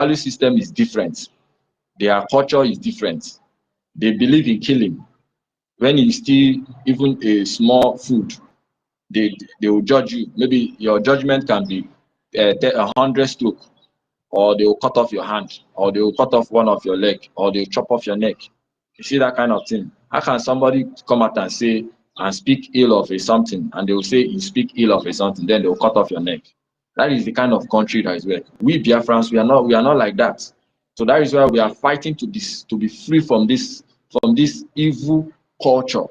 value system is different. Their culture is different. They believe in killing. When you steal even a small food, they will judge you. Maybe your judgment can be 100 stroke, or they will cut off your hand, or they will cut off one of your leg, or they will chop off your neck. You see that kind of thing. How can somebody come out and say and speak ill of a something, and they will say you speak ill of a something, then they will cut off your neck? That is the kind of country that is where we Biafrans, we are not like that. So that is why we are fighting to be free from this evil culture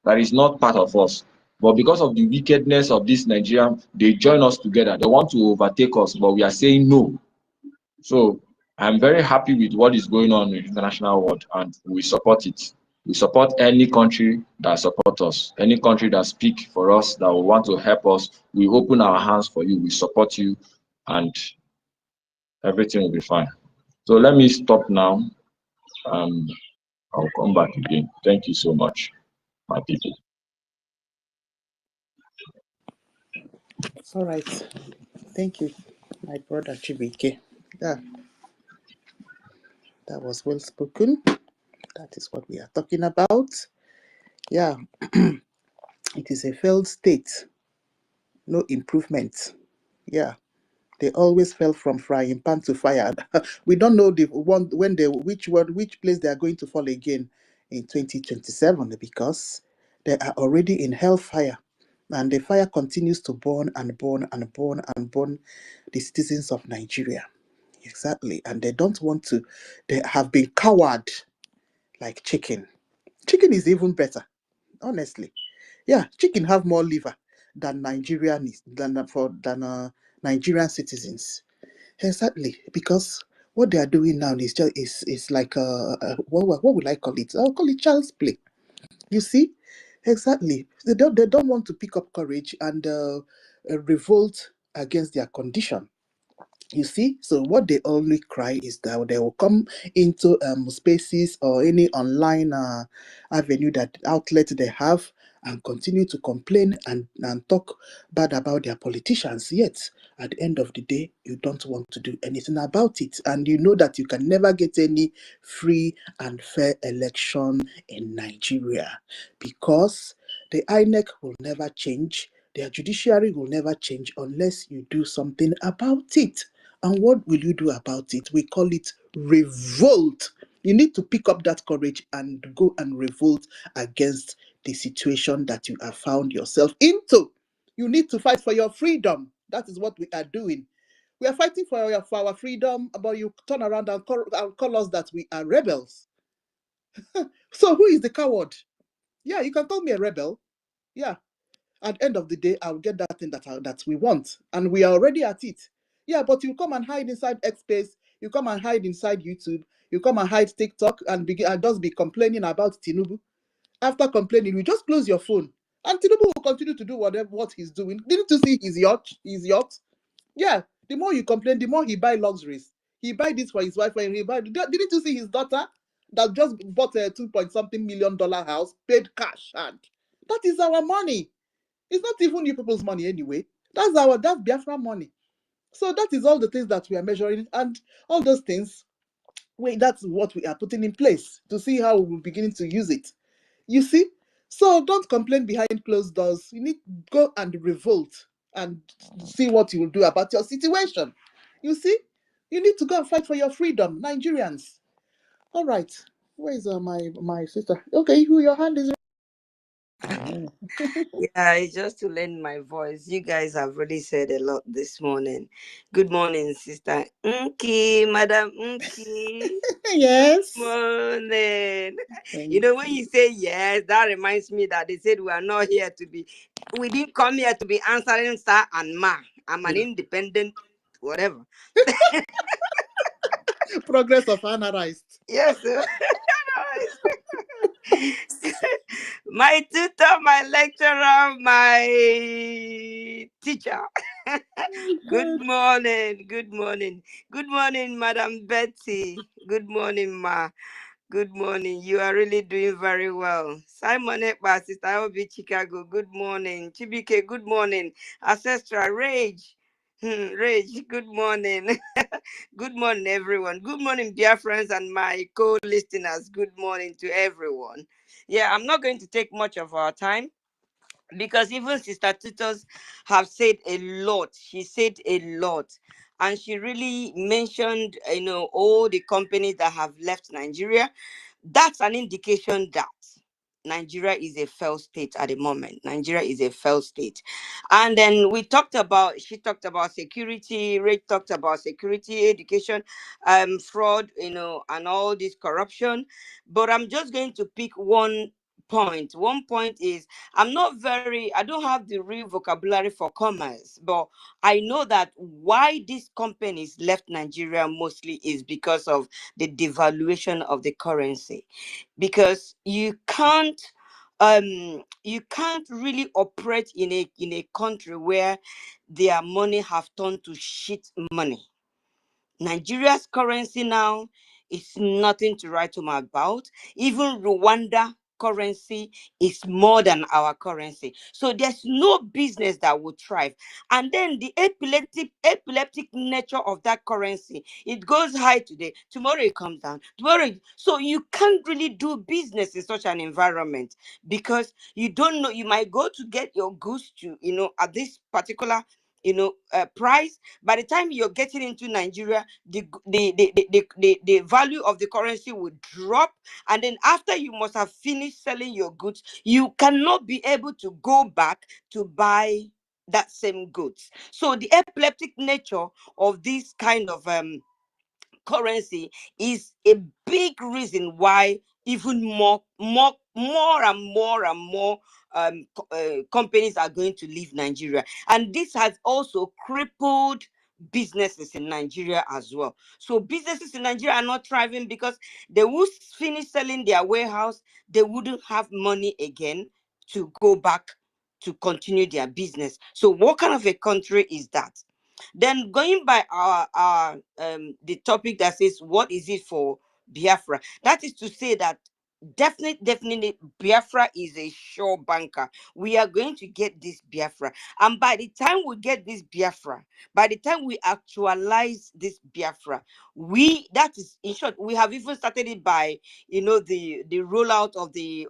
that is not part of us. But because of the wickedness of this Nigerian, they join us together. They want to overtake us, but we are saying no. So I'm very happy with what is going on in the international world, and we support it. We support any country that support us, any country that speak for us, that will want to help us. We open our hands for you. We support you, and everything will be fine. So let me stop now. Um, I'll come back again. Thank you so much, my people. All right. Thank you, my brother Chibike. Yeah, that was well spoken. That is what we are talking about. Yeah, it is a failed state. No improvement. Yeah, they always fell from frying pan to fire. We don't know the one when they which place they are going to fall again in 2027, because they are already in hellfire, and the fire continues to burn and burn and burn and burn the citizens of Nigeria. Exactly, and they don't want to. They have been coward like chicken. Chicken is even better, honestly. Yeah, chicken have more liver than Nigerian citizens. Exactly, because what they are doing now is like what would I call it? I'll call it child's play. You see, exactly. They don't want to pick up courage and revolt against their condition. You see, so what they only cry is that they will come into spaces or any online avenue, that outlet they have, and continue to complain and talk bad about their politicians. Yet, at the end of the day, you don't want to do anything about it. And you know that you can never get any free and fair election in Nigeria, because the INEC will never change. Their judiciary will never change unless you do something about it. And what will you do about it? We call it revolt. You need to pick up that courage and go and revolt against the situation that you have found yourself into. You need to fight for your freedom. That is what we are doing. We are fighting for our freedom, but you turn around and call us that we are rebels. So who is the coward? Yeah, you can call me a rebel. Yeah, at the end of the day, I'll get that thing that we want, and we are already at it. Yeah, but you come and hide inside X Space, you come and hide inside YouTube, you come and hide TikTok, and just be complaining about Tinubu. After complaining, you just close your phone, and Tinubu will continue to do what he's doing. Didn't you see his yacht? Yeah. The more you complain, the more he buy luxuries. He buy this for his wife, and Didn't you see his daughter that just bought a 2 point something million house, paid cash, and that is our money. It's not even you people's money anyway. That's Biafra money. So that is all the things that we are measuring, and all those things. Wait, that's what we are putting in place to see how we're beginning to use it. You see? So don't complain behind closed doors. You need to go and revolt and see what you will do about your situation. You see? You need to go and fight for your freedom, Nigerians. All right. Where is my sister? Okay, your hand is. Yeah, it's just to lend my voice. You guys have really said a lot this morning. Good morning, Sister Nki, Madam Nki. Yes. Morning. You know, when you say yes, that reminds me that they said we didn't come here to be answering sir and ma. I'm an independent, whatever. Progress of analyzed. Yes, sir. My tutor, my lecturer, my teacher. Good morning, good morning. Good morning, Madam Betty. Good morning, Ma. Good morning. You are really doing very well. Simon Ekpa, Sister Obi Chicago. Good morning. Chibike, good morning. Ancestral Rage. Rage, good morning. Good morning, everyone. Good morning, dear friends and my co-listeners. Good morning to everyone. Yeah, I'm not going to take much of our time because even Sister Titus have said a lot. She said a lot. And she really mentioned, all the companies that have left Nigeria. That's an indication that Nigeria is a failed state at the moment. Nigeria is a failed state. And then she talked about security, Ray talked about security, education, fraud, and all this corruption. But I'm just going to pick one point. One point is I don't have the real vocabulary for commerce, but I know that why these companies left Nigeria mostly is because of the devaluation of the currency, because you can't really operate in a country where their money have turned to shit money. Nigeria's currency now is nothing to write home about. Even Rwanda currency is more than our currency. So there's no business that will thrive. And then the epileptic nature of that currency, it goes high today, tomorrow it comes down. So you can't really do business in such an environment because you don't know, you might go to get your goods to, at this particular price. By the time you're getting into Nigeria, the value of the currency will drop, and then after you must have finished selling your goods, you cannot be able to go back to buy that same goods. So the epileptic nature of this kind of currency is a big reason why even more companies are going to leave Nigeria, and this has also crippled businesses in Nigeria as well. So businesses in Nigeria are not thriving because they will finish selling their warehouse, they wouldn't have money again to go back to continue their business. So what kind of a country is that? Then going by our the topic that says what is it for Biafra? That is to say that definitely Biafra is a sure banker. We are going to get this Biafra, and by the time we get this Biafra, by the time we actualize this Biafra, that is, in short, we have even started it by the rollout of the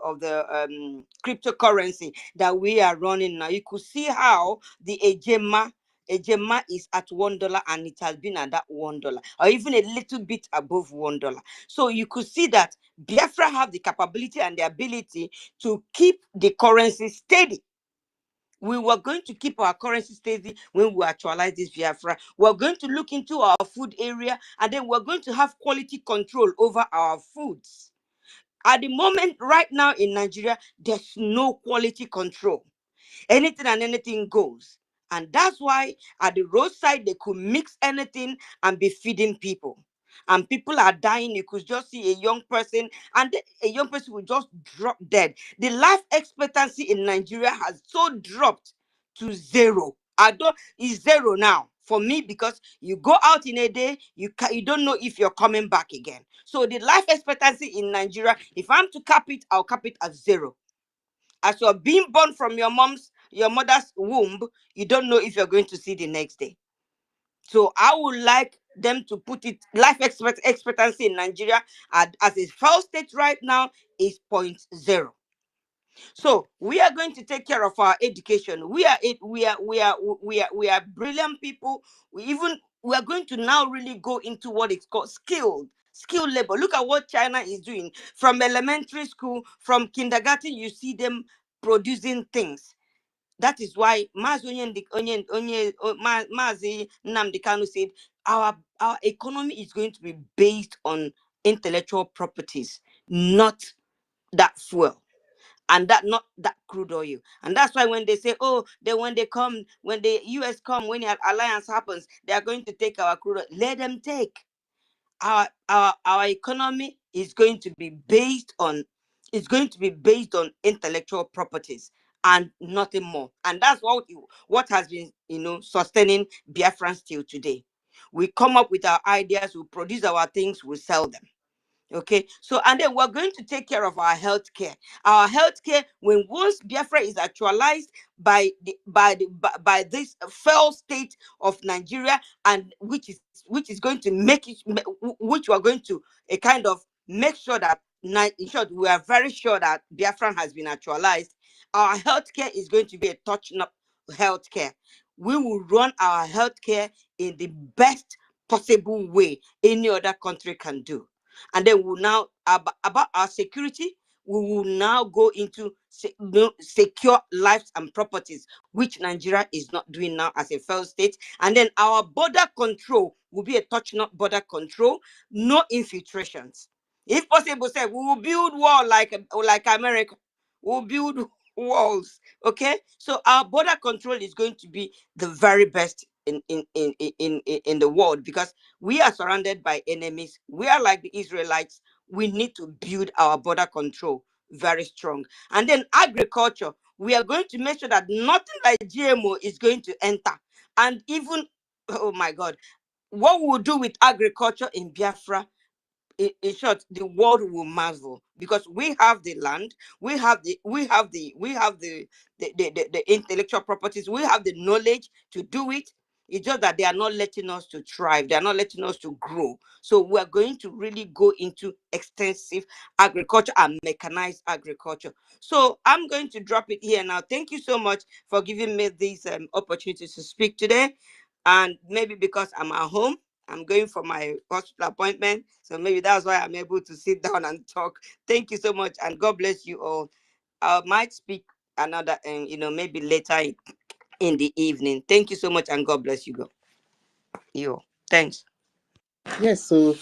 cryptocurrency that we are running now. You could see how the Ejema is at $1 and it has been at that $1 or even a little bit above $1. So you could see that Biafra have the capability and the ability to keep the currency steady. We were going to keep our currency steady when we actualize this Biafra. We're going to look into our food area, and then we're going to have quality control over our foods. At the moment, right now in Nigeria, there's no quality control. Anything and anything goes. And that's why at the roadside, they could mix anything and be feeding people. And people are dying. You could just see a young person, and a young person will just drop dead. The life expectancy in Nigeria has so dropped to zero. It's zero now for me, because you go out in a day, you don't know if you're coming back again. So the life expectancy in Nigeria, if I'm to cap it, I'll cap it at zero. As you're being born from your mother's womb, you don't know if you're going to see the next day. So I would like them to put it, life expectancy in Nigeria as a failed state right now is 0.0. So we are going to take care of our education. We are brilliant people. We are going to now really go into what is called skilled labor. Look at what China is doing from elementary school, from kindergarten. You see them producing things. That is why Mazi Nnamdi Kanu said our economy is going to be based on intellectual properties, not that fuel, and that not that crude oil. And that's why when they say, oh, when the US come, when the alliance happens, they are going to take our crude oil. Let them take. Our economy is going to be based on intellectual properties and nothing more. And that's what has been sustaining Biafran till today. We come up with our ideas, we produce our things, we sell them. Okay, so and then we're going to take care of our healthcare. Our healthcare, when once Biafra is actualized by this fell state of Nigeria, and which is going to make it, which we are going to a kind of make sure that, in short, we are very sure that Biafran has been actualized. Our healthcare is going to be a touch-up healthcare. We will run our healthcare in the best possible way any other country can do. And then we'll now, about our security, we will now go into secure lives and properties, which Nigeria is not doing now as a failed state. And then our border control will be a touch-not border control, no infiltrations. If possible, say we will build wall like America. We'll build walls. Okay, so our border control is going to be the very best in the world, because we are surrounded by enemies. We are like the Israelites. We need to build our border control very strong. And then agriculture, we are going to make sure that nothing like GMO is going to enter. And even, oh my God, what we'll do with agriculture in Biafra, in short, the world will marvel, because we have the land, we have the intellectual properties, we have the knowledge to do it. It's just that they are not letting us to thrive, they are not letting us to grow. So we are going to really go into extensive agriculture and mechanized agriculture. So I'm going to drop it here now. Thank you so much for giving me these opportunities to speak today. And maybe because I'm at home, I'm going for my hospital appointment, so maybe that's why I'm able to sit down and talk. Thank you so much, and God bless you all. I might speak another, maybe later in the evening. Thank you so much, and God bless you. You. Thanks. Yes, so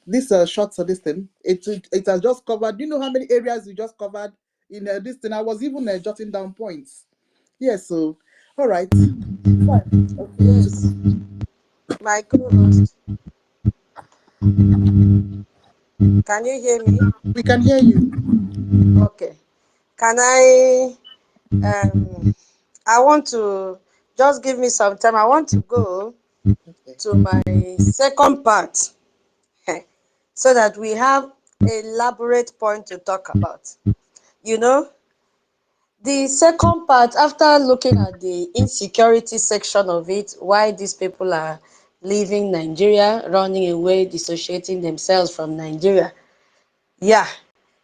this short so this thing, it has just covered. Do you know how many areas we just covered in this thing? I was even jotting down points. Yes, so all right, fine. Okay. Yes, my co-host. Can you hear me? We can hear you. Okay. Can I want to just give me some time. I want to go Okay. to my second part so that we have elaborate point to talk about. You know, the second part, after looking at the insecurity section of it, why these people are leaving Nigeria, running away, dissociating themselves from Nigeria. Yeah,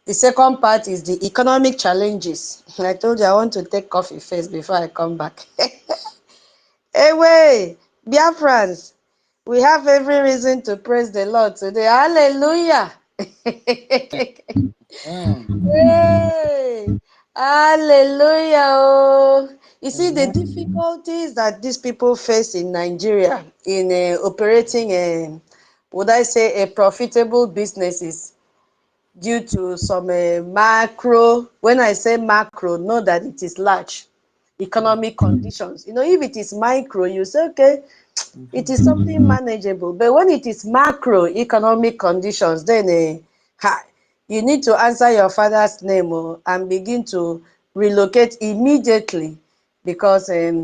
the second part is the economic challenges. I told you I want to take coffee first before I come back. Anyway, Biafrans, we have every reason to praise the Lord today. Hallelujah. Hey, hallelujah. Oh. You see, the difficulties that these people face in Nigeria in operating would I say, a profitable businesses due to some macro. When I say macro, know that it is large economic conditions. You know, if it is micro, you say, okay, it is something manageable. But when it is macro economic conditions, then you need to answer your father's name and begin to relocate immediately, because there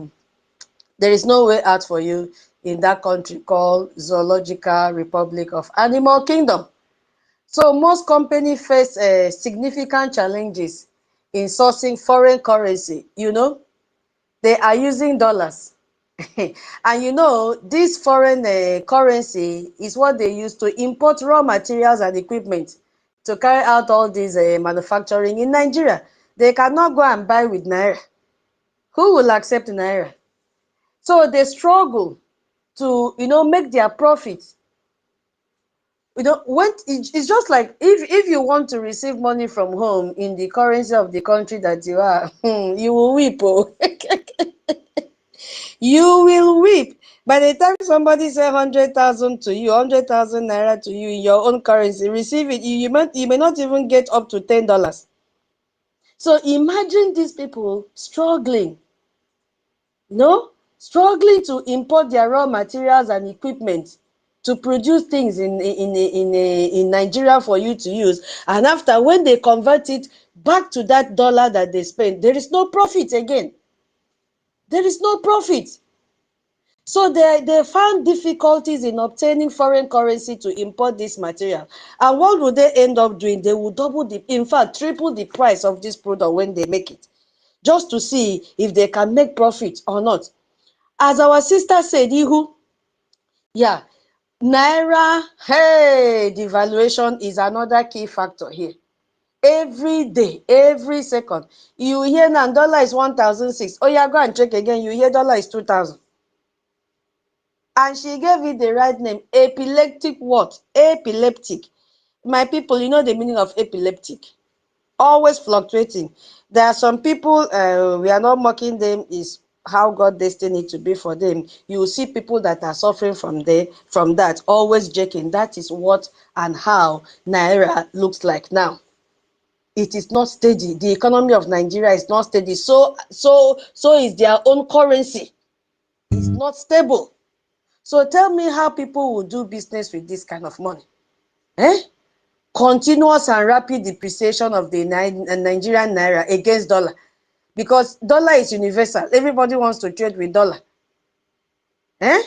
is no way out for you in that country called Zoological Republic of Animal Kingdom. So most companies face significant challenges in sourcing foreign currency. You know, they are using dollars. And you know, this foreign currency is what they use to import raw materials and equipment to carry out all this manufacturing in Nigeria. They cannot go and buy with Naira. Who will accept Naira? So they struggle to, make their profits. When it's just like if you want to receive money from home in the currency of the country that you are, you will weep. Oh. You will weep. By the time somebody say 100,000 to you, 100,000 naira to you in your own currency, receive it, you may not even get up to $10. So imagine these people struggling, struggling to import their raw materials and equipment to produce things in Nigeria for you to use. And after, when they convert it back to that dollar that they spend, there is no profit again. There is no profit. So they found difficulties in obtaining foreign currency to import this material. And what would they end up doing? They will double in fact, triple the price of this product when they make it, just to see if they can make profit or not. As our sister said, Ihu, yeah, Naira, hey, devaluation is another key factor here. Every day, every second, you hear now dollar is 1,006. Oh yeah, go and check again. You hear dollar is 2,000. And she gave it the right name, epileptic what? Epileptic. My people, you know the meaning of epileptic. Always fluctuating. There are some people, we are not mocking them, is how God destined it to be for them. You will see people that are suffering from that, always jerking. That is what and how Naira looks like now. It is not steady. The economy of Nigeria is not steady. So is their own currency. It's not stable. So tell me how people will do business with this kind of money. Eh? Continuous and rapid depreciation of the Nigerian naira against dollar. Because dollar is universal. Everybody wants to trade with dollar. Eh?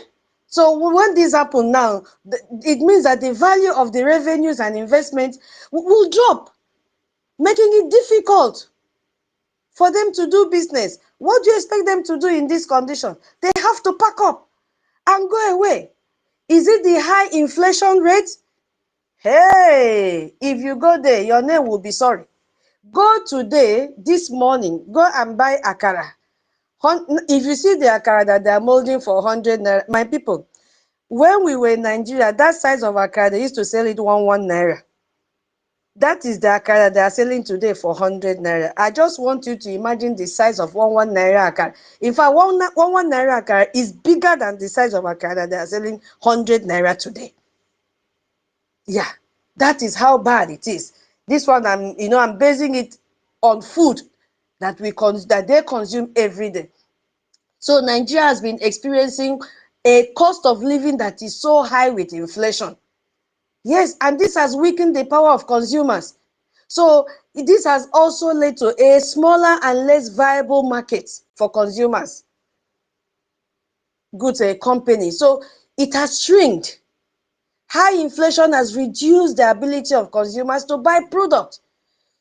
So when this happens now, it means that the value of the revenues and investments will drop, making it difficult for them to do business. What do you expect them to do in this condition? They have to pack up and go away. Is it the high inflation rate? Hey, if you go there, your name will be sorry. Go today, this morning, go and buy akara. If you see the akara that they are molding for 100 naira, my people, when we were in Nigeria, that size of akara, they used to sell it 1 naira. That is the akara they are selling today for 100 naira. I just want you to imagine the size of 1 naira akara. In fact, 1 naira akara is bigger than the size of akara that they are selling 100 naira today. Yeah, that is how bad it is. This one, I'm basing it on food that they consume every day. So Nigeria has been experiencing a cost of living that is so high with inflation. Yes, and this has weakened the power of consumers. So this has also led to a smaller and less viable market for consumers, goods companies. So it has shrinked. High inflation has reduced the ability of consumers to buy products.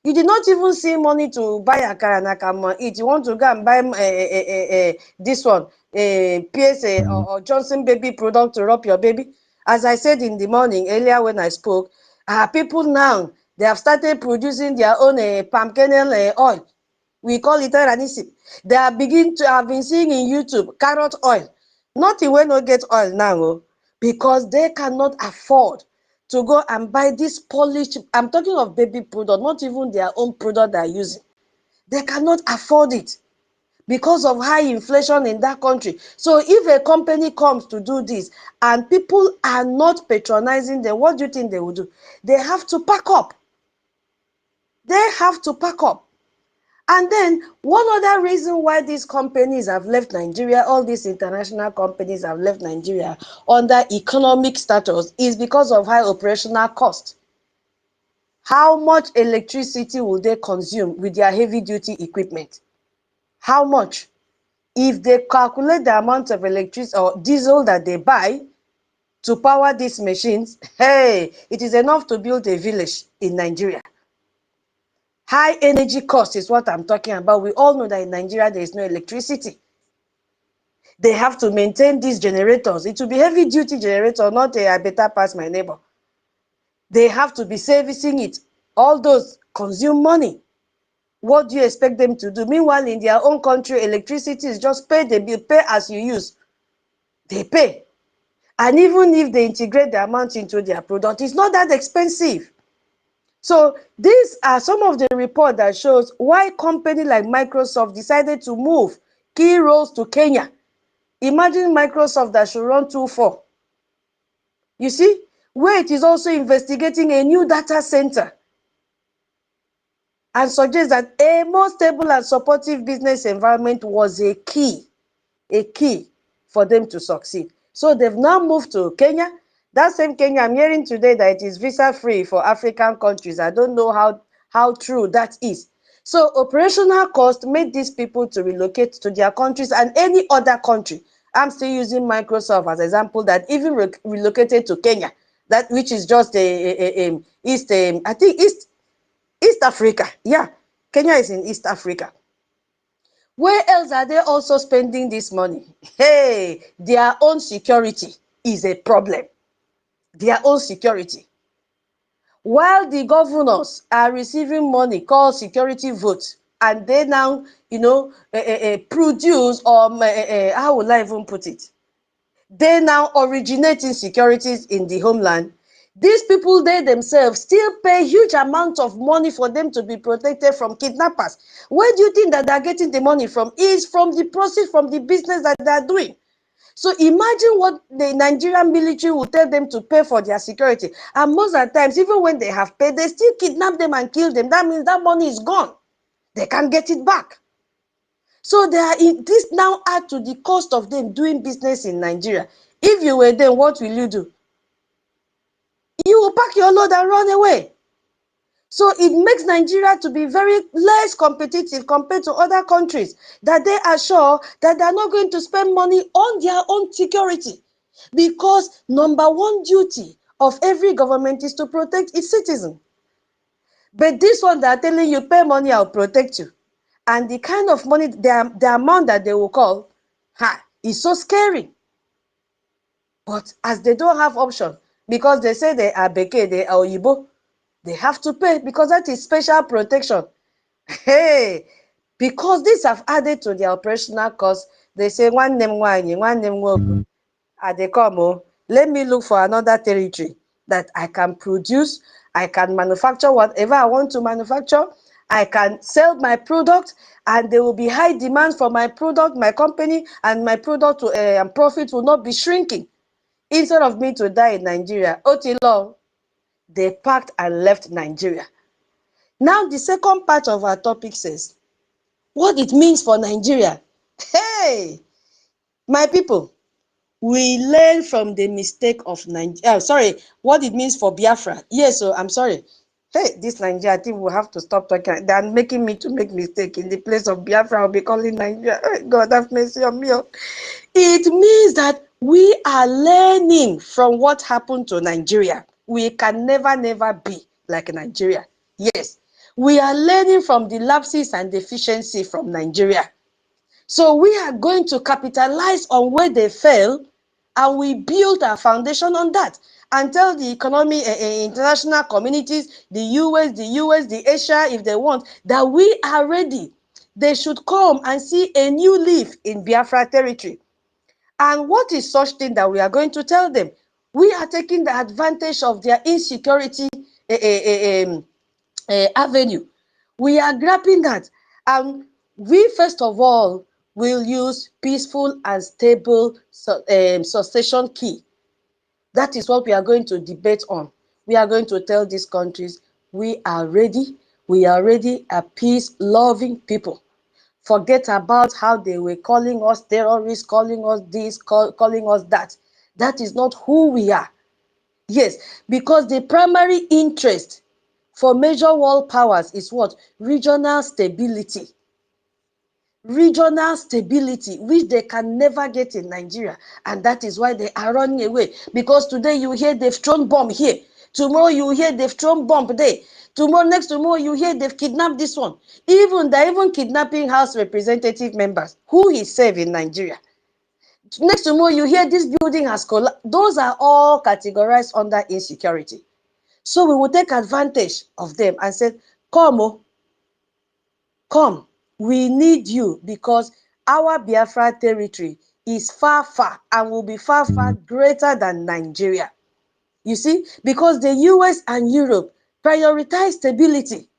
You did not even see money to buy akara and akama eat. You want to go and buy this one, PSA or Johnson baby product to rub your baby. As I said in the morning earlier when I spoke, people now, they have started producing their own palm kernel oil. We call it ranisi. They are beginning to have been seeing in YouTube carrot oil. Nothing will not get oil now, because they cannot afford to go and buy this polished. I'm talking of baby product, not even their own product they're using. They cannot afford it because of high inflation in that country. So if a company comes to do this and people are not patronizing them, what do you think they will do? They have to pack up. They have to pack up. And then one other reason why these companies have left Nigeria, all these international companies have left Nigeria under economic status, is because of high operational cost. How much electricity will they consume with their heavy duty equipment? How much? If they calculate the amount of electricity or diesel that they buy to power these machines, hey, it is enough to build a village in Nigeria. High energy cost is what I'm talking about. We all know that in Nigeria there is no electricity. They have to maintain these generators. It will be heavy duty generator, not a I better pass my neighbor. They have to be servicing it. All those consume money. What do you expect them to do? Meanwhile, in their own country, electricity is just pay the bill, pay as you use. They pay. And even if they integrate the amount into their product, it's not that expensive. So these are some of the reports that shows why company like Microsoft decided to move key roles to Kenya. Imagine Microsoft that should run 2-4. You see, where it is also investigating a new data center and suggests that a more stable and supportive business environment was a key for them to succeed. So they've now moved to Kenya. That same Kenya, I'm hearing today that it is visa-free for African countries. I don't know how true that is. So operational cost made these people to relocate to their countries and any other country I'm still using Microsoft as an example that even relocated to Kenya, that which is just East, I think East Africa. Yeah, Kenya is in East Africa. Where else are they also spending this money? Hey, their own security is a problem. Their own security. While the governors are receiving money called security votes, and they now, produce, or how will I even put it? They now originate insecurities in the homeland. These people, they themselves still pay huge amounts of money for them to be protected from kidnappers. Where do you think that they're getting the money from? Is from the process, from the business that they're doing. So imagine what the Nigerian military will tell them to pay for their security. And most of the times, even when they have paid, they still kidnap them and kill them. That means that money is gone. They can't get it back. So this now add to the cost of them doing business in Nigeria. If you were there, what will you do? You will pack your load and run away. So it makes Nigeria to be very less competitive compared to other countries, that they are sure that they are not going to spend money on their own security. Because number one duty of every government is to protect its citizens. But this one, they are telling you, pay money, I'll protect you. And the kind of money, the amount that they will call, is so scary. But as they don't have option, because they say they are Beke, they are Oyibo, they have to pay because that is special protection. Hey, because these have added to their operational costs, they say, one name wogo, they come, let me look for another territory that I can produce, I can manufacture whatever I want to manufacture, I can sell my product, and there will be high demand for my product, my company, and my product and profit will not be shrinking. Instead of me to die in Nigeria, Otilo, they packed and left Nigeria. Now, the second part of our topic says, what it means for Nigeria. Hey, my people, we learn from the mistake of Nigeria. What it means for Biafra. Yes, so I'm sorry. Hey, this Nigeria, I think we'll have to stop talking. They are making me to make mistake. In the place of Biafra, I'll be calling Nigeria. God have mercy on me. It means that we are learning from what happened to Nigeria. We can never be like Nigeria. Yes, we are learning from the lapses and deficiency from Nigeria. So we are going to capitalize on where they fail, and we build our foundation on that, and tell the economy, international communities, the US, the Asia, if they want, that we are ready. They should come and see a new leaf in Biafra territory. And what is such thing that we are going to tell them? We are taking the advantage of their insecurity avenue. We are grabbing that. And we, first of all, will use peaceful and stable succession key. That is what we are going to debate on. We are going to tell these countries, we are ready. We are ready, a peace-loving people. Forget about how they were calling us terrorists, calling us this, calling us that. That is not who we are. Yes, because the primary interest for major world powers is what? Regional stability. Regional stability, which they can never get in Nigeria. And that is why they are running away. Because today you hear they've thrown bomb here. Tomorrow you hear they've thrown bomb there. Next tomorrow you hear they've kidnapped this one. They're even kidnapping House representative members who is safe in Nigeria. Next tomorrow you hear this building has collapsed. Those are all categorized under insecurity. So we will take advantage of them and say, come, come, we need you, because our Biafra territory is far and will be far greater than Nigeria. You see, because the US and Europe prioritize stability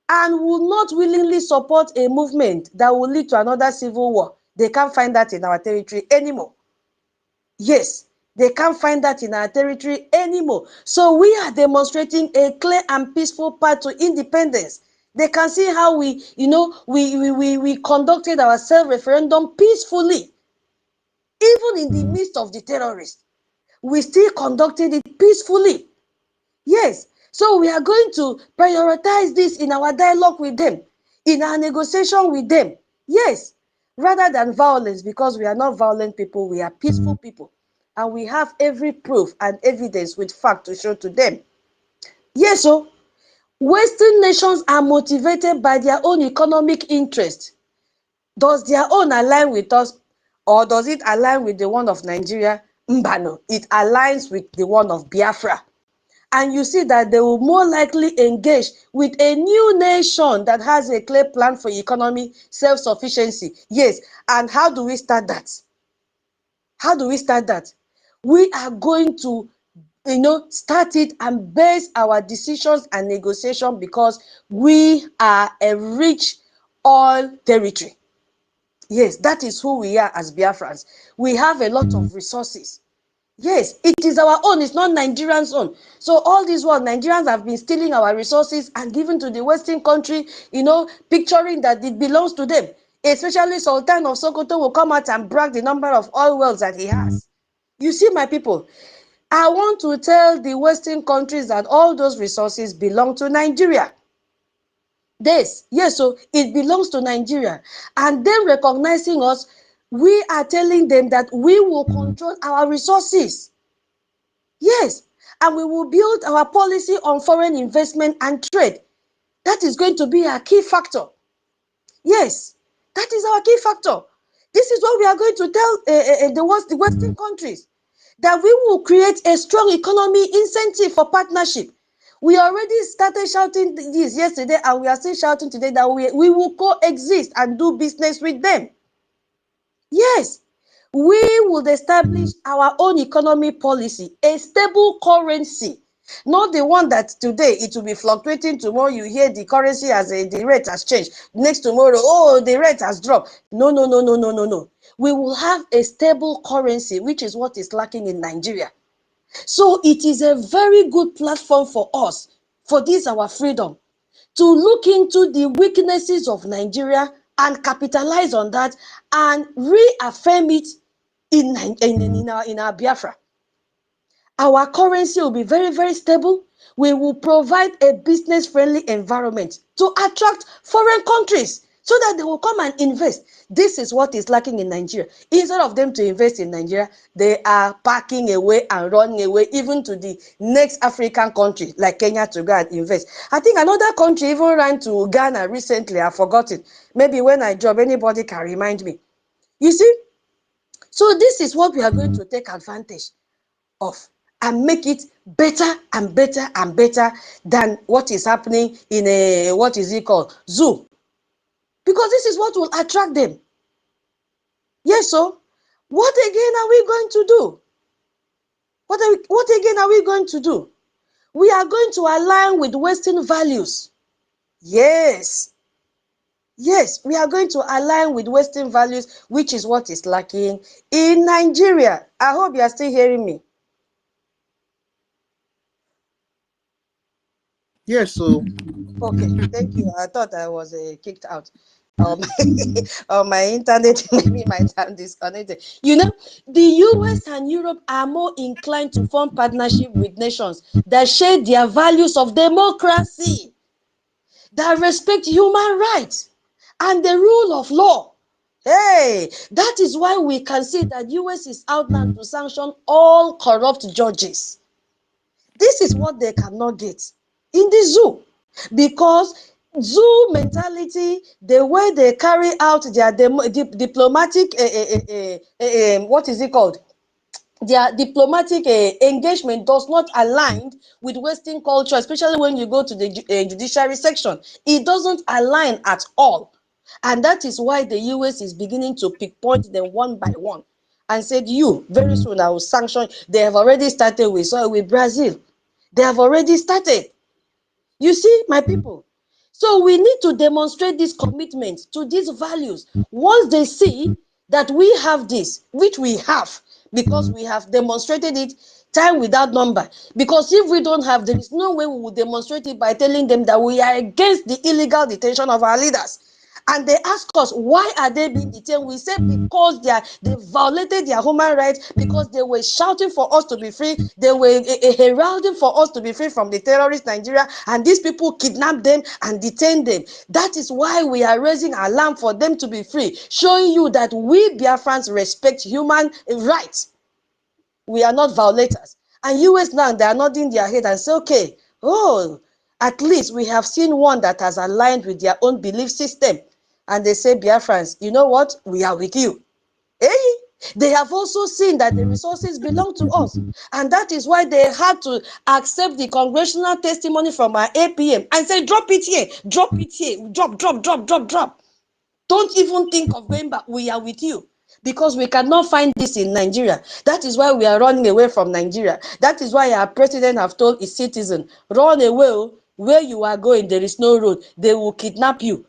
and will not willingly support a movement that will lead to another civil war. They can't find that in our territory anymore. Yes, they can't find that in our territory anymore. So we are demonstrating a clear and peaceful path to independence. They can see how we conducted our self-referendum peacefully. Even in the midst of the terrorists, we still conducted it peacefully. Yes, so we are going to prioritize this in our dialogue with them, in our negotiation with them. Yes, rather than violence, because we are not violent people, we are peaceful people. And we have every proof and evidence with fact to show to them. Yes, so Western nations are motivated by their own economic interest. Does their own align with us, or does it align with the one of Nigeria? Mbano, it aligns with the one of Biafra. And you see that they will more likely engage with a new nation that has a clear plan for economy, self-sufficiency. Yes, and how do we start that? How do we start that? We are going to, start it and base our decisions and negotiation because we are a rich oil territory. Yes, that is who we are as Biafrans. We have a lot of resources. Yes, it is our own, it's not Nigerians' own. So all this while, Nigerians have been stealing our resources and giving to the Western country, picturing that it belongs to them. Especially Sultan of Sokoto will come out and brag the number of oil wells that he has. You see, my people, I want to tell the Western countries that all those resources belong to Nigeria. Yes, so it belongs to Nigeria. And then recognizing us, we are telling them that we will control our resources. Yes, and we will build our policy on foreign investment and trade. That is going to be a key factor. Yes, that is our key factor. This is what we are going to tell the Western countries, that we will create a strong economy incentive for partnership. We already started shouting this yesterday, and we are still shouting today that we will coexist and do business with them. Yes, we would establish our own economy policy, a stable currency, not the one that today it will be fluctuating. Tomorrow you hear the currency as the rate has changed. Next tomorrow, oh, the rate has dropped. No. We will have a stable currency, which is what is lacking in Nigeria. So it is a very good platform for us, for this our freedom, to look into the weaknesses of Nigeria and capitalize on that and reaffirm it in our Biafra. Our currency will be very, very stable. We will provide a business-friendly environment to attract foreign countries so that they will come and invest. This is what is lacking in Nigeria. Instead of them to invest in Nigeria, they are packing away and running away even to the next African country like Kenya to go and invest. I think another country even ran to Ghana recently. I've forgotten. Maybe when I drop, anybody can remind me. You see? So this is what we are going to take advantage of and make it better and better and better than what is happening in a, what is it called, zoo. Because this is what will attract them. Yes, so what again are we going to do? What again are we going to do? We are going to align with Western values. Yes, we are going to align with Western values, which is what is lacking in Nigeria. I hope you are still hearing me. Yes, so Okay, thank you. I thought I was kicked out. My internet maybe might have disconnected. The US and Europe are more inclined to form partnership with nations that share their values of democracy, that respect human rights and the rule of law. Hey, that is why we can see that US is out now to sanction all corrupt judges. This is what they cannot get in the zoo, because zoo mentality, the way they carry out their diplomatic what is it called, their diplomatic engagement does not align with Western culture, especially when you go to the judiciary section. It doesn't align at all. And that is why the US is beginning to pinpoint them one by one and said, you, very soon I will sanction. They have already started with Brazil. They have already started. You see, my people. So we need to demonstrate this commitment to these values. Once they see that we have this, which we have, because we have demonstrated it time without number. Because if we don't have, there is no way we will demonstrate it by telling them that we are against the illegal detention of our leaders. And they ask us, why are they being detained? We say because they violated their human rights, because they were shouting for us to be free. They were heralding for us to be free from the terrorist Nigeria. And these people kidnapped them and detained them. That is why we are raising alarm for them to be free, showing you that we Biafrans respect human rights. We are not violators. And US now, they are nodding their head and say, okay, oh, at least we have seen one that has aligned with their own belief system. And they say, Biafrans, you know what? We are with you. Eh? They have also seen that the resources belong to us. And that is why they had to accept the congressional testimony from our APM and say, drop it here, drop it here, drop, drop, drop, drop, drop. Don't even think of going back. We are with you. Because we cannot find this in Nigeria. That is why we are running away from Nigeria. That is why our president have told his citizen, run away. Where you are going, there is no road. They will kidnap you.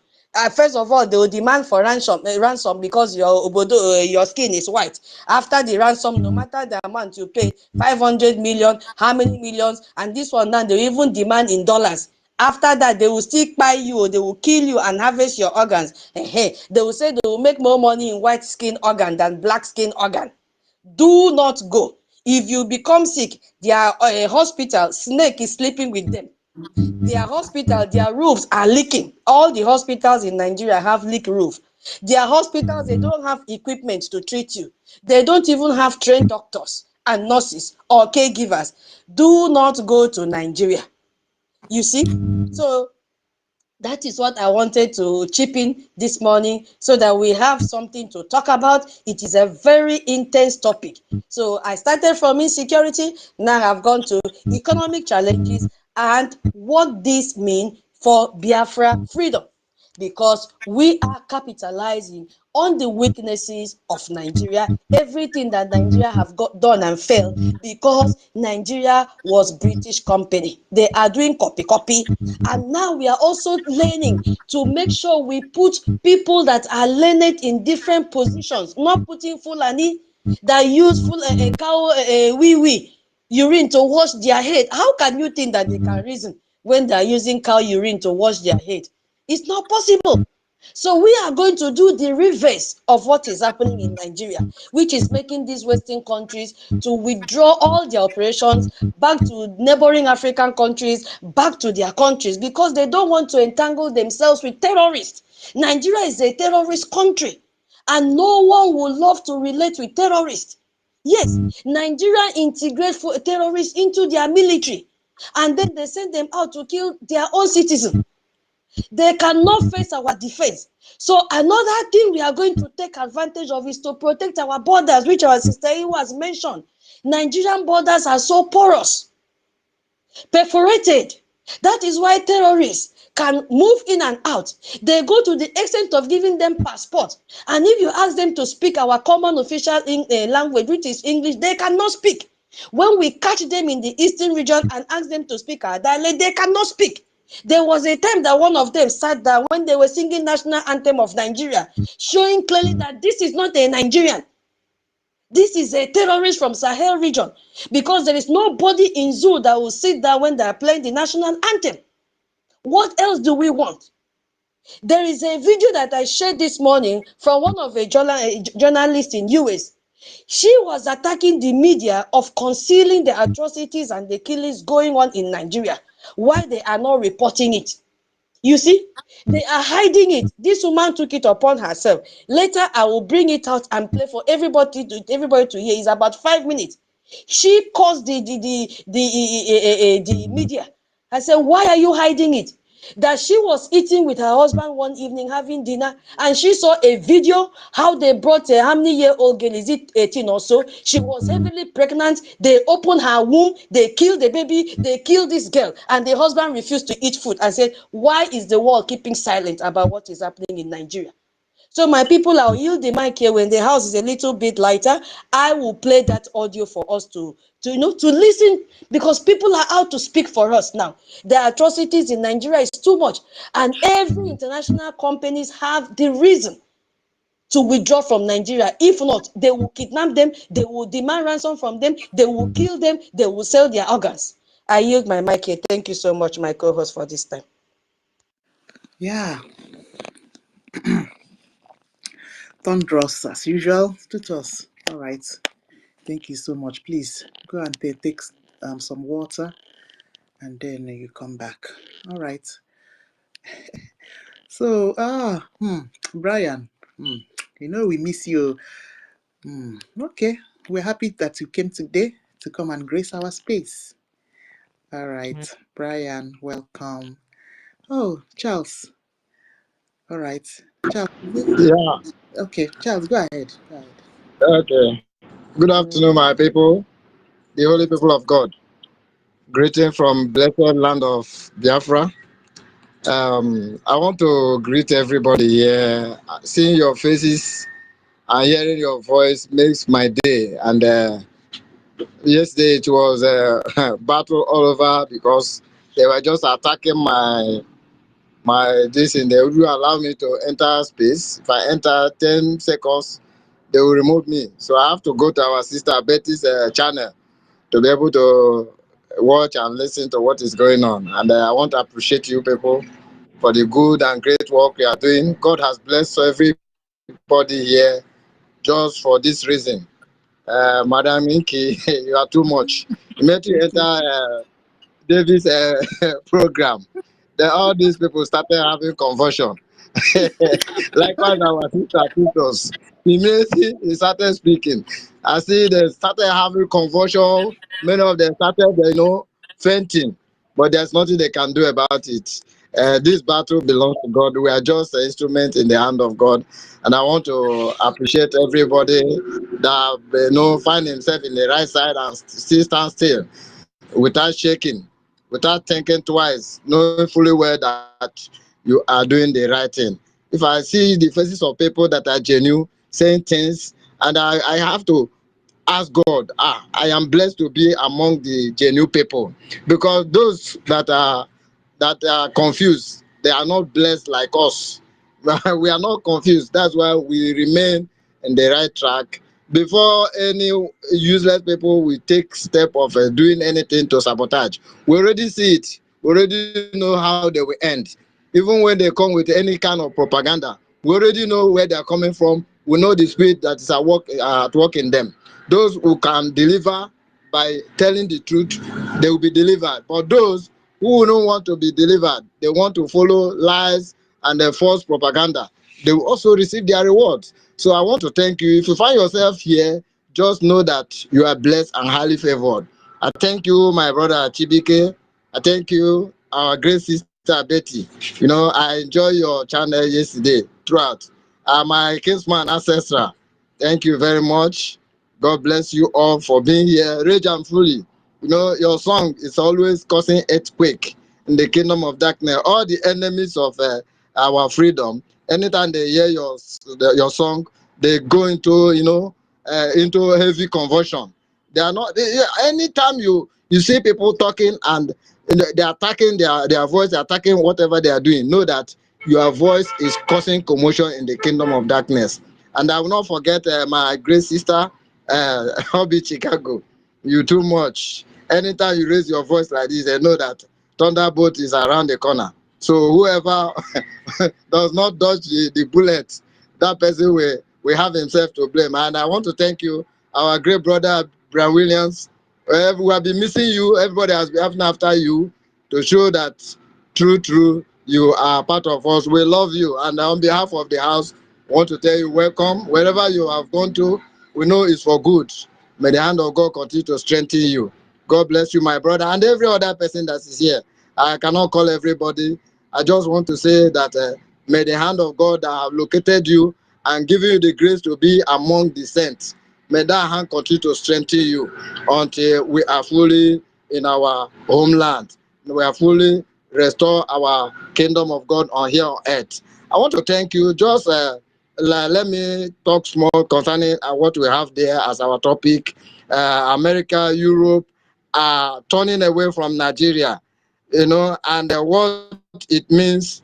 First of all, they will demand for ransom because your skin is white. After the ransom, no matter the amount you pay, 500 million, how many millions, and this one now, they will even demand in dollars. After that, they will still buy you, or they will kill you and harvest your organs. They will say they will make more money in white skin organ than black skin organ. Do not go. If you become sick, their hospital, snake is sleeping with them. Their hospital, their roofs are leaking. All the hospitals in Nigeria have leak roof. Their hospitals, they don't have equipment to treat you. They don't even have trained doctors and nurses or caregivers. Do not go to Nigeria. You see? So that is what I wanted to chip in this morning so that we have something to talk about. It is a very intense topic. So I started from insecurity, now I've gone to economic challenges and what this means for Biafra freedom. Because we are capitalizing on the weaknesses of Nigeria, everything that Nigeria have got done and failed, because Nigeria was British company. They are doing copy, and now we are also learning to make sure we put people that are learned in different positions, not putting Fulani that use full cow urine to wash their head. How can you think that they can reason when they are using cow urine to wash their head? It's not possible. So we are going to do the reverse of what is happening in Nigeria, which is making these Western countries to withdraw all their operations back to neighboring African countries, back to their countries, because they don't want to entangle themselves with terrorists. Nigeria is a terrorist country, and no one would love to relate with terrorists. Yes, Nigeria integrates terrorists into their military, and then they send them out to kill their own citizens. They cannot face our defense. So another thing we are going to take advantage of is to protect our borders, which our sister Iwa has mentioned. Nigerian borders are so porous, perforated. That is why terrorists can move in and out. They go to the extent of giving them passports. And if you ask them to speak our common official language, which is English, they cannot speak. When we catch them in the eastern region and ask them to speak our dialect, they cannot speak. There was a time that one of them sat down when they were singing national anthem of Nigeria, showing clearly that this is not a Nigerian. This is a terrorist from Sahel region, because there is nobody in zoo that will sit down when they are playing the national anthem. What else do we want? There is a video that I shared this morning from one of a journalist in US. She was attacking the media of concealing the atrocities and the killings going on in Nigeria, why they are not reporting it. You see, they are hiding it. This woman took it upon herself. Later, I will bring it out and play for everybody to hear. It's about 5 minutes. She caused the media. I said, why are you hiding it? That she was eating with her husband one evening, having dinner, and she saw a video how they brought a how many year old girl, is it 18 or so? She was heavily pregnant. They opened her womb, they killed the baby, they killed this girl, and the husband refused to eat food and said, why is the world keeping silent about what is happening in Nigeria? So my people, I'll yield the mic here. When the house is a little bit lighter, I will play that audio for us to listen, because people are out to speak for us now. The atrocities in Nigeria is too much, and every international companies have the reason to withdraw from Nigeria. If not, they will kidnap them, they will demand ransom from them, they will kill them, they will sell their organs. I yield my mic here. Thank you so much, my co-host, for this time. Yeah. Thunderous as usual. Tutus. All right. Thank you so much. Please go and take some water, and then you come back. All right. So Brian, we miss you. Okay, we're happy that you came today to come and grace our space. All right, Brian, welcome. Oh, Charles. All right, Charles. Yeah, Okay, Charles, go ahead. Go ahead. okay. Good afternoon, my people, the holy people of God. Greeting from blessed land of Biafra. I want to greet everybody here. Seeing your faces and hearing your voice makes my day. And yesterday it was a battle all over because they were just attacking my this, and they wouldn't allow me to enter space. If I enter 10 seconds, they will remove me. So I have to go to our sister Betty's channel to be able to watch and listen to what is going on. And I want to appreciate you people for the good and great work you are doing. God has blessed everybody here just for this reason. Madam Inky, you are too much. Immediately you enter David's program. Then all these people started having conversion. Likewise, our sister Titus. Immediately he started speaking. I see they started having convulsion. Many of them started, fainting. But there's nothing they can do about it. This battle belongs to God. We are just an instrument in the hand of God. And I want to appreciate everybody that find himself in the right side and still stand still without shaking, without thinking twice, knowing fully well that you are doing the right thing. If I see the faces of people that are genuine, saying things, and I have to ask God, I am blessed to be among the genuine people, because those that are confused, they are not blessed like us. We are not confused. That's why we remain in the right track. Before any useless people will take step of doing anything to sabotage, we already see it. We already know how they will end. Even when they come with any kind of propaganda, we already know where they are coming from. We know the spirit that is at work in them. Those who can deliver by telling the truth, they will be delivered. But those who don't want to be delivered, they want to follow lies and false propaganda, they will also receive their rewards. So I want to thank you. If you find yourself here, just know that you are blessed and highly favored. I thank you, my brother Chibike. I thank you, our great sister Betty. I enjoy your channel yesterday throughout. My kinsman ancestor, thank you very much. God bless you all for being here. Rage and fully. Your song is always causing earthquake in the kingdom of darkness. All the enemies of our freedom, anytime they hear your song, they go into heavy conversion. They are not. Anytime you see people talking and they're attacking their voice, they're attacking whatever they are doing, know that your voice is causing commotion in the kingdom of darkness. And I will not forget my great sister, Hobby Chicago. You too much. Anytime you raise your voice like this, they know that Thunderbolt is around the corner. So whoever does not dodge the bullet, that person will have himself to blame. And I want to thank you, our great brother Brian Williams. We have been missing you. Everybody has been after you to show that true, you are part of us. We love you. And on behalf of the house, I want to tell you welcome. Wherever you have gone to, we know it's for good. May the hand of God continue to strengthen you. God bless you, my brother, and every other person that is here. I cannot call everybody. I just want to say that may the hand of God that have located you and given you the grace to be among the saints, may that hand continue to strengthen you until we are fully in our homeland. We are fully restore our kingdom of God on here on earth. I want to thank you. Just let me talk small concerning what we have there as our topic. America, Europe are turning away from Nigeria, and what it means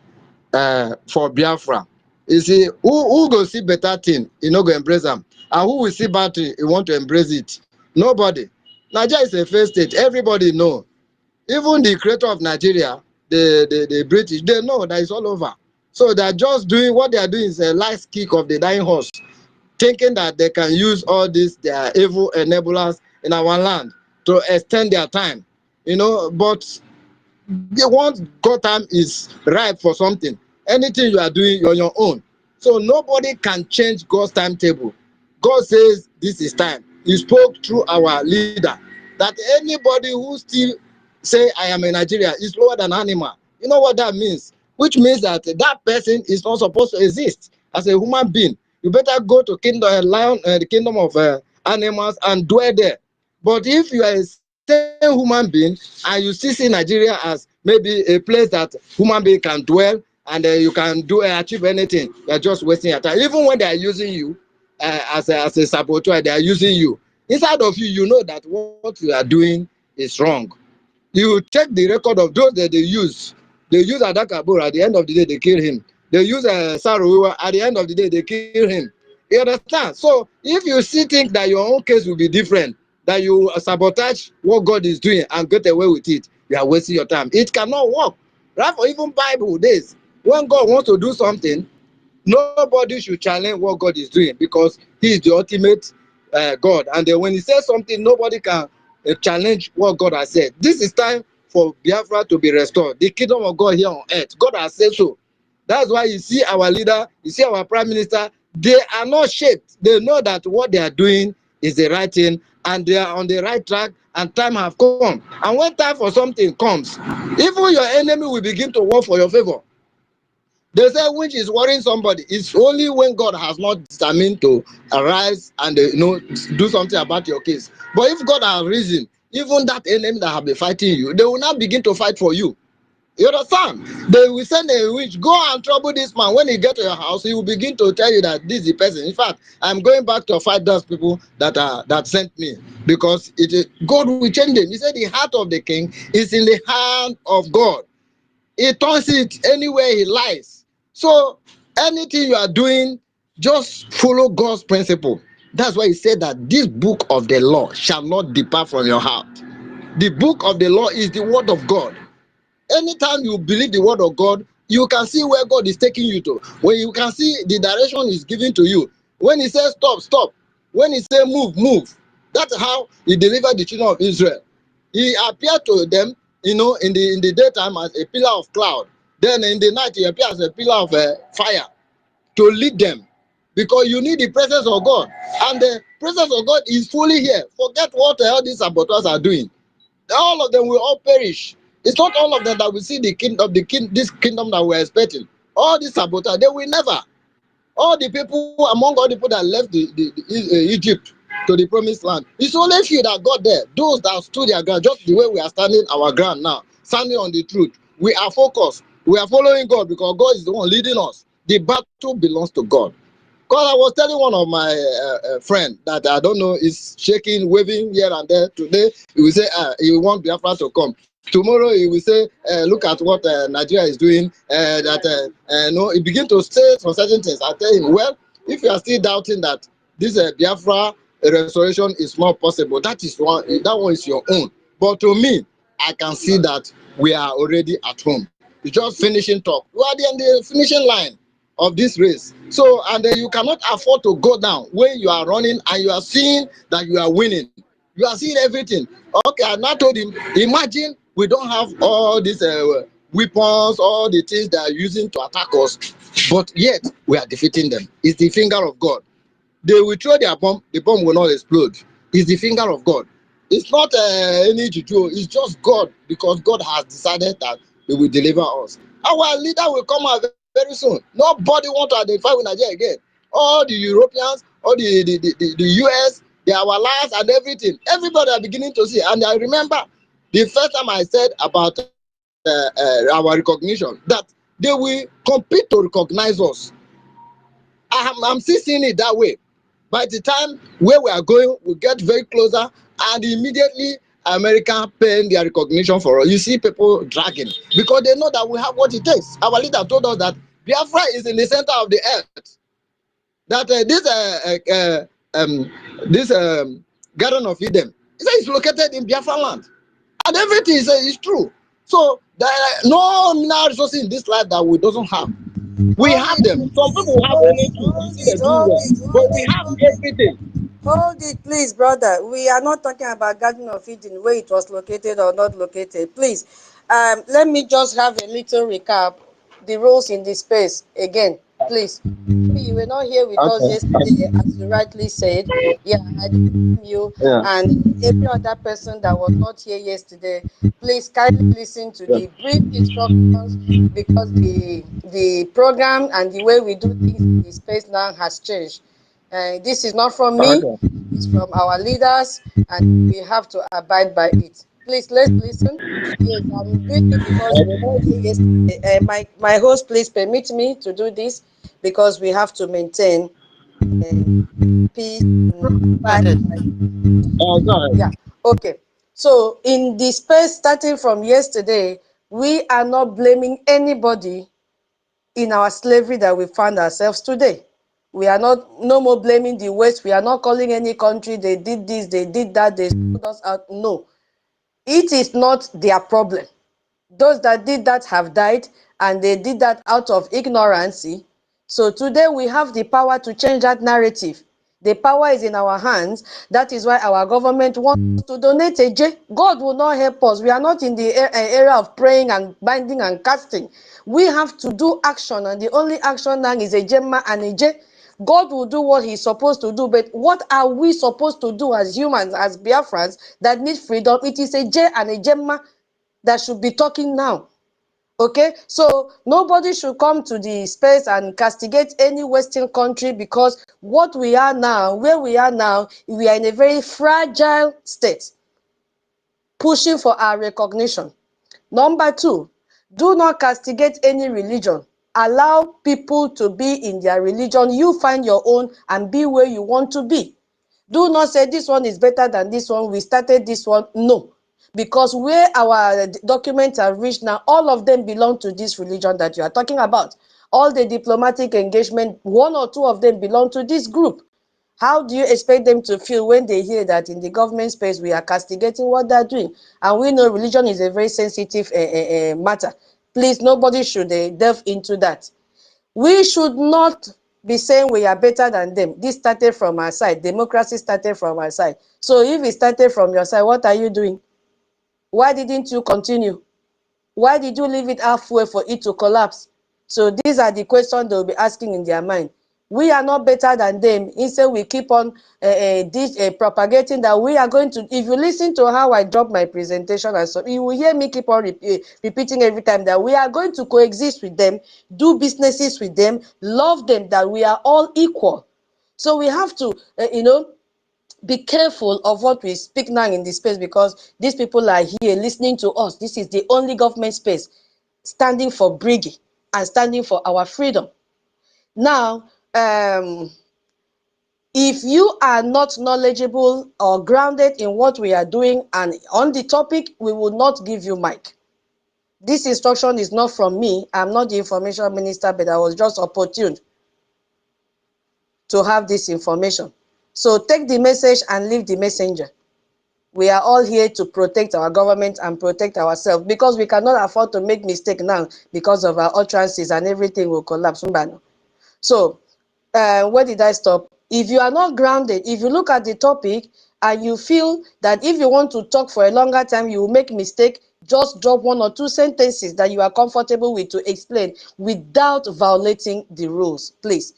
for Biafra. You see, who go see better thing, go embrace them. And who will see bad thing, you want to embrace it? Nobody. Nigeria is a failed state. Everybody know. Even the creator of Nigeria, the British, they know that it's all over. So they're just doing what they are doing is a last kick of the dying horse, thinking that they can use all these their evil enablers in our land to extend their time, you know. But once God time is ripe for something, anything you are doing, you're on your own. So nobody can change God's timetable. God says this is time. He spoke through our leader that anybody who still say I am in Nigeria is lower than animal. You know what that means? Which means that that person is not supposed to exist as a human being. You better go to the kingdom of animals and dwell there. But if you are a sane human being and you still see Nigeria as maybe a place that human being can dwell and you can achieve anything, you are just wasting your time. Even when they are using you as a saboteur, they are using you. Inside of you, you know that what you are doing is wrong. You check the record of those that they use. They use Adakabur, at the end of the day, they kill him. They use Saruwa, at the end of the day, they kill him. You understand? So if you still think that your own case will be different, that you sabotage what God is doing and get away with it, you are wasting your time. It cannot work. Right? For even Bible days, when God wants to do something, nobody should challenge what God is doing because He is the ultimate God. And then when He says something, nobody can challenge what God has said. This is time for Biafra to be restored. The kingdom of God here on earth. God has said so. That's why you see our leader, you see our prime minister, they are not shaped. They know that what they are doing is the right thing and they are on the right track and time have come. And when time for something comes, even your enemy will begin to work for your favor. They say which is worrying somebody. It's only when God has not determined to arise and do something about your case. But if God has risen, even that enemy that have been fighting you, they will not begin to fight for you. You understand? They will send a witch, go and trouble this man. When he get to your house, he will begin to tell you that this is the person. In fact, I'm going back to fight those people that sent me because God will change them. He said the heart of the king is in the hand of God. He turns it anywhere he likes. So anything you are doing, just follow God's principle. That's why he said that this book of the law shall not depart from your heart. The book of the law is the word of God. Anytime you believe the word of God, you can see where God is taking you to. When you can see the direction he's giving to you. When he says stop, stop. When he says move, move. That's how he delivered the children of Israel. He appeared to them, in the daytime as a pillar of cloud. Then in the night he appeared as a pillar of fire to lead them. Because you need the presence of God. And the presence of God is fully here. Forget what all these saboteurs are doing. All of them will all perish. It's not all of them that will see this kingdom that we're expecting. All these saboteurs, they will never. All the people, among all the people that left Egypt to the promised land, it's only few that got there. Those that stood their ground, just the way we are standing our ground now, standing on the truth. We are focused. We are following God because God is the one leading us. The battle belongs to God. Because I was telling one of my friend that I don't know is shaking, waving here and there. Today he will say he will want Biafra to come. Tomorrow he will say look at what Nigeria is doing. He begin to say some certain things. I tell him, well, if you are still doubting that this Biafra restoration is not possible, that one is your own. But to me, I can see that we are already at home. It's just finishing talk. We are in the finishing line of this race. So, and you cannot afford to go down when you are running and you are seeing that you are winning. You are seeing everything. Okay, I now told him, imagine we don't have all these weapons, all the things they are using to attack us, but yet we are defeating them. It's the finger of God. They will throw their bomb, the bomb will not explode. It's the finger of God. It's not any juju, it's just God, because God has decided that He will deliver us. Our leader will come out very soon. Nobody want to identify with Nigeria again. All the Europeans, all the US, they are our allies and everything. Everybody are beginning to see. And I remember the first time I said about our recognition, that they will compete to recognize us. I'm still seeing it that way. By the time where we are going, we get very closer, and immediately America paying their recognition for us. You see people dragging because they know that we have what it takes. Our leader told us that Biafra is in the center of the earth. That this Garden of Eden, he said it's located in Biafra land, and everything he said is true. So there are no mineral resources in this life that we doesn't have. We Hold have it, them. Some people please. have only two. You see, they're doing well. But we have everything. Hold it, please, brother. We are not talking about Garden of Eden, where it was located or not located. Please, let me just have a little recap. The rules in this space again, please. You were not here with us Okay. yesterday, as you rightly said. Yeah, I don't blame you Yeah. and every other person that was not here yesterday. Please kindly listen to Yeah. the brief instructions because the program and the way we do things in the space now has changed. This is not from me, Okay. it's from our leaders, and we have to abide by it. Please, let's listen. Yes, I'm doing it because you were not here yesterday. My host, please permit me to do this because we have to maintain peace and Go ahead. Go ahead. yeah. Okay. So in the space starting from yesterday, we are not blaming anybody in our slavery that we find ourselves today. We are not no more blaming the West. We are not calling any country they did this, they did that, they sold us out. No, it is not their problem. Those that did that have died, and they did that out of ignorance. So today we have the power to change that narrative. The power is in our hands. That is why our government wants to donate a J. God will not help us. We are not in the area of praying and binding and casting. We have to do action, and the only action now is a Jemma and a J. God will do what he's supposed to do, but what are we supposed to do as humans, as Biafrans that need freedom? It is a J and a Jemma that should be talking now. Okay, so nobody should come to the space and castigate any Western country because what we are now, where we are now, we are in a very fragile state, pushing for our recognition. Number two, do not castigate any religion. Allow people to be in their religion. You find your own and be where you want to be. Do not say this one is better than this one. We started this one. No. Because where our documents are reached now, all of them belong to this religion that you are talking about. All the diplomatic engagement, one or two of them belong to this group. How do you expect them to feel when they hear that in the government space we are castigating what they're doing? And we know religion is a very sensitive matter. Please, nobody should delve into that. We should not be saying we are better than them. This started from our side. Democracy started from our side. So if it started from your side, what are you doing? Why didn't you continue? Why did you leave it halfway for it to collapse? So these are the questions they'll be asking in their mind. We are not better than them. Instead, we keep on propagating that we are going to. If you listen to how I drop my presentation, and so you will hear me keep on repeating every time that we are going to coexist with them, do businesses with them, love them, that we are all equal. So we have to, be careful of what we speak now in this space because these people are here listening to us. This is the only government space standing for Brgie and standing for our freedom. Now, if you are not knowledgeable or grounded in what we are doing and on the topic, we will not give you mic. This instruction is not from me. I'm not the information minister, but I was just opportune to have this information. So take the message and leave the messenger. We are all here to protect our government and protect ourselves because we cannot afford to make mistake now because of our utterances and everything will collapse. So, where did I stop? If you are not grounded, if you look at the topic and you feel that if you want to talk for a longer time, you will make mistake, just drop one or two sentences that you are comfortable with to explain without violating the rules, please.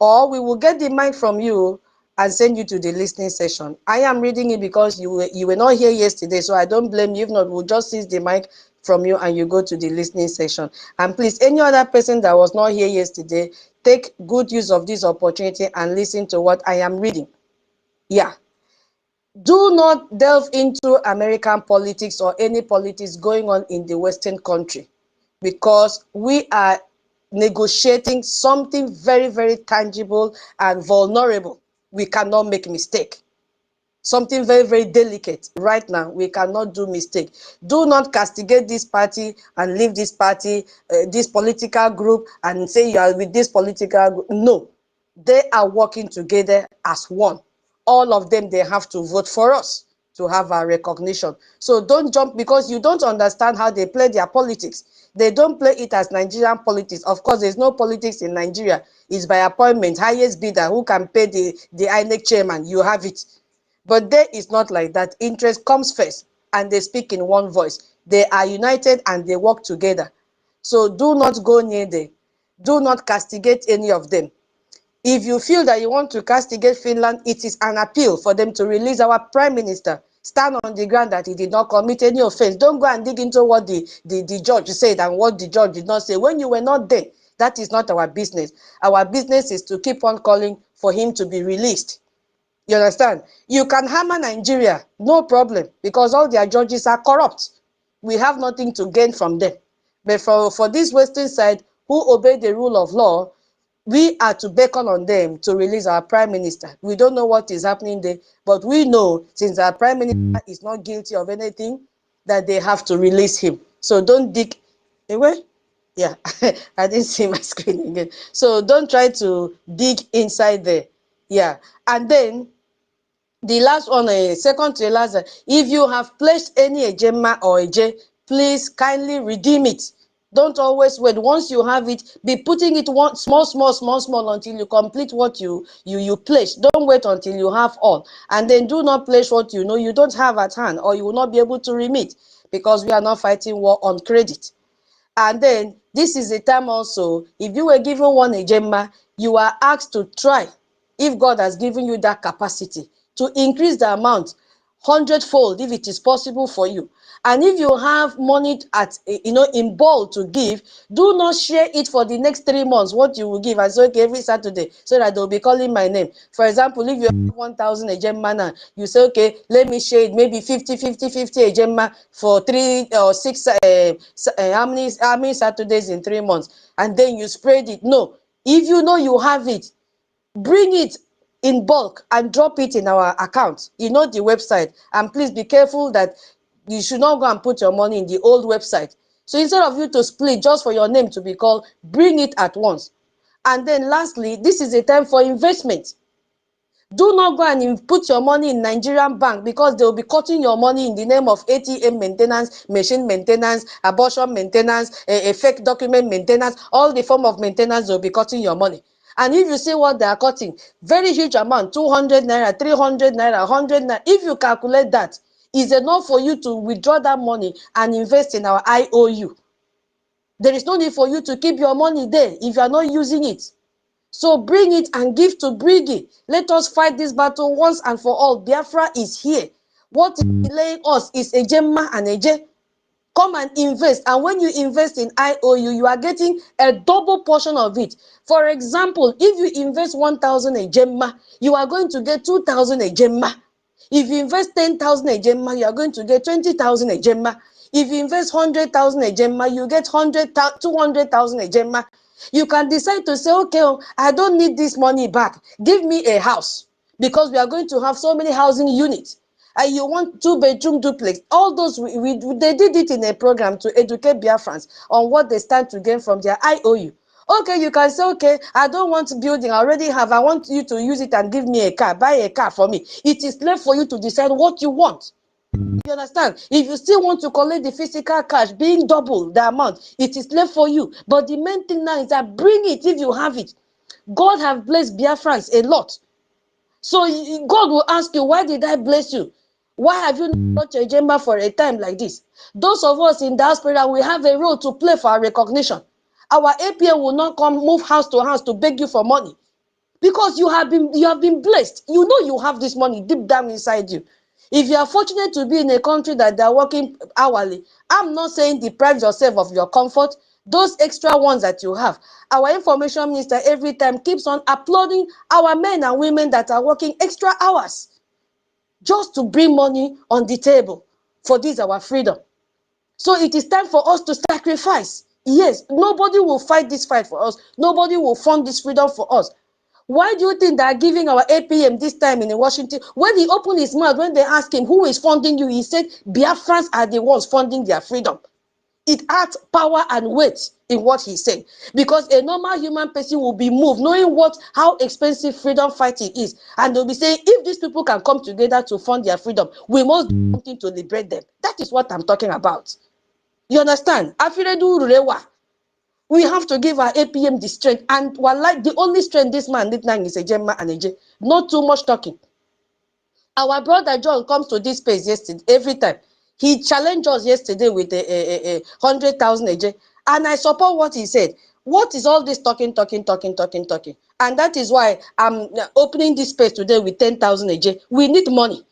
Or we will get the mic from you and send you to the listening session. I am reading it because you were not here yesterday, so I don't blame you. If not, we'll just seize the mic from you and you go to the listening session. And please, any other person that was not here yesterday, take good use of this opportunity and listen to what I am reading. Yeah. Do not delve into American politics or any politics going on in the Western country because we are negotiating something very, very tangible and vulnerable. We cannot make mistake. Something very, very delicate right now. We cannot do mistake. Do not castigate this party and leave this party, this political group, and say you are with this political group. No, they are working together as one. All of them, they have to vote for us. to have our recognition. So don't jump because you don't understand how they play their politics. They don't play it as Nigerian politics. Of course, there's no politics in Nigeria. It's by appointment, highest bidder who can pay the INEC chairman. You have it. But there is not like that. Interest comes first and they speak in one voice. They are united and they work together. So do not go near them. Do not castigate any of them. If you feel that you want to castigate Finland, it is an appeal for them to release our prime minister. Stand on the ground that he did not commit any offense. Don't go and dig into what the judge said and what the judge did not say. When you were not there, that is not our business. Our business is to keep on calling for him to be released. You understand? You can hammer Nigeria, no problem, because all their judges are corrupt. We have nothing to gain from them. But for this Western side, who obey the rule of law, we are to beckon on them to release our prime minister. We don't know what is happening there, but we know since our prime minister is not guilty of anything, that they have to release him. So don't dig away. Yeah, I didn't see my screen again. So don't try to dig inside there. Yeah, and then the last one, second to the last, if you have placed any ejema or eje, please kindly redeem it. Don't always wait. Once you have it, be putting it one small until you complete what you place. Don't wait until you have all. And then do not place what you know you don't have at hand, or you will not be able to remit, because we are not fighting war on credit. And then this is the time also, if you were given one ejema, you are asked to try, if God has given you that capacity, to increase the amount 100-fold if it is possible for you. And if you have money at, in bulk to give, do not share it for the next 3 months, what you will give, and say, okay, every Saturday, so that they'll be calling my name. For example, if you have 1,000 ejema now, you say, okay, let me share it, maybe 50 ejema for 3 or 6, how many Saturdays in 3 months, and then you spread it. No, if you know you have it, bring it in bulk and drop it in our account, the website. And please be careful that you should not go and put your money in the old website. So instead of you to split just for your name to be called, bring it at once. And then lastly, this is a time for investment. Do not go and put your money in Nigerian bank, because they will be cutting your money in the name of ATM maintenance, machine maintenance, abortion maintenance, a fake document maintenance, all the form of maintenance. They'll be cutting your money. And if you see what they are cutting, very huge amount, 200 naira, 300 naira, 100 naira. If you calculate that, it's enough for you to withdraw that money and invest in our IOU. There is no need for you to keep your money there if you are not using it. So bring it and give to Brgie. Let us fight this battle once and for all. Biafra is here. What is delaying us is ejema and eje. Come and invest. And when you invest in IOU, you are getting a double portion of it. For example, if you invest 1,000 ejema, you are going to get 2,000 ejema. If you invest 10,000 ejema, you are going to get 20,000 ejema. If you invest 100,000 ejema, you get 200,000 ejema. You can decide to say, okay, I don't need this money back. Give me a house, because we are going to have so many housing units. And you want 2-bedroom duplex. All those, they did it in a program to educate Biafrans on what they stand to gain from their IOU. Okay, you can say, okay, I don't want building, I already have, I want you to use it and give me a car, buy a car for me. It is left for you to decide what you want. You understand? If you still want to collect the physical cash, being double the amount, it is left for you. But the main thing now is that bring it if you have it. God have blessed Biafrans a lot. So God will ask you, why did I bless you? Why have you not your agenda for a time like this? Those of us in diaspora, we have a role to play for our recognition. Our APM will not come move house to house to beg you for money, because you have been blessed. You know you have this money deep down inside you. If you are fortunate to be in a country that they are working hourly, I'm not saying deprive yourself of your comfort. Those extra ones that you have, our information minister every time keeps on applauding our men and women that are working extra hours just to bring money on the table for this our freedom. So it is time for us to sacrifice. Yes, nobody will fight this fight for us. Nobody will fund this freedom for us. Why do you think they are giving our APM this time in Washington? When he opened his mouth, when they asked him, who is funding you? He said, Biafrans are the ones funding their freedom. it adds power and weight in what he said, because a normal human person will be moved knowing how expensive freedom fighting is, and they'll be saying, if these people can come together to fund their freedom, we must do something to liberate them. That is what I'm talking about. You understand? We have to give our APM the strength, and like the only strength this man need now is a Gemma and a J. Not too much talking. Our brother John comes to this place yesterday, every time. He challenged us yesterday with a 100,000 AJ, and I support what he said. What is all this talking? And that is why I'm opening this space today with 10,000 AJ. We need money.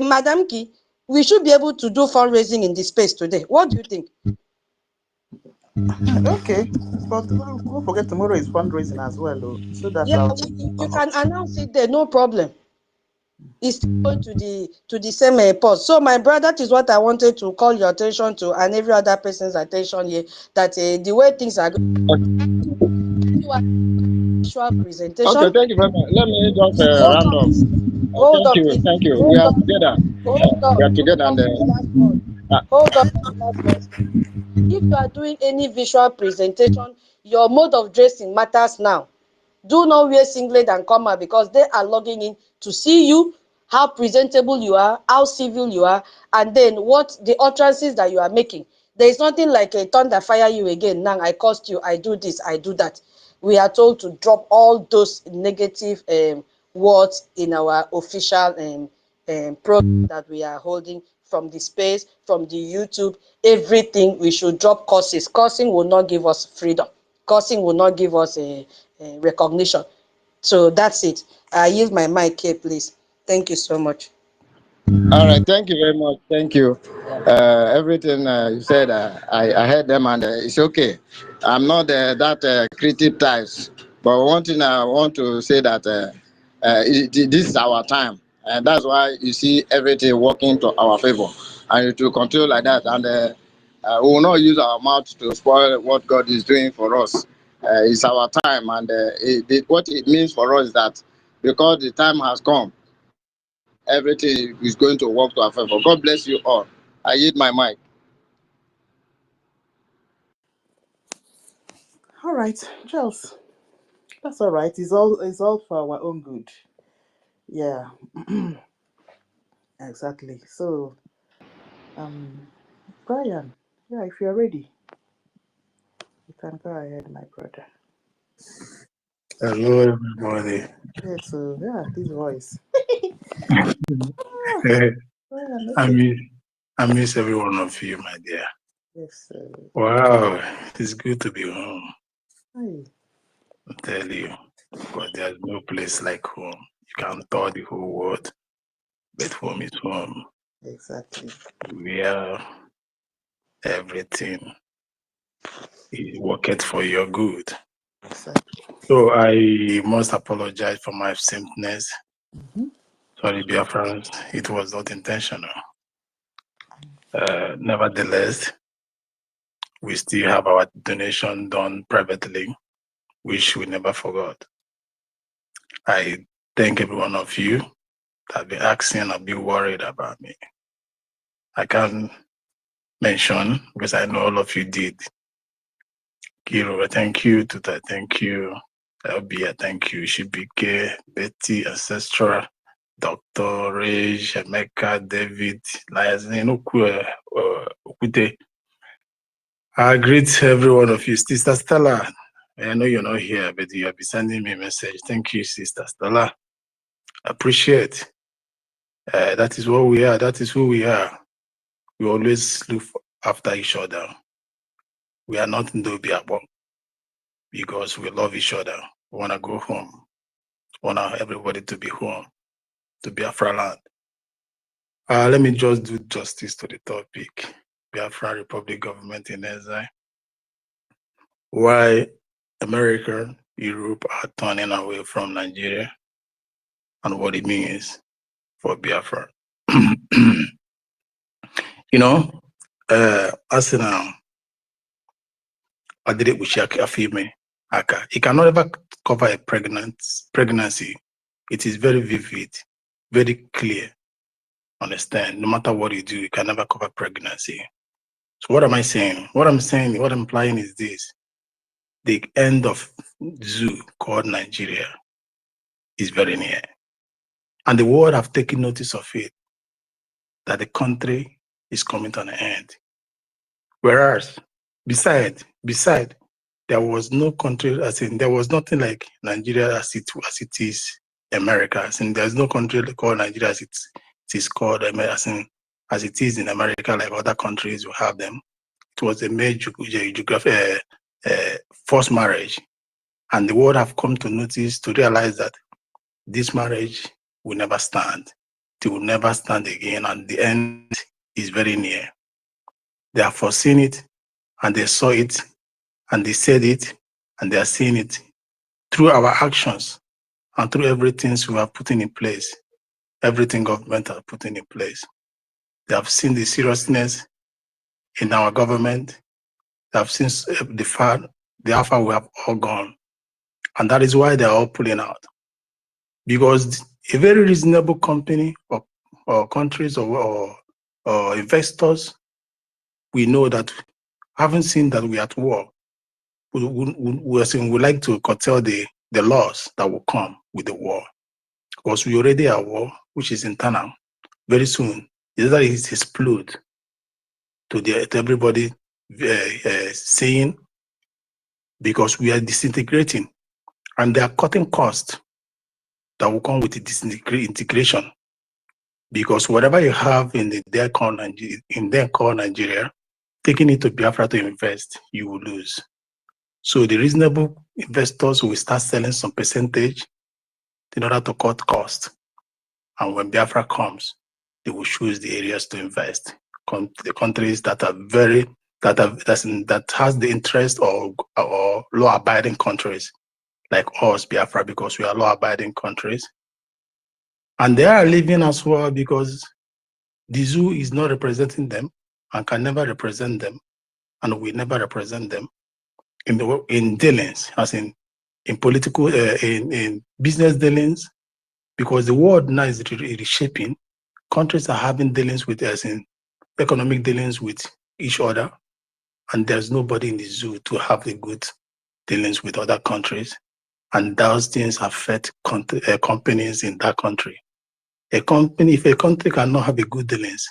Madam Ki, we should be able to do fundraising in this space today. What do you think? Okay, but don't forget tomorrow is fundraising as well, though, so that you can announce it there, no problem. It's going to the same post. So my brother, that is what I wanted to call your attention to, and every other person's attention here, that the way things are going, visual presentation. Okay, thank you very much. Let me just round up. Hold on, please. Thank you. We are together. We are together, and hold on. If you are doing any visual presentation, your mode of dressing matters now. Do not wear singlet and come out, because they are logging in to see you, how presentable you are, how civil you are, and then what the utterances that you are making. There is nothing like a thunder fire you again. Now I cost you, I do this, I do that. We are told to drop all those negative words in our official program that we are holding, from the space, from the YouTube, everything. We should drop curses. Cursing will not give us freedom. Cursing will not give us a recognition. So that's it. I yield my mic here, please. Thank you so much. all right, thank you very much. Thank you. Everything you said, I heard them, and it's okay. I'm not that creative types, but one thing I want to say that this is our time, and that's why you see everything working to our favor, and it will continue like that. And we will not use our mouth to spoil what God is doing for us. It's our time, and what it means for us is that because the time has come, everything is going to work to our favor. God bless you all. I yield my mic. all right, Charles. That's all right. It's all for our own good. Yeah, exactly. So, Brian, yeah, if you're ready, you can go ahead, my brother. Hello, everybody. Yeah, so yeah, this voice. Brian, I okay. miss every one of you, my dear. Yes, sir. Wow, it's good to be home. Hi. I tell you, because there's no place like home. You can tour the whole world, but home is home. Exactly. Where everything is worked for your good. Exactly. So I must apologize for my simpness. Mm-hmm. Sorry, BIAFRANS, it was not intentional. Nevertheless, we still have our donation done privately, which we never forgot. I thank every one of you that have been asking and been worried about me. I can't mention because I know all of you did. Kiro, thank you. Tuta, thank you. Elbia, thank you. Shibike, Betty, Ancestral, Dr. Rage, Emeka, David, Okute. I greet every one of you. Sister Stella, I know you're not here, but you have been sending me a message. Thank you, Sister Stella. Appreciate. That is what we are. That is who we are. We always look after each other. We are not Ndobiabo because we love each other. We want to go home. We want everybody to be home, to Biafra land. Let me just do justice to the topic. Biafra Republic government in exile. Why America, Europe are turning away from Nigeria and what it means for Biafra. You know, Arsenal, I did it with a female. It cannot ever cover a pregnancy. It is very vivid, very clear. Understand? No matter what you do, you can never cover pregnancy. So what am I saying? What I'm saying, what I'm implying is this: the end of zoo called Nigeria is very near, and the world have taken notice of it, that the country is coming to an end. Whereas, beside, there was no country, as in there was nothing like Nigeria as it is America. As in there's no country called Nigeria as it is called as it is in America, like other countries will have them. It was a major forced marriage, and the world have come to notice, to realize that this marriage will never stand. It will never stand again, and the end is very near. They have foreseen it, and they saw it, and they said it, and they are seeing it through our actions and through everything we are putting in place, everything government are putting in place. They have seen the seriousness in our government. They have seen the fact, the alpha we have all gone. And that is why they are all pulling out. Because a very reasonable company or countries or investors, we know that, having seen that we are at war, we like to curtail the laws that will come with the war. Because we already are at war, which is internal. Very soon, either it explode to everybody saying, because we are disintegrating, and they are cutting costs that will come with the disintegration. Because whatever you have in their core Nigeria, taking it to Biafra to invest, you will lose. So the reasonable investors will start selling some percentage in order to cut costs. And when Biafra comes, they will choose the areas to invest. The countries that are that has the interest or law-abiding countries like us, Biafra, because we are law-abiding countries. And they are living as well because the zoo is not representing them and can never represent them, and will never represent them in dealings, as in political, in business dealings, because the world now is reshaping. Countries are having dealings with, as in economic dealings with each other, and there's nobody in the zoo to have the good dealings with other countries, and those things affect companies in that country. If a country cannot have a good dealings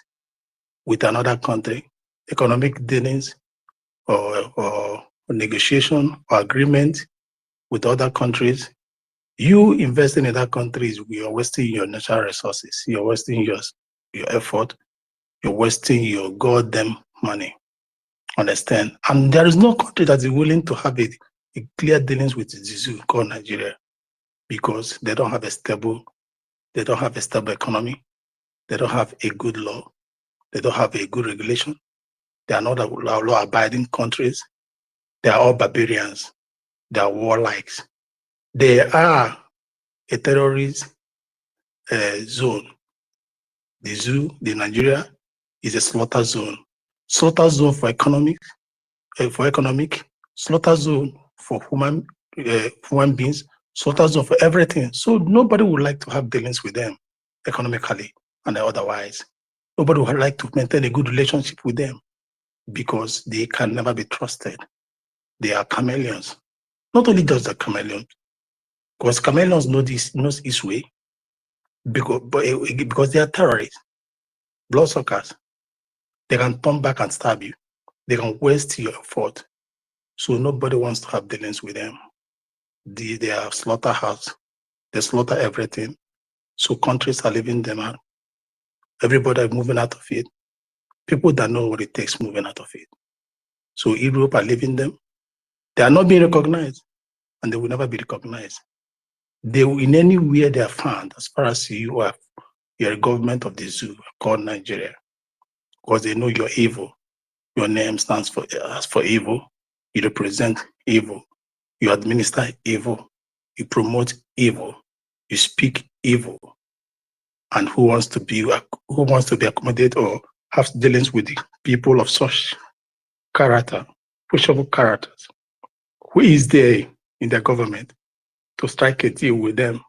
with another country, economic dealings or negotiation or agreement with other countries, you investing in that country, you're wasting your natural resources, you're wasting your effort, you're wasting your goddamn money. Understand? And there is no country that is willing to have a clear dealings with the zoo called Nigeria, because they don't have a stable economy, they don't have a good law, they don't have a good regulation, they are not law-abiding countries, they are all barbarians, they are warlikes. They are a terrorist zone. The zoo, the Nigeria, is a slaughter zone. Slaughter zone for economic, slaughter zone for human beings, slaughter zone for everything. So nobody would like to have dealings with them economically and otherwise. Nobody would like to maintain a good relationship with them because they can never be trusted. They are chameleons. Not only just the chameleons, because chameleons knows its way, because they are terrorists, bloodsuckers. They can turn back and stab you. They can waste your effort. So nobody wants to have dealings with them. They are slaughterhouse. They slaughter everything. So countries are leaving them out. Everybody is moving out of it. People that know what it takes moving out of it. So Europe are leaving them. They are not being recognized, and they will never be recognized. They will, in any way they are found, as far as you're a government of the zoo called Nigeria, because they know you're evil. Your name stands for evil. You represent evil. You administer evil. You promote evil. You speak evil. And who wants to be accommodated or have dealings with the people of such character, questionable characters? Who is there in the government to strike a deal with them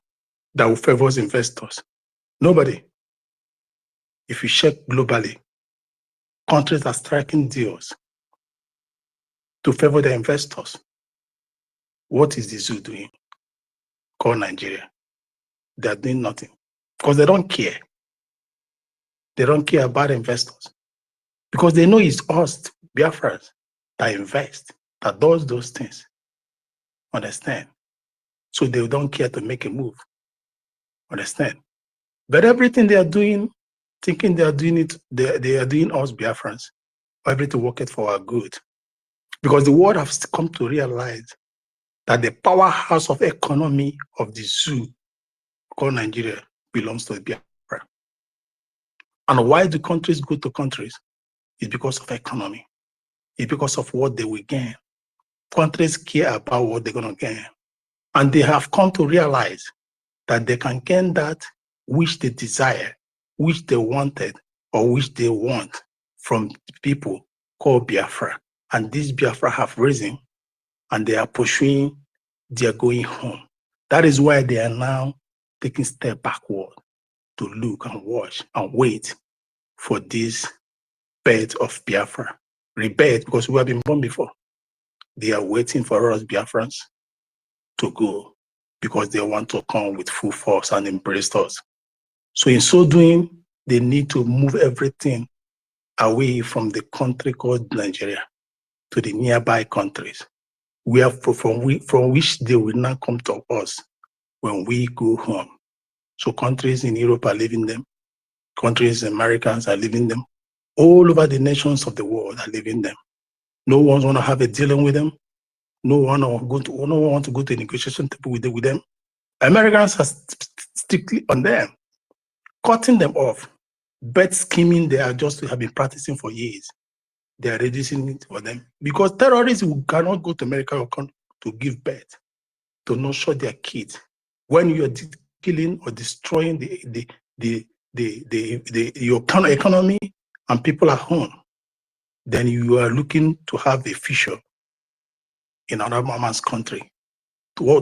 that will favor investors? Nobody. If you check globally, countries are striking deals to favor the investors. What is the zoo doing? Call Nigeria. They are doing nothing because they don't care. They don't care about investors because they know it's us, Biafrans, that invest, that does those things. Understand? So they don't care to make a move. Understand? But everything they are doing, thinking they are doing it, they are doing us Biafrans, everything working for our good. Because the world has come to realize that the powerhouse of economy of the zoo called Nigeria belongs to Biafra. And why do countries go to countries? It's because of economy. It's because of what they will gain. Countries care about what they're going to gain. And they have come to realize that they can gain that which they desire, which they wanted, or which they want from people called Biafra. And these Biafra have risen and they are pursuing their going home. That is why they are now taking a step backward to look and watch and wait for this birth of Biafra. Rebirth, because we have been born before. They are waiting for us Biafrans to go because they want to come with full force and embrace us. So in so doing, they need to move everything away from the country called Nigeria to the nearby countries, from which they will now come to us when we go home. So countries in Europe are leaving them, countries in Americans are leaving them, all over the nations of the world are leaving them. No one want to have a dealing with them. No one want to go to a negotiation table with them. Americans are strictly on them, cutting them off. Bet scheming they are just have been practicing for years. They are reducing it for them because terrorists who cannot go to America or to give birth to nurture their kids. When you are killing or destroying your economy and people at home, then you are looking to have a future in another man's country. For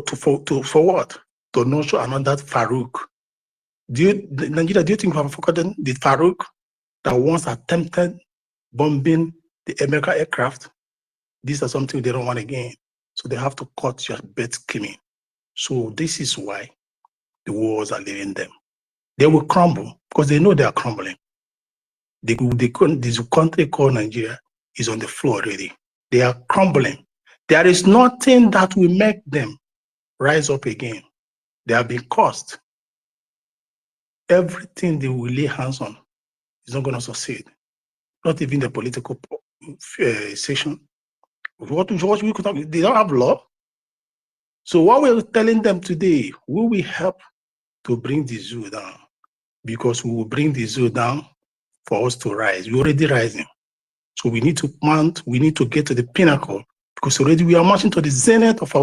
what? To nurture another Farouk. Nigeria, do you think we have forgotten the Farouk that once attempted bombing the American aircraft? These are something they don't want again. So they have to cut your bet scheming. So this is why the wars are leaving them. They will crumble because they know they are crumbling. This country called Nigeria is on the floor already. They are crumbling. There is nothing that will make them rise up again. They have been cursed. Everything they will lay hands on is not going to succeed. Not even the political section. What we could have, they don't have law. So what we're telling them today, we will help to bring the zoo down, because we will bring the zoo down for us to rise. We're already rising. So we need to mount, we need to get to the pinnacle, because already we are marching to the zenith of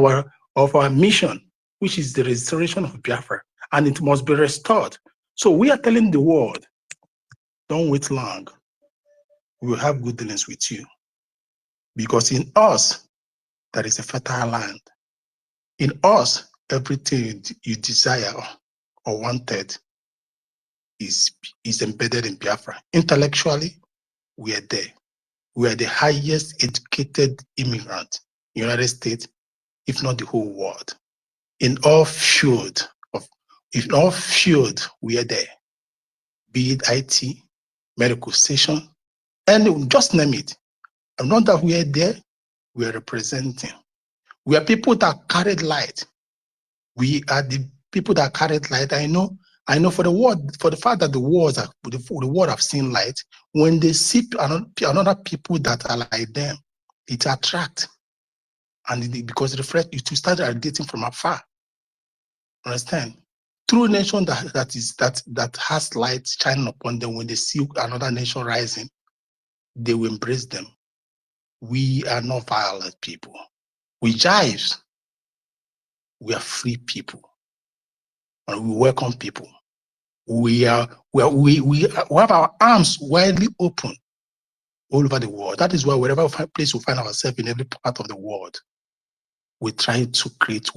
our mission, which is the restoration of Biafra, and it must be restored. So we are telling the world, don't wait long. We will have good dealings with you. Because in us, there is a fertile land. In us, everything you desire or wanted is embedded in Biafra. Intellectually, we are there. We are the highest educated immigrant in the United States, if not the whole world. In all field, we are there. Be it IT, medical station, and just name it. And not that we are there, we are representing. We are people that carried light. We are the people that carried light. I know for the fact that the world have seen light, when they see another people that are like them, it attracts. And because it reflects, you to start radiating from afar. Understand? True nation that has light shining upon them, when they see another nation rising, they will embrace them. We are not violent people. We jive. We are free people, and we welcome people. We have our arms widely open all over the world. That is why wherever place we find ourselves in every part of the world, we try to create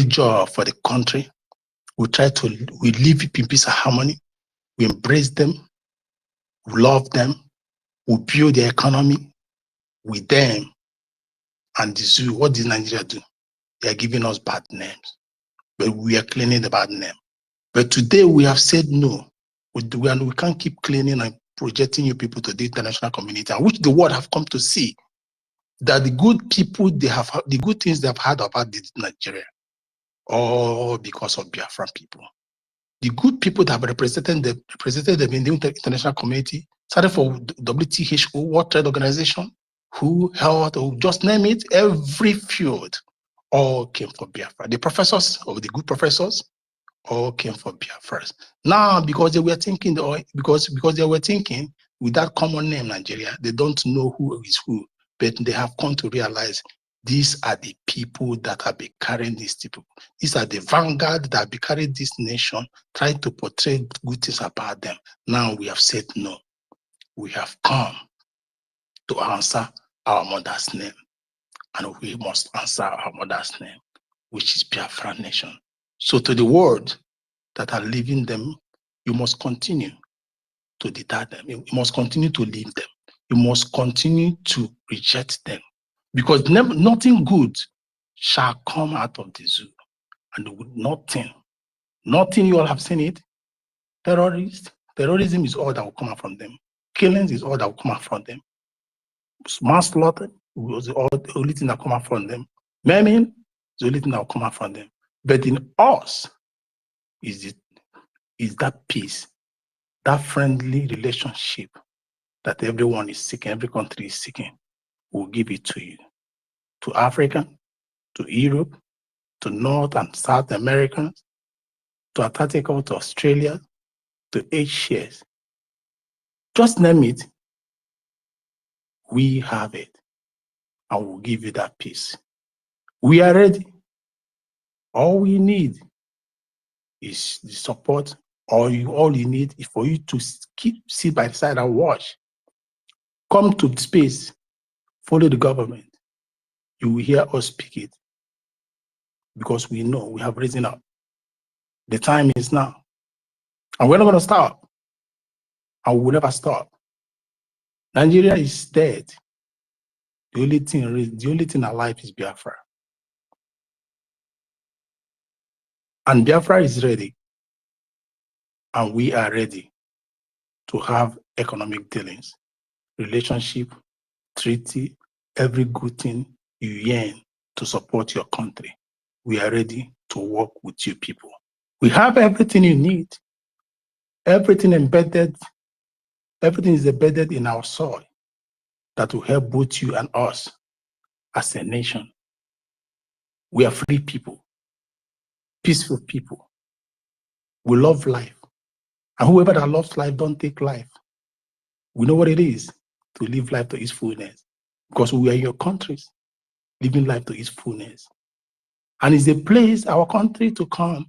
joy for the country. We live in peace and harmony. We embrace them. We love them. We build the economy with them. And the zoo, what did Nigeria do? They are giving us bad names. But we are cleaning the bad name. But today we have said no. We can't keep cleaning and projecting you people to the international community, and which the world have come to see that the good people, the good things they have heard about Nigeria, all because of Biafran people. The good people that have represented them in the international community, started for WHO, World Trade Organization, WHO, Health, or just name it, every field, all came from Biafra. The professors, or the good professors, all came from Biafra. Now, because they were thinking, because they were thinking with that common name, Nigeria, they don't know who is who, but they have come to realize these are the people that have been carrying these people. These are the vanguard that have been carrying this nation, trying to portray good things about them. Now we have said no. We have come to answer our mother's name, and we must answer our mother's name, which is Biafran nation. So to the world that are leaving them, you must continue to deter them. You must continue to leave them. You must continue to reject them. Because nothing good shall come out of the zoo. And nothing, you all have seen it. Terrorism is all that will come out from them. Killings is all that will come out from them. Manslaughter was the only thing that will come out from them. Maiming is the only thing that will come out from them. But in us is that peace, that friendly relationship that everyone is seeking, every country is seeking. We'll give it to you. To Africa, to Europe, to North and South Americans, to Antarctica, to Australia, to Asia. Just name it. We have it. And we'll give you that peace. We are ready. All we need is the support. All you need is for you to sit by the side and watch. Come to the space. Follow the government. You will hear us speak it. Because we know we have risen up. The time is now. And we're not going to stop. And we will never stop. Nigeria is dead. The only thing alive is Biafra. And Biafra is ready. And we are ready to have economic dealings, relationship, treaty, every good thing you yearn to support your country. We are ready to work with you people. We have everything you need. Everything is embedded in our soil that will help both you and us as a nation. We are free people, peaceful people. We love life. And whoever that loves life don't take life. We know what it is to live life to its fullness, because we are in your countries, living life to its fullness. And it's a place, our country to come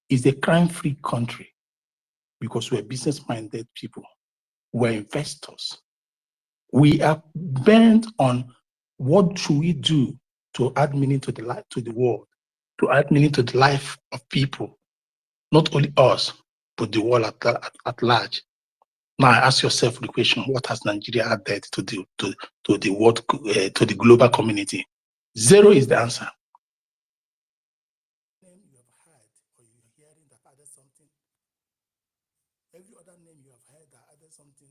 is a crime-free country, because we're business-minded people. We're investors. We are bent on what should we do to add meaning to the life, to the world, to add meaning to the life of people, not only us, but the world at large. Now ask yourself the question: what has Nigeria added to the world, to the global community? Zero is the answer. You have heard, or you're hearing that added something. Every other name you have heard that added something,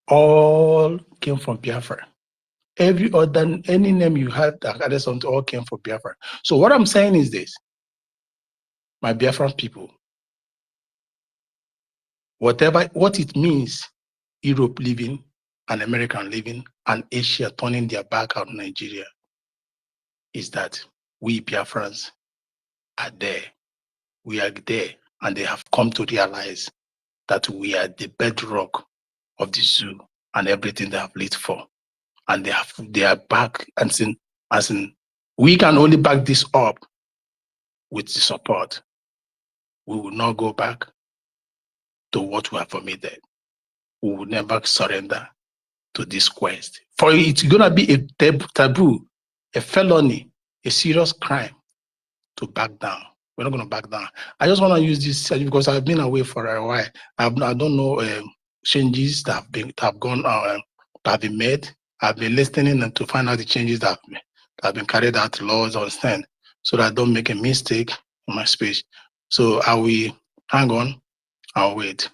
all came from Biafra. Any name you had that added something, all came from Biafra. So what I'm saying is this, my Biafran people, what it means, Europe living and American living and Asia turning their back on Nigeria, is that we Biafrans are there. We are there, and they have come to realize that we are the bedrock of the zoo and everything they have lived for. And they are back, and we can only back this up with the support. We will not go back to what we have committed. We will never surrender to this quest. For it's gonna be a taboo, a felony, a serious crime to back down We're not going to back down. I just want to use this because I've been away for a while. I don't know changes that have gone that have been made. I've been listening and to find out the changes that have been carried out, laws on stand, so that I don't make a mistake in my speech. So I will hang on. I'll wait.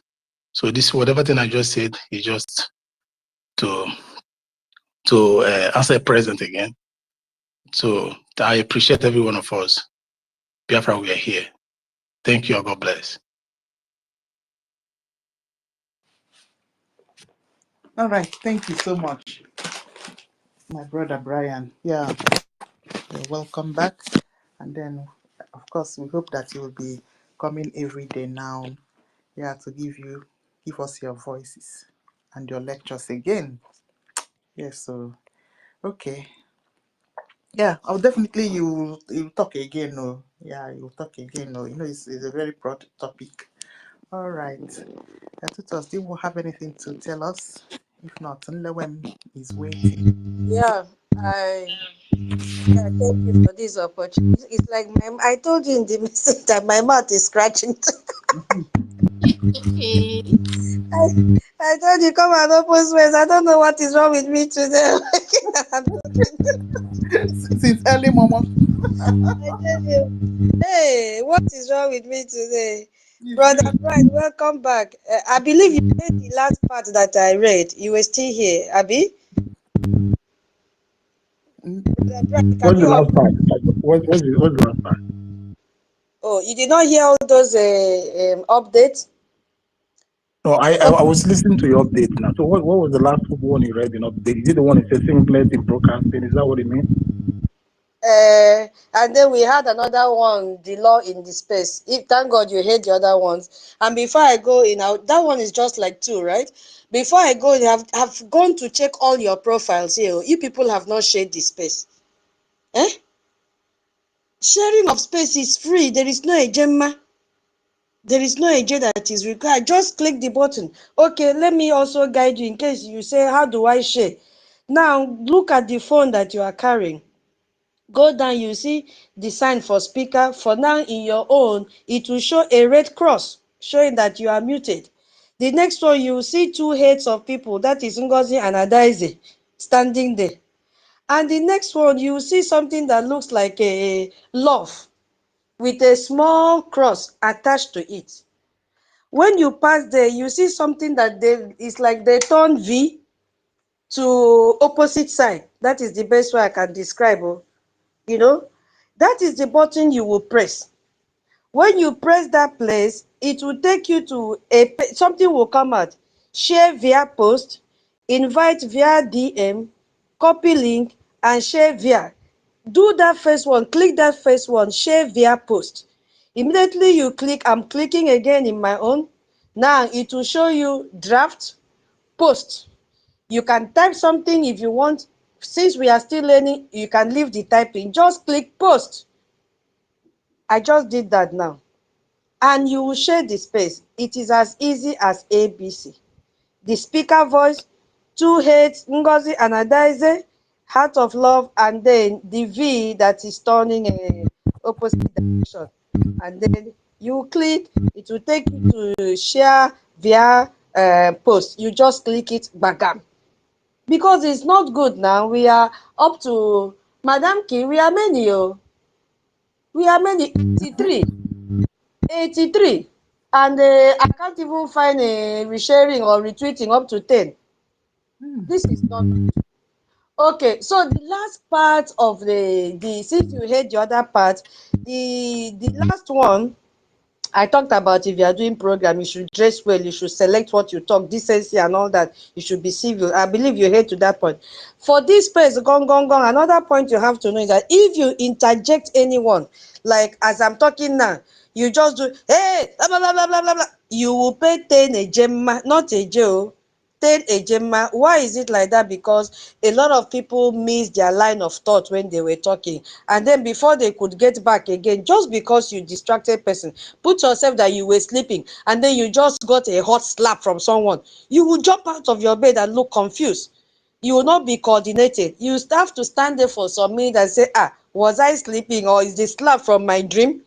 So this whatever thing I just said is just to answer present again. So I appreciate every one of us. Biafra, we are here. Thank you. God bless. All right, thank you so much, my brother Brian. Yeah, you're welcome back. And then, of course, we hope that you will be coming every day now. Yeah, to give us your voices and your lectures again. Yes, so okay. Yeah, I'll definitely you talk again. No, yeah, you'll talk again. No, it's a very broad topic. All right, Tutos, do you have anything to tell us? If not, Nlewem is waiting. Yeah, thank you for this opportunity. It's like I told you in the message that my mouth is scratching. I told you come and open space. I don't know what is wrong with me today. I'm Since early, Mama. I tell you, hey, what is wrong with me today? It's Brother you. Brian, welcome back. I believe you read the last part that I read. You were still here, Abby. Mm. Brother Brian, can What's the you last part? unmute? What's the last part? Oh, you did not hear all those updates? No, I Okay. was listening to your update now. So what was the last one you read in update? Is it the one that says singlet in broadcasting? Is that what it means? And then we had another one, the law in the space. Thank God you heard the other ones. And before I go in, that one is just like two, right? Before I go in, I've gone to check all your profiles here. You people have not shared the space. Eh? Sharing of space is free. There is no agenda. There is no agenda that is required. Just click the button. Okay, let me also guide you in case you say, how do I share? Now, look at the phone that you are carrying. Go down, you see the sign for speaker. For now, in your own, it will show a red cross showing that you are muted. The next one, you will see two heads of people, that is NGOZI and Adaize, standing there. And the next one, you will see something that looks like a love with a small cross attached to it. When you pass there, you see something that is like they turn V to opposite side. That is the best way I can describe it. You know, that is the button you will press. When you press that place, it will take you to something will come out. Share via post, invite via DM, copy link, and share via. Do that first one, click that first one, share via post. Immediately you click, I'm clicking again in my own. Now it will show you draft, post. You can type something if you want. Since we are still learning, you can leave the typing. Just click post. I just did that now. And you will share the space. It is as easy as ABC. The speaker voice, two heads, Ngozi and Adaize, heart of love, and then the V that is turning a opposite direction. And then you click, it will take you to share via post. You just click it, bagam. Because it's not good now. We are up to, Madam Ki, we are many, oh. We are many, 83. 83. And I can't even find a resharing or retweeting up to 10. This is not okay. So the last part of the since you heard the other part, the last one I talked about, if you are doing program, you should dress well, you should select what you talk, decency and all that. You should be civil. I believe you heard to that point. For this space, gong, gong, gong, another point you have to know is that if you interject anyone, like as I'm talking now, you just do, hey, blah, blah, blah, blah, blah, blah, you will pay 10 a gemma, not a Joe. 10 a gemma. Why is it like that? Because a lot of people miss their line of thought when they were talking, and then before they could get back again, just because you distracted person, put yourself that you were sleeping and then you just got a hot slap from someone, you will jump out of your bed and look confused. You will not be coordinated. You have to stand there for some minutes and say, was I sleeping or is this slap from my dream?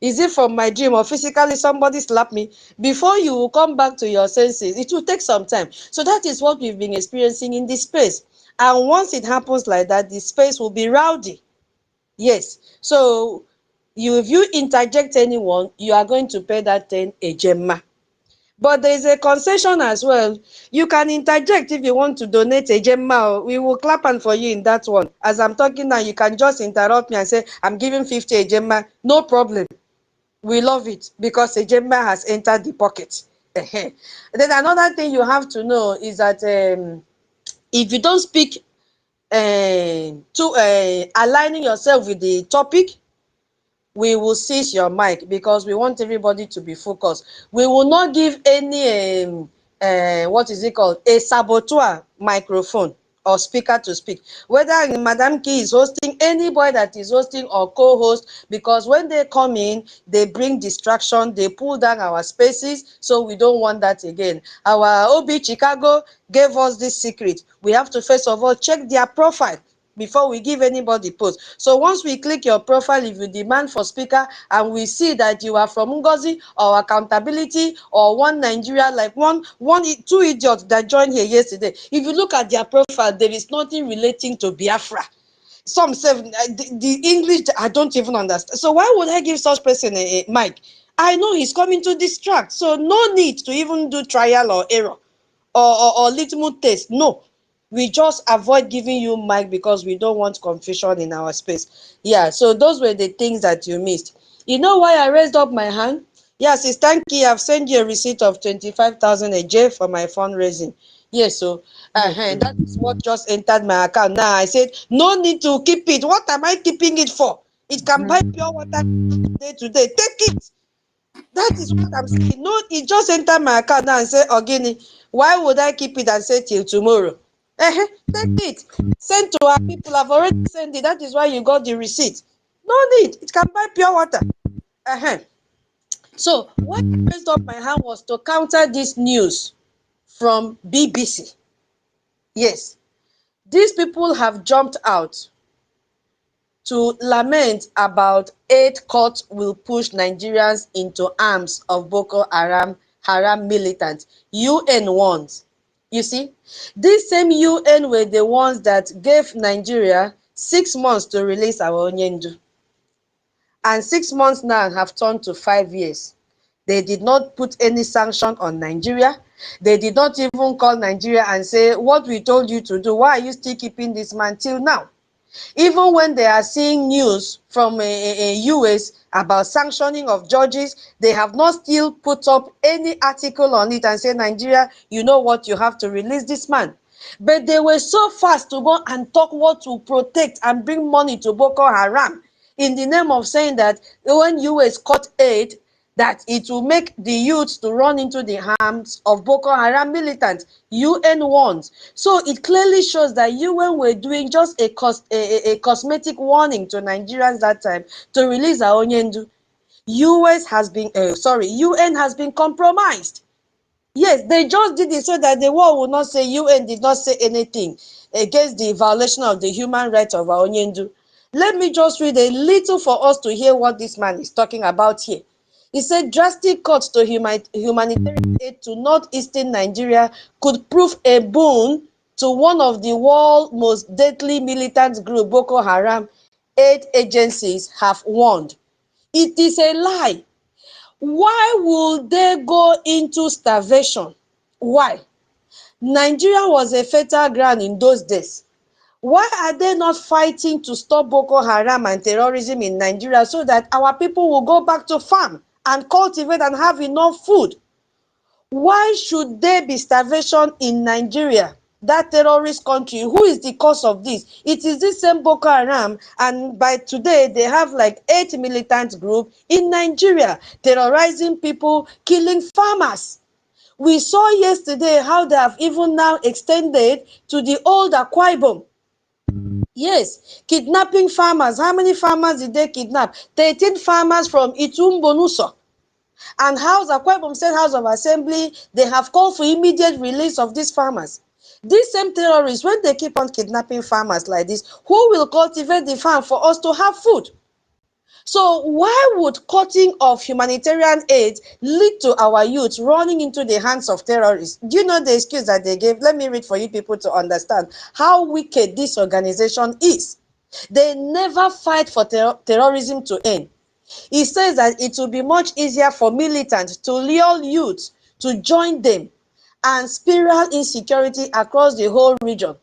Is it from my dream or physically somebody slapped me? Before you will come back to your senses, it will take some time. So that is what we've been experiencing in this space. And once it happens like that, the space will be rowdy. Yes. So if you interject anyone, you are going to pay that thing a gemma. But there is a concession as well. You can interject if you want to donate a gemma. We will clap on for you in that one. As I'm talking now, you can just interrupt me and say, I'm giving 50 a gemma. No problem. We love it because a gemma has entered the pocket. Then another thing you have to know is that if you don't speak to aligning yourself with the topic, we will seize your mic because we want everybody to be focused. We will not give any what is it called, a saboteur microphone or speaker to speak, whether Madam Key is hosting, anybody that is hosting or co-host, because when they come in, they bring distraction, they pull down our spaces, so we don't want that again. Our OB Chicago gave us this secret. We have to first of all check their profile before we give anybody post. So once we click your profile, if you demand for speaker and we see that you are from NGOZI or accountability or one Nigeria, like two idiots that joined here yesterday, if you look at their profile, there is nothing relating to Biafra. Some say the English I don't even understand. So why would I give such person a mic? I know he's coming to distract. So no need to even do trial or error or litmus test. No. We just avoid giving you mic because we don't want confusion in our space. Yeah, so those were the things that you missed. You know why I raised up my hand? Yes, Sis Tanki, I've sent you a receipt of 25,000 a J for my fundraising. Yes, so that is what just entered my account. Now I said, no need to keep it. What am I keeping it for? It can buy pure water day to day. Take it. That is what I'm saying. No, it just entered my account now and say, Ogini, why would I keep it and say till tomorrow? Take it. Send to our people. I've already sent it. That is why you got the receipt. No need. It can buy pure water. So what I raised up my hand was to counter this news from BBC. Yes. These people have jumped out to lament about 8 courts will push Nigerians into arms of Boko Haram militants. UN warns. You see, these same UN were the ones that gave Nigeria 6 months to release our Onyendu. And 6 months now have turned to 5 years. They did not put any sanction on Nigeria. They did not even call Nigeria and say, what we told you to do, why are you still keeping this man till now? Even when they are seeing news from US about sanctioning of judges, they have not still put up any article on it and say, Nigeria, you know what, you have to release this man. But they were so fast to go and talk what to protect and bring money to Boko Haram in the name of saying that when US cut aid, that it will make the youths to run into the arms of Boko Haram militants. UN warns. So it clearly shows that UN were doing just a cosmetic warning to Nigerians that time to release our Onyendu. UN has been compromised. Yes, they just did it so that the world will not say UN did not say anything against the violation of the human rights of our Onyendu. Let me just read a little for us to hear what this man is talking about here. He said drastic cuts to humanitarian aid to northeastern Nigeria could prove a boon to one of the world's most deadly militant group, Boko Haram. Aid agencies have warned. It is a lie. Why would they go into starvation? Why? Nigeria was a fertile ground in those days. Why are they not fighting to stop Boko Haram and terrorism in Nigeria so that our people will go back to farm and cultivate and have enough food? Why should there be starvation in Nigeria, that terrorist country? Who is the cause of this? It is this same Boko Haram, and by today they have like 8 militant groups in Nigeria terrorizing people, killing farmers. We saw yesterday how they have even now extended to the old Akwa Ibom. Yes, kidnapping farmers. How many farmers did they kidnap? 13 farmers from Itumbonuso. And Akwa Ibom State House of Assembly, they have called for immediate release of these farmers. These same terrorists, when they keep on kidnapping farmers like this, who will cultivate the farm for us to have food? So why would cutting of humanitarian aid lead to our youth running into the hands of terrorists? Do you know the excuse that they gave? Let me read for you people to understand how wicked this organization is. They never fight for terrorism to end. He says that it will be much easier for militants to lure youth to join them and spiral insecurity across the whole region.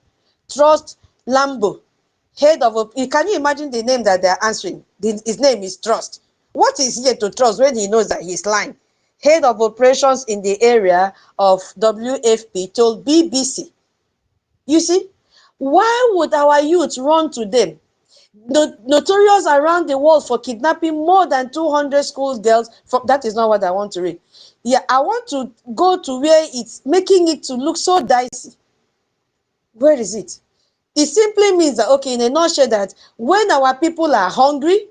Trust Lambo, head of, can you imagine the name that they're answering? His name is Trust. What is he to trust when he knows that he's lying? Head of operations in the area of WFP told BBC. You see, why would our youth run to them? Notorious around the world for kidnapping more than 200 school girls. That is not what I want to read. Yeah, I want to go to where it's making it to look so dicey. Where is it? It simply means that, okay, in a nutshell, that when our people are hungry,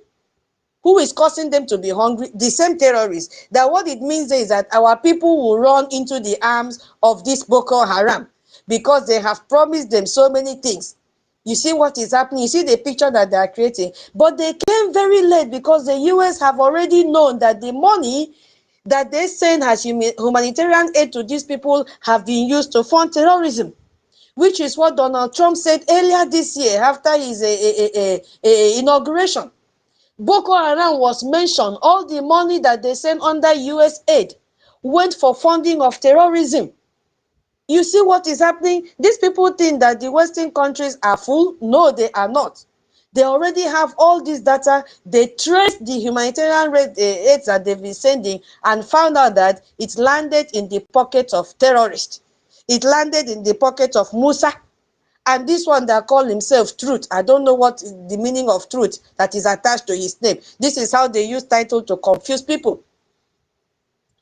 who is causing them to be hungry? The same terrorists. That what it means is that our people will run into the arms of this Boko Haram because they have promised them so many things. You see what is happening? You see the picture that they are creating. But they came very late because the US have already known that the money that they send as humanitarian aid to these people have been used to fund terrorism, which is what Donald Trump said earlier this year after his inauguration. Boko Haram was mentioned. All the money that they sent under US aid went for funding of terrorism. You see what is happening? These people think that the Western countries are full. No, they are not. They already have all this data. They traced the humanitarian aid that they've been sending and found out that it landed in the pocket of terrorists. It landed in the pocket of Musa. And this one that call himself Truth, I don't know what is the meaning of truth that is attached to his name. This is how they use title to confuse people.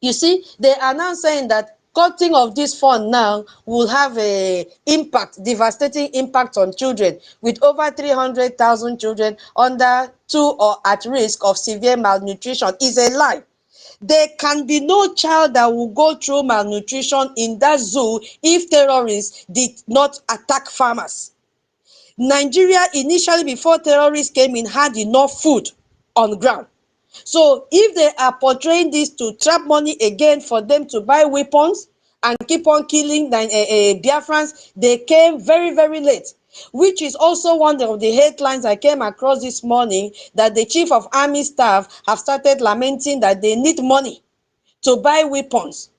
You see, they are now saying that cutting of this fund now will have a impact, devastating impact on children, with over 300,000 children under 2 or at risk of severe malnutrition. Is a lie. There can be no child that will go through malnutrition in that zoo if terrorists did not attack farmers. Nigeria, initially before terrorists came in, had enough food on ground. So if they are portraying this to trap money again for them to buy weapons and keep on killing Biafrans, they came very, very late. Which is also one of the headlines I came across this morning, that the Chief of Army Staff have started lamenting that they need money to buy weapons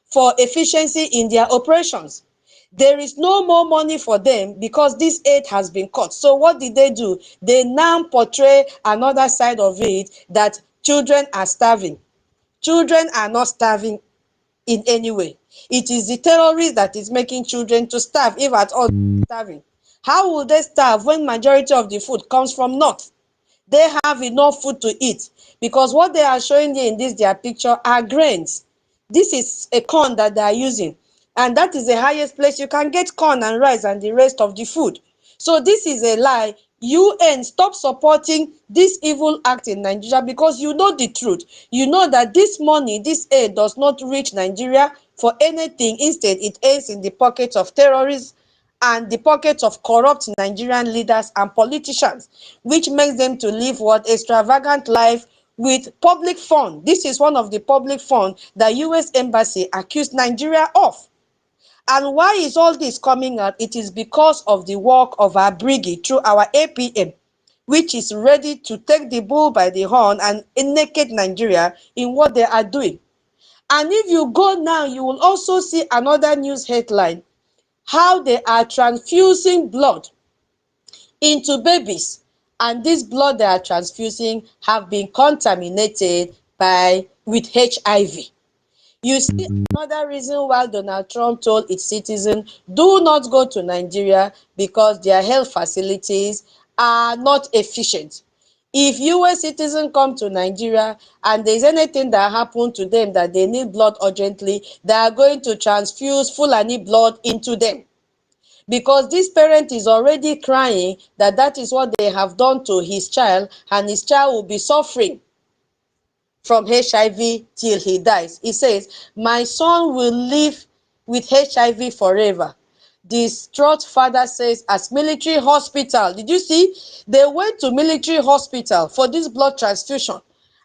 for efficiency in their operations. There is no more money for them because this aid has been cut. So what did they do? They now portray another side of it, that children are starving. Children are not starving in any way. It is the terrorists that is making children to starve, if at all starving. How will they starve when majority of the food comes from north? They have enough food to eat, because what they are showing you in this their picture are grains. This is a corn that they are using, and that is the highest place you can get corn and rice and the rest of the food. So this is a lie. UN, stop supporting this evil act in Nigeria, because you know the truth. You know that this money, this aid does not reach Nigeria for anything. Instead, it ends in the pockets of terrorists and the pockets of corrupt Nigerian leaders and politicians, which makes them to live what extravagant life with public fund. This is one of the public funds that US Embassy accused Nigeria of. And why is all this coming out? It is because of the work of our Brgie through our APM, which is ready to take the bull by the horn and naked Nigeria in what they are doing. And if you go now, you will also see another news headline, how they are transfusing blood into babies, and this blood they are transfusing have been contaminated with HIV. You see another reason why Donald Trump told its citizens, do not go to Nigeria, because their health facilities are not efficient. If US citizens come to Nigeria and there's anything that happened to them that they need blood urgently, they are going to transfuse Fulani blood into them. Because this parent is already crying that that is what they have done to his child, and his child will be suffering from HIV till he dies. He says, my son will live with HIV forever. distraught father says as military hospital. Did you see? They went to military hospital for this blood transfusion.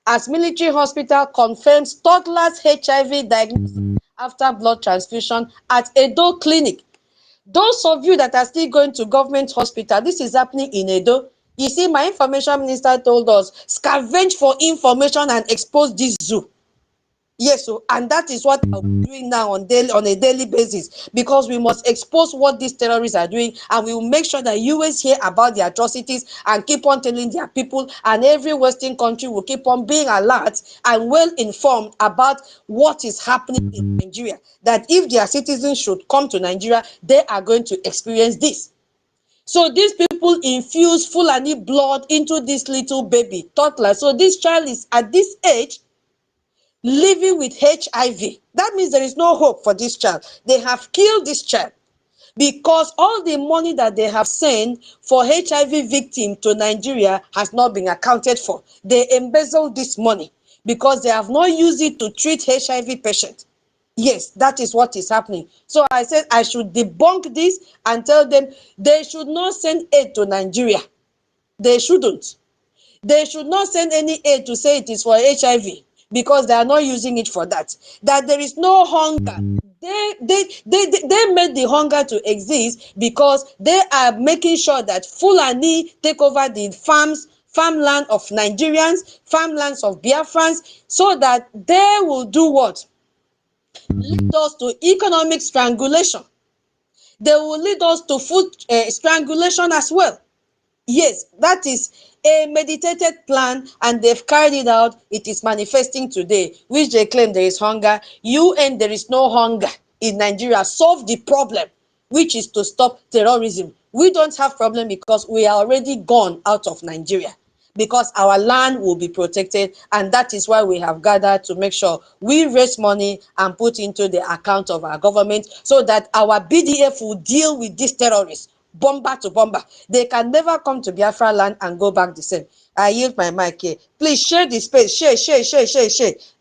As military hospital confirms toddler's HIV diagnosis after blood transfusion at Edo Clinic. Those of you that are still going to government hospital, this is happening in Edo. You see, my information minister told us, scavenge for information and expose this zoo. Yes, so and that is what I'm doing now on a daily basis, because we must expose what these terrorists are doing, and we will make sure that US hear about the atrocities and keep on telling their people, and every Western country will keep on being alert and well informed about what is happening in Nigeria. That if their citizens should come to Nigeria, they are going to experience this. So these people infuse Fulani blood into this little baby toddler. So this child is at this age living with HIV. That means there is no hope for this child. They have killed this child because all the money that they have sent for HIV victim to Nigeria has not been accounted for. They embezzled this money because they have not used it to treat HIV patients. Yes, that is what is happening. So I said I should debunk this and tell them they should not send aid to Nigeria. They shouldn't. They should not send any aid to say it is for HIV because they are not using it for that. That there is no hunger. They made the hunger to exist because they are making sure that Fulani take over the farmland of Nigerians, farmlands of Biafrans, so that they will do what? Lead us to economic strangulation. They will lead us to food strangulation as well. Yes, that is a meditated plan, and they've carried it out. It is manifesting today, which they claim there is hunger. UN, there is no hunger in Nigeria. Solve the problem, which is to stop terrorism. We don't have problem because we are already gone out of Nigeria, because our land will be protected, and that is why we have gathered to make sure we raise money and put into the account of our government so that our BDF will deal with these terrorists. Bomber to bomber. They can never come to Biafra land and go back the same. I yield my mic here. Please share the space. Share.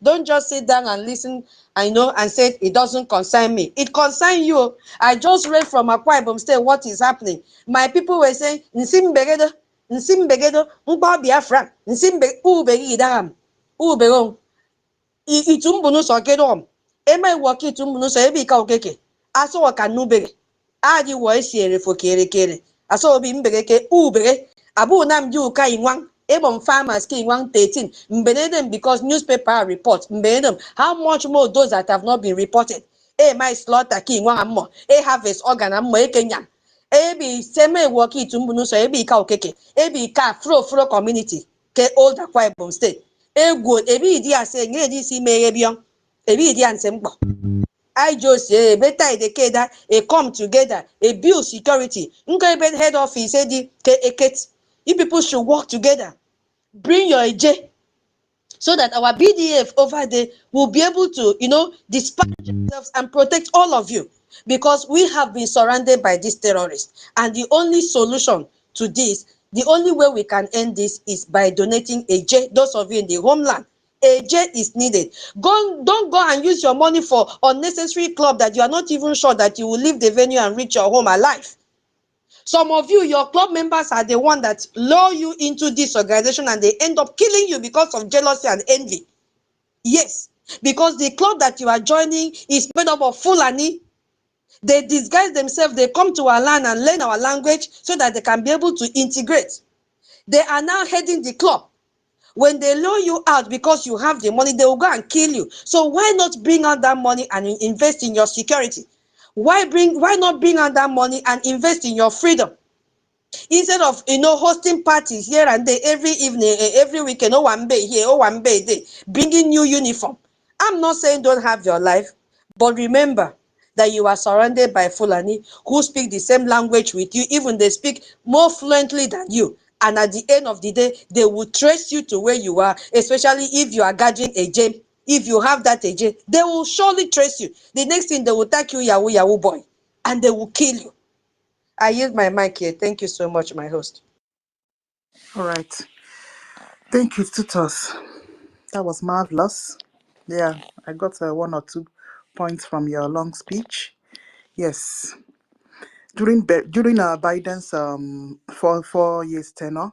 Don't just sit down and listen, and say it doesn't concern me. It concerns you. I just read from Akwa Ibom State what is happening. My people were saying, Nsimbegedo, Nkwa Biafra, Ubegi Idam, Ubegong, Itumbunu Sokedom, Ema Waki Itumbunu so Ebika Okeke, Aso Kanu Bege. Aji wo esiere fo kere aso obi mbegeke ubere abu Nnamdi uka inwang ebom farmers ki inwang 13 mbedem because newspaper report mbedem how much more those that have not been reported my slaughter ki inwang ammo harvest organ ammo Kenya bi seme work itumbunu so ebi ka okeke ebi ka fro community ke old Akwa Ibom state egwo ebi idi ase ngedi si meyebion ebi idi ansempo I just say better they come together, a build security. Nkebe head office said EKID. You people should work together. Bring your AJ so that our BDF over there will be able to, dispatch themselves and protect all of you. Because we have been surrounded by these terrorists. And the only solution to this, the only way we can end this is by donating AJ, those of you in the homeland. AJ is needed. Don't go and use your money for unnecessary club that you are not even sure that you will leave the venue and reach your home alive. Some of you, your club members are the one that lure you into this organization and they end up killing you because of jealousy and envy. Yes, because the club that you are joining is made up of Fulani. They disguise themselves, they come to our land and learn our language so that they can be able to integrate. They are now heading the club. When they lure you out because you have the money, they will go and kill you. So why not bring out that money and invest in your security? Why not bring out that money and invest in your freedom? Instead of hosting parties here and there every evening, every weekend, one day here, one day there, bringing new uniform. I'm not saying don't have your life, but remember that you are surrounded by Fulani who speak the same language with you, even they speak more fluently than you. And at the end of the day, they will trace you to where you are, especially if you are gathering a gem. If you have that AJ, they will surely trace you. The next thing, they will take you Yahoo boy, and they will kill you. I use my mic here. Thank you so much, my host. All right. Thank you, tutors. That was marvelous. Yeah, I got 1 or 2 points from your long speech. Yes. during Biden's 4 years tenure,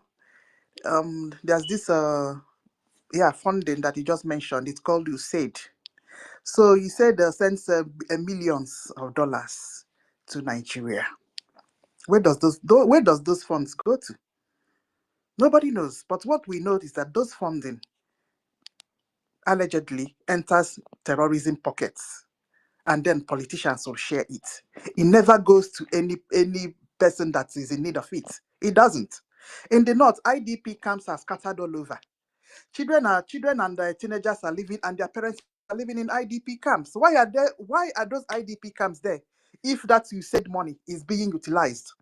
there's this funding that he just mentioned. It's called USAID. So he said sends millions of dollars to Nigeria. Where does those funds go to? Nobody knows. But what we know is that those funding allegedly enters terrorism pockets, and then politicians will share it. It never goes to any person that is in need of it. It doesn't. In the north, IDP camps are scattered all over. Children and teenagers are living, and their parents are living in IDP camps. Why are those IDP camps there if that you said money is being utilized?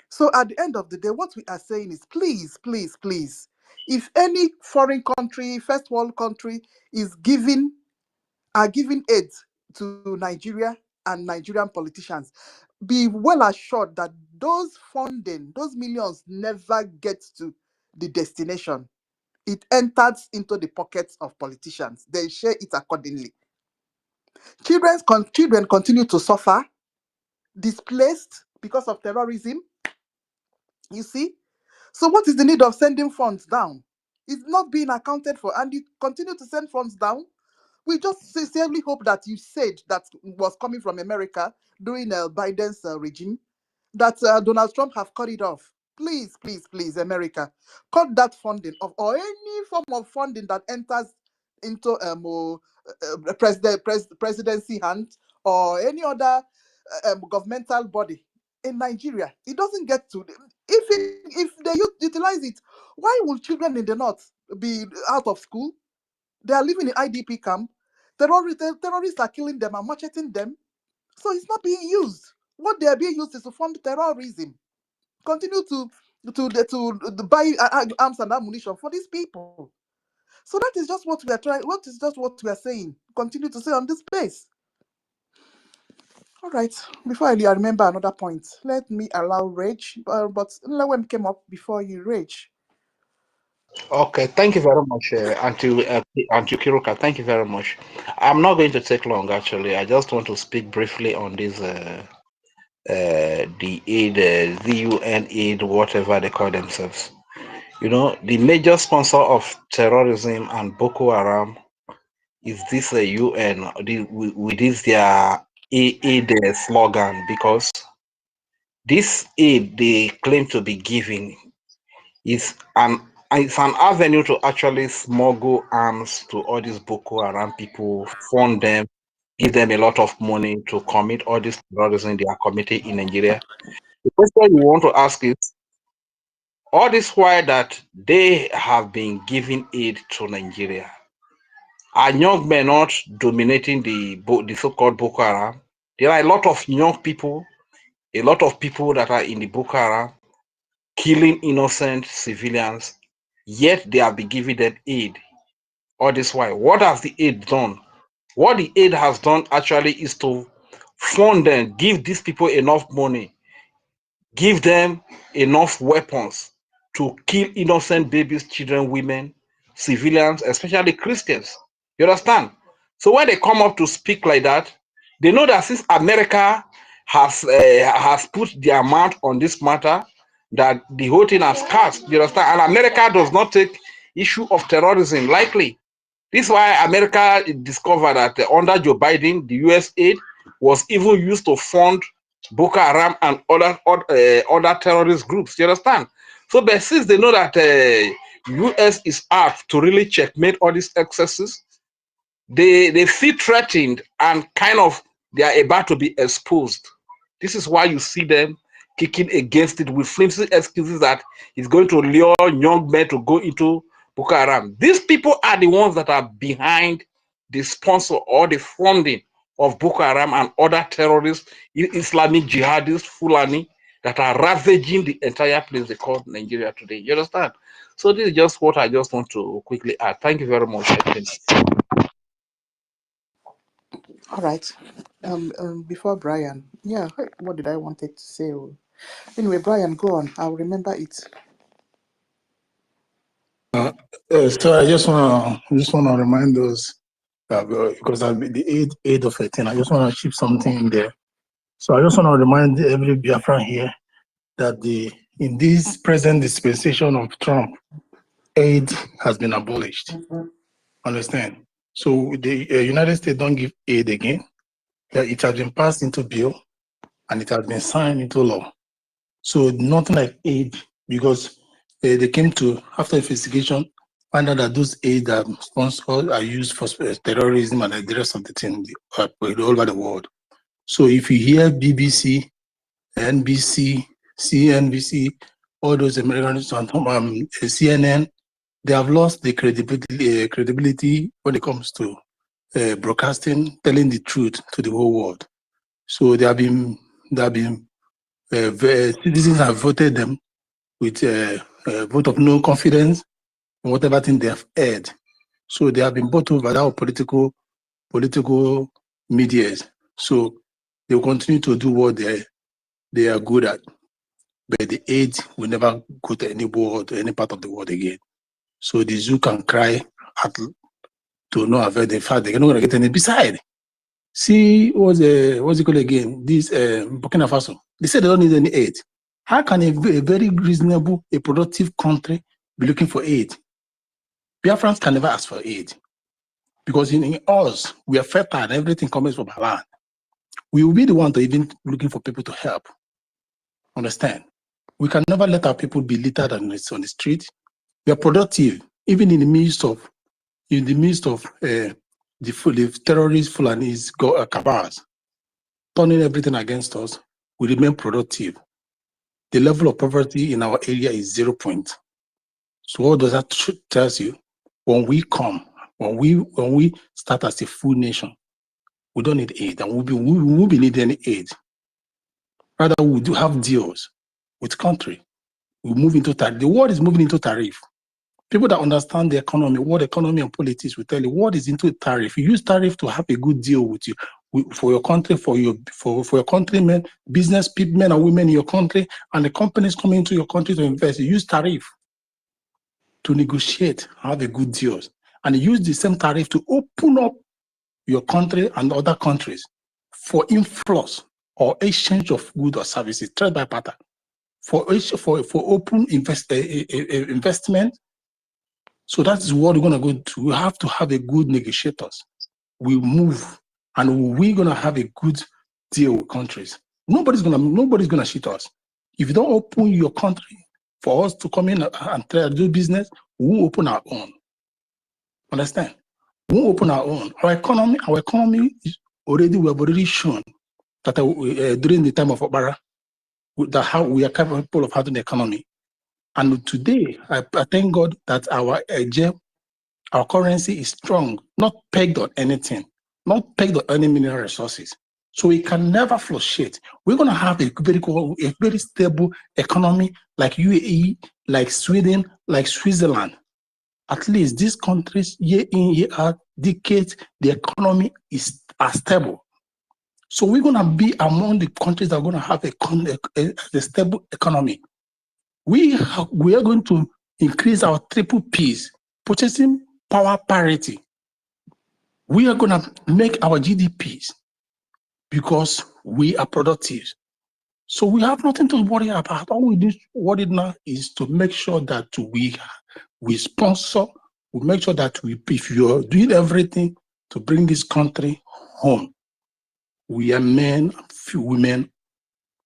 So at the end of the day, what we are saying is, please, please, please, if any foreign country, first world country are giving aid to Nigeria and Nigerian politicians, be well assured that those funding, those millions never get to the destination. It enters into the pockets of politicians. They share it accordingly. Children continue to suffer, displaced because of terrorism. You see? So what is the need of sending funds down? It's not being accounted for, and you continue to send funds down. We just sincerely hope that you said that was coming from America during Biden's regime, that Donald Trump have cut it off. Please, please, please, America, cut that funding off, or any form of funding that enters into presidency hand or any other governmental body in Nigeria. It doesn't get to them. If they utilize it, why will children in the north be out of school? They are living in IDP camp. Terrorists are killing them and macheting them. So it's not being used. What they are being used is to fund terrorism. Continue to buy arms and ammunition for these people. So that is just what we are trying. What is just what we are saying? Continue to say on this space. All right. Before I remember another point, let me allow Rage. But Lewem came up before you, Rage. Okay, thank you very much, Auntie Kiruka. Thank you very much. I'm not going to take long, actually. I just want to speak briefly on this, the aid, the UN aid, whatever they call themselves. You know, the major sponsor of terrorism and Boko Haram is this UN, with this their aid slogan, because this aid they claim to be giving is it's an avenue to actually smuggle arms to all these Boko Haram people, fund them, give them a lot of money to commit all this terrorism they are committing in Nigeria. The question you want to ask is, all this while that they have been giving aid to Nigeria, are young men not dominating the so-called Boko Haram? There are a lot of young people, a lot of people that are in the Boko Haram, killing innocent civilians, yet they have been giving them aid. All this while, what has the aid done? What the aid has done actually is to fund them, give these people enough money, give them enough weapons to kill innocent babies, children, women, civilians, especially Christians. You understand? So when they come up to speak like that, they know that since America has put their mouth on this matter, that the whole thing has cast. You understand? And America does not take issue of terrorism lightly. This is why America discovered that under Joe Biden, the US aid was even used to fund Boko Haram and other terrorist groups. You understand? So, but since they know that US is out to really checkmate all these excesses, they feel threatened and kind of they are about to be exposed. This is why you see them kicking against it with flimsy excuses that it's going to lure young men to go into Boko Haram. These people are the ones that are behind the sponsor or the funding of Boko Haram and other terrorists, Islamic jihadists, Fulani, that are ravaging the entire place they call Nigeria today. You understand? So this is just what I just want to quickly add. Thank you very much. All right. Before Brian, what did I wanted to say? Anyway, Brian, go on. I'll remember it. So I just want to remind us that because I'll be the aid of 18. I just want to chip something in there. So I just want to remind every Biafran here that in this present dispensation of Trump, aid has been abolished. Understand? So the United States don't give aid again. It has been passed into bill and it has been signed into law. So nothing like aid, because they came to, after investigation, find out that those aid sponsors are used for terrorism and the rest of the thing all over the world. So if you hear BBC, NBC, CNBC, all those Americans on CNN, they have lost the credibility when it comes to broadcasting, telling the truth to the whole world. So citizens have voted them with a vote of no confidence in whatever thing they have heard. So they have been bought over by our political medias. So they will continue to do what they are good at. But the aid will never go to any world, any part of the world again. So the zoo can cry to no avail. The fact they're not going to get any. Besides, see what's it called again? This Burkina Faso. They said they don't need any aid. How can a very reasonable, a productive country be looking for aid? Biafrans can never ask for aid because in us we are fertile and everything comes from our land. We will be the one to even looking for people to help. Understand? We can never let our people be littered on the street. We are productive, even in the midst of the terrorist Fulanis cabals turning everything against us. We remain productive. The level of poverty in our area is 0 point. So what does that tell you? When we start as a full nation, we don't need aid, and we won't be needing any aid. Rather, we do have deals with country. We move into tariff. The world is moving into tariff. People that understand the economy, what economy and politics will tell you, what is into tariff. You use tariff to have a good deal with you, for your country, for your countrymen, business people, men and women in your country, and the companies coming into your country to invest. You use tariff to negotiate, have a good deals, and use the same tariff to open up your country and other countries for influx or exchange of goods or services, trade by barter, for open investment. So that is what we're going to go to. We have to have a good negotiators. We move, and we're going to have a good deal with countries. Nobody's gonna shit us. If you don't open your country for us to come in and try to do business, we'll open our own. Understand? We'll open our own. Our economy is we have already shown that during the time of Obara, that how we are capable of having an economy. And today, I thank God that our currency is strong, not pegged on anything, not pegged on any mineral resources. So we can never fluctuate. We're going to have a very stable economy like UAE, like Sweden, like Switzerland. At least these countries, year in, year out, decades, the economy are stable. So we're going to be among the countries that are going to have a stable economy. We are going to increase our triple P's, purchasing power parity. We are going to make our GDPs because we are productive. So we have nothing to worry about. All we need to worry now is to make sure that we sponsor, we make sure that if you're doing everything to bring this country home, we are men, women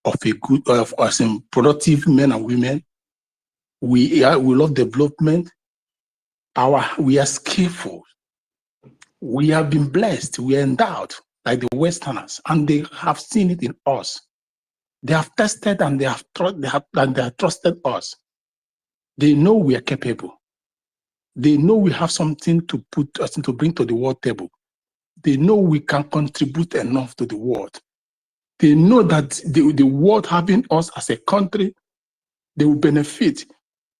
of productive men and women. We love development. We are skillful. We have been blessed. We are endowed like the Westerners, and they have seen it in us. They have tested and they have trusted us. They know we are capable. They know we have something to bring to the world table. They know we can contribute enough to the world. They know that the world having us as a country, they will benefit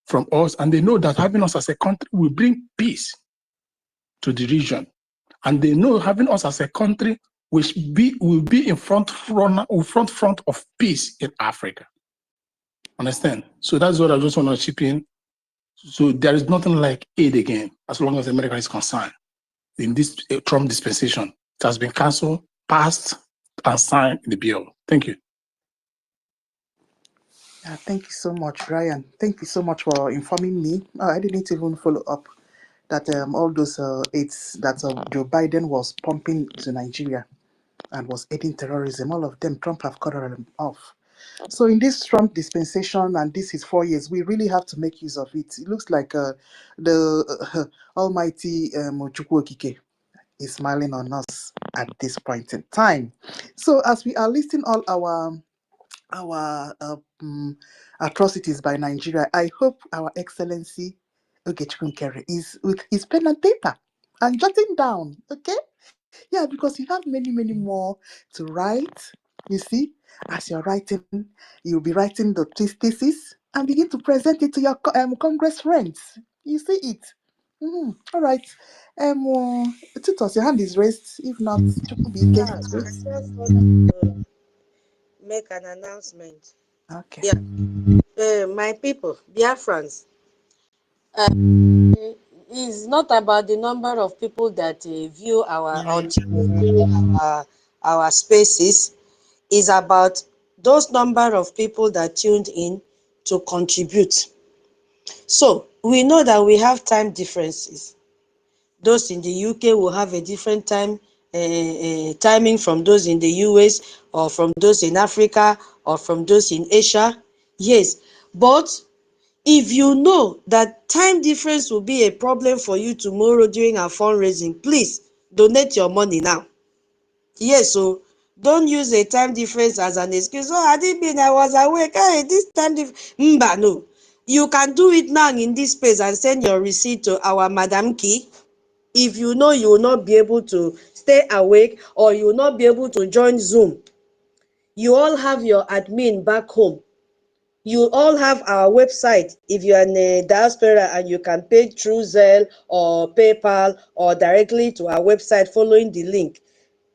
from us, and they know that having us as a country will bring peace to the region. And they know having us as a country will be in front of peace in Africa. Understand? So that's what I just want to chip in. So there is nothing like aid again, as long as America is concerned. In this Trump dispensation, it has been cancelled, passed, and sign the bill. Thank you. Thank you so much, Brian. Thank you so much for informing me. I didn't even follow up that all those aids that Joe Biden was pumping to Nigeria and was aiding terrorism, all of them, Trump have cut them off. So in this Trump dispensation, and this is 4 years, we really have to make use of it. It looks like the almighty Chukwu Okike is smiling on us at this point in time. So as we are listing all our atrocities by Nigeria, I hope Our Excellency Ogechukwu Nkere is with his pen and paper and jotting down, okay? Yeah, because you have many, many more to write. You see, as you're writing, you'll be writing the thesis and begin to present it to your Congress friends. You see it. All right. Titus, your hand is raised. If not, Chukwubi, Yeah, hand is I raised. just wanted to make an announcement. Okay. Yeah, my people, Biafrans, it's not about the number of people that view our or tune into our spaces. It's about those number of people that tuned in to contribute. So we know that we have time differences. Those in the UK will have a different timing from those in the US, or from those in Africa, or from those in Asia. Yes, but if you know that time difference will be a problem for you tomorrow during our fundraising, please donate your money now. Yes, so don't use a time difference as an excuse. Oh, I didn't mean I was awake. Hey, this time difference. No. You can do it now in this space and send your receipt to our Madam Key. If you know you will not be able to stay awake, or you will not be able to join Zoom, you all have your admin back home. You all have our website if you are in a diaspora, and you can pay through Zelle or PayPal or directly to our website following the link.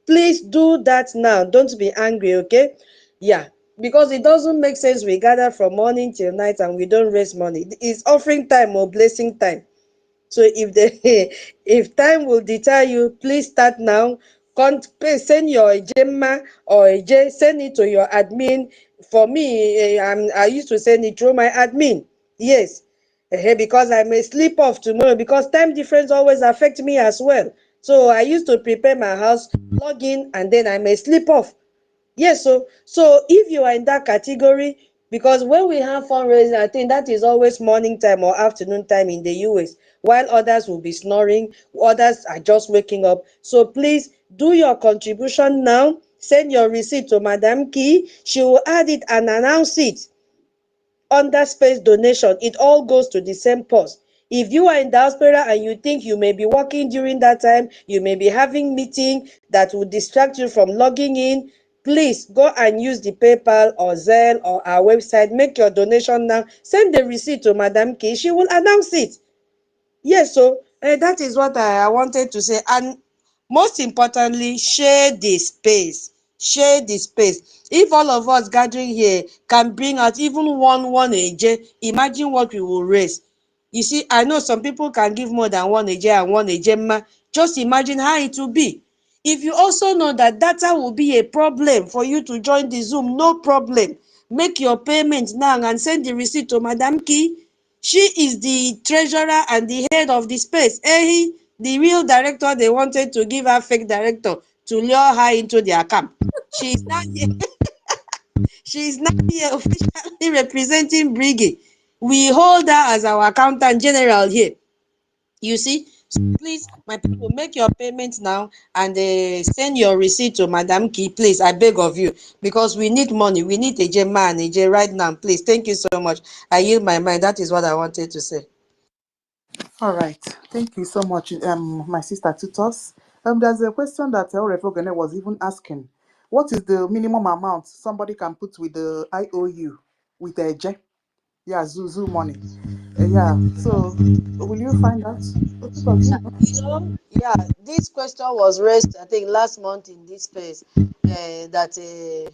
Please do that now. Don't be angry, okay? Yeah, because it doesn't make sense we gather from morning till night and we don't raise money. It's offering time or blessing time. So if time will deter you, please start now. Send your Gemma or J, send it to your admin. For me, I used to send it through my admin. Yes, because I may sleep off tomorrow, because time difference always affect me as well. So I used to prepare my house, log in, and then I may sleep off. Yes, so if you are in that category, because when we have fundraising, I think that is always morning time or afternoon time in the US, while others will be snoring, others are just waking up. So please do your contribution now. Send your receipt to Madam Key. She will add it and announce it under space donation. It all goes to the same purse. If you are in diaspora and you think you may be working during that time, you may be having meeting that will distract you from logging in, please go and use the PayPal or Zelle or our website. Make your donation now. Send the receipt to Madam K. She will announce it. Yes, so that is what I wanted to say. And most importantly, share the space. Share the space. If all of us gathering here can bring out even one AJ, imagine what we will raise. You see, I know some people can give more than one AJ and one AJ. Just imagine how it will be. If you also know that data will be a problem for you to join the Zoom, no problem. Make your payment now and send the receipt to Madam Key. She is the treasurer and the head of the space. The real director, they wanted to give her fake director to lure her into their camp. She is now here. She is now here officially representing Brgie. We hold her as our accountant general here. You see, so please, my people, make your payments now and send your receipt to Madam Key, please. I beg of you, because we need money. We need a J man, a J right now, please. Thank you so much. I yield my mind. That is what I wanted to say. All right. Thank you so much, my sister Titus. There's a question that Orefogene was even asking. What is the minimum amount somebody can put with the IOU with a J? Yeah, Zuzu money. Yeah. So will you find out? Titus, you know? Yeah, this question was raised, I think, last month in this space, that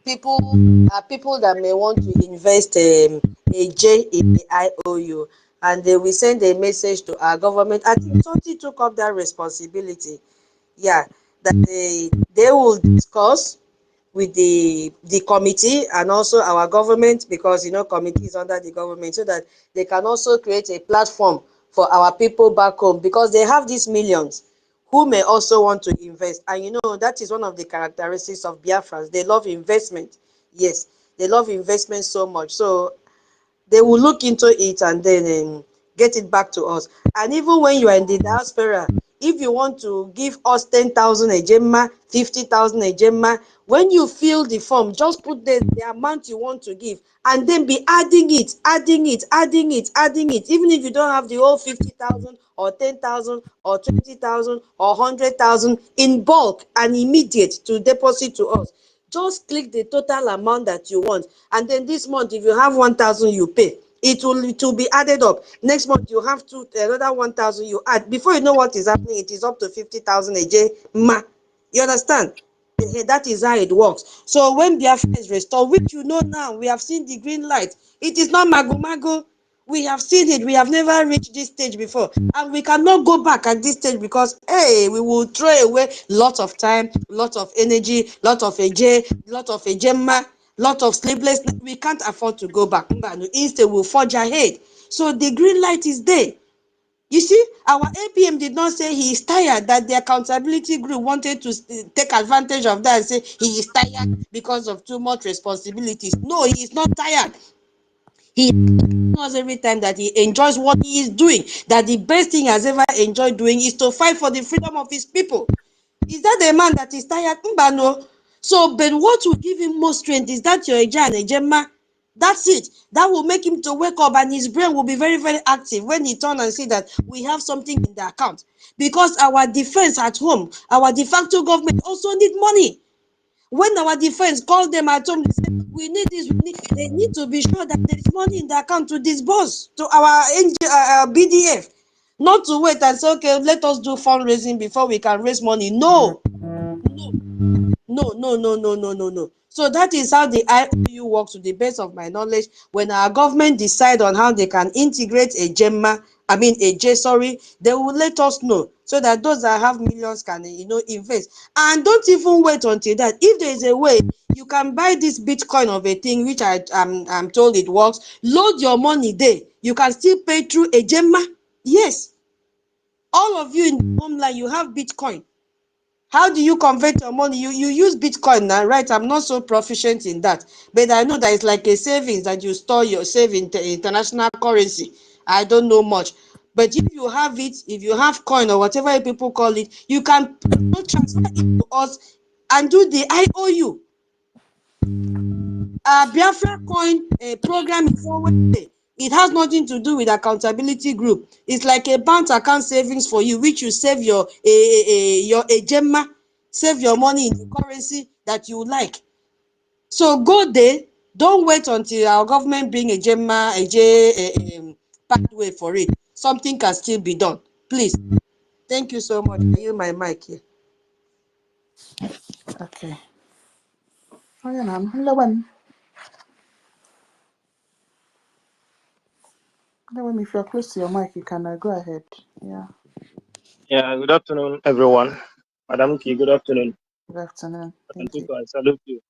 people that may want to invest a J in the IOU, and they will send a message to our government. I think Toti took up that responsibility. Yeah, that they will discuss with the committee and also our government, because committee is under the government, so that they can also create a platform for our people back home, because they have these millions who may also want to invest. And that is one of the characteristics of Biafrans. They love investment. Yes, they love investment so much. So they will look into it and then get it back to us. And even when you are in the diaspora, if you want to give us 10,000 a gemma, 50,000 a gemma, when you fill the form, just put the amount you want to give and then be adding it, adding it, adding it, adding it. Even if you don't have the whole 50,000 or 10,000 or 20,000 or 100,000 in bulk and immediate to deposit to us. Just click the total amount that you want, and then this month, if you have 1,000, you pay. It will be added up. Next month, you have another 1,000 you add. Before you know what is happening, it is up to 50,000 a day. You understand? That is how it works. So when Biafra is restored, which now, we have seen the green light. It is not mago. We have seen it. We have never reached this stage before. And we cannot go back at this stage because, we will throw away lots of time, lots of energy, lot of lot of gemma, lot of sleeplessness. We can't afford to go back. Instead, we'll forge ahead. So the green light is there. You see, our APM did not say he is tired, that the accountability group wanted to take advantage of that and say he is tired because of too much responsibilities. No, he is not tired. He knows every time that he enjoys what he is doing, that the best thing he has ever enjoyed doing is to fight for the freedom of his people. Is that the man that is tired? No. So, but what will give him more strength is that your Eja and Ejema. That's it. That will make him to wake up, and his brain will be very, very active when he turns and see that we have something in the account. Because our defense at home, our de facto government also need money. When our defense call them at home, they say, we need this, they need to be sure that there is money in the account to disburse to our BDF. Not to wait and say, okay, let us do fundraising before we can raise money. No. So that is how the IOU works, to the best of my knowledge. When our government decide on how they can integrate a they will let us know, so that those that have millions can invest. And don't even wait until that. If there is a way you can buy this Bitcoin of a thing, which I'm told it works, load your money there. You can still pay through a gemma. Yes. All of you in the homeland, you have Bitcoin. How do you convert your money? You use Bitcoin now, right? I'm not so proficient in that, but I know that it's like a savings that you store your saving international currency. I don't know much, but if you have it, if you have coin or whatever people call it, you can transfer it to us and do the IOU. BIAFRACOIN program is always there. It has nothing to do with accountability group. It's like a bank account savings for you, which you save your gemma, save your money in the currency that you like. So go there. Don't wait until our government bring a gemma, pathway for it. Something can still be done. Please. Thank you so much. I use my mic here. Okay. Oh, yeah, hello, one. If you're close to your mic, you can go ahead. Yeah. Yeah, good afternoon, everyone. Madam Ki, good afternoon. Good afternoon. Thank you. I salute you.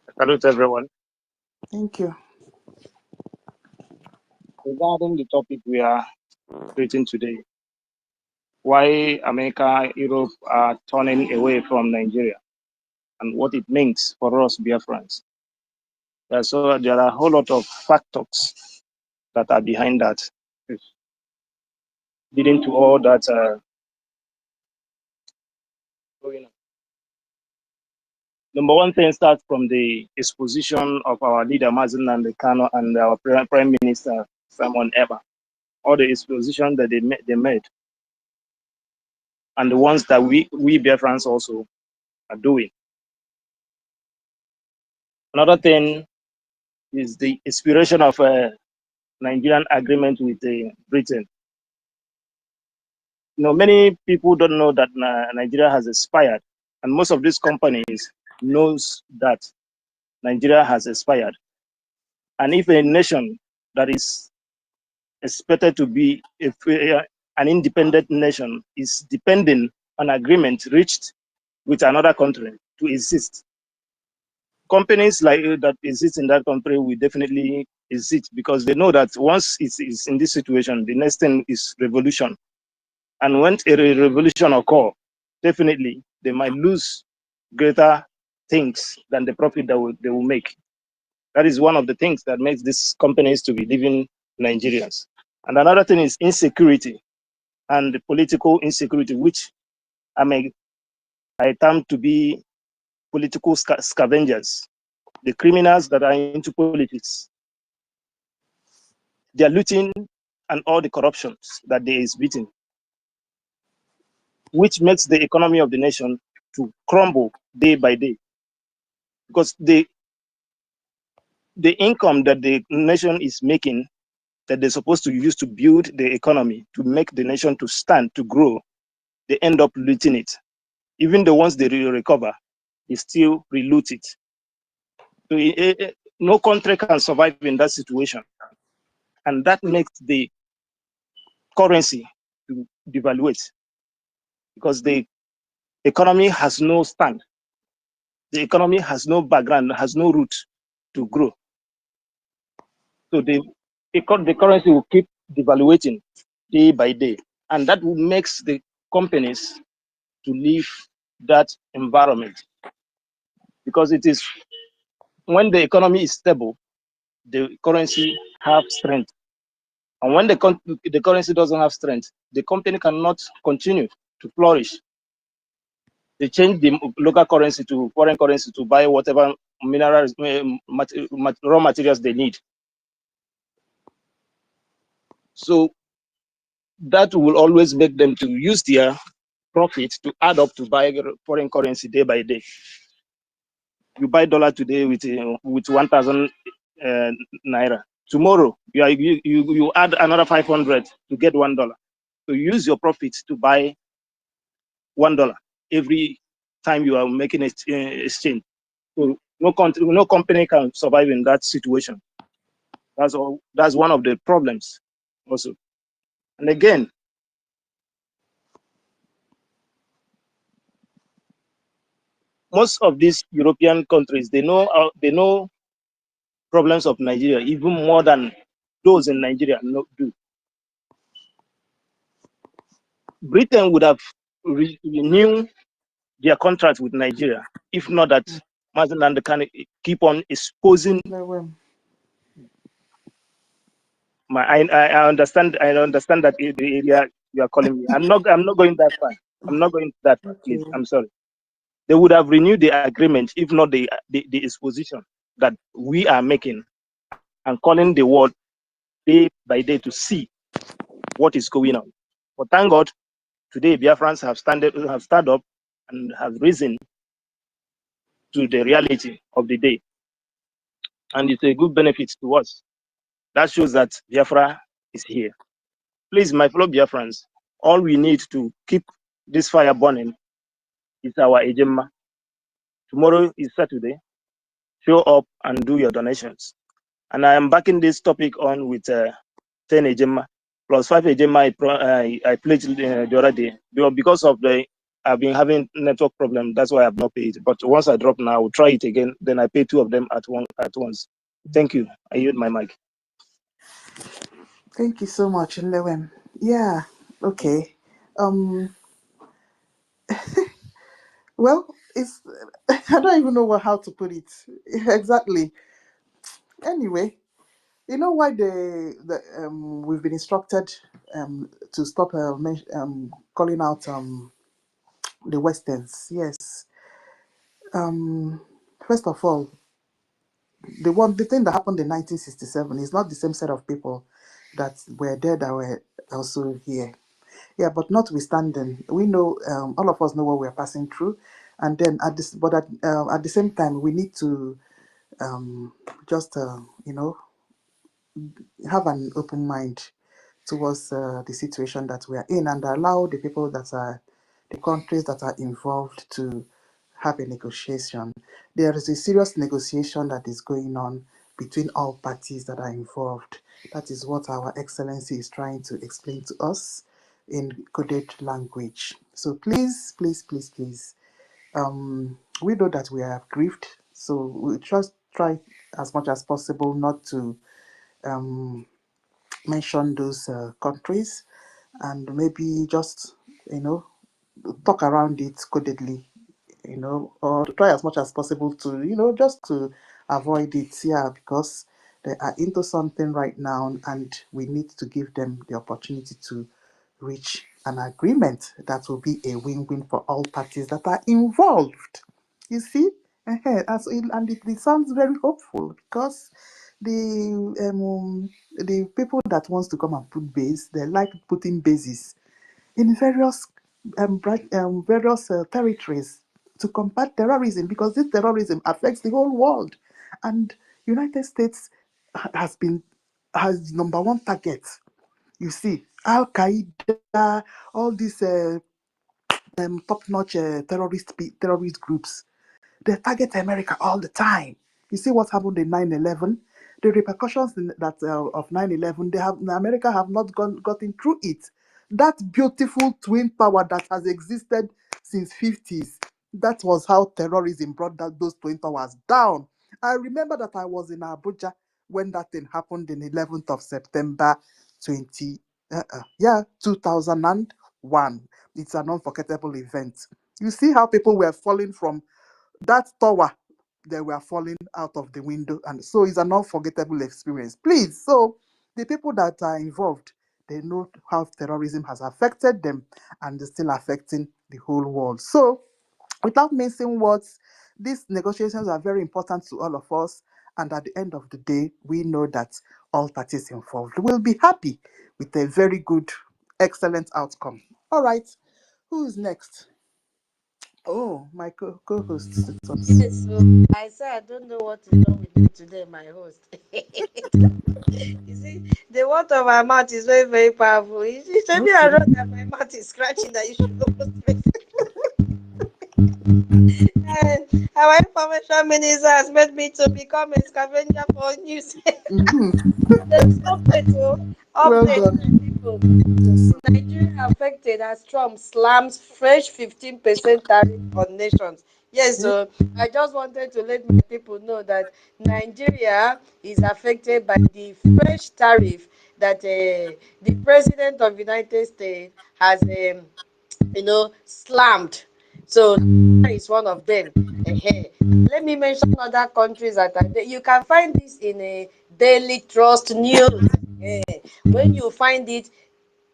I salute everyone. Thank you. Regarding the topic we are treating today, why America, Europe are turning away from Nigeria and what it means for us Biafrans. So there are a whole lot of factors that are behind that, leading to all that going on. Number one thing starts from the exposition of our leader Nnamdi Kanu and our Prime Minister Simon Ekpa. All the exposition that they made, and the ones that we Biafrans also are doing. Another thing is the inspiration of a Nigerian agreement with Britain. Many people don't know that Nigeria has expired, and most of these companies knows that Nigeria has expired. And if a nation that is expected to be an independent nation is depending an agreement reached with another country to exist. Companies like that exist in that country will definitely exist because they know that once it's in this situation, the next thing is revolution. And when a revolution occurs, definitely they might lose greater things than the profit that they will make. That is one of the things that makes these companies to be leaving Nigerians. And another thing is insecurity and the political insecurity, which I term to be political scavengers, the criminals that are into politics. They are looting and all the corruptions that they is beating, which makes the economy of the nation to crumble day by day. Because the income that the nation is making, that they're supposed to use to build the economy, to make the nation to stand, to grow, they end up looting it. Even the ones they recover, they still reloot it. So no country can survive in that situation. And that makes the currency to devaluate because the economy has no stand. The economy has no background, has no root to grow. So the currency will keep devaluating day by day. And that makes the companies to leave that environment. Because it is when the economy is stable, the currency have strength. And when the currency doesn't have strength, the company cannot continue to flourish. They change the local currency to foreign currency to buy whatever minerals, raw materials they need. So that will always make them to use their profit to add up to buy foreign currency day by day. You buy dollar today with 1,000 naira. Tomorrow you add another 500 to get $1. So use your profit to buy $1 every time you are making an exchange. So no company can survive in that situation. That's all. That's one of the problems also. And again, most of these European countries, they know problems of Nigeria even more than those in Nigeria do. Britain would have renewed their contract with Nigeria if not that Mazen can keep on exposing. I understand that the area you are calling me. I'm not going that far. I'm not going that far, please. I'm sorry. They would have renewed the agreement if not the exposition that we are making and calling the world day by day to see what is going on. But thank God, today Biafrans have stood up and have risen to the reality of the day. And it's a good benefit to us. That shows that Biafra is here. Please, my fellow Biafrans, all we need to keep this fire burning is our ejema. Tomorrow is Saturday. Show up and do your donations. And I am backing this topic on with 10 ejema plus 5 ejema I pledged the other day. Because of I've been having network problem. That's why I've not paid. But once I drop now, I will try it again. Then I pay 2 of them at once. Thank you. I yield my mic. Thank you so much, Lewem. Yeah, okay. Well, it's I don't even know how to put it exactly. Anyway, you know why we've been instructed to stop calling out the Westerns. Yes. First of all, the thing that happened in 1967 is not the same set of people that were there that were also here. Yeah, but notwithstanding, we know all of us know what we're passing through, and then at the same time, we need to just have an open mind towards the situation that we are in and allow the people that are the countries that are involved to have a negotiation. There is a serious negotiation that is going on between all parties that are involved. That is what our excellency is trying to explain to us. in coded language. So please, please, please, please, we know that we are grieved, so we just try as much as possible not to um, mention those countries, and maybe just, you know, talk around it codedly, you know, or to try as much as possible to, you know, just to avoid it, yeah, because they are into something right now and we need to give them the opportunity to reach an agreement that will be a win-win for all parties that are involved. You see? And it sounds very hopeful because the people that wants to come and put base, they like putting bases in various territories to combat terrorism, because this terrorism affects the whole world, and United States has number one target. You see, Al Qaeda, all these top-notch terrorist groups, they target America all the time. You see what happened in 9/11? The repercussions of 9/11, America have not gotten through it. That beautiful twin power that has existed since 50s, that was how terrorism brought those twin powers down. I remember that I was in Abuja when that thing happened in 11th of September 2001. It's an unforgettable event. You see how people were falling from that tower, they were falling out of the window, and so it's an unforgettable experience. Please, so the people that are involved, they know how terrorism has affected them and is still affecting the whole world. So without mincing words, these negotiations are very important to all of us, and at the end of the day, we know that all parties involved will be happy with a very good, excellent outcome. All right, who's next? Oh, my co-host. Yes, so I say I don't know what is wrong with you today, my host. You see, the word of my mouth is very, very powerful. You see, maybe I Okay. wrote that my mouth is scratching that you should almost make. Our information minister has made me to become a scavenger for news. Mhm. There's update, Well update, done. people. Yes. Nigeria affected as Trump slams fresh 15% tariff on nations. Yes, Yeah. so I just wanted to let my people know that Nigeria is affected by the fresh tariff that the president of United States has, slammed. So that is one of them. Let me mention other countries that are there. You can find this in a Daily Trust News. When you find it,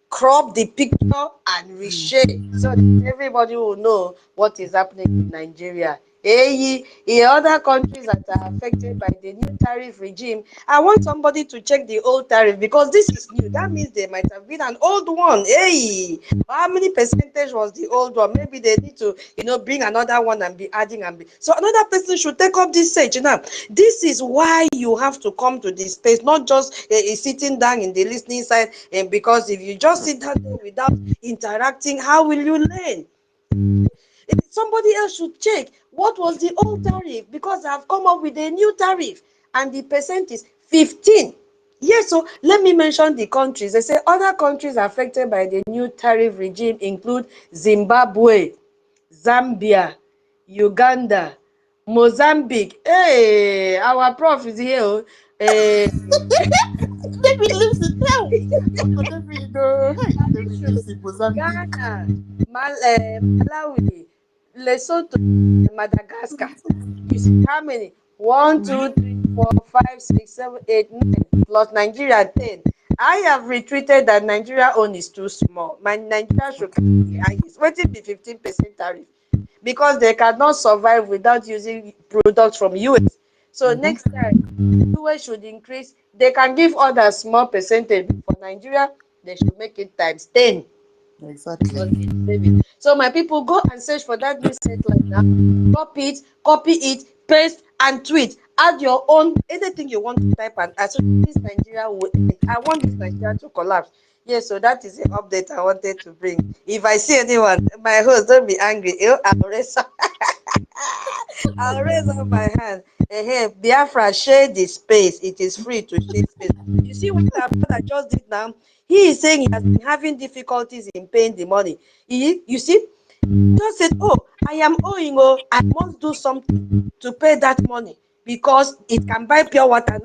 crop the picture and reshare so that everybody will know what is happening in Nigeria. In other countries that are affected by the new tariff regime, I want somebody to check the old tariff because this is new. That means there might have been an old one. How many percentage was the old one? Maybe they need to, bring another one and be adding and be. So another person should take up this search. This is why you have to come to this space, not just sitting down in the listening side. And because if you just sit down there without interacting, how will you learn? Somebody else should check what was the old tariff because I've come up with a new tariff and the percent is 15. Yes, so let me mention the countries. They say other countries affected by the new tariff regime include Zimbabwe, Zambia, Uganda, Mozambique. Hey, our prof is here. Hey, David lives in hell. Uncle David, hey, David lives in Mozambique. Ghana, Malawi, Lesotho, Madagascar. You see how many? 1, 2, 3, 4, 5, 6, 7, 8, 9, plus Nigeria 10. I have retreated that Nigeria own is too small. My Nigeria should carry the highest. What it be 15% tariff? Because they cannot survive without using products from US. So Mm-hmm. next time, US should increase. They can give others small percentage. For Nigeria, they should make it times 10. Exactly. So my people, go and search for that new set line now. Copy it, paste and tweet. Add your own anything you want to type and add. So this Nigeria will end. I want this Nigeria to collapse. Yes, so that is the update I wanted to bring. If I see anyone, my host, don't be angry. I'll arrest. I'll raise up my hand. Hey, Biafra, share the space. It is free to share space. You see what our brother just did now? He is saying he has been having difficulties in paying the money. You see, just said, oh, I am owing, oh, I must do something to pay that money because it can buy pure water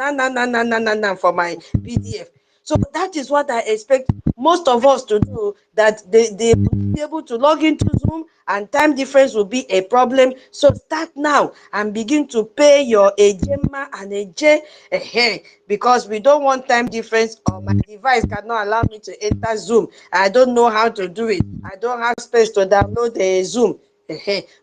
for my PDF. So that is what I expect most of us to do, that they will be able to log into Zoom and time difference will be a problem. So start now and begin to pay your Ejema and Eje, because we don't want time difference, or my device cannot allow me to enter Zoom. I don't know how to do it. I don't have space to download the Zoom.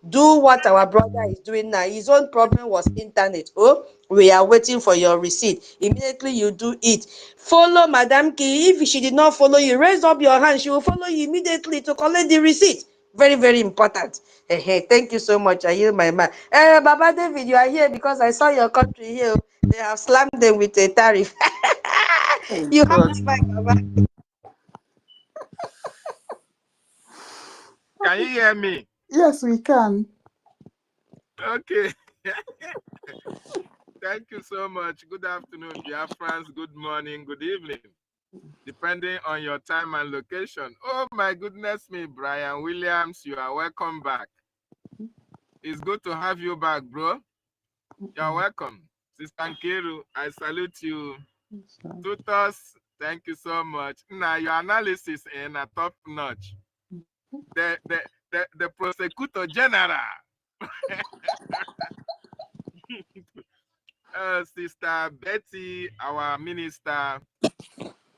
Do what our brother is doing now. His own problem was internet. Oh, we are waiting for your receipt. Immediately you do it. Follow Madam Key. If she did not follow you, raise up your hand. She will follow you immediately to collect the receipt. Very, very important. Thank you so much. I yield my man. Baba David, you are here because I saw your country here. They have slammed them with a tariff. You have God. the mic, Baba. Can you hear me? Yes, we can. Okay. Thank you so much. Good afternoon, Biafrans. Good morning, good evening, depending on your time and location. Oh my goodness me, Brian Williams, you are welcome back. It's good to have you back, bro. You're welcome. Sister Nkiru, I salute you. Tutos, thank you so much. Now your analysis in a top notch. The prosecutor general. Sister Betty, our minister,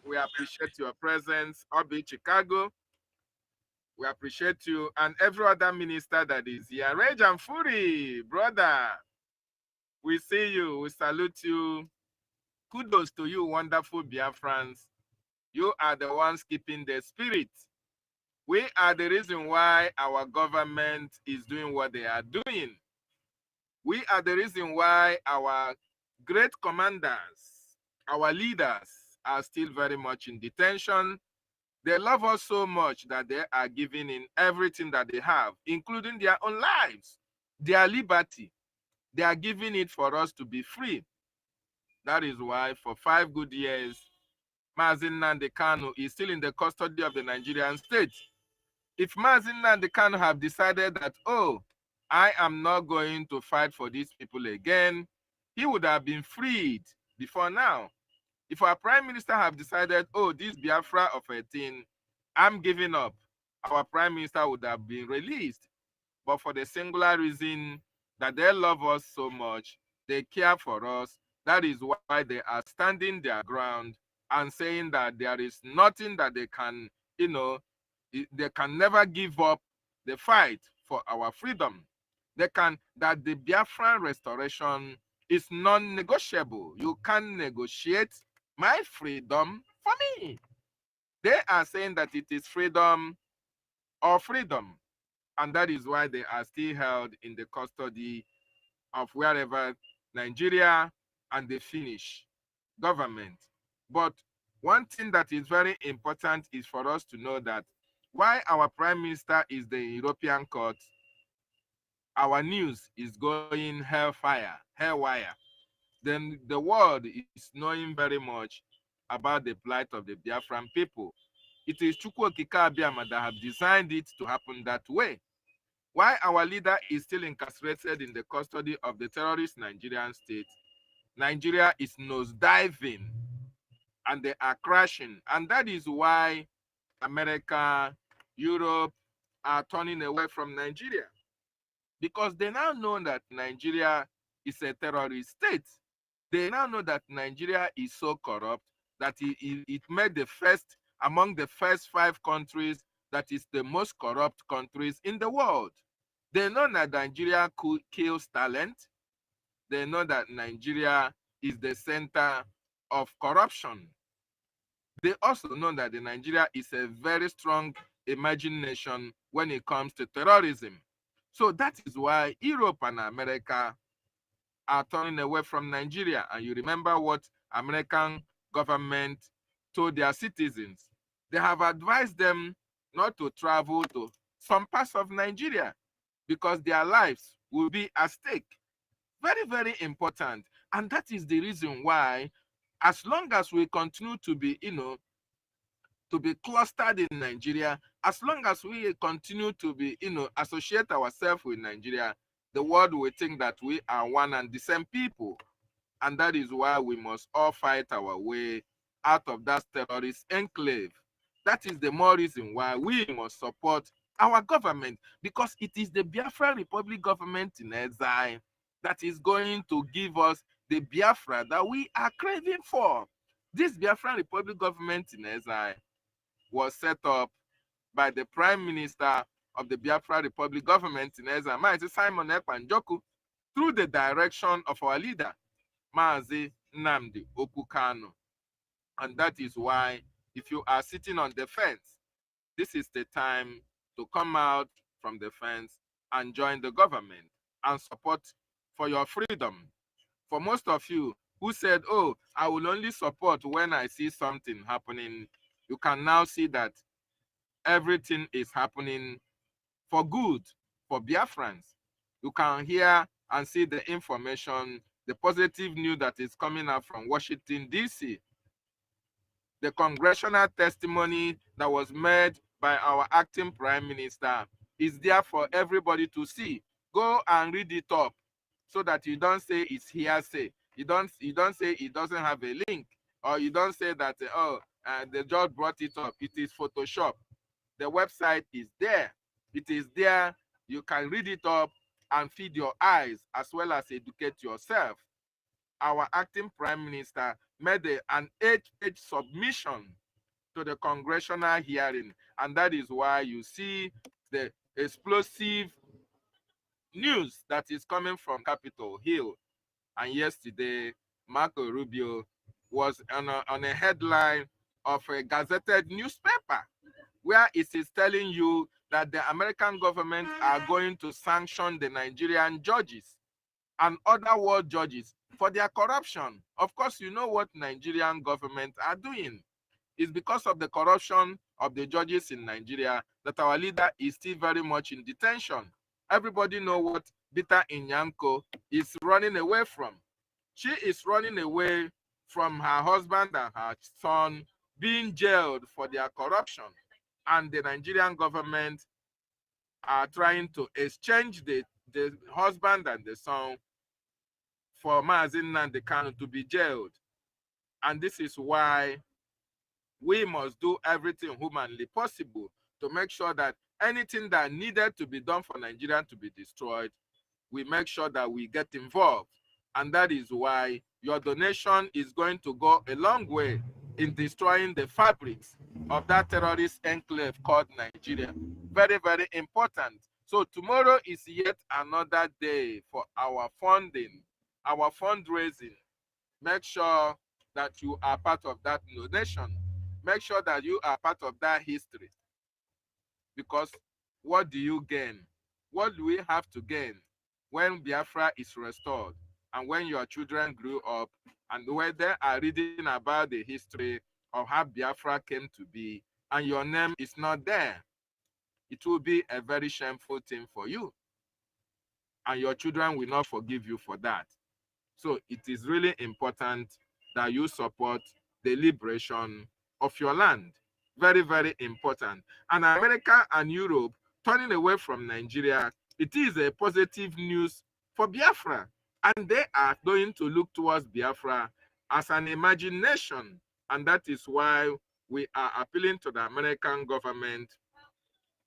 we appreciate your presence. Obi Chicago, we appreciate you, and every other minister that is here. Rage and Fury, brother, we see you, we salute you. Kudos to you, wonderful Biafrans. You are the ones keeping the spirit. We are the reason why our government is doing what they are doing. We are the reason why our great commanders, our leaders, are still very much in detention. They love us so much that they are giving in everything that they have, including their own lives, their liberty. They are giving it for us to be free. That is why for 5 good years, Nnamdi Kanu is still in the custody of the Nigerian state. If Nnamdi Kanu have decided that, oh, I am not going to fight for these people again, he would have been freed before now. If our prime minister have decided, oh, this Biafra of 18, I'm giving up, our prime minister would have been released. But for the singular reason that they love us so much, they care for us, that is why they are standing their ground and saying that there is nothing that they can, they can never give up the fight for our freedom. That the Biafran restoration is non-negotiable. You can't negotiate my freedom for me. They are saying that it is freedom or freedom. And that is why they are still held in the custody of wherever, Nigeria and the Finnish government. But one thing that is very important is for us to know that while our prime minister is the European court, our news is going haywire. Then the world is knowing very much about the plight of the Biafran people. It is Chukwu Okike Abiama that have designed it to happen that way. While our leader is still incarcerated in the custody of the terrorist Nigerian state, Nigeria is nosediving and they are crashing. And that is why America, Europe are turning away from Nigeria. Because they now know that Nigeria is a terrorist state. They now know that Nigeria is so corrupt that it made among the first 5 countries that is the most corrupt countries in the world. They know that Nigeria kills talent. They know that Nigeria is the center of corruption. They also know that Nigeria is a very strong emerging nation when it comes to terrorism. So that is why Europe and America are turning away from Nigeria. And you remember what American government told their citizens. They have advised them not to travel to some parts of Nigeria because their lives will be at stake. Very, very important. And that is the reason why, as long as we continue to be, to be clustered in Nigeria, as long as we continue to be, associate ourselves with Nigeria, the world will think that we are one and the same people. And that is why we must all fight our way out of that terrorist enclave. That is the more reason why we must support our government, because it is the Biafra Republic government in exile that is going to give us the Biafra that we are craving for. This Biafra Republic government in exile was set up by the Prime Minister of the Biafra Republic government in exile, Mazi Simon Ekpa through the direction of our leader, Mazi Nnamdi Kanu. And that is why, if you are sitting on the fence, this is the time to come out from the fence and join the government and support for your freedom. For most of you who said, oh, I will only support when I see something happening, you can now see that everything is happening for good, for Biafrans. You can hear and see the information, the positive news that is coming out from Washington, D.C. The congressional testimony that was made by our acting prime minister is there for everybody to see. Go and read it up so that you don't say it's hearsay. You don't say it doesn't have a link, or you don't say that, the judge brought it up. It is Photoshop. The website is there. It is there. You can read it up and feed your eyes as well as educate yourself. Our acting prime minister made an 8-page submission to the congressional hearing, and that is why you see the explosive news that is coming from Capitol Hill. And yesterday, Marco Rubio was on a headline of a gazetted newspaper where it is telling you that the American government are going to sanction the Nigerian judges and other world judges for their corruption. Of course, you know what Nigerian government are doing. It's because of the corruption of the judges in Nigeria that our leader is still very much in detention. Everybody know what Bita Inyanko is running away from. She is running away from her husband and her son being jailed for their corruption. And the Nigerian government are trying to exchange the husband and the son for Mazi Nnamdi Kanu to be jailed. And this is why we must do everything humanly possible to make sure that anything that needed to be done for Nigeria to be destroyed, we make sure that we get involved. And that is why your donation is going to go a long way in destroying the fabrics of that terrorist enclave called Nigeria. Very, very important. So tomorrow is yet another day for our funding, our fundraising. Make sure that you are part of that donation. Make sure that you are part of that history. Because what do you gain? What do we have to gain when Biafra is restored and when your children grew up and when they are reading about the history of how Biafra came to be and your name is not there? It will be a very shameful thing for you. And your children will not forgive you for that. So it is really important that you support the liberation of your land. Very, very important. And America and Europe turning away from Nigeria, it is a positive news for Biafra. And they are going to look towards Biafra as an emerging nation. And that is why we are appealing to the American government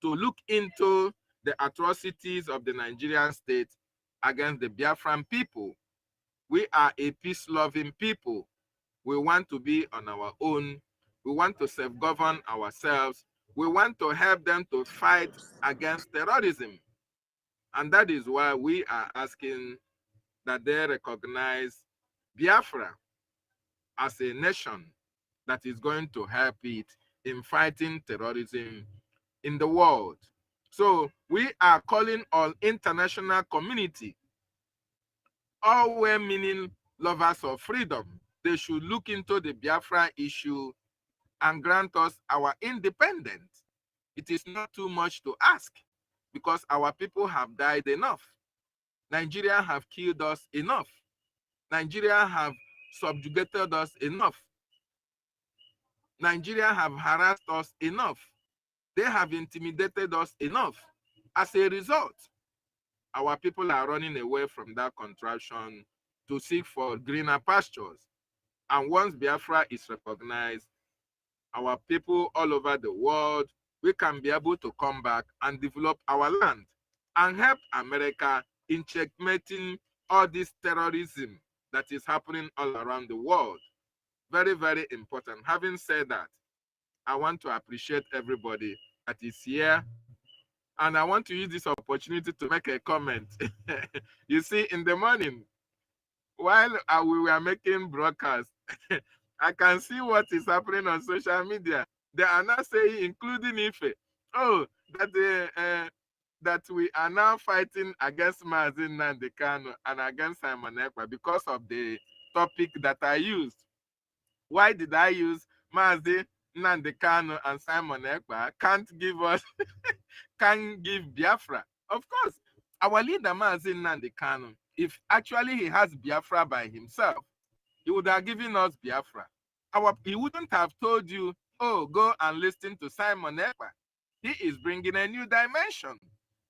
to look into the atrocities of the Nigerian state against the Biafran people. We are a peace-loving people. We want to be on our own. We want to self-govern ourselves. We want to help them to fight against terrorism. And that is why we are asking that they recognize Biafra as a nation that is going to help it in fighting terrorism in the world. So we are calling on international community, all well-meaning lovers of freedom. They should look into the Biafra issue and grant us our independence. It is not too much to ask because our people have died enough. Nigeria have killed us enough. Nigeria have subjugated us enough. Nigeria have harassed us enough. They have intimidated us enough. As a result, our people are running away from that contraption to seek for greener pastures. And once Biafra is recognized, our people all over the world, we can be able to come back and develop our land and help America in checkmating all this terrorism that is happening all around the world. Very, very important. Having said that, I want to appreciate everybody that is here. And I want to use this opportunity to make a comment. You see, in the morning, while we were making broadcasts, I can see what is happening on social media. They are now saying, including Ife, oh, that we are now fighting against Nnamdi Kanu and against Simon Ekpa because of the topic that I used. Why did I use Nnamdi Kanu and Simon Ekpa can't give Biafra? Of course, our leader Nnamdi Kanu, if actually he has Biafra by himself, he would have given us Biafra. He wouldn't have told you, oh, go and listen to Simon Ekpa. He is bringing a new dimension.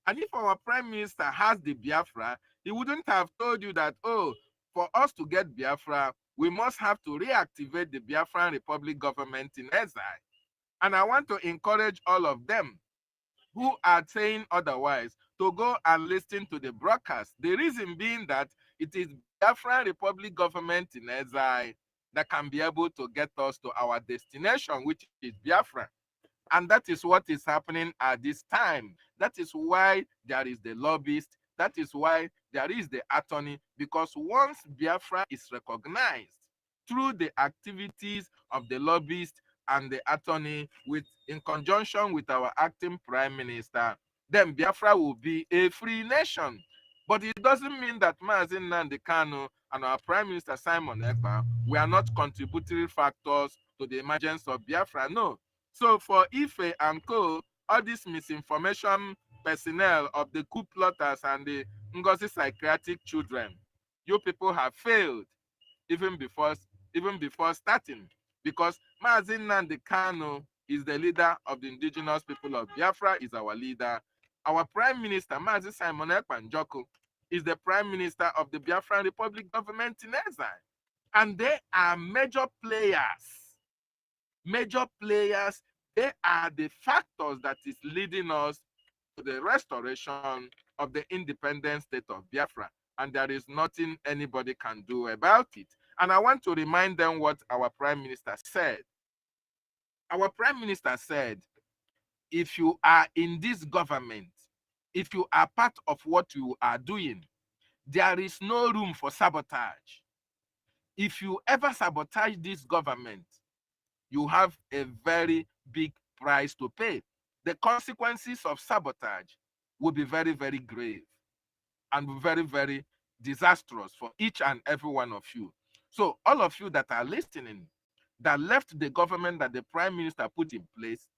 And if our prime minister has the Biafra, he wouldn't have told you that, oh, for us to get Biafra, we must have to reactivate the Biafran Republic government in exile. And I want to encourage all of them who are saying otherwise to go and listen to the broadcast. The reason being that it is Biafran Republic government in exile that can be able to get us to our destination, which is Biafra. And that is what is happening at this time. That is why there is the lobbyist. That is why there is the attorney. Because once Biafra is recognized through the activities of the lobbyist and the attorney, in conjunction with our acting prime minister, then Biafra will be a free nation. But it doesn't mean that Nnamdi Kanu and our prime minister Simon Ekpa were not contributory factors to the emergence of Biafra. No. So for Ife and co, all this misinformation personnel of the coup plotters and the NGOZI psychiatric children, you people have failed even before starting, because Nnamdi Kanu is the leader of the indigenous people of Biafra, is our leader. Our prime minister, Simon Ekpa Njoko, is the prime minister of the Biafran Republic government in exile. And they are major players. Major players, they are the factors that is leading us to the restoration of the independent state of Biafra. And there is nothing anybody can do about it. And I want to remind them what our prime minister said. Our prime minister said, if you are in this government, if you are part of what you are doing, there is no room for sabotage. If you ever sabotage this government, you have a very big price to pay. The consequences of sabotage will be very, very grave and very, very disastrous for each and every one of you. So all of you that are listening, that left the government that the prime minister put in place,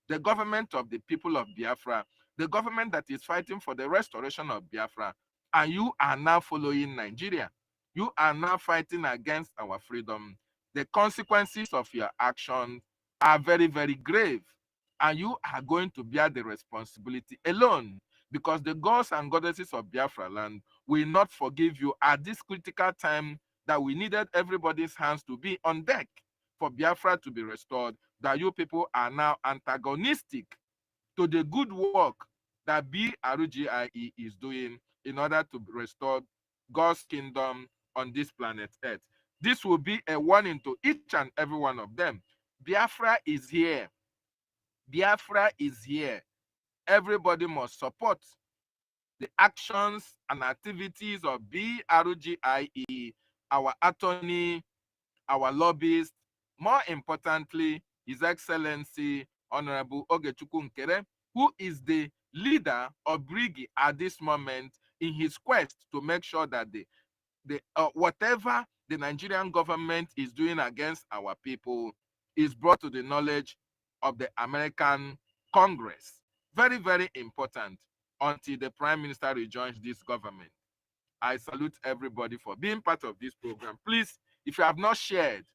the government of the people of Biafra, the government that is fighting for the restoration of Biafra, and you are now following Nigeria. You are now fighting against our freedom. The consequences of your actions are very, very grave, and you are going to bear the responsibility alone, because the gods and goddesses of Biafra land will not forgive you at this critical time that we needed everybody's hands to be on deck for Biafra to be restored, that you people are now antagonistic to the good work that Brgie is doing in order to restore God's kingdom on this planet Earth. This will be a warning to each and every one of them. Biafra is here. Biafra is here. Everybody must support the actions and activities of Brgie, our attorney, our lobbyist, more importantly, His Excellency Honorable Ogechukwu Nkere, who is the leader of Brgie at this moment in his quest to make sure that whatever the Nigerian government is doing against our people is brought to the knowledge of the American Congress. Very, very important until the Prime Minister rejoins this government. I salute everybody for being part of this program. Please, if you have not shared,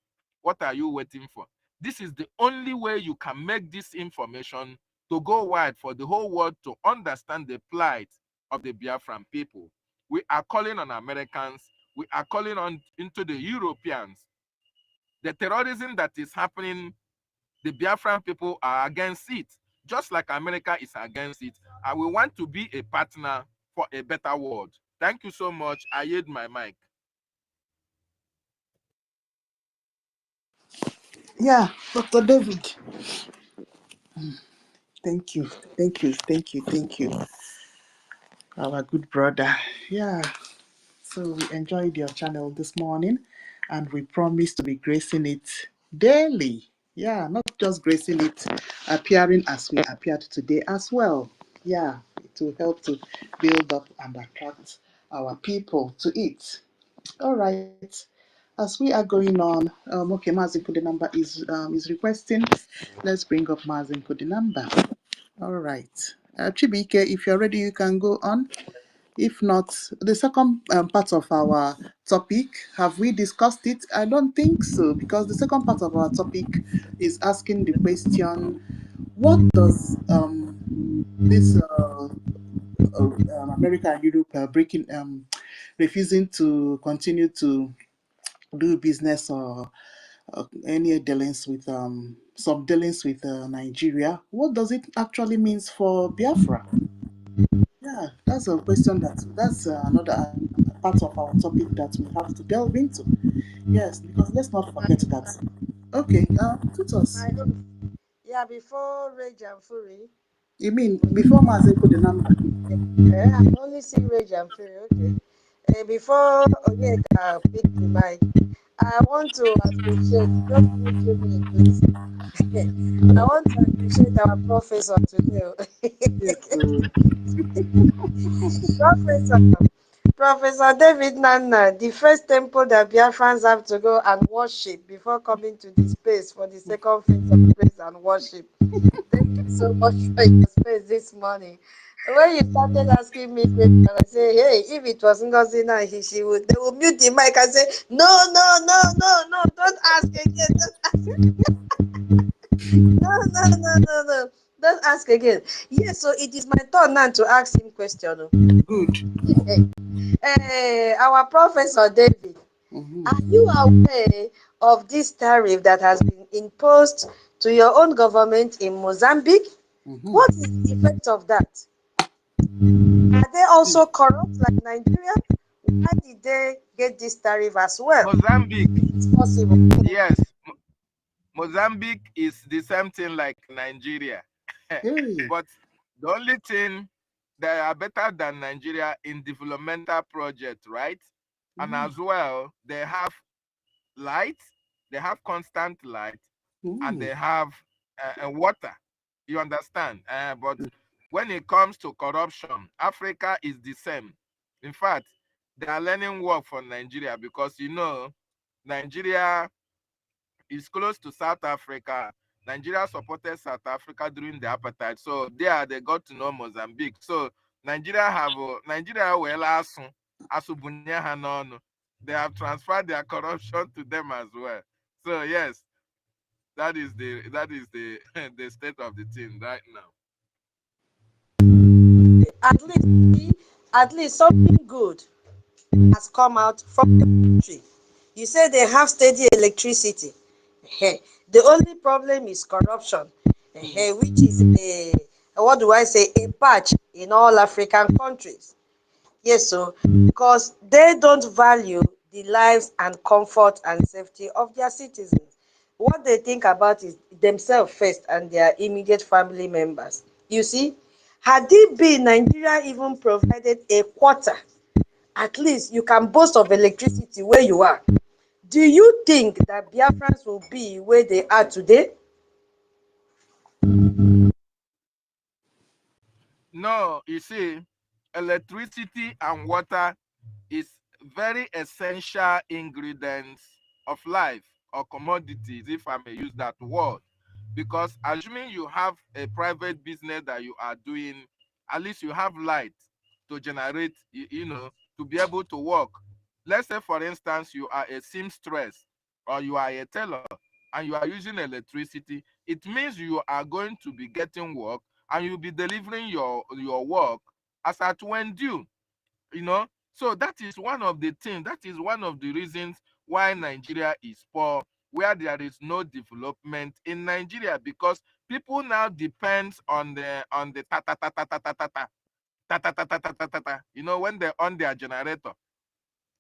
what are you waiting for? This is the only way you can make this information to go wide for the whole world to understand the plight of the Biafran people. We are calling on Americans. We are calling on into the Europeans. The terrorism that is happening, the Biafran people are against it, just like America is against it. And we want to be a partner for a better world. Thank you so much. I yield my mic. Yeah, Dr. David. Thank you. Thank you. Thank you. Thank you. Our good brother. Yeah. So we enjoyed your channel this morning and we promise to be gracing it daily. Yeah, not just gracing it, appearing as we appeared today as well. Yeah, it will help to build up and attract our people to it. All right. As we are going on, okay, Mazin Number is requesting. Let's bring up Mazin Number. All right. Chibike, if you're ready, you can go on. If not, the second part of our topic, have we discussed it? I don't think so, because the second part of our topic is asking the question, what does this America and Europe refusing to continue to do business or any dealings with some dealings with Nigeria, what does it actually means for Biafra? Yeah, that's a question that's another part of our topic that we have to delve into. Yes, because let's not forget that. Okay, tutors. My own. Yeah, before Rage and Fury. You mean before Mazen put the number? I only see Rage and Fury. Okay. Before Onyeka pick the mic, I want to appreciate, just give me, please. I want to appreciate our professor today. Yes. So, Professor, Professor David Nana, the first temple that Biafrans have to go and worship before coming to the space for the second phase of praise and worship. Thank you so much for your space this morning. When you started asking me questions, I say, hey, if it was NGOZI now, they would mute the mic and say, no, no, no, no, no, don't ask again, don't ask. No, no, no, no, no, don't ask again. Yes, so it is my turn now to ask him question. good. Our Professor David, Mm-hmm. are you aware of this tariff that has been imposed to your own government in Mozambique? Mm-hmm. What is the effect of that? Are they also corrupt like Nigeria? Why did they get this tariff as well? Mozambique, It's possible. yes. Mozambique is the same thing like Nigeria. Hey. But the only thing, they are better than Nigeria in developmental project, right? And Mm. as well, they have light, they have constant light, and Mm. they have water. You understand? But when it comes to corruption, Africa is the same. In fact, they are learning work from Nigeria because, Nigeria is close to South Africa. Nigeria supported South Africa during the apartheid. So there they got to know Mozambique. So Nigeria well they have transferred their corruption to them as well. So yes, that is the the state of the thing right now. At least something good has come out from the country. You say they have steady electricity. The only problem is corruption, which is what do I say, a patch in all African countries. Yes, so because they don't value the lives and comfort and safety of their citizens. What they think about is themselves first and their immediate family members. You see, had it been Nigeria even provided a quarter, at least you can boast of electricity where you are. Do you think that Biafrans will be where they are today? No, you see, electricity and water is very essential ingredients of life or commodities, if I may use that word. Because assuming you have a private business that you are doing, at least you have light to generate, to be able to work. Let's say, for instance, you are a seamstress or you are a tailor and you are using electricity. It means you are going to be getting work and you'll be delivering your work as at when due, you know. So that is one of the things, that is one of the reasons why Nigeria is poor, where there is no development in Nigeria, because people now depends on the ta ta ta ta ta ta ta ta ta ta ta ta ta ta ta ta. You know, when they're on their generator,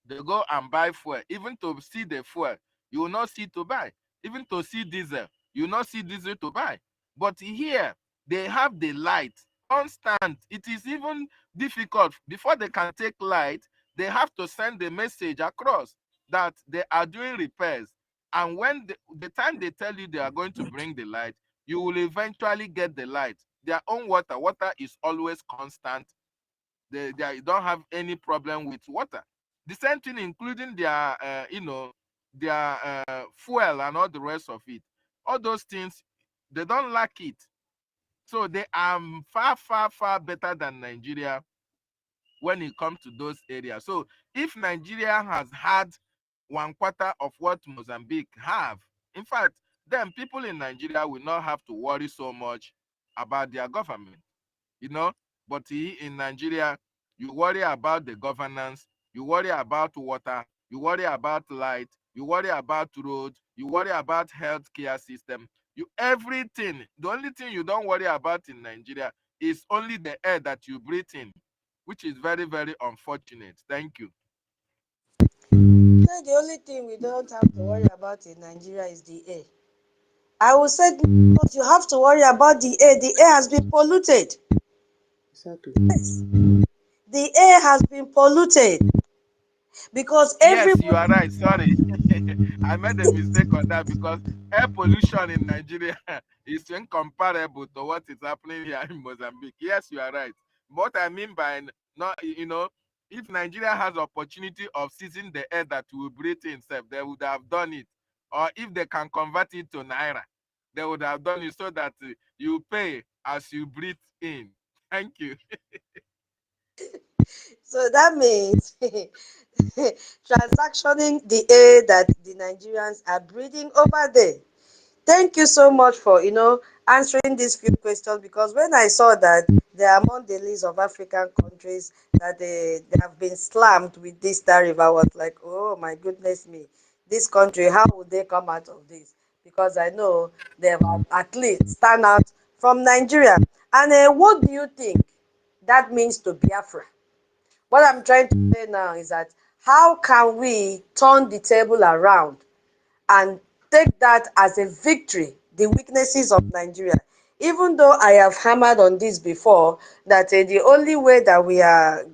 they go and buy fuel. Even to see the fuel, you will not see to buy. Even to see diesel, you will not see diesel to buy. But here, they have the light constant. It is even difficult. Before they can take light, they have to send the message across that they are doing repairs. And when the time they tell you they are going to bring the light, you will eventually get the light. Their own water is always constant. They don't have any problem with water. The same thing, including their, their fuel and all the rest of it. All those things, they don't lack it. So they are far, far, far better than Nigeria when it comes to those areas. So if Nigeria has had 1/4 of what Mozambique have, in fact, then people in Nigeria will not have to worry so much about their government, you know. But in Nigeria, you worry about the governance, you worry about water, you worry about light, you worry about road, you worry about healthcare system, you everything. The only thing you don't worry about in Nigeria is only the air that you breathe in, which is very, very unfortunate. Thank you. So the only thing we don't have to worry about in Nigeria is the air. I will say you have to worry about the air. The air has been polluted. Exactly. Yes. The air has been polluted because Yes, you everybody. are right. Sorry. I made a mistake on that because air pollution in Nigeria is incomparable to what is happening here in Mozambique. Yes, you are right. What I mean by not, if Nigeria has opportunity of seizing the air that we breathe in, they would have done it. Or if they can convert it to naira, they would have done it so that you pay as you breathe in. Thank you. So that means transactioning the air that the Nigerians are breathing over there. Thank you so much for answering these few questions, because when I saw that they are among the list of African countries that they have been slammed with this tariff, I was like, oh my goodness me, this country, how would they come out of this? Because I know they have at least stand out from Nigeria. And what do you think that means to Biafra? What I'm trying to say now is that how can we turn the table around and take that as a victory, the weaknesses of Nigeria? Even though I have hammered on this before, that the only way that we are,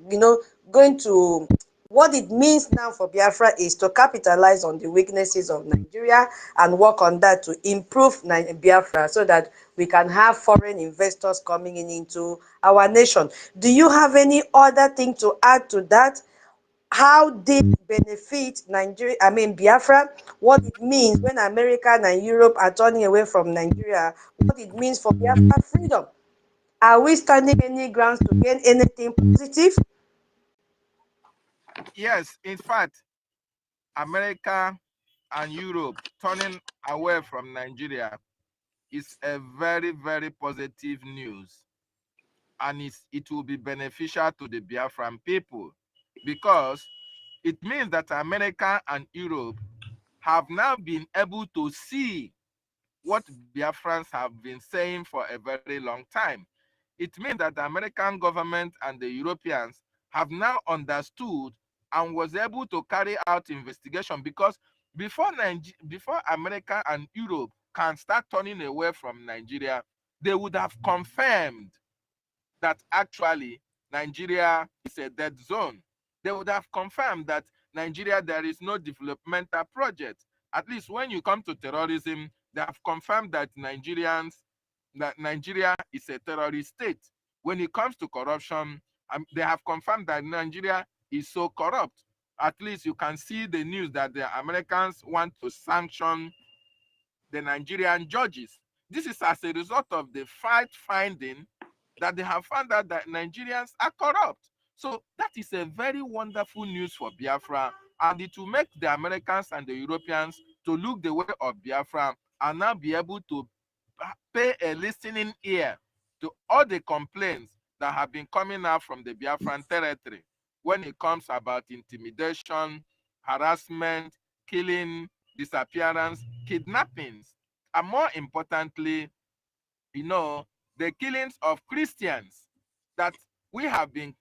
going to, what it means now for Biafra is to capitalize on the weaknesses of Nigeria and work on that to improve Biafra so that we can have foreign investors coming into our nation. Do you have any other thing to add to that? How they benefit Nigeria, I mean Biafra, what it means when America and Europe are turning away from Nigeria, what it means for Biafra freedom. Are we standing any grounds to gain anything positive? Yes, in fact, America and Europe turning away from Nigeria is a very, very positive news. And it will be beneficial to the Biafran people, because it means that America and Europe have now been able to see what Biafrans have been saying for a very long time. It means that the American government and the Europeans have now understood and was able to carry out investigation, because before America and Europe can start turning away from Nigeria, they would have confirmed that actually Nigeria is a dead zone. They would have confirmed that Nigeria, there is no developmental project. At least when you come to terrorism, they have confirmed that Nigeria is a terrorist state. When it comes to corruption, they have confirmed that Nigeria is so corrupt. At least you can see the news that the Americans want to sanction the Nigerian judges. This is as a result of the fact finding that they have found out that Nigerians are corrupt. So that is a very wonderful news for Biafra, and it will make the Americans and the Europeans to look the way of Biafra and now be able to pay a listening ear to all the complaints that have been coming out from the Biafran territory when it comes about intimidation, harassment, killing, disappearance, kidnappings, and more importantly, the killings of Christians that we have been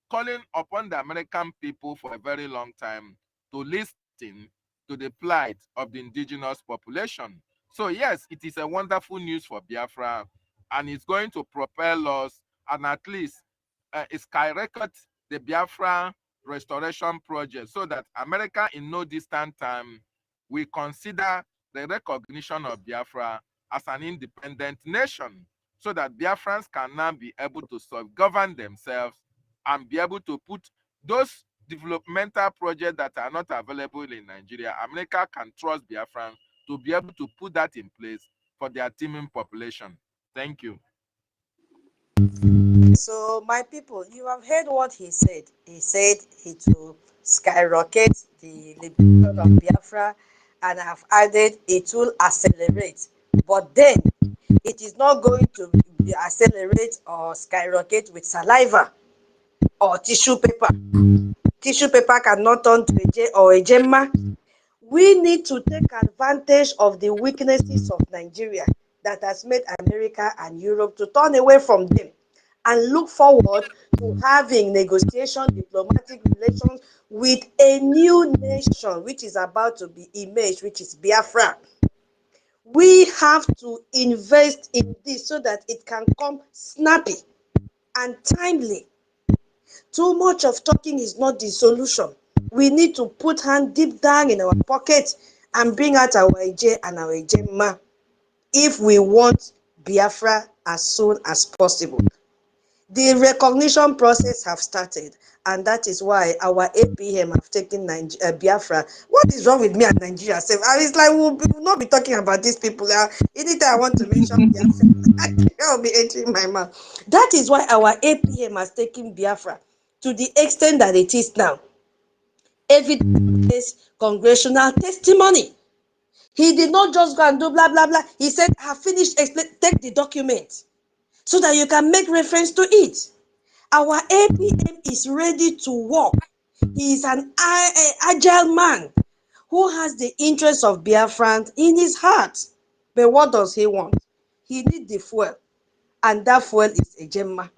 calling upon the American people for a very long time to listen to the plight of the indigenous population. So yes, it is a wonderful news for Biafra, and it's going to propel us and at least skyrocket the Biafra restoration project so that America in no distant time will consider the recognition of Biafra as an independent nation, so that Biafrans can now be able to self-govern themselves and be able to put those developmental projects that are not available in Nigeria. America can trust Biafrans to be able to put that in place for their teeming population. Thank you. So, my people, you have heard what he said. He said it will skyrocket the liberation of Biafra, and have added it will accelerate. But then, it is not going to accelerate or skyrocket with saliva or tissue paper. Tissue paper cannot turn to a J or a Gemma. We need to take advantage of the weaknesses of Nigeria that has made America and Europe to turn away from them and look forward to having negotiation, diplomatic relations with a new nation which is about to be emerged, which is Biafra. We have to invest in this so that it can come snappy and timely. Too much of talking is not the solution. We need to put hand deep down in our pocket and bring out our Eje and our Ejema if we want Biafra as soon as possible. The recognition process have started, and that is why our APM have taken Biafra. What is wrong with me and Nigeria? It's like we'll not be talking about these people. Anytime I want to mention Biafra, I'll be entering my mouth. That is why our APM has taken Biafra to the extent that it is now. Evidence, congressional testimony. He did not just go and do blah, blah, blah. He said, I have finished, take the document so that you can make reference to it. Our APM is ready to work. He is an agile man who has the interests of Biafrans in his heart. But what does he want? He needs the fuel, and that fuel is a Gemma.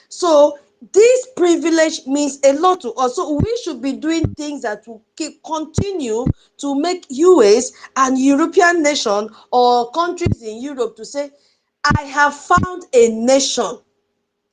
So this privilege means a lot to us. So we should be doing things that will continue to make US and European nation or countries in Europe to say, I have found a nation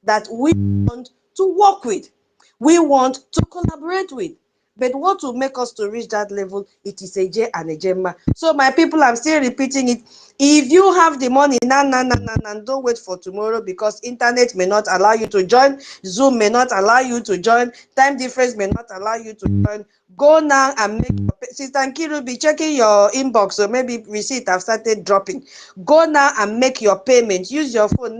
that we want to work with, we want to collaborate with. But what will make us to reach that level? It is a J and a Gemma. So my people, I'm still repeating it. If you have the money, don't wait for tomorrow, because internet may not allow you to join, Zoom may not allow you to join, time difference may not allow you to join. Go now and make your Sister Nkiru, be checking your inbox, so maybe receipt have started dropping. Go now and make your payment. Use your phone.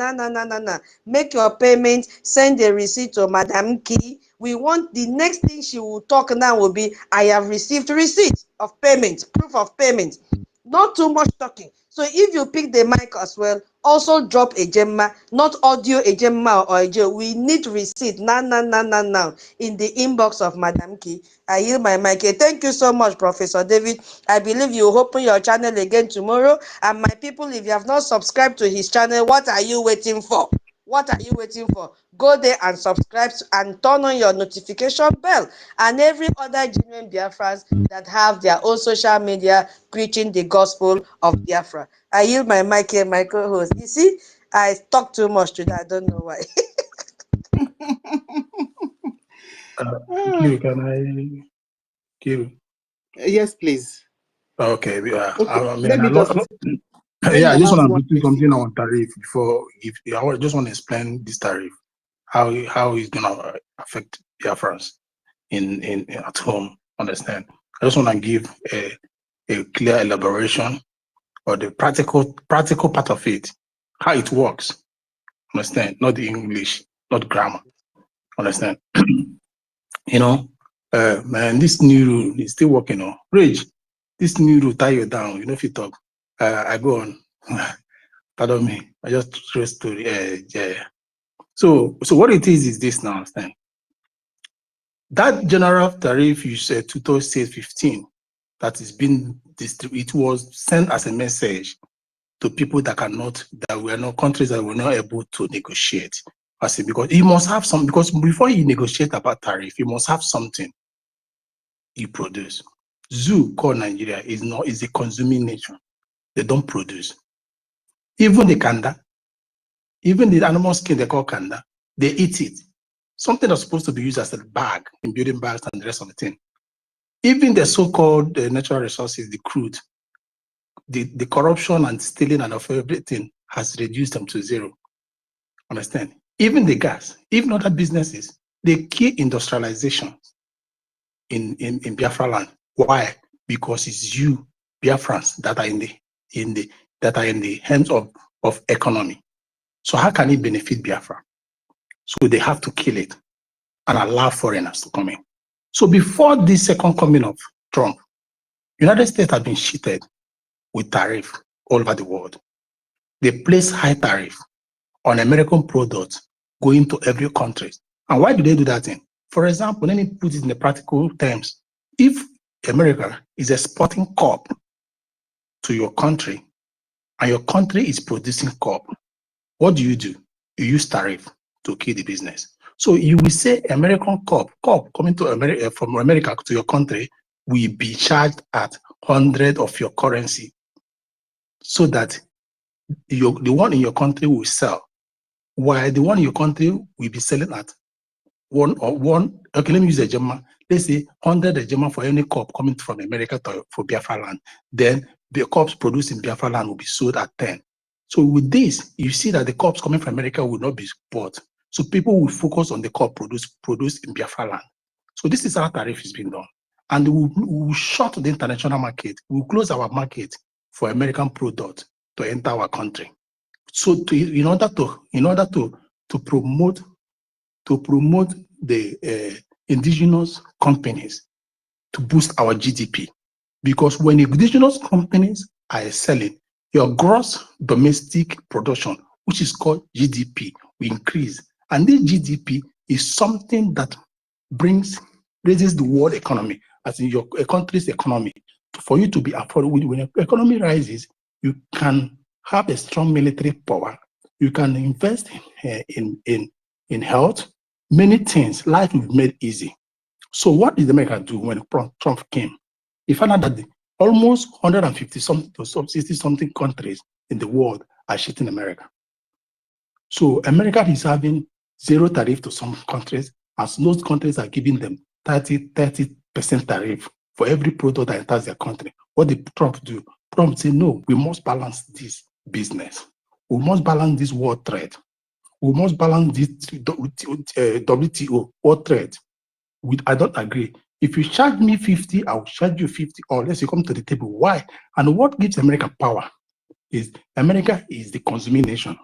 Make your payment. Send the receipt to Madam Key. We want the next thing she will talk now will be, I have received receipt of payment, proof of payment. Not too much talking. So if you pick the mic as well, also drop a Gemma, not audio a Gemma or a J. We need receipt now in the inbox of Madam Key. I yield my mic. Thank you so much, Professor David. I believe you will open your channel again tomorrow. And my people, if you have not subscribed to his channel, what are you waiting for? What are you waiting for? Go there and subscribe and turn on your notification bell, and every other genuine Biafrans that have their own social media preaching the gospel of Biafra. I yield my mic here, my co-host. You see, I talk too much today. I don't know why. Kiru, can I? Kiru. Yes, please. Okay, yeah. Okay, I mean, let me just yeah, I just ask want one to do question. something on tariff before. I just want to explain this tariff, how it's gonna affect Biafrans in at home. Understand? I just want to give a clear elaboration or the practical part of it, how it works. Understand? Not the English, not grammar. Understand? You know, man, this new rule is still working on. Rage, this new rule tie you down. You know, if you talk, I go on. Pardon me. I just throw a story. Yeah. So what it is this now, Stan? That general tariff you said 2015 that is being distributed, it was sent as a message to people that were not countries that were not able to negotiate. I say because you must have some, because before you negotiate about tariff, you must have something you produce. Zoo called Nigeria is a consuming nation. They don't produce. Even the kanda, even the animal skin they call kanda, they eat it. Something that's supposed to be used as a bag in building bags and the rest of the thing. Even the so-called natural resources, the crude, the corruption and stealing and of everything has reduced them to zero. Understand? Even the gas, even other businesses, they kill industrialization in Biafra land. Why? Because it's you, Biafrans, that are in the hands of economy. So how can it benefit Biafra? So they have to kill it and allow foreigners to come in. So before this second coming of Trump, United States have been cheated with tariff all over the world. They place high tariff on American products going to every country. And why do they do that thing? For example, let me put it in the practical terms. If America is exporting corn to your country and your country is producing corn, what do? You use tariff to kill the business. So you will say American corn coming to America from America to your country will be charged at 100 of your currency, so that the one in your country will sell, while the one in your country will be selling at one. Okay, let me use a German. Let's say 100 German for any cup coming from America for Biafra land. Then the cups produced in Biafra land will be sold at 10. So with this, you see that the cups coming from America will not be bought. So people will focus on the cup produced in Biafra land. So this is how tariff is being done. And we will shut the international market. We will close our market for American products to enter our country. So in order to promote the indigenous companies, to boost our GDP. Because when indigenous companies are selling, your gross domestic production, which is called GDP, will increase. And this GDP is something that raises the world economy, as in your country's economy. For you to be affordable, when your economy rises, you can have a strong military power. You can invest in health, many things. Life will be made easy. So what did America do when Trump came? He found out that almost 150 something to 60 something countries in the world are shitting America. So America is having zero tariff to some countries, as those countries are giving them 30% tariff for every product that enters their country. What did Trump do? Trump said, no, we must balance this business. We must balance this world trade. We must balance this WTO world trade. I don't agree. If you charge me 50, I will charge you 50, or unless you come to the table. Why? And what gives America power is America is the consuming nation.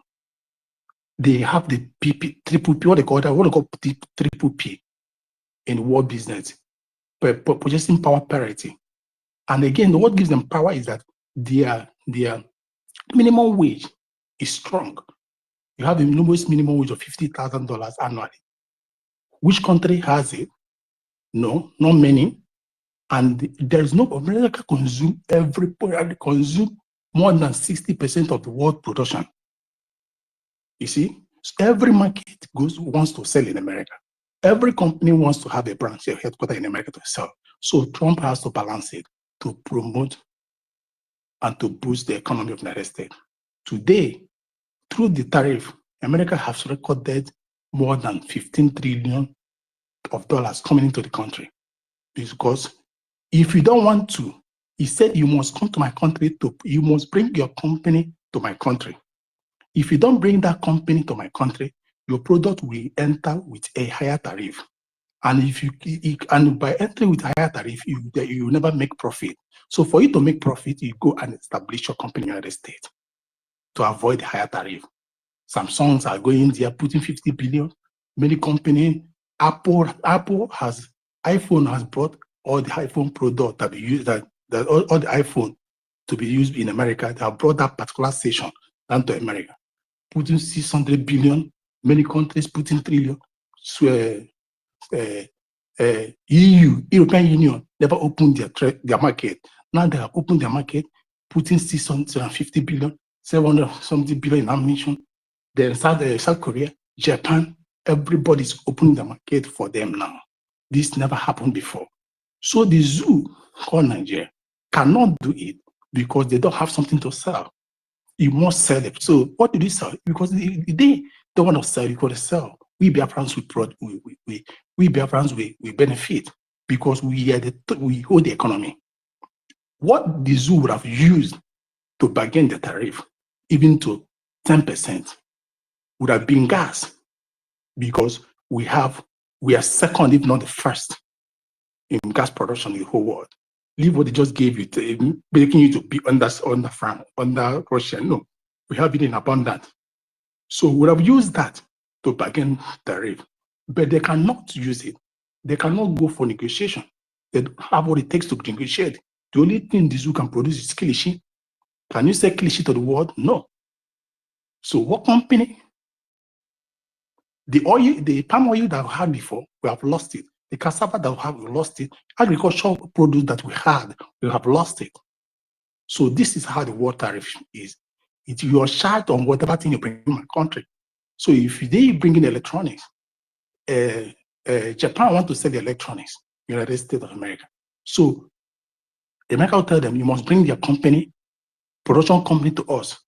They have the triple P, what they call that, what they call triple P in world business, purchasing power parity. And again, what gives them power is that their minimum wage is strong. You have a lowest minimum wage of $50,000 annually. Which country has it? No, not many. And there's no America consume more than 60% of the world production. You see, so every market wants to sell in America. Every company wants to have a branch, a headquarters in America to sell. So Trump has to balance it to promote and to boost the economy of the United States. Today, through the tariff, America has recorded more than $15 trillion coming into the country. Because if you don't want to, he said you must come to my country, you must bring your company to my country. If you don't bring that company to my country, your product will enter with a higher tariff. And by entering with higher tariff, you will never make profit. So for you to make profit, you go and establish your company in the United States to avoid the higher tariff. Samsungs are going there, putting 50 billion. Many companies, Apple has iPhone has brought all the iPhone product that we use, that all the iPhone to be used in America. They have brought that particular station down to America, putting 600 billion, many countries putting trillion. So, EU, European Union, never opened their market. Now they have opened their market, putting 650 billion, 700 something billion in ammunition. Then South Korea, Japan, everybody's opening the market for them now. This never happened before. So the zoo called Nigeria cannot do it because they don't have something to sell. You must sell it. So what do they sell? Because they don't want to sell, because they sell. We Biafrans we benefit because we hold the economy. What the zoo would have used to bargain the tariff, even to 10%, would have been gas, because we are second, if not the first, in gas production in the whole world. Leave what they just gave you, making you to be under Russia. No, we have it in abundance. So we would have used that to bargain tariff, but they cannot use it. They cannot go for negotiation. They don't have what it takes to negotiate. The only thing the zoo can produce is kilishi. Can you say kilishi to the world? No. So what company? The oil, the palm oil that we had before, we have lost it. The cassava that we have, we lost it. Agricultural produce that we had, we have lost it. So this is how the world tariff is. You are charged on whatever thing you bring in my country. So if they bring in electronics, Japan want to sell the electronics, United States of America. So America will tell them, you must bring your company, production company to us.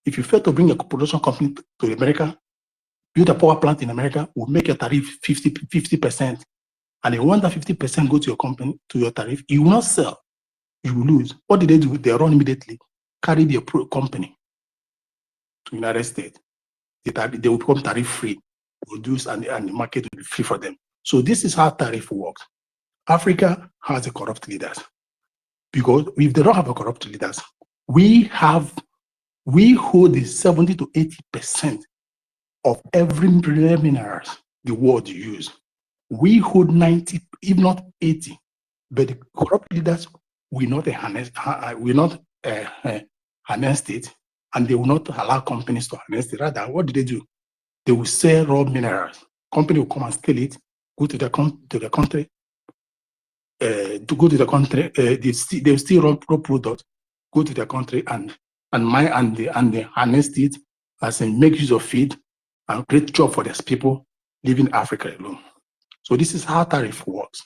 If you fail to bring a production company to America, build a power plant in America, we'll make your tariff 50%. And when that 50% go to your company, to your tariff, you will not sell, you will lose. What did they do? They run immediately, carry their company to the United States. They will become tariff free, produce, and the market will be free for them. So this is how tariff works. Africa has a corrupt leaders, because if they don't have a corrupt leaders, we hold the 70 to 80% of every minerals the world use. We hold 90, if not 80, but the corrupt leaders will not harness it, and they will not allow companies to harness it. Rather, what do? They will sell raw minerals. Company will come and steal it, go to the country, they will steal raw products, go to the country and mine and they harness it, as in make use of it, and create job for these people living in Africa alone. So this is how tariff works.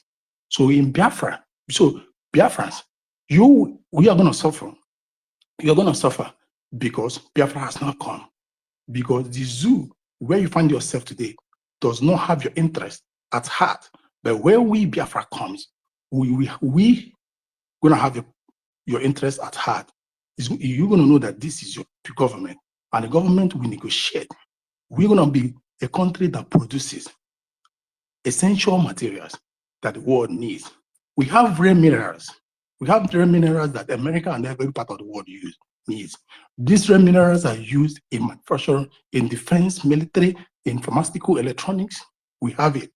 So in Biafra, Biafrans, we are going to suffer. You're going to suffer because Biafra has not come. Because the zoo, where you find yourself today, does not have your interest at heart. But where we Biafra comes, we going to have your interest at heart. You're going to know that this is your government, and the government will negotiate. We're going to be a country that produces essential materials that the world needs. We have rare minerals. We have rare minerals that America and every part of the world needs. These rare minerals are used in manufacturing, in defense, military, in pharmaceutical, electronics. We have it.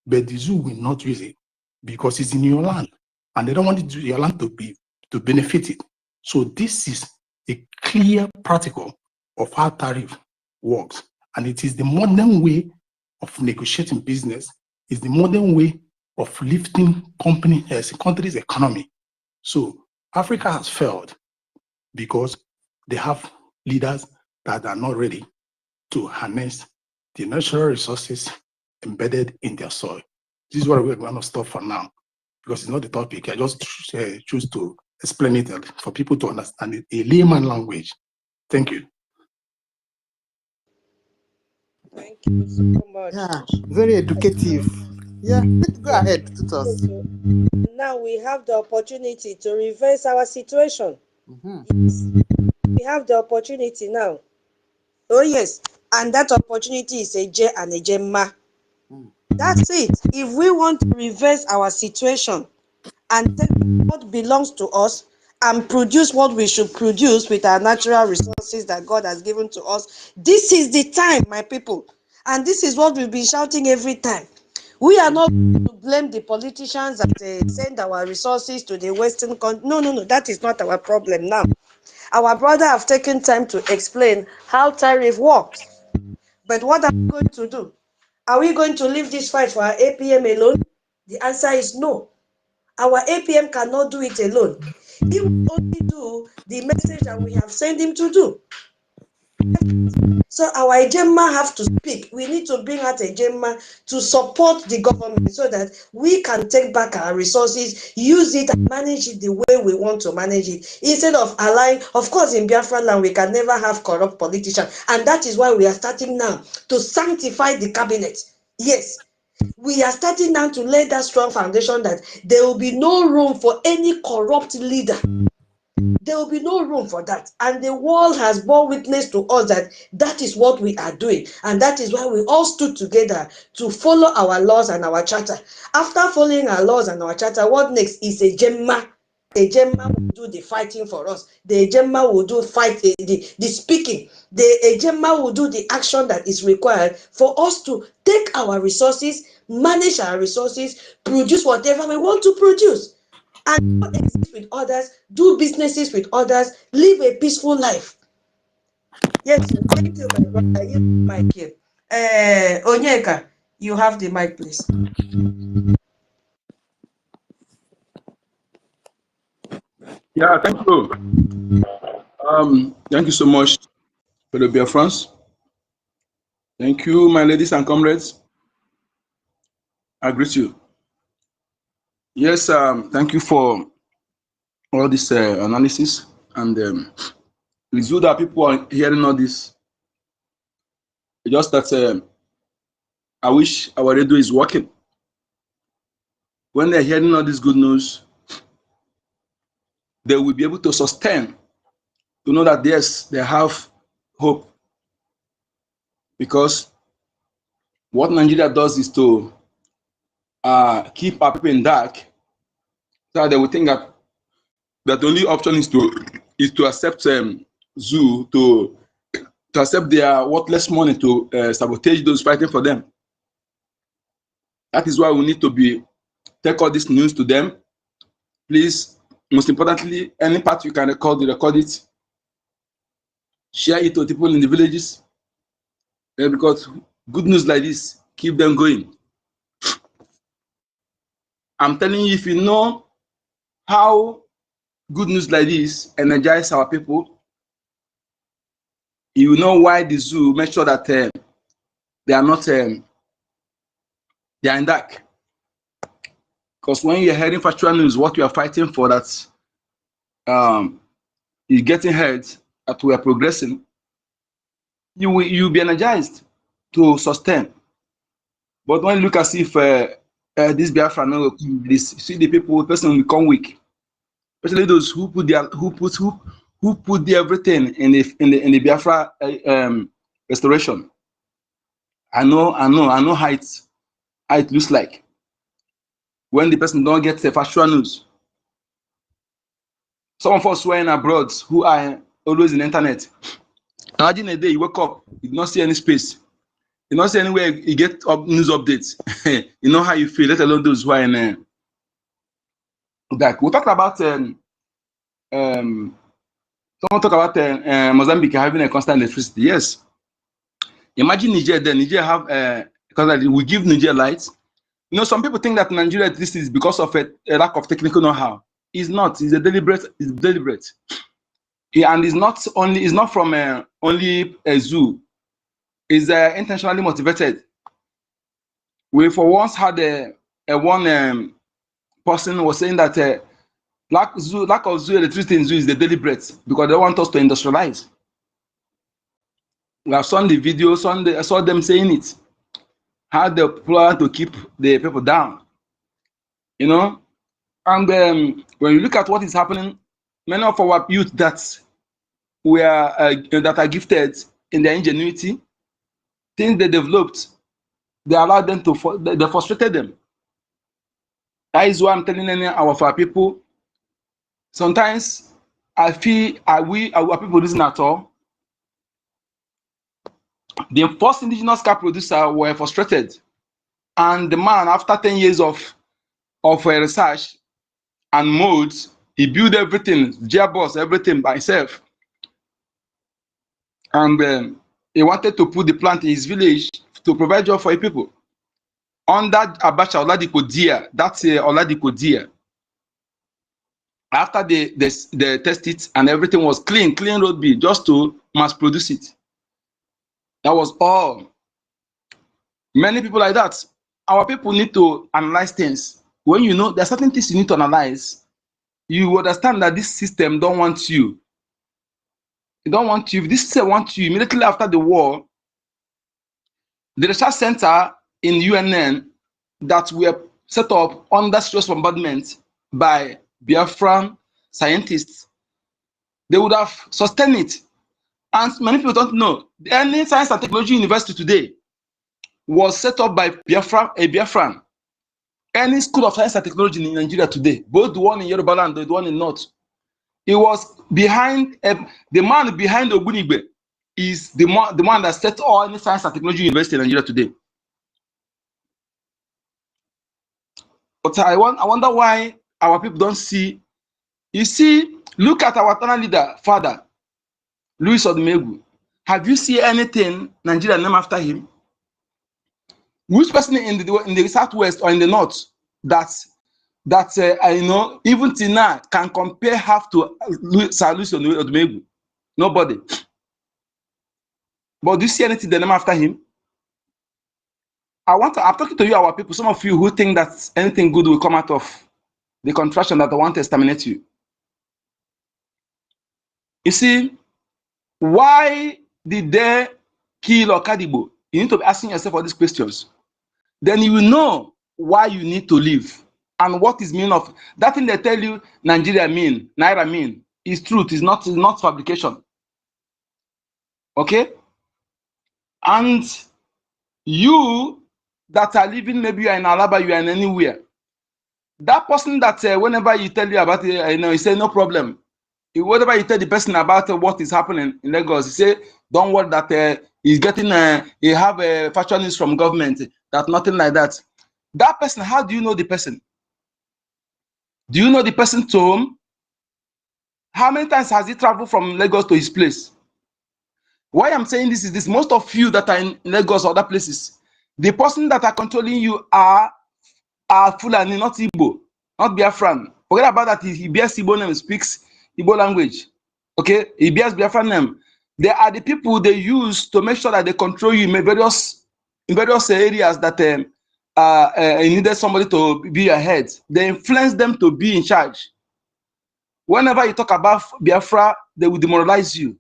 But the zoo will not use it because it's in your land, and they don't want your land to benefit it. So this is a clear practical of how tariff works. And it is the modern way of negotiating business, is the modern way of lifting countries' economy. So Africa has failed because they have leaders that are not ready to harness the natural resources embedded in their soil. This is what we're going to stop for now, because it's not the topic. I just choose to explain it for people to understand it in layman language. Thank you. Thank you so much. Yeah, very educative. Yeah, go ahead, Tutos. Now we have the opportunity to reverse our situation. Yes. We have the opportunity now. Oh yes, and that opportunity is a J and a Gemma. That's it. If we want to reverse our situation and take what belongs to us and produce what we should produce with our natural resources that God has given to us, this is the time, my people. And this is what we've been shouting every time. We are not going to blame the politicians that send our resources to the Western country. No, no, no, that is not our problem now. Our brother have taken time to explain how tariff works. But what are we going to do? Are we going to leave this fight for our APM alone? The answer is no. Our APM cannot do it alone. He will only do the message that we have sent him to do. So our Ejema have to speak. We need to bring out Ejema to support the government so that we can take back our resources, use it and manage it the way we want to manage it. Instead of allowing, of course in Biafra land we can never have corrupt politicians, and that is why we are starting now to sanctify the cabinet. Yes, we are starting now to lay that strong foundation that there will be no room for any corrupt leader. There will be no room for that. And the world has borne witness to us that that is what we are doing. And that is why we all stood together to follow our laws and our charter. After following our laws and our charter, what next is a Gemma. The Gemma will do the fighting for us. The Gemma will do the speaking. The Gemma will do the action that is required for us to take our resources, manage our resources, produce whatever we want to produce, and exist with others, do businesses with others, live a peaceful life. Yes, thank you, my brother. You mic here. Onyeka, you have the mic, please. Yeah, thank you. Thank you so much for the BIAFRANS. Thank you, my ladies and comrades. I greet you. Yes, thank you for all this analysis, and it's good that people are hearing all this. Just that I wish our radio is working. When they're hearing all this good news, they will be able to sustain, to know that yes, they have hope. Because what Nigeria does is to keep our people in dark, so that they will think that the only option is to accept zoo, to accept their worthless money, to sabotage those fighting for them. That is why we need to take all this news to them. Please, most importantly, any part you can record it. Share it to people in the villages, because good news like this keep them going. I'm telling you, if you know how good news like this energize our people, you know why the zoo make sure that they are not they are in dark. Because when you're hearing factual news, what you are fighting for, that is getting hurt, that we are progressing, you'll be energized to sustain. But when you look as if this Biafra no this, see the person will become weak, especially those who put everything in the Biafra restoration. I know how it looks like when the person don't get the factual news. Some of us who are in abroad, who are always in the internet, imagine a day you wake up, you do not see any space, you don't see anywhere you get news updates. You know how you feel, let alone those who are in that. We talked about someone talk about Mozambique having a constant electricity. Yes. Imagine Niger then. Niger have because we give Niger lights. You know, some people think that Nigeria this is because of a lack of technical know-how. It's not. It's deliberate. Yeah, and it's not from only a zoo. It's intentionally motivated. We for once had one person was saying that lack of zoo electricity in zoo is deliberate because they want us to industrialize. We have seen the videos, I saw them saying it. How they plan to keep the people down, you know. And when you look at what is happening, many of our youth that are gifted in their ingenuity, things they developed, they allowed them to, they frustrated them. That is why I'm telling our people, sometimes I feel our people listen at all. The first indigenous car producer were frustrated And the man, after 10 years of research and modes, he built everything, gearbox, everything by himself. And he wanted to put the plant in his village to provide job for the people. Under Abacha Oladipo Dia, that's Oladipo Dia. After they test it and everything was clean road bill, just to mass produce it. That was all. Many people like that. Our people need to analyze things. When you know there are certain things you need to analyze, you understand that this system don't want you. It don't want you. If this system wants you, immediately after the war, the research center in UNN that were set up under serious bombardment by Biafran scientists, they would have sustained it. And many people don't know. Any science and technology university today was set up by Biafra, a Biafran. Any school of science and technology in Nigeria today, both the one in Yoruba land and the one in North, it was behind the man behind Ogunigbe is the man that set all any science and technology university in Nigeria today. But I wonder why our people don't see. You see, look at our eternal leader, Father Louis Odumegwu. Have you seen anything Nigeria named after him? Which person in the southwest or in the north that you know, even till now can compare half to Sir Louis Odumegwu? Nobody. But do you see anything they name after him? I'm talking to you, our people, some of you who think that anything good will come out of the contraction that I want to exterminate you. You see, why did they kill Okadibo? You need to be asking yourself all these questions. Then you will know why you need to live and what is meaning of that thing they tell you Nigeria mean, Naira mean, is truth, is not fabrication. Okay? And you that are living, maybe you are in Alaba, you are in anywhere. That person that whenever you tell you about it, you know, he say no problem. Whatever you tell the person about what is happening in Lagos, he say don't worry that he's getting he have a factual news from government, that nothing like that. That person, how do you know the person? Do you know the person to home? How many times has he traveled from Lagos to his place? Why I'm saying this is this: most of you that are in Lagos or other places, the person that are controlling you are Fulani, not Igbo, not Biafran. Forget about that. He bears Igbo name, speaks Igbo language. Okay, he bears Biafran name. They are the people they use to make sure that they control you in various areas that needed somebody to be ahead. They influence them to be in charge. Whenever you talk about Biafra, they will demoralize you.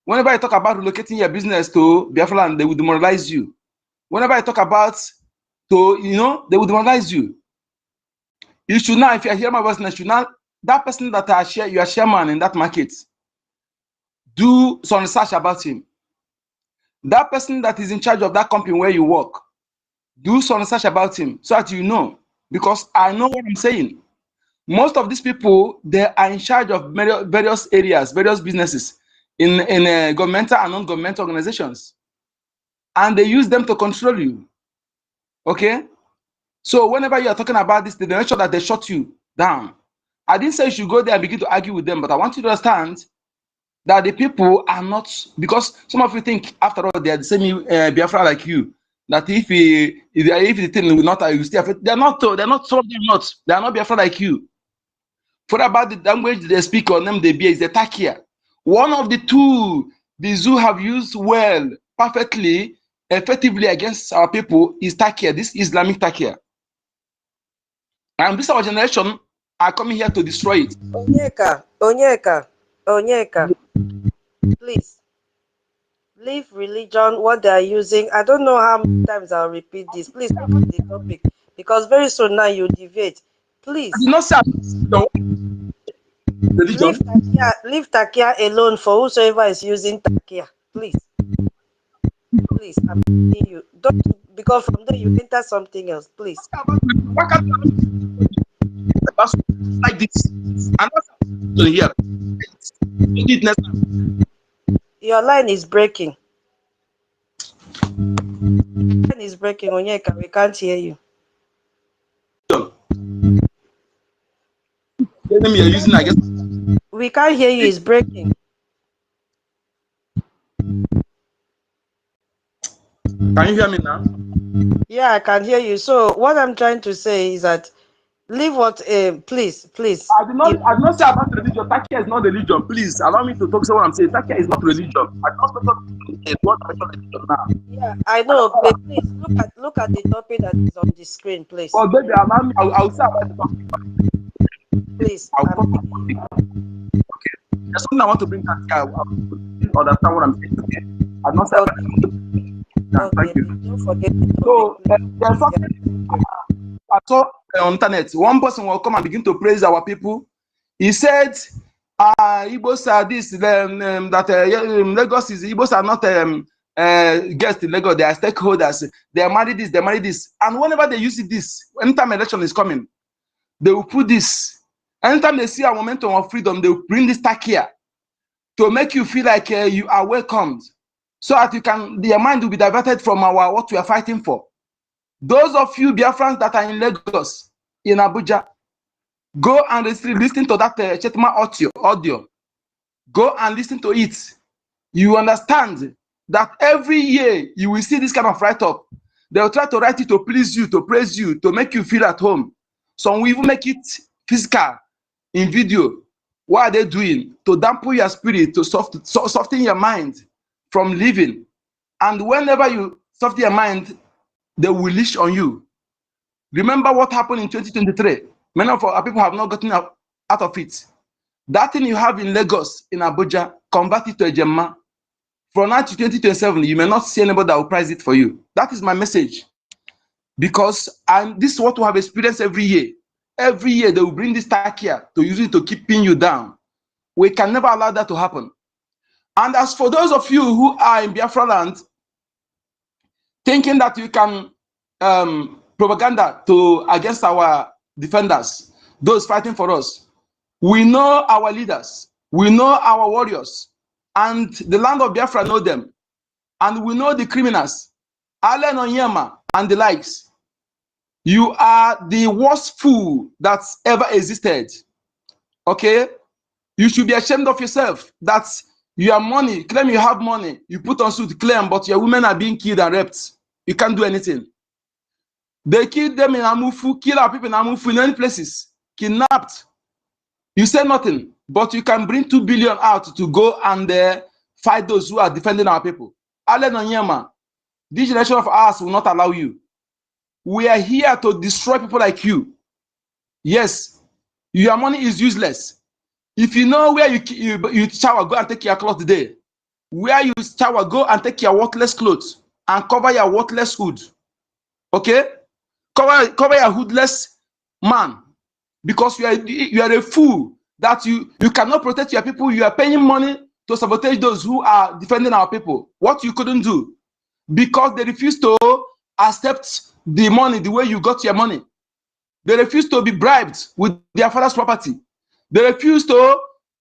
Whenever you talk about relocating your business to Biafra, they will demoralize you. Whenever I talk about they will demoralize you. You should now, if you are hearing my voice, you should now, that person that you are chairman in that market, do some research about him. That person that is in charge of that company where you work, do some research about him so that you know. Because I know what I'm saying. Most of these people, they are in charge of various areas, various businesses in governmental and non-governmental organizations. And they use them to control you. Okay? So whenever you are talking about this, they make sure that they shut you down. I didn't say you should go there and begin to argue with them, but I want you to understand that the people are not, because some of you think, after all, they are the same Biafra like you, that if the thing will not, you still have, they're not, some of them not, they are not Biafra like you. For about the language they speak or name they be is the Takia. One of the two the zoo have used well, perfectly, effectively against our people is Takia, this Islamic Takia. And this our generation are coming here to destroy it. Onyeka, please. Leave religion, what they are using. I don't know how many times I'll repeat this. Please come on the topic, because very soon now you deviate. Please. I did not say leave Takia alone for whosoever is using Takia. Please. Please, I'm begging you. Don't, because from there you enter something else. Please. Like this. And that's here. Your line is breaking. Your line line is breaking. Onyeka, we can't hear you. The enemy you're using, I guess. We can't hear you. It's breaking. Can you hear me now? Yeah, I can hear you. So what I'm trying to say is that leave what please. I did not say about religion. Takia is not religion. Please allow me to talk. Say what I'm saying. Takia is not religion. I did not say what religion now. Yeah, I know, but please look at the topic that is on the screen, please. Oh, baby, allow me. I'll say about the topic. Please. I'll talk about the topic. Okay. There's something I want to bring back here. I understand what I'm saying. Okay. I'm not saying. Okay. Thank you. Don't forget. So there's something I saw on internet. One person will come and begin to praise our people. He said, Igbos are this, Lagos is, Igbos are not guests in Lagos, they are stakeholders. They are married this, they married this. And whenever they use this, anytime election is coming, they will put this. Anytime they see a momentum of freedom, they will bring this tag here to make you feel like you are welcomed. So that you can, their mind will be diverted from what we are fighting for. Those of you Biafrans that are in Lagos, in Abuja, go and listen to that Chetma audio. Go and listen to it. You understand that every year you will see this kind of write-up. They will try to write it to please you, to praise you, to make you feel at home. Some will even make it physical in video. What are they doing? To dampen your spirit, to soften your mind from living. And whenever you soften your mind, they will leash on you. Remember what happened in 2023. Many of our people have not gotten out of it. That thing you have in Lagos, in Abuja, convert it to a Gemma. From now to 2027, you may not see anybody that will price it for you. That is my message. Because this is what we have experienced every year. Every year they will bring this tag here to use it to keep pinning you down. We can never allow that to happen. And as for those of you who are in Biafra land, thinking that you can propaganda against our defenders, those fighting for us, we know our leaders, we know our warriors, and the land of Biafra know them, and we know the criminals, Allen Onyema and the likes. You are the worst fool that's ever existed. Okay? You should be ashamed of yourself that your money, claim you have money, you put on suit, claim, but your women are being killed and raped. You can't do anything. They killed them in Amufu, kill our people in Amufu, in many places, kidnapped. You say nothing, but you can bring 2 billion out to go and fight those who are defending our people. Allen Onyema, this generation of ours will not allow you. We are here to destroy people like you. Yes, your money is useless. If you know where you shower, go and take your clothes today. Where you shower, go and take your worthless clothes and cover your worthless hood. Okay? Cover your hoodless man. Because you are a fool that you cannot protect your people. You are paying money to sabotage those who are defending our people. What you couldn't do. Because they refuse to accept the money the way you got your money. They refuse to be bribed with their father's property. They refuse to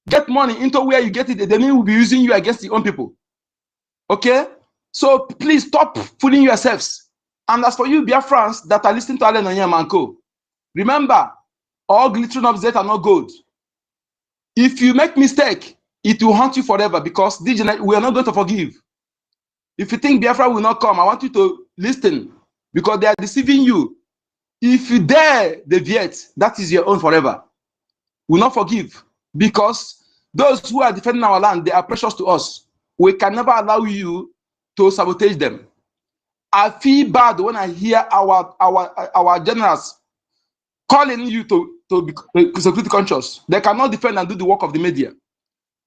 get money into where you get it. The money will be using you against your own people. Okay? So please stop fooling yourselves. And as for you, Biafrans that are listening to Allen Onyema and co, remember, all glittering objects are not gold. If you make mistake, it will haunt you forever because we are not going to forgive. If you think Biafra will not come, I want you to listen because they are deceiving you. If you dare deviate, that is your own forever. We will not forgive because those who are defending our land, they are precious to us. We can never allow you to sabotage them. I feel bad when I hear our generals calling you to be security conscious. They cannot defend and do the work of the media.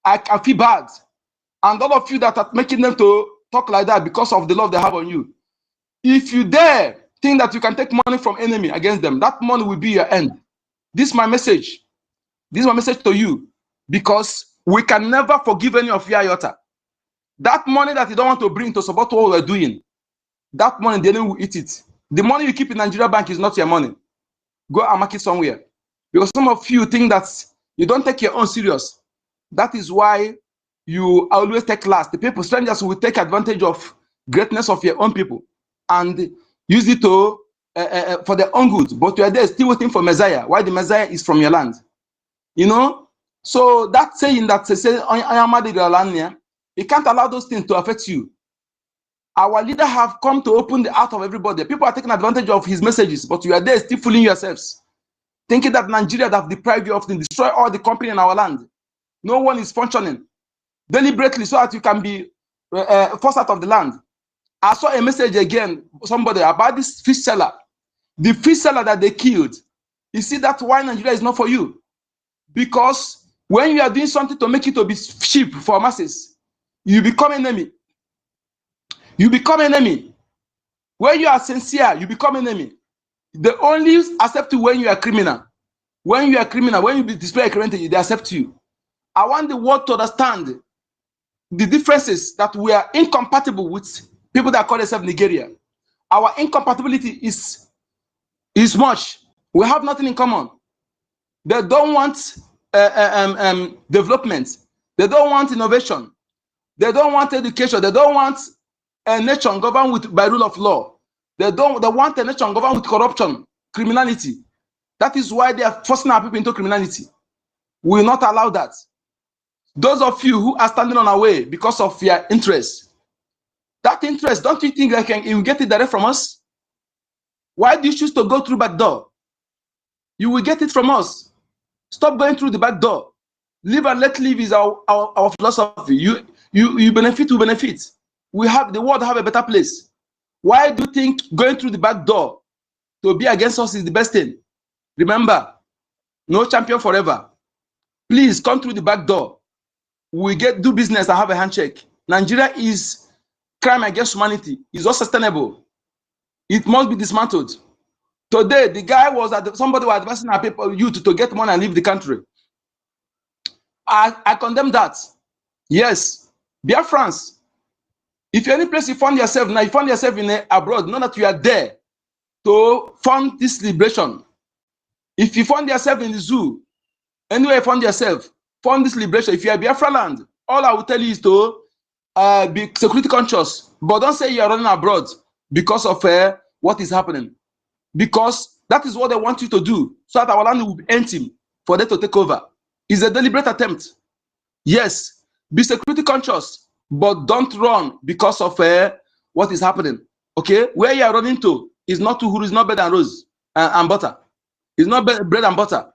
I feel bad. And all of you that are making them to talk like that because of the love they have on you. If you dare think that you can take money from enemy against them, that money will be your end. This is my message. This is my message to you. Because we can never forgive any of your iota. That money that you don't want to bring to support what we're doing, that money, the enemy will eat it. The money you keep in Nigeria bank is not your money. Go and mark it somewhere. Because some of you think that you don't take your own serious. That is why you always take last. The people, strangers will take advantage of greatness of your own people. and use it to for their own good. But you are there still waiting for Messiah. Why the Messiah is from your land? You know? So that saying that says, it can't allow those things to affect you. Our leader have come to open the heart of everybody. People are taking advantage of his messages, but you are there still fooling yourselves, thinking that Nigeria have deprived you of things, destroy all the company in our land. No one is functioning deliberately so that you can be forced out of the land. I saw a message again, somebody about this fish seller. The fish seller that they killed. You see that why Nigeria is not for you? Because when you are doing something to make it to be cheap for masses, you become enemy. You become enemy. When you are sincere, you become enemy. They only accept you when you are criminal. When you are criminal, when you display a criminality, they accept you. I want the world to understand the differences that we are incompatible with people that call themselves Nigeria. Our incompatibility is much. We have nothing in common. They don't want development. They don't want innovation. They don't want education. They don't want a nation governed by rule of law. They want a nation governed with corruption, criminality. That is why they are forcing our people into criminality. We will not allow that. Those of you who are standing on our way because of your interest, that interest, don't you think you will get it direct from us? Why do you choose to go through back door? You will get it from us. Stop going through the back door. Live and let live is our philosophy. You benefit, we benefit. We have the world have a better place. Why do you think going through the back door to be against us is the best thing? Remember, no champion forever. Please come through the back door. We do business and have a handshake. Nigeria is crime against humanity. It's not sustainable. It must be dismantled. Today, the guy was somebody was advising our people, youth, to get money and leave the country. I condemn that. Yes, BIAFRANS. If any place you find yourself now, you find yourself in abroad, know that you are there to fund this liberation. If you find yourself in the zoo, anywhere you find yourself, fund this liberation. If you are Biafra land, all I will tell you is to be security conscious, but don't say you are running abroad because of what is happening. Because that is what they want you to do, so that our land will be empty for them to take over. It's a deliberate attempt. Yes, be security conscious, but don't run because of what is happening. Okay, where you are running to is not to who is not bread and rose and butter. It's not bread and butter.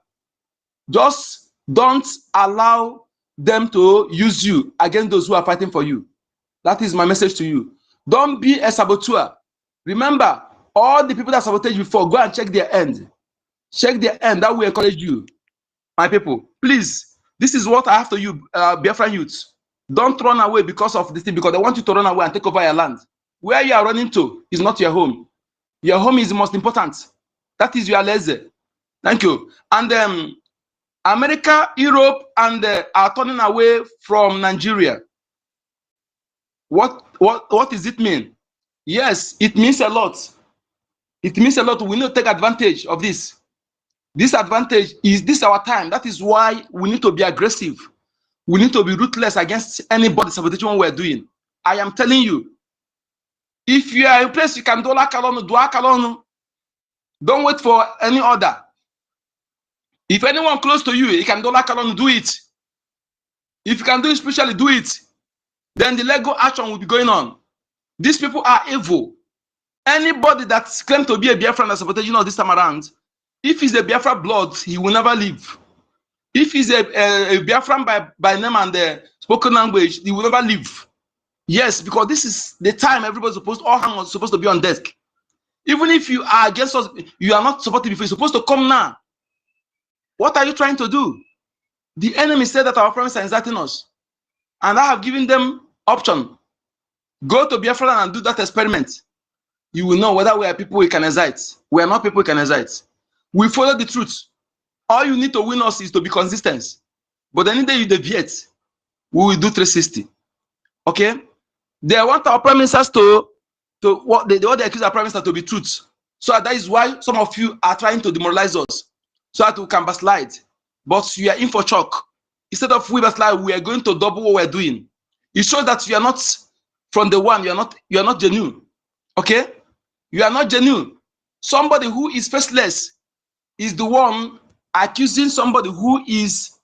Just don't allow them to use you against those who are fighting for you. That is my message to you. Don't be a saboteur. Remember, all the people that sabotaged before, go and check their end. Check their end. That will encourage you, my people. Please, this is what I have to you, Biafran youth. Don't run away because of this thing, because they want you to run away and take over your land. Where you are running to is not your home. Your home is the most important. That is your laser. Thank you. And America, Europe, and are turning away from Nigeria. What does it mean? Yes, it means a lot. It means a lot. We need to take advantage of this. This advantage is this our time. That is why we need to be aggressive. We need to be ruthless against anybody sabotaging what we're doing. I am telling you, if you are in place, you can do akalonu. Don't wait for any order. If anyone close to you, you can do akalonu, do it. If you can do it spiritually, do it. Then the legal action will be going on. These people are evil. Anybody that claims to be a Biafran that's sabotaging us this time around, if he's a Biafra blood, he will never leave. If he's a Biafran by name and the spoken language, he will never leave. Yes, because this is the time everybody's supposed to, all hands supposed to be on desk. Even if you are against us, you are not supporting before, you're supposed to come now. What are you trying to do? The enemy said that our friends are inciting us. And I have given them option. Go to Biafra and do that experiment. You will know whether we are people we can excite. We are not people we can excite. We follow the truth. All you need to win us is to be consistent. But any day you deviate, we will do 360. Okay? They want our prime ministers to what they accuse our prime minister to be truth. So that is why some of you are trying to demoralize us, so that we can backslide. But you are in for shock. Instead of we backslide, we are going to double what we're doing. It shows that you are not from the one, you are not genuine. Okay? You are not genuine. Somebody who is faceless is the one accusing somebody who is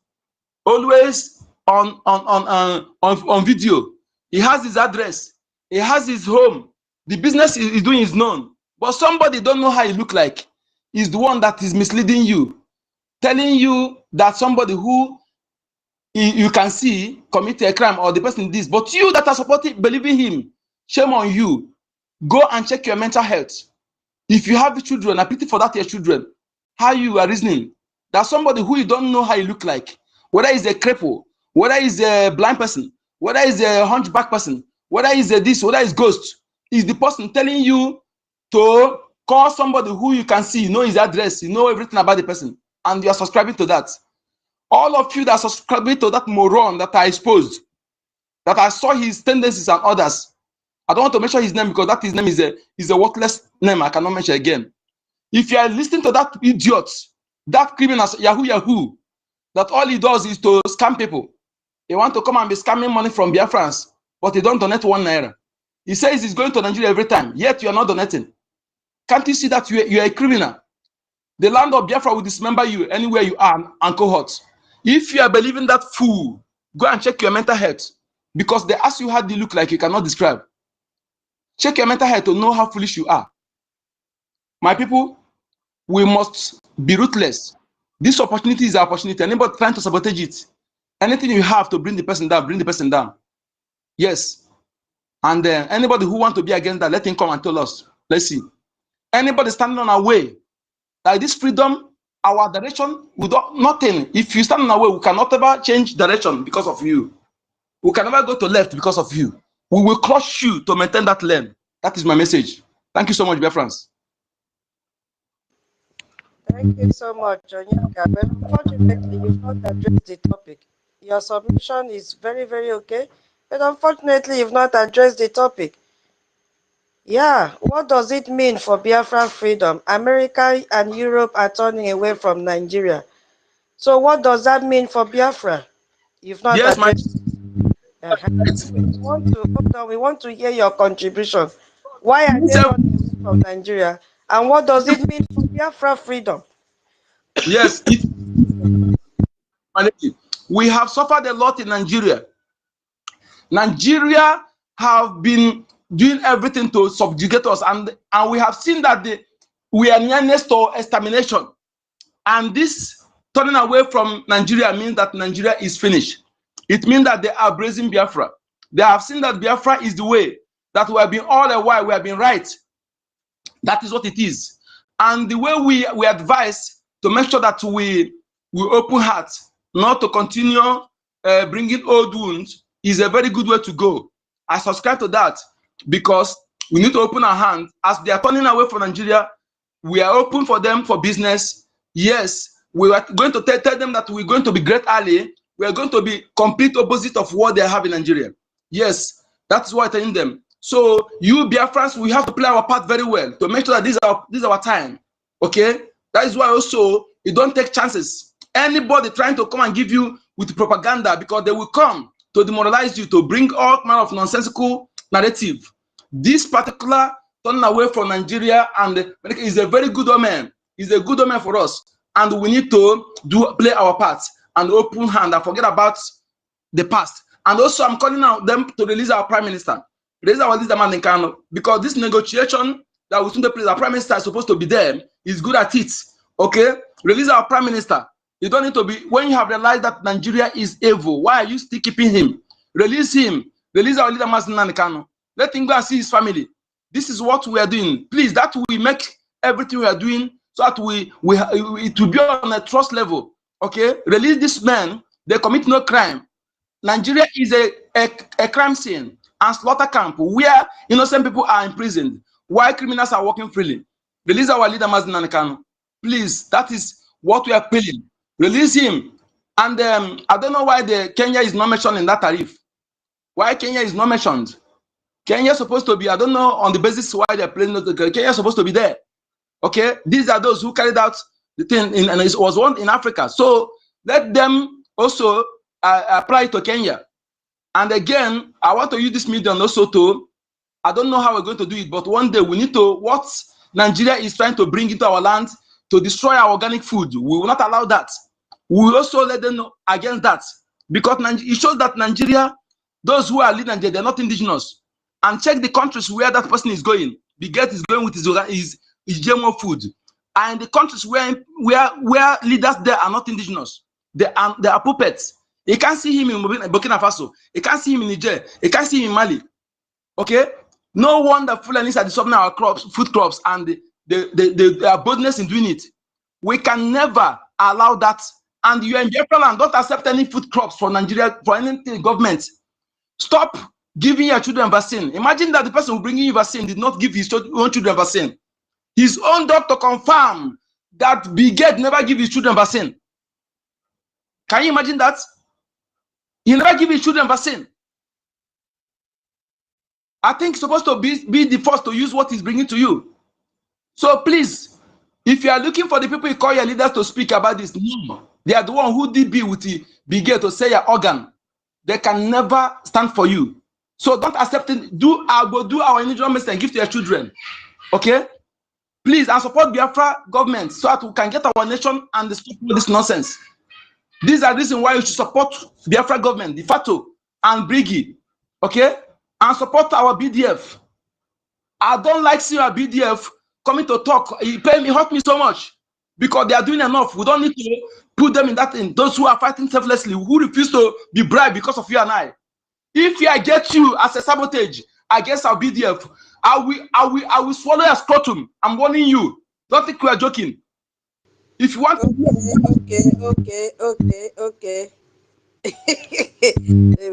always on video. He has his address. He has his home. The business is doing is known. But somebody don't know how he look like is the one that is misleading you, telling you that somebody who you can see commit a crime or the person this, but you that are supporting, believing him, shame on you. Go and check your mental health. If you have children, I pity for that your children. How you are reasoning that somebody who you don't know how you look like, whether it's a cripple, whether it's a blind person, whether it's a hunchback person, whether it's a this, whether it's ghost, is the person telling you to call somebody who you can see, you know his address, you know everything about the person, and you are subscribing to that. All of you that are subscribing to that moron that are exposed, that I saw his tendencies and others. I don't want to mention his name because that his name is a worthless name I cannot mention again. If you are listening to that idiot, that criminal, Yahoo, that all he does is to scam people. He want to come and be scamming money from BIAFRANS, but he don't donate 1 naira. He says he's going to Nigeria every time, yet you are not donating. Can't you see that you are a criminal? The land of Biafra will dismember you anywhere you are and cohorts. If you are believing that fool, go and check your mental health, because they ask you how they look like you cannot describe. Check your mental health to know how foolish you are. My people, we must be ruthless. This opportunity is our opportunity. Anybody trying to sabotage it, anything you have to bring the person down, bring the person down. Yes. And then anybody who wants to be against that, let him come and tell us. Let's see. Anybody standing on our way, like this freedom, our direction, we don't, nothing. If you stand on our way, we cannot ever change direction because of you. We can never go to left because of you. We will crush you to maintain that lane. That is my message. Thank you so much, BIAFRANS. Thank you so much, Onyeka. But unfortunately, you've not addressed the topic. Your submission is very, very okay, but unfortunately, you've not addressed the topic. Yeah, what does it mean for Biafra freedom? America and Europe are turning away from Nigeria. So what does that mean for Biafra? You've not Yes, my. addressed. We want to hear your contribution. Why are they running away from Nigeria? And what does it mean for Biafra freedom? Yes, we have suffered a lot in Nigeria. Nigeria have been doing everything to subjugate us, and we have seen that we are nearness to extermination. And this turning away from Nigeria means that Nigeria is finished. It means that they are embracing Biafra. They have seen that Biafra is the way, that we have been all the while, we have been right. That is what it is. And the way we advise to make sure that we open hearts, not to continue bringing old wounds, is a very good way to go. I subscribe to that because we need to open our hands. As they are turning away from Nigeria, we are open for them for business. Yes, we are going to tell them that we're going to be great ally. We are going to be complete opposite of what they have in Nigeria. Yes, that's what I'm telling them. So you Biafrans, we have to play our part very well to make sure that this is our time. Okay, that is why also you don't take chances. Anybody trying to come and give you with propaganda, because they will come to demoralize you, to bring all manner of nonsensical narrative. This particular turning away from Nigeria and is a very good omen. It's a good omen for us, and we need to play our part and open hand and forget about the past. And also, I'm calling out them to release our prime minister, release our leader man in Kanu, because this negotiation that we soon take place, our prime minister is supposed to be there. He's good at it. Okay, release our prime minister. You don't need to be, when you have realized that Nigeria is evil, why are you still keeping him? Release him. Release our leader man in Kanu. Let him go and see his family. This is what we are doing. Please, that we make everything we are doing so that it will be on a trust level. Okay, release this man. They commit no crime. Nigeria is a crime scene and slaughter camp where innocent people are imprisoned while criminals are walking freely. Release our leader Mazen Kanu. Please, that is what we are appealing. Release him. And I don't know why Kenya is not mentioned in that tariff. Why Kenya is not mentioned? Kenya is supposed to be, I don't know on the basis why they're playing. Kenya is supposed to be there. Okay, these are those who carried out the thing, and it was one in Africa. So let them also apply to Kenya. And again, I want to use this medium also to I don't know how we're going to do it, but one day we need to, what Nigeria is trying to bring into our land to destroy our organic food, we will not allow that. We will also let them know against that, because it shows that Nigeria, those who are leading Nigeria, they're not indigenous. And check the countries where that person is going. The get is going with his GMO food. And the countries where leaders there are not indigenous, they are puppets. You can't see him in Burkina Faso. You can't see him in Niger. You can't see him in Mali. Okay? No wonder Fulanis are disrupting our crops, food crops, and their boldness in doing it. We can never allow that. And you in Biafra land, don't accept any food crops for Nigeria, for any government. Stop giving your children vaccine. Imagine that the person who bringing you vaccine did not give his own children vaccine. His own doctor confirmed that Brigade never give his children vaccine. Can you imagine that? He never give his children vaccine. I think supposed to be the first to use what he's bringing to you. So please, if you are looking for the people you call your leaders to speak about this, no. They are the one who did be with the Brigade to say your organ. They can never stand for you. So don't accept it. Do our individual message and give to your children. Okay? Please, and support Biafra government so that we can get our nation and stop this nonsense. These are the reasons why you should support Biafra government, the FATO and Brgie. Okay? And support our BDF. I don't like seeing our BDF coming to talk. It hurt me so much because they are doing enough. We don't need to put them in that thing. Those who are fighting selflessly, who refuse to be bribed because of you and I. If I get you as a sabotage against our BDF, I will swallow your scrotum. I'm warning you. Don't think we are joking. If you want to Okay.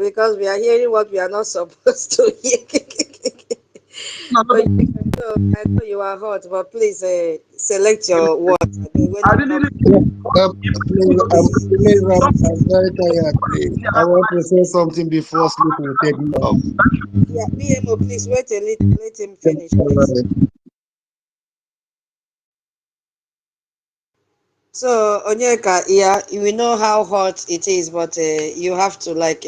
Because we are hearing what we are not supposed to hear. I know you are hot, but please select your words. Please, I'm very tired, please. I want to say something before sleep will take me off. Yeah, BMO, please wait a little. Let him finish, please. So, Onyeka, yeah, we know how hot it is, but you have to like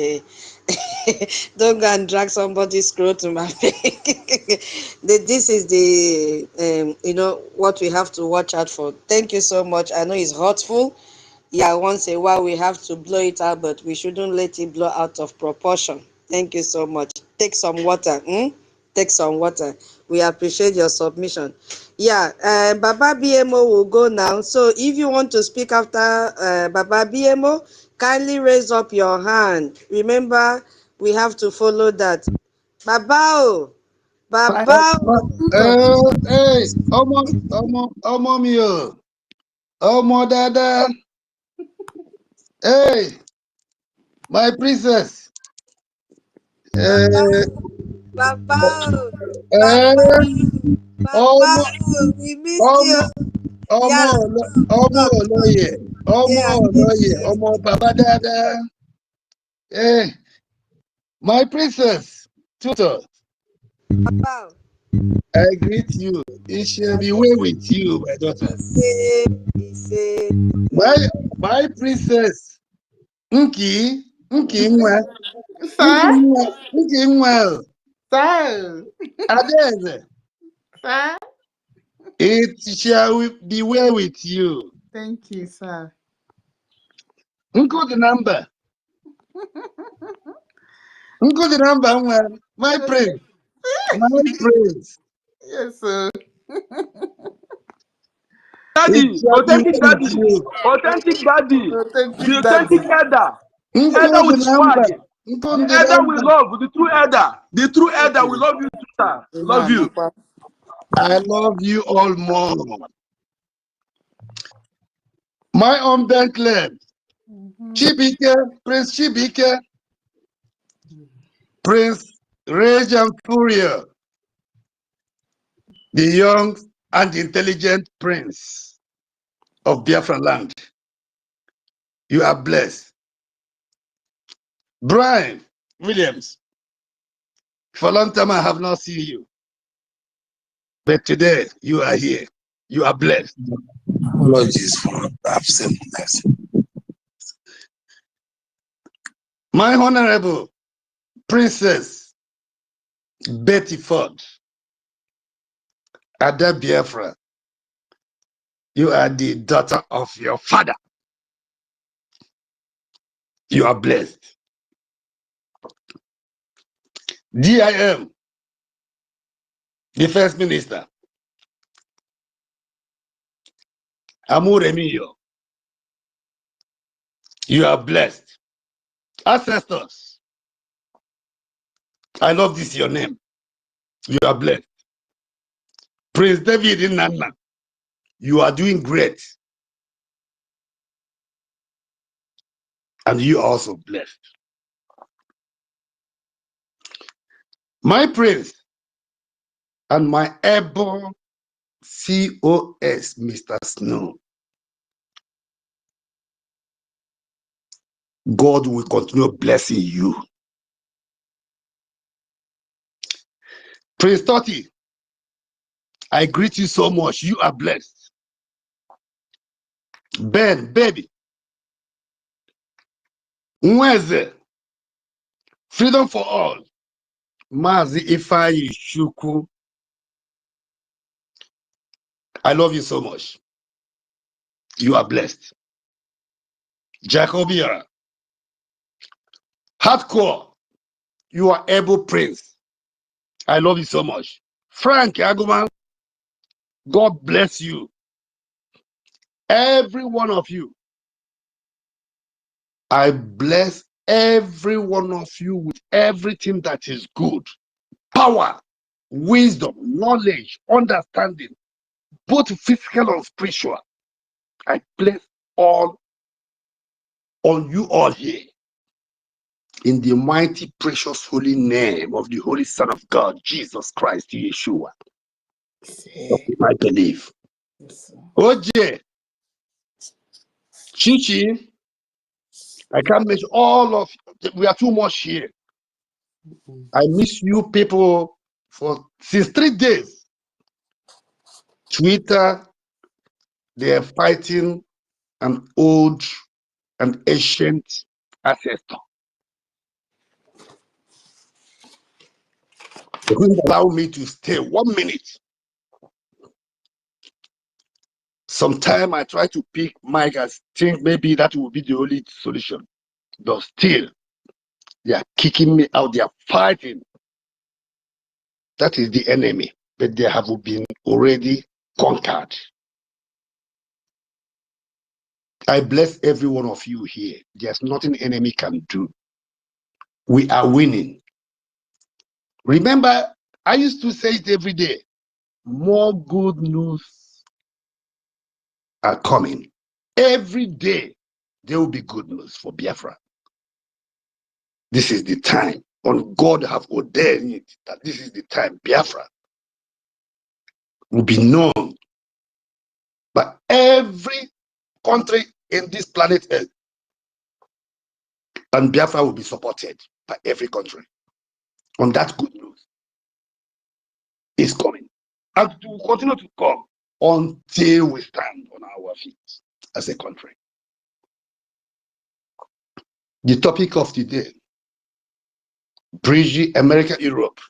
don't go and drag somebody's scrotum. This is the what we have to watch out for. Thank you so much. I know it's hurtful. Yeah, once in a while we have to blow it out, but we shouldn't let it blow out of proportion. Thank you so much. Take some water. Take some water. We appreciate your submission. Yeah, Baba BMO will go now. So if you want to speak after Baba BMO, kindly raise up your hand. Remember, we have to follow that. Baba, Baba. Hey, Omo mio, Omo dada. Hey, my princess. Baba, Omo, we missed you. Omo Oloye, Omo Baba Dada. Hey, my princess, tutor. Baba. I greet you. It shall be well with you, my daughter. My princess. Nki Nwa. Nki Nwa. Sir. Adeze. Sir. It shall be well with you. Thank you, sir. Nko the number. Nko the number. My prince. My prince. Yes, sir. Daddy, authentic daddy, authentic daddy, the authentic elder, elder with swag, the elder we love, the true elder we love you too, sir. Love you. I love you all more. My unbent land, Chibike, Prince Chibike, Prince Rage and Furia, the young and intelligent prince of Biafra land. You are blessed. Brian Williams, for a long time I have not seen you. But today you are here. You are blessed. Apologies for absentness. My honorable princess, Betty Ford, Ada Biafra, you are the daughter of your father. You are blessed. DIM, the first minister, Amuremiyo, you are blessed. Ancestors, I love this, your name. You are blessed. Prince David Nnamdi, you are doing great. And you are also blessed. My prince and my able COS, Mr. Snow, God will continue blessing you. Prince Totti, I greet you so much. You are blessed. Ben, baby, Nweze, freedom for all. Mazi Ifeanyi Chukwu, I love you so much. You are blessed. Jacobia, hardcore, you are able prince. I love you so much. Frank Aguman, God bless you. Every one of you. I bless every one of you with everything that is good. Power, wisdom, knowledge, understanding, both physical and spiritual. I place all on you all here. In the mighty, precious, holy name of the Holy Son of God, Jesus Christ, Yeshua. I believe. OJ, Chichi, I can't mention all of you. We are too much here. I miss you people for since 3 days. Twitter, they are fighting an old and ancient ancestor. They couldn't allow me to stay 1 minute. Sometime I try to pick Mike and think maybe that will be the only solution. But still, they are kicking me out. They are fighting. That is the enemy. But they have been already conquered. I bless every one of you here. There's nothing enemy can do. We are winning. Remember, I used to say it every day. More good news are coming. Every day, there will be good news for Biafra. This is the time. And God have ordained it that this is the time Biafra will be known by every country in this planet Earth. And Biafra will be supported by every country. And that good news is coming. And it will continue to come until we stand on our feet as a country. The topic of today, Brgie, America, Europe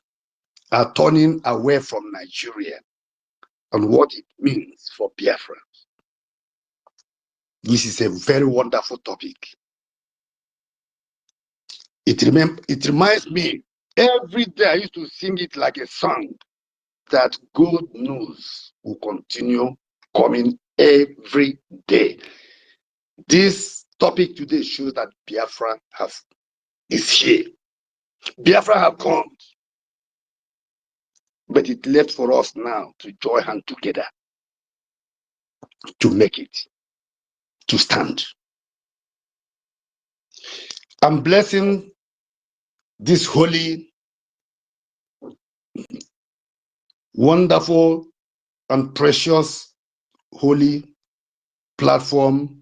are turning away from Nigeria and what it means for Biafra. This is a very wonderful topic. It reminds me, every day I used to sing it like a song, that good news will continue coming every day. This topic today shows that Biafra is here. Biafra have come, but it left for us now to join hands together to make it, to stand. I'm blessing this holy, wonderful, and precious holy platform,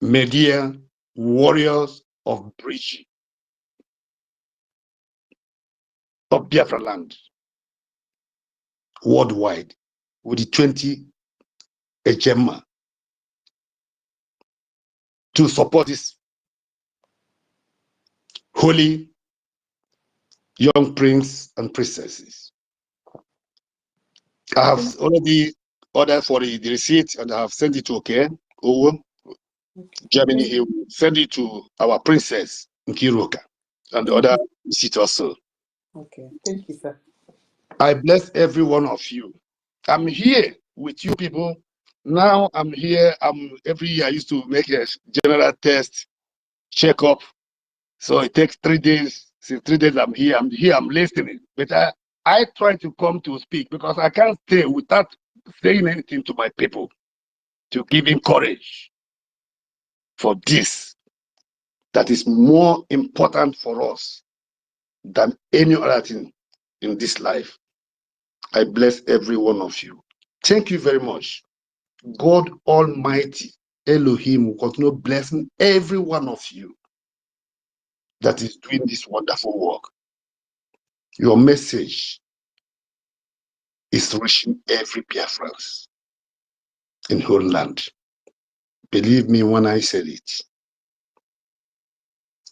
media, warriors of Brgie, of Biafra land, worldwide, with the 20 HMA to support this holy young prince and princesses. I have already ordered for the receipt and I have sent it to Owo, Germany. He will send it to our princess Nkiruka and the other receipt also. Okay, thank you, sir. I bless every one of you. I'm here with you people. Now I'm here. Every year I used to make a general test, checkup. So it takes 3 days. Since 3 days I'm here. I'm listening. But I try to come to speak because I can't stay without saying anything to my people to give him courage for this that is more important for us than any other thing in this life. I bless every one of you. Thank you very much. God Almighty, Elohim, will continue blessing every one of you that is doing this wonderful work. Your message is reaching every Biafrans in whole land. Believe me when I said it.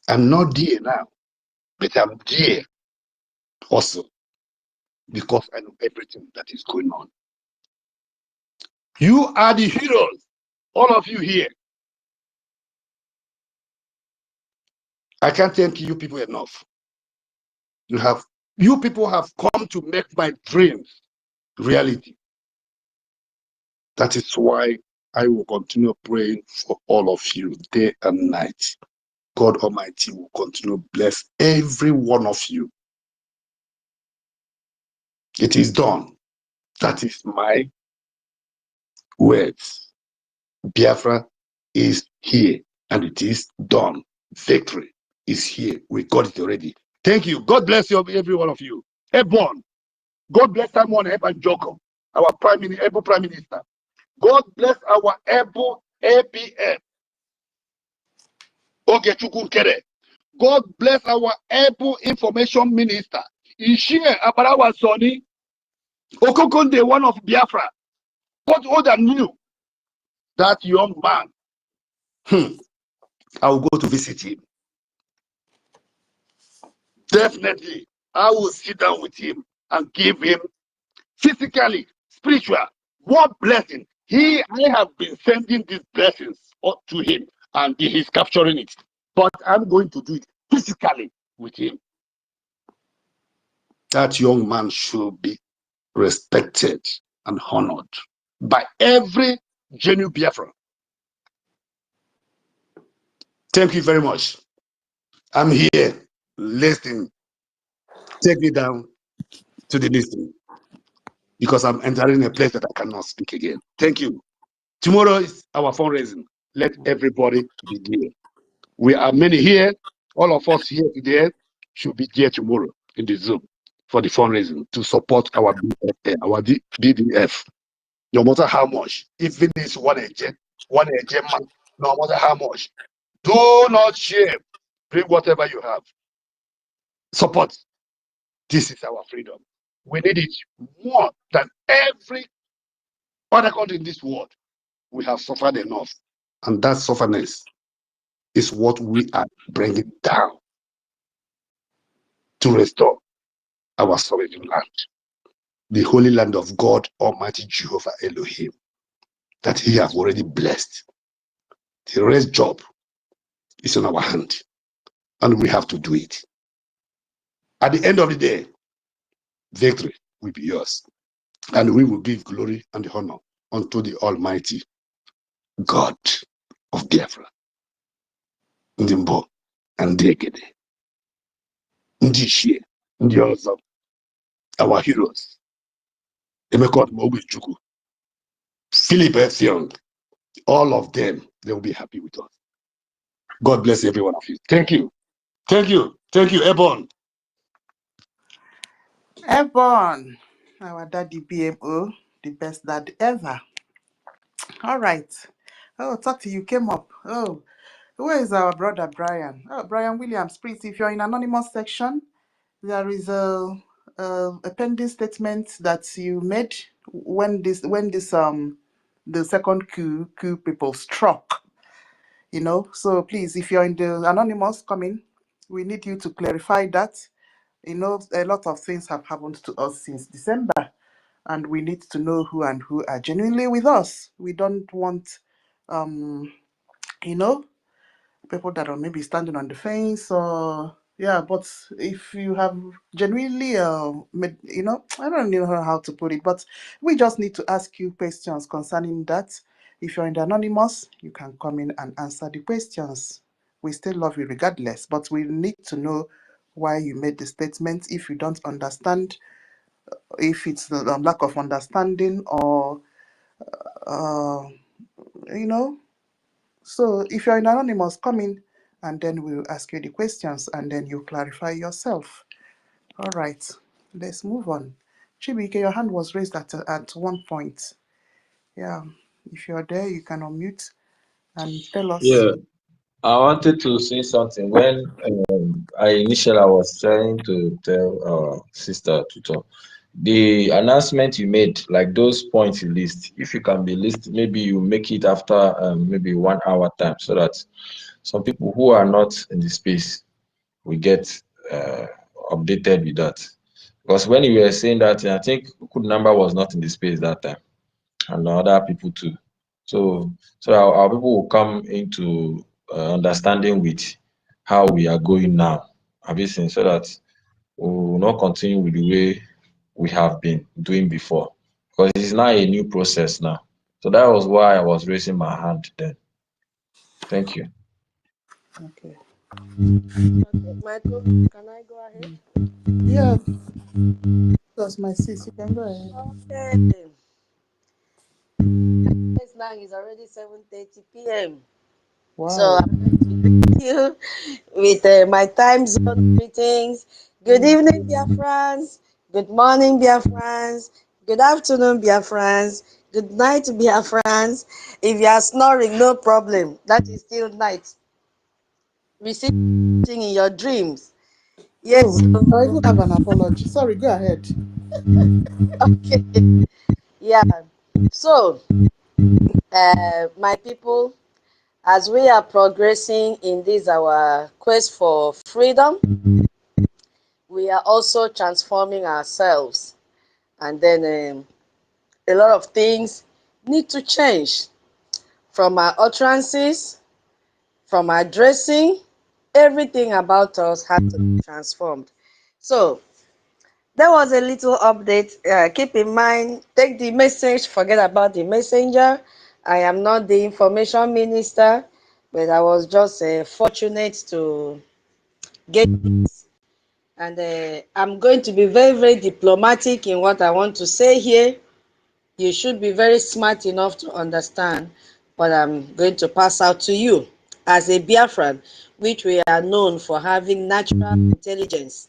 I'm not there now, but I'm there also because I know everything that is going on. You are the heroes, all of you here. I can't thank you people enough. You people have come to make my dreams reality. That is why I will continue praying for all of you day and night. God Almighty will continue to bless every one of you. It is done. That is my words. Biafra is here and it is done. Victory is here. We got it already. Thank you. God bless you, every one of you. Everyone. God bless someone, Ekpa Joko, our Prime Minister. God bless our able ABM. God bless our able information minister. Ishie Abarawa Soni, Okokonde, one of Biafra. What other knew that young man? I will go to visit him. Definitely, I will sit down with him and give him physically, spiritual, one blessing. I have been sending these blessings up to him and he's capturing it. But I'm going to do it physically with him. That young man should be respected and honored by every genuine Biafran. Thank you very much. I'm here listening. Take me down to the listening because I'm entering a place that I cannot speak again. Thank you. Tomorrow is our fundraising. Let everybody be there. We are many here. All of us here today should be there tomorrow in the Zoom for the fundraising to support our BDF. No matter how much, even this one agent man, no matter how much, do not share. Bring whatever you have. Support. This is our freedom. We need it more than every other country in this world. We have suffered enough. And that sufferness is what we are bringing down to restore our sovereign land, the holy land of God Almighty Jehovah Elohim, that He has already blessed. The rest job is in our hand, and we have to do it. At the end of the day, victory will be yours, and we will give glory and honor unto the Almighty God of Biafra, Ndimbo and Ekide, Ndishie, Ndiozo, our heroes, Emeka Moguchuku, Philip Ethiong, all of them, they will be happy with us. God bless every one of you. Thank you. Thank you. Thank you, Ebon. Ebon, our daddy BMO, the best dad ever. All right. Oh, talk to you came up. Oh, where is our brother Brian? Oh, Brian Williams, please, if you're in anonymous section, there is a pending statement that you made when this the second coup people struck. You know, so please, if you're in the anonymous coming, we need you to clarify that. You know, a lot of things have happened to us since December, and we need to know who and who are genuinely with us. We don't want, um, you know, people that are maybe standing on the fence or yeah. But if you have genuinely, made, you know, I don't know how to put it, but we just need to ask you questions concerning that. If you're in the anonymous, you can come in and answer the questions. We still love you regardless, but we need to know why you made the statement. If you don't understand, if it's the lack of understanding or uh, you know. So if you're in anonymous, come in and then we'll ask you the questions and then you clarify yourself. All right, let's move on. Chibike, your hand was raised at one point. Yeah, if you're there, you can unmute and tell us. Yeah, I wanted to say something. When I was trying to tell our sister to talk, the announcement you made, like those points you list, if you can be list, maybe you make it after maybe 1 hour time, so that some people who are not in the space will get uh, updated with that. Because when you were saying that, I think good number was not in the space that time, and other people too. So our people will come into understanding with how we are going now, have you seen, so that we will not continue with the way we have been doing before, because it is now a new process now. So that was why I was raising my hand then. Thank you. Okay. Okay, Michael, can I go ahead? Yeah, that's my sis. You can go ahead. Okay. Yes, now it's already 7:30 p.m. So Wow. I'm going to greet you with my time zone greetings. Good Mm. evening, Biafrans. Good morning, Biafrans. Good afternoon, Biafrans. Good night, Biafrans. If you are snoring, no problem. That is still night. Receive something in your dreams. Yes. Oh, I even have an apology. Sorry, go ahead. Okay. Yeah. So, my people, as we are progressing in this our quest for freedom, we are also transforming ourselves, and then a lot of things need to change, from our utterances, from our dressing. Everything about us has to be transformed. So there was a little update. Keep in mind, take the message, forget about the messenger. I am not the information minister, but I was just fortunate to get this. And I'm going to be very, very diplomatic in what I want to say here. You should be very smart enough to understand what I'm going to pass out to you. As a Biafran, which we are known for having natural intelligence.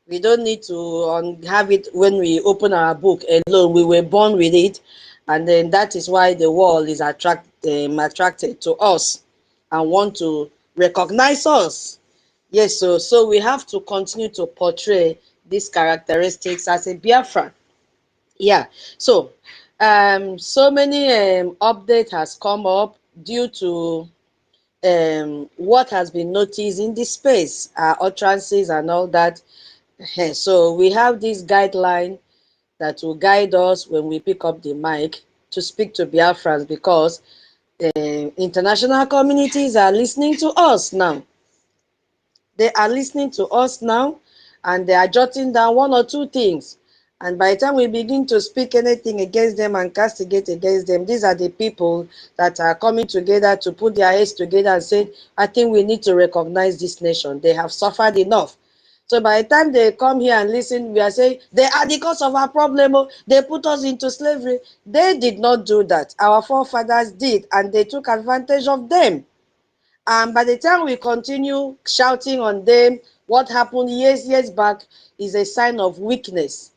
We don't need to have it when we open our book alone. We were born with it, and then that is why the world is attracted to us and want to recognize us. Yes, so we have to continue to portray these characteristics as a Biafran. Yeah. So so many update has come up due to what has been noticed in this space, utterances and all that. So we have this guideline that will guide us when we pick up the mic to speak to Biafrans, because international communities are listening to us now. They are listening to us now, and they are jotting down one or two things. And by the time we begin to speak anything against them and castigate against them, these are the people that are coming together to put their heads together and say, I think we need to recognize this nation. They have suffered enough. So by the time they come here and listen, we are saying, they are the cause of our problem. Oh, they put us into slavery. They did not do that. Our forefathers did, and they took advantage of them. And by the time we continue shouting on them, what happened years back is a sign of weakness,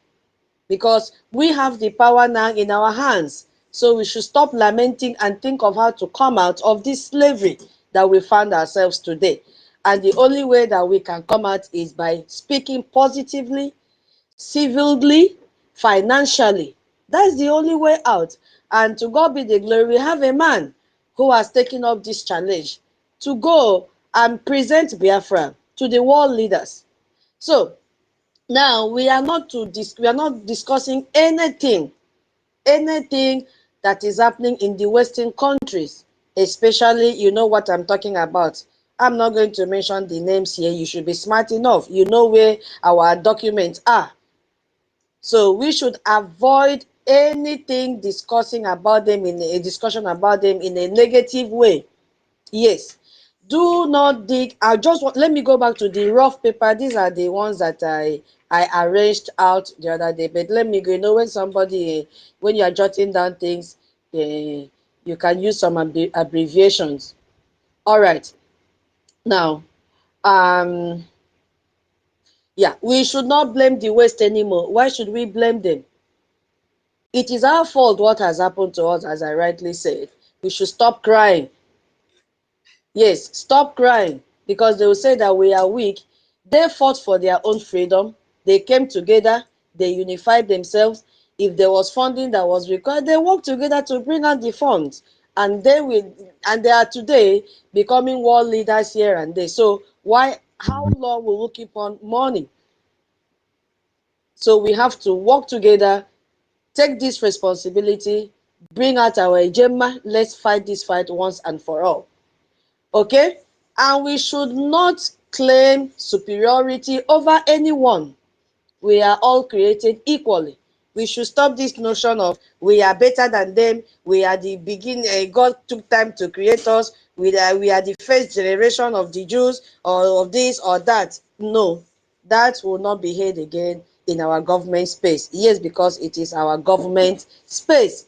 because we have the power now in our hands. So we should stop lamenting and think of how to come out of this slavery that we found ourselves today. And the only way that we can come out is by speaking positively, civilly, financially. That's the only way out. And to God be the glory, we have a man who has taken up this challenge to go and present Biafra to the world leaders. So now we are not discussing anything that is happening in the Western countries, especially, you know what I'm talking about. I'm not going to mention the names here. You should be smart enough. You know where our documents are. So we should avoid anything discussing about them in a discussion about them in a negative way. Yes. Do not dig. Let me go back to the rough paper. These are the ones that I arranged out the other day. But let me go. You know, when you are jotting down things, you can use some abbreviations. All right. Now, yeah, we should not blame the West anymore. Why should we blame them? It is our fault what has happened to us, as I rightly said. We should stop crying. Yes, stop crying, because they will say that we are weak. They fought for their own freedom. They came together. They unified themselves. If there was funding that was required, they worked together to bring out the funds. And they are today becoming world leaders here and there. So how long will we keep on mourning? So we have to work together, take this responsibility, bring out our agenda. Let's fight this fight once and for all. Okay? And we should not claim superiority over anyone. We are all created equally. We should stop this notion of we are better than them. We are the beginning. God took time to create us. We are the first generation of the Jews, or of this or that. No, that will not be heard again in our government space. Yes, because it is our government space.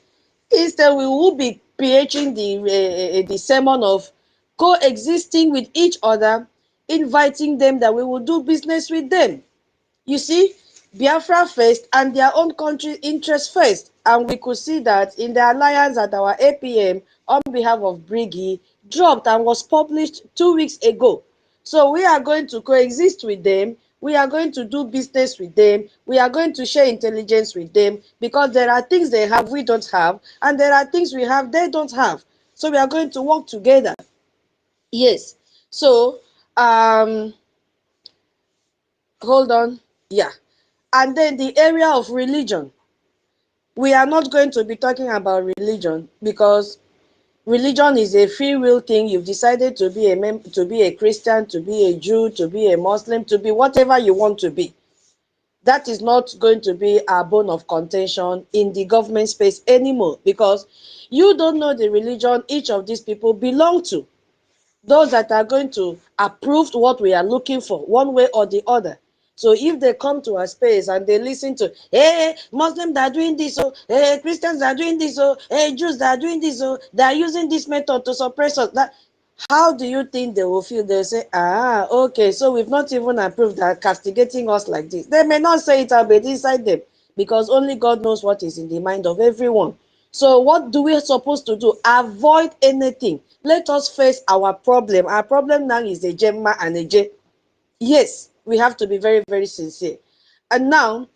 Instead, we will be preaching the sermon of coexisting with each other, inviting them that we will do business with them. You see, Biafra first and their own country interest first. And we could see that in the alliance that our APM on behalf of Brgie dropped and was published 2 weeks ago. So we are going to coexist with them. We are going to do business with them. We are going to share intelligence with them, because there are things they have we don't have, and there are things we have they don't have. So we are going to work together. Yes. So, hold on. Yeah. And then the area of religion. We are not going to be talking about religion, because religion is a free will thing. You've decided to be a Christian, to be a Jew, to be a Muslim, to be whatever you want to be. That is not going to be a bone of contention in the government space anymore, because you don't know the religion each of these people belong to. Those that are going to approve what we are looking for, one way or the other. So if they come to our space and they listen to, hey, Muslims are doing this, oh, hey, Christians are doing this, oh, hey, Jews are doing this, oh, they are using this method to suppress us. How do you think they will feel? They'll say, okay, so we've not even approved that, castigating us like this. They may not say it out, but inside them, because only God knows what is in the mind of everyone. So what do we supposed to do? Avoid anything. Let us face our problem. Our problem now is a Gemma and a J. Yes, we have to be very, very sincere. And now,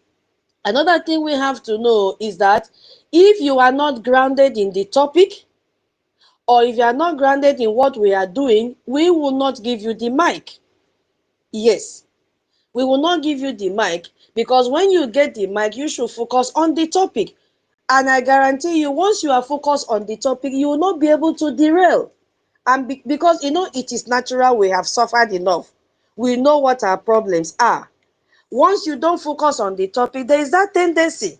another thing we have to know is that if you are not grounded in the topic, or if you are not grounded in what we are doing, we will not give you the mic. Yes, we will not give you the mic, because when you get the mic, you should focus on the topic. And I guarantee you, once you are focused on the topic, you will not be able to derail. And because, it is natural, we have suffered enough. We know what our problems are. Once you don't focus on the topic, there is that tendency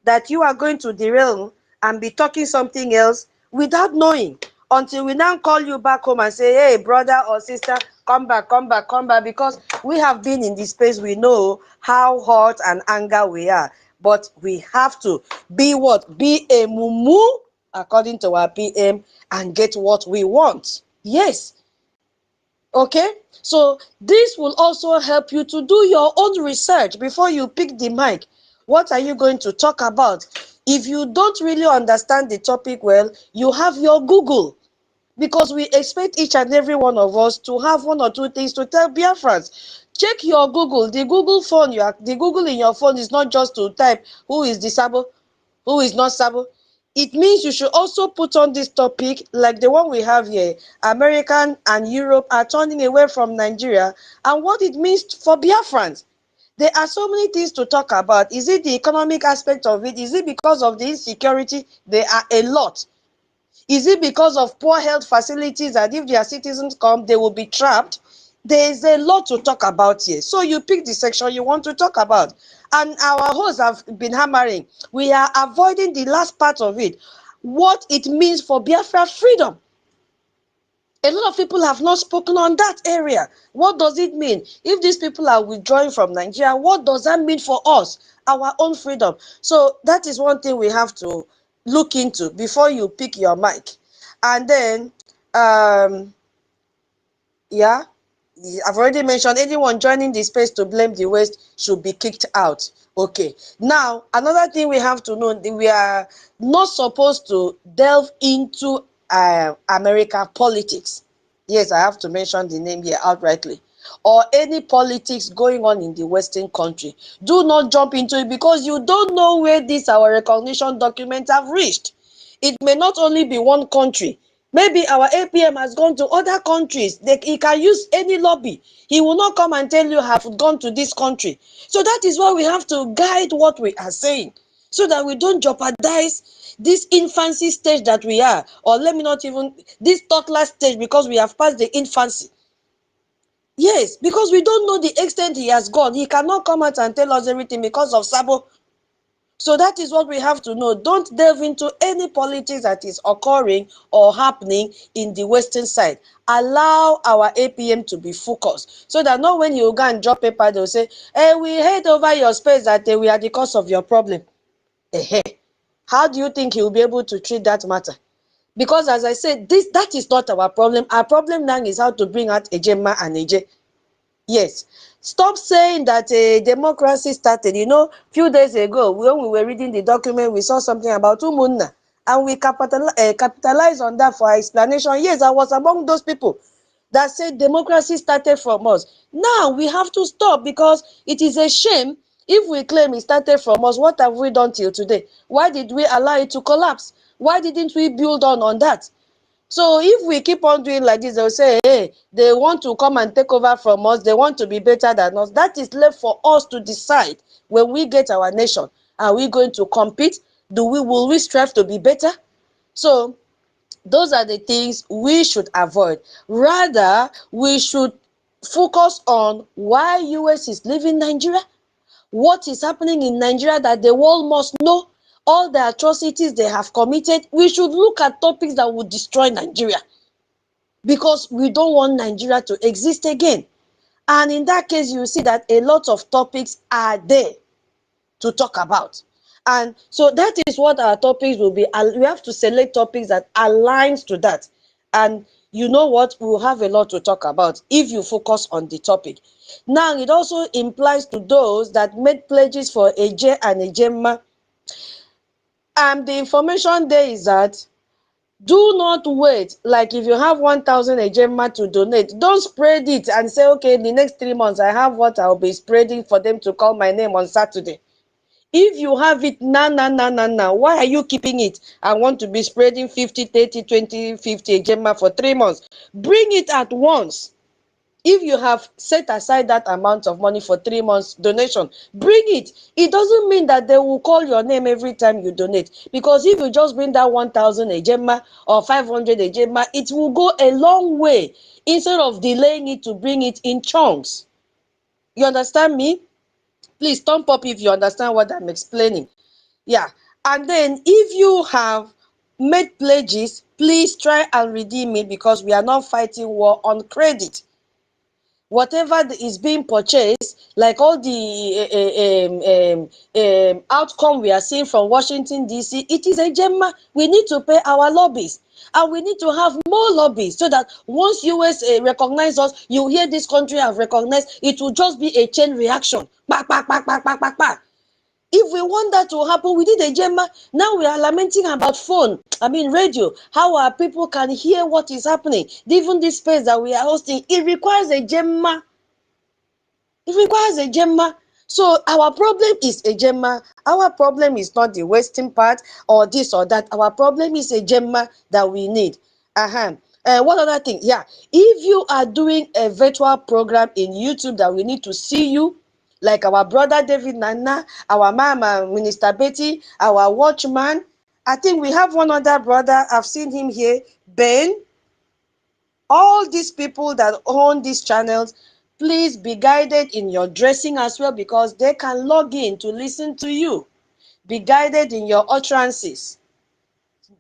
that you are going to derail and be talking something else without knowing, until we now call you back home and say, hey, brother or sister, come back, come back, come back, because we have been in this space. We know how hot and anger we are, but we have to be what? Be a mumu, according to our PM, and get what we want. Yes. Okay, so this will also help you to do your own research before you pick the mic. What are you going to talk about? If you don't really understand the topic well, you have your Google, because we expect each and every one of us to have one or two things to tell Biafrans. Check your Google. The Google in your phone is not just to type who is the Sabo, who is not Sabo. it means you should also put on this topic, like the one we have here. American and Europe are turning away from Nigeria, and what it means for Biafrans. There are so many things to talk about. Is it the economic aspect of it? Is it because of the insecurity? There are a lot. Is it because of poor health facilities that if their citizens come, they will be trapped? There is a lot to talk about here. So you pick the section you want to talk about. And our hosts have been hammering. We are avoiding the last part of it. What it means for Biafra freedom. A lot of people have not spoken on that area. What does it mean? If these people are withdrawing from Nigeria, what does that mean for us? Our own freedom. So that is one thing we have to look into before you pick your mic. And then, yeah, I've already mentioned anyone joining the space to blame the West should be kicked out. Okay. Now, another thing we have to know, we are not supposed to delve into American politics. Yes, I have to mention the name here outrightly. Or any politics going on in the Western country. Do not jump into it because you don't know where this our recognition documents have reached. It may not only be one country. Maybe our APM has gone to other countries. He can use any lobby. He will not come and tell you have gone to this country. So that is why we have to guide what we are saying so that we don't jeopardize this infancy stage that we are. Or let me not even, this toddler stage because we have passed the infancy. Yes, because we don't know the extent he has gone. He cannot come out and tell us everything because of Sabo. So that is what we have to know. Don't delve into any politics that is occurring or happening in the Western side. Allow our APM to be focused. So that not when you go and drop paper, they'll say, hey, we hate over your space that we are the cause of your problem. How do you think he will be able to treat that matter? Because as I said, that is not our problem. Our problem now is how to bring out Ejema and Eje. Yes. Stop saying that a democracy started. You know, a few days ago, when we were reading the document, we saw something about Umunna. And we capitalized on that for our explanation. Yes, I was among those people that said democracy started from us. Now, we have to stop because it is a shame if we claim it started from us. What have we done till today? Why did we allow it to collapse? Why didn't we build on that? So if we keep on doing like this, they'll say, hey, they want to come and take over from us. They want to be better than us. That is left for us to decide when we get our nation. Are we going to compete? Will we strive to be better? So those are the things we should avoid. Rather, we should focus on why US is leaving Nigeria, what is happening in Nigeria that the world must know, all the atrocities they have committed. We should look at topics that would destroy Nigeria because we don't want Nigeria to exist again. And in that case, you see that a lot of topics are there to talk about. And so that is what our topics will be. We have to select topics that aligns to that. And you know what? We'll have a lot to talk about if you focus on the topic. Now, it also implies to those that made pledges for Eje and Ejema. The information there is that do not wait. Like if you have 1,000 Ejema to donate, don't spread it and say, okay, in the next 3 months, I have what I'll be spreading for them to call my name on Saturday. If you have it now, why are you keeping it? I want to be spreading 50, 30, 20, 50 Ejema for 3 months. Bring it at once. If you have set aside that amount of money for 3 months donation, bring it. It doesn't mean that they will call your name every time you donate. Because if you just bring that 1,000 Ejema or 500 Ejema, it will go a long way instead of delaying it to bring it in chunks. You understand me? Please thumb up if you understand what I'm explaining. Yeah. And then if you have made pledges, please try and redeem it because we are not fighting war on credit. Whatever is being purchased, like all the outcome we are seeing from Washington, D.C., it is a Ejema. We need to pay our lobbies. And we need to have more lobbies so that once US recognize us, you hear this country have recognized, it will just be a chain reaction. Back, back, back, back, back, back, back. If we want that to happen, we need a Ejema. Now we are lamenting about radio, how our people can hear what is happening. Even this space that we are hosting, it requires a Ejema. It requires a Ejema. So our problem is Ejema. Our problem is not the western part or this or that. Our problem is Ejema that we need. One other thing, yeah, if you are doing a virtual program in YouTube that we need to see you, like our brother David Nana, our mama Minister Betty, our watchman, I think we have one other brother, I've seen him here, Ben. All these people that own these channels, please be guided in your dressing as well, because they can log in to listen to you. Be guided in your utterances.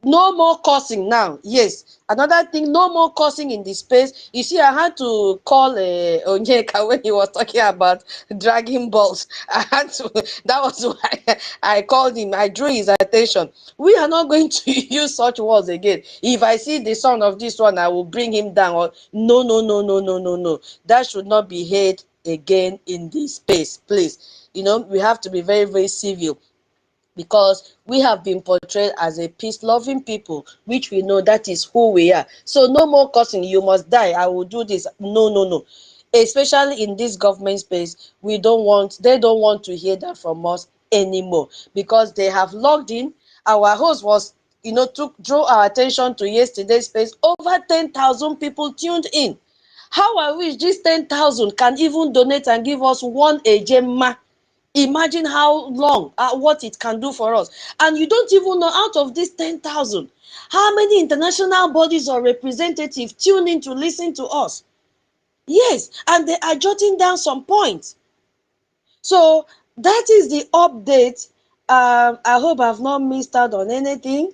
No more cursing now. Yes, another thing, no more cursing in the space. You see, I had to call Onyeka when he was talking about dragging balls. I had to, that was why I called him. I drew his attention. We are not going to use such words again. If I see the son of this one, I will bring him down. Or no, no, no, no, no, no, no. That should not be heard again in this space, please. You know, we have to be very, very civil, because we have been portrayed as a peace-loving people, which we know that is who we are. So no more cursing, you must die, I will do this. No, no, no. Especially in this government space, they don't want to hear that from us anymore, because they have logged in. Our host was, drew our attention to yesterday's space. Over 10,000 people tuned in. How I wish this 10,000 can even donate and give us one ejema. Imagine how long, what it can do for us. And you don't even know, out of these 10,000, how many international bodies or representatives tune in to listen to us. Yes, and they are jotting down some points. So that is the update. I hope I've not missed out on anything.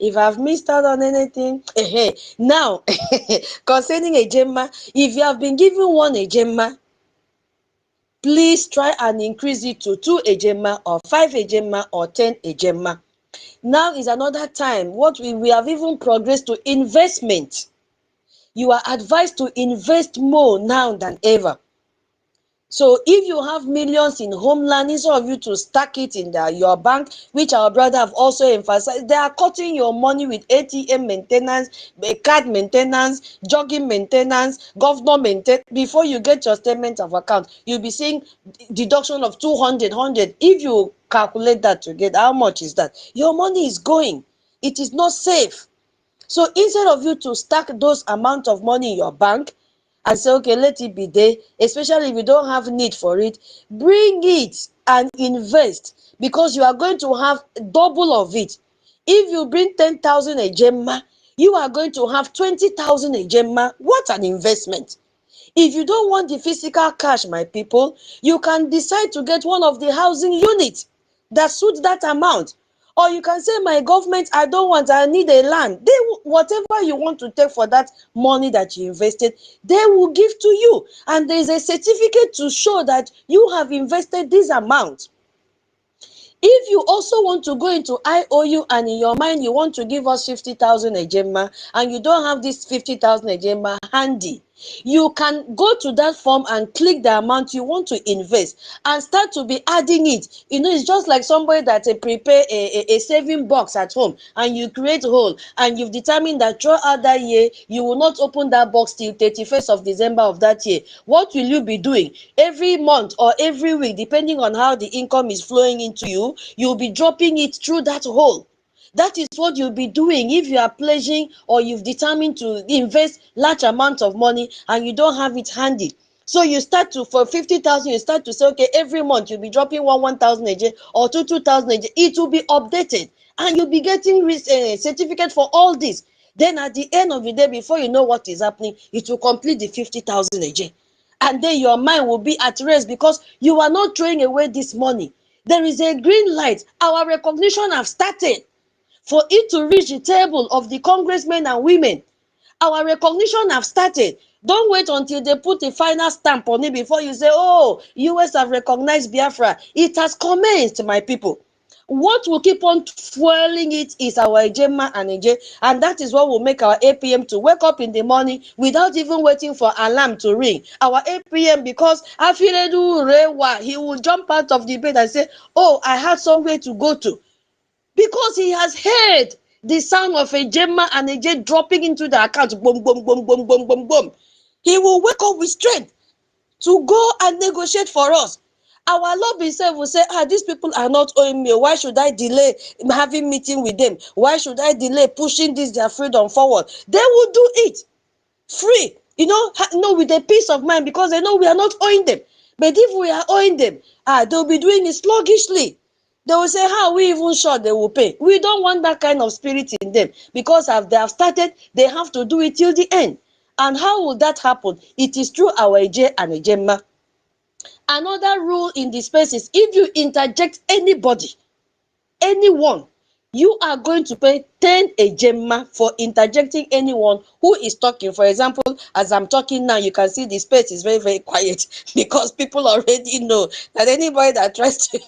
If I've missed out on anything, now, concerning Ejema, if you have been given one Ejema, please try and increase it to 2 ejema or 5 ejema or 10 ejema. Now is another time. What we have even progressed to investment. You are advised to invest more now than ever. So if you have millions in homeland, instead of you to stack it in your bank, which our brother have also emphasized, they are cutting your money with ATM maintenance, card maintenance, jogging maintenance, governor maintenance. Before you get your statement of account, you'll be seeing deduction of 200, 100. If you calculate that together, how much is that? Your money is going. It is not safe. So instead of you to stack those amount of money in your bank and say, okay, let it be there, especially if you don't have need for it, bring it and invest, because you are going to have double of it. If you bring 10,000 ejema, you are going to have 20,000 ejema. What an investment. If you don't want the physical cash, my people, you can decide to get one of the housing units that suits that amount. Or you can say, my government, I don't want, I need a land. Whatever you want to take for that money that you invested, they will give to you. And there is a certificate to show that you have invested this amount. If you also want to go into IOU and in your mind you want to give us 50,000 ejema and you don't have this 50,000 ejema handy, you can go to that form and click the amount you want to invest and start to be adding it. You know, it's just like somebody that prepare a saving box at home and you create a hole and you've determined that throughout that year you will not open that box till 31st of December of that year. What will you be doing? Every month or every week, depending on how the income is flowing into you, you'll be dropping it through that hole. That is what you'll be doing if you are pledging or you've determined to invest large amounts of money and you don't have it handy. So you start to, for 50,000, you start to say, okay, every month you'll be dropping 1,000 AJ or 2,000 AJ. It will be updated and you'll be getting certificate for all this. Then at the end of the day, before you know what is happening, it will complete the 50,000 AJ. And then your mind will be at rest because you are not throwing away this money. There is a green light. Our recognition have started for it to reach the table of the congressmen and women. Our recognition have started. Don't wait until they put a final stamp on it before you say, oh, US have recognized Biafra. It has commenced, my people. What will keep on fueling it is our Ejema and Eje, and that is what will make our APM to wake up in the morning without even waiting for alarm to ring. Our APM, because Afiredu Rewa, he will jump out of the bed and say, oh, I have somewhere to go to. Because he has heard the sound of a Gemma and a J dropping into the account. Boom, boom, boom, boom, boom, boom, boom. He will wake up with strength to go and negotiate for us. Our lobby itself will say, these people are not owing me. Why should I delay having meeting with them? Why should I delay pushing this their freedom forward? They will do it free, with a peace of mind, because they know we are not owing them. But if we are owing them, they'll be doing it sluggishly. They will say, how are we even sure they will pay? We don't want that kind of spirit in them, because if they have started, they have to do it till the end. And how will that happen? It is through our EJ and Ejema. Another rule in the space is, if you interject anybody, anyone, you are going to pay 10 ejema for interjecting anyone who is talking. For example, as I'm talking now, you can see the space is very, very quiet because people already know that anybody that tries to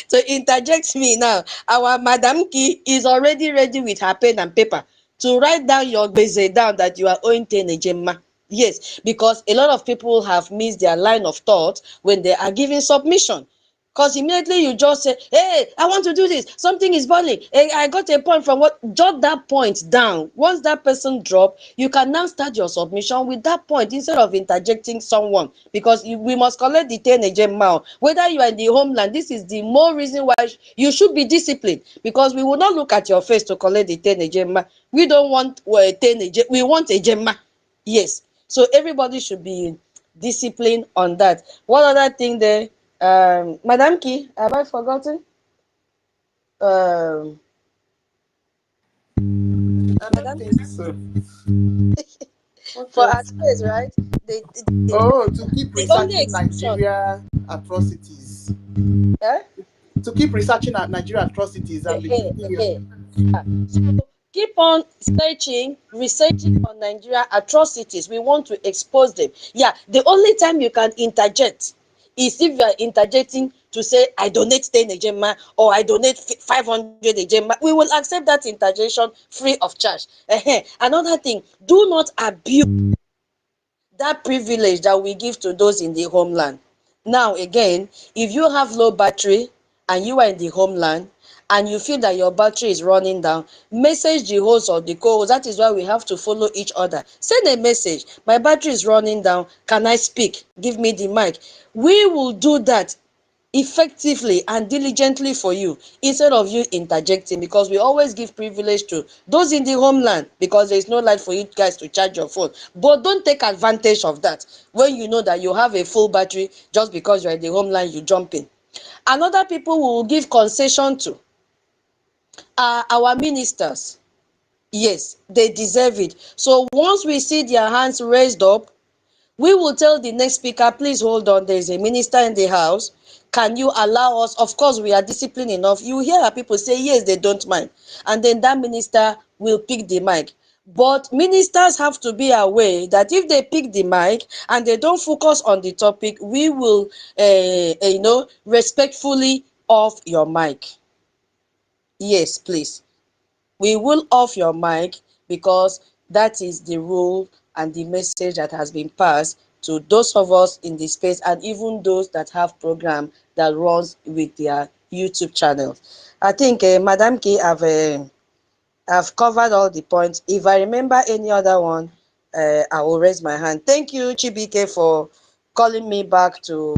to interject me now, our Madam Key is already ready with her pen and paper to write down your base down that you are owing 10 ejema. Yes, because a lot of people have missed their line of thought when they are giving submission. Because immediately you just say, hey, I want to do this. Something is burning. Hey, I got a point from what? Jot that point down. Once that person drop, you can now start your submission with that point instead of interjecting someone. Because we must collect the 10 ejema. Whether you are in the homeland, this is the more reason why you should be disciplined. Because we will not look at your face to collect the 10 ejema. We don't want 10 ejema. We want ejema. Yes. So everybody should be disciplined on that. What other thing there? Madam Key, have I forgotten? I don't Madam think Key, so. What for our else? space, right? Oh, to keep The only researching exception, Nigeria atrocities. eh? To keep researching at Nigeria atrocities and be Eh, keeping eh, you. eh. So keep on researching on Nigeria atrocities. We want to expose them. Yeah, the only time you can interject is if you are interjecting to say, I donate 10 ejema or I donate 500 ejema. We will accept that interjection free of charge. Another thing, do not abuse that privilege that we give to those in the homeland. Now, again, if you have low battery and you are in the homeland and you feel that your battery is running down, message the host or the co-host. That is why we have to follow each other. Send a message. My battery is running down. Can I speak? Give me the mic. We will do that effectively and diligently for you instead of you interjecting, because we always give privilege to those in the homeland because there is no light for you guys to charge your phone. But don't take advantage of that when you know that you have a full battery. Just because you're in the homeland, you jump in. Another people we will give concession to are our ministers. Yes, they deserve it. So once we see their hands raised up, we will tell the next speaker, please hold on, there is a minister in the house. Can you allow us? Of course, we are disciplined enough. You hear people say, yes, they don't mind. And then that minister will pick the mic. But ministers have to be aware that if they pick the mic and they don't focus on the topic, we will, respectfully off your mic. Yes, please. We will off your mic because that is the rule and the message that has been passed to those of us in the space and even those that have program that runs with their YouTube channels. I think Madam K have covered all the points. If I remember any other one, I will raise my hand. Thank you, Chibike, for calling me back to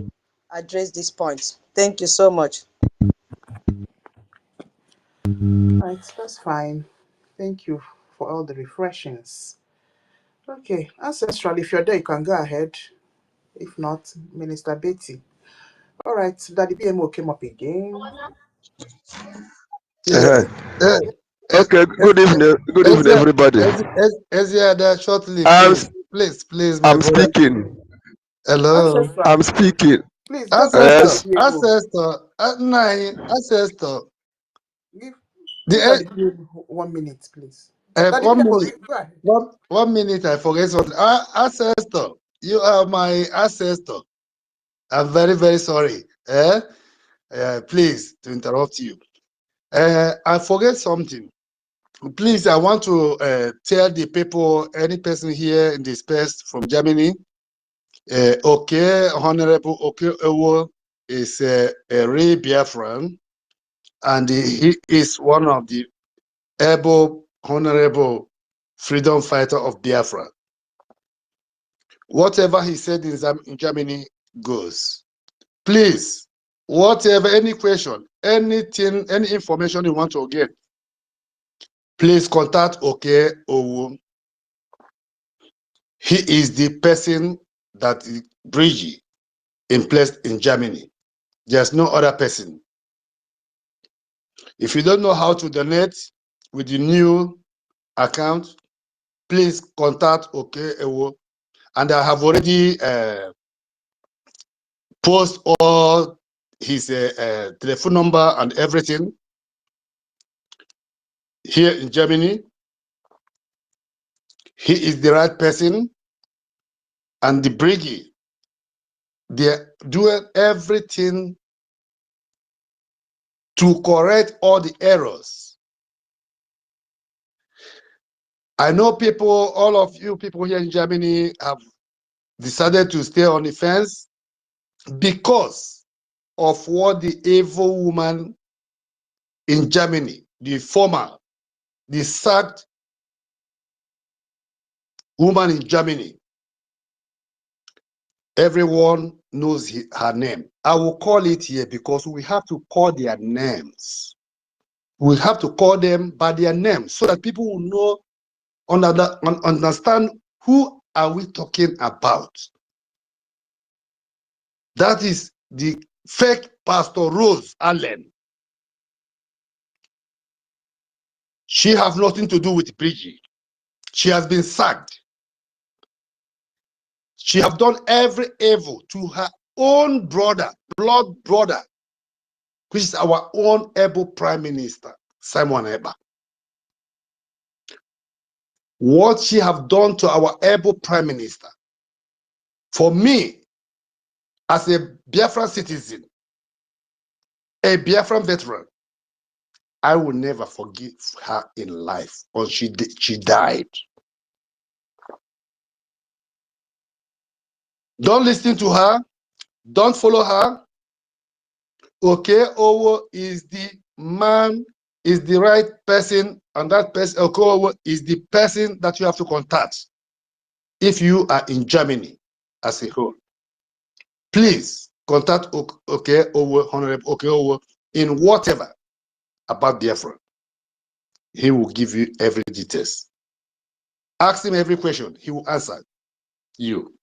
address these points. Thank you so much. Right, that's fine. Thank you for all the refreshings. Okay, Ancestral, if you're there, you can go ahead. If not, Minister Betty. All right, Daddy BMO came up again. Yeah. Eh, Okay, good evening, everybody. Ezia, shortly, I'm please, my I'm brother. speaking. Hello. Ancestral, I'm speaking. please just go ahead, Ancestor, Yes, Daddy BMO. ancestor. Give, give The Daddy BMO 1 minute, please. Daddy 1 minute, BMO, go ahead. 1 minute. I forget something. Ancestor, you are my ancestor. I'm very, very sorry. Please to interrupt you. I forget something. Please, I want to tell the people, any person here in this space from Germany, okay, Honorable Okay Ewo is a real Biafran, and he is one of the able, honorable freedom fighter of Biafra. Whatever he said in Germany goes. Please, whatever, any question, anything, any information you want to get, please contact Owu. He is the person that is Brgie in place in Germany. There's no other person. If you don't know how to donate with the new account, please contact Owu. And I have already post all his telephone number and everything here in Germany. He is the right person, and the Brgie, they're doing everything to correct all the errors. I know people, all of you people here in Germany have decided to stay on the fence because of what the evil woman in Germany, the sacked woman in Germany. Everyone knows her name. I will call it here because we have to call their names. We have to call them by their names so that people will know, understand who are we talking about. That is the fake Pastor Rose Allen. She has nothing to do with Brgie. She has been sacked. She has done every evil to her own brother, blood brother, which is our own able Prime Minister, Simon Ekpa. What she have done to our able Prime Minister, for me, as a Biafran citizen, a Biafran veteran, I will never forgive her in life until she died. Don't listen to her. Don't follow her. Owo is the man, is the right person, and that person, Owo, is the person that you have to contact if you are in Germany as a whole. Please contact Owo, Honorable Owo, in whatever about Biafra. He will give you every details. Ask him every question. He will answer you.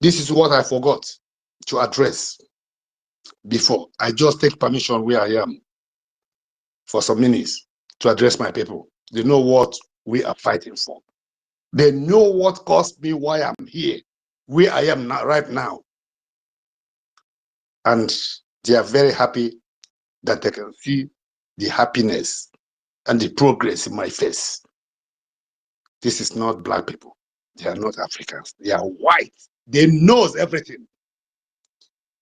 This is what I forgot to address before. I just take permission where I am for some minutes to address my people. They know what we are fighting for. They know what caused me why I'm here, where I am now, right now. And they are very happy that they can see the happiness and the progress in my face. This is not black people. They are not Africans. They are white. They knows everything.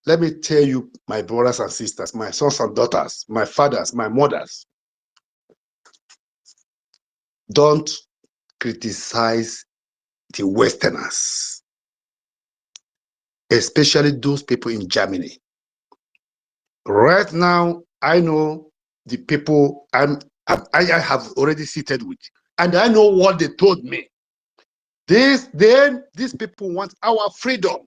Let me tell you, my brothers and sisters, my sons and daughters, my fathers, my mothers, don't criticize the Westerners, especially those people in Germany. Right now, I know the people I have already seated with, and I know what they told me. These people want our freedom.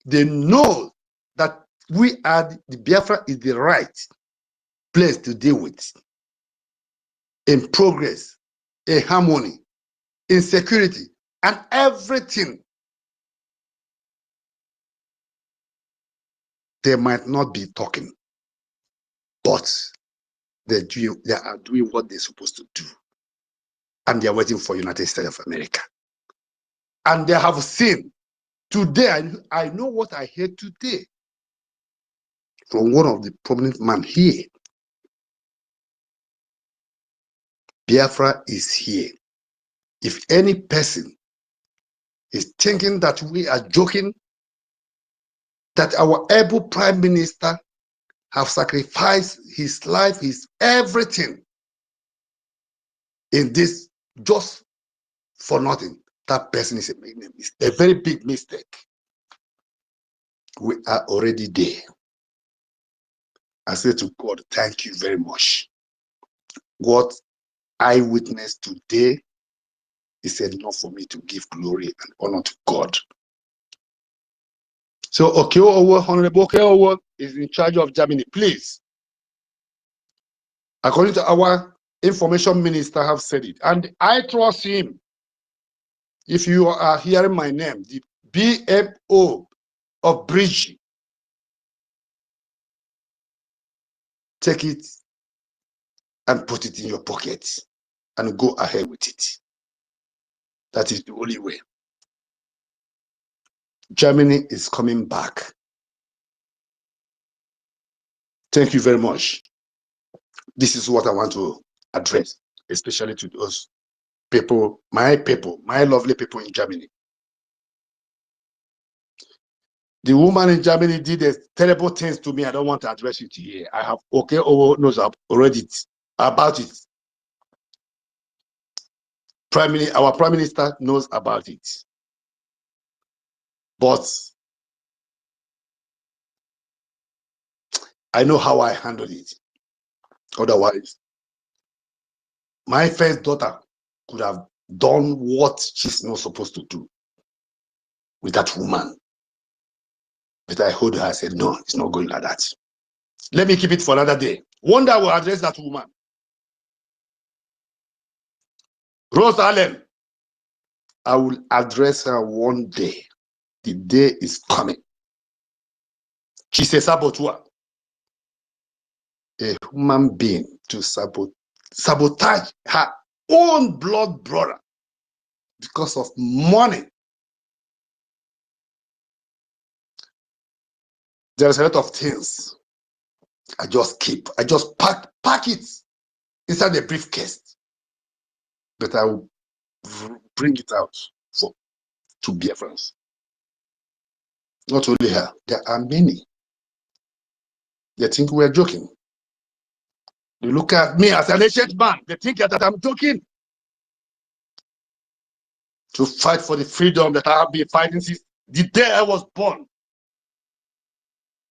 They know that we are the Biafra is the right place to deal with in progress, in harmony, in security, and everything. They might not be talking, but they are doing what they're supposed to do. And they're waiting for United States of America. And they have seen today, I know what I heard today from one of the prominent men here. Biafra is here. If any person is thinking that we are joking, that our able Prime Minister have sacrificed his life, his everything in this just for nothing, that person is a very big mistake. We are already there. I say to God, thank you very much. What I witnessed today is enough for me to give glory and honor to God. So Okeowo, Honorable Okeowo is in charge of Germany. Please, according to our information minister have said it, and I trust him. If you are hearing my name, the BMO of Brgie, take it and put it in your pocket and go ahead with it. That is the only way. Germany is coming back. Thank you very much. This is what I want to address, especially to those people, my lovely people in Germany. The woman in Germany did a terrible things to me. I don't want to address it here. I have knows already about it. Our Prime Minister knows about it. But I know how I handled it. Otherwise, my first daughter could have done what she's not supposed to do with that woman. But I hold her, I said, no, it's not going like that. Let me keep it for another day. One day I will address that woman. Rose Allen, I will address her one day. The day is coming. She's a saboteur. A human being to sabotage her own blood brother because of money. There's a lot of things I just pack it inside the briefcase. But I will bring it out to BIAFRANS. Not only her, there are many. They think we're joking. They look at me as an ancient man. They think that I'm joking. To fight for the freedom that I have been fighting since the day I was born.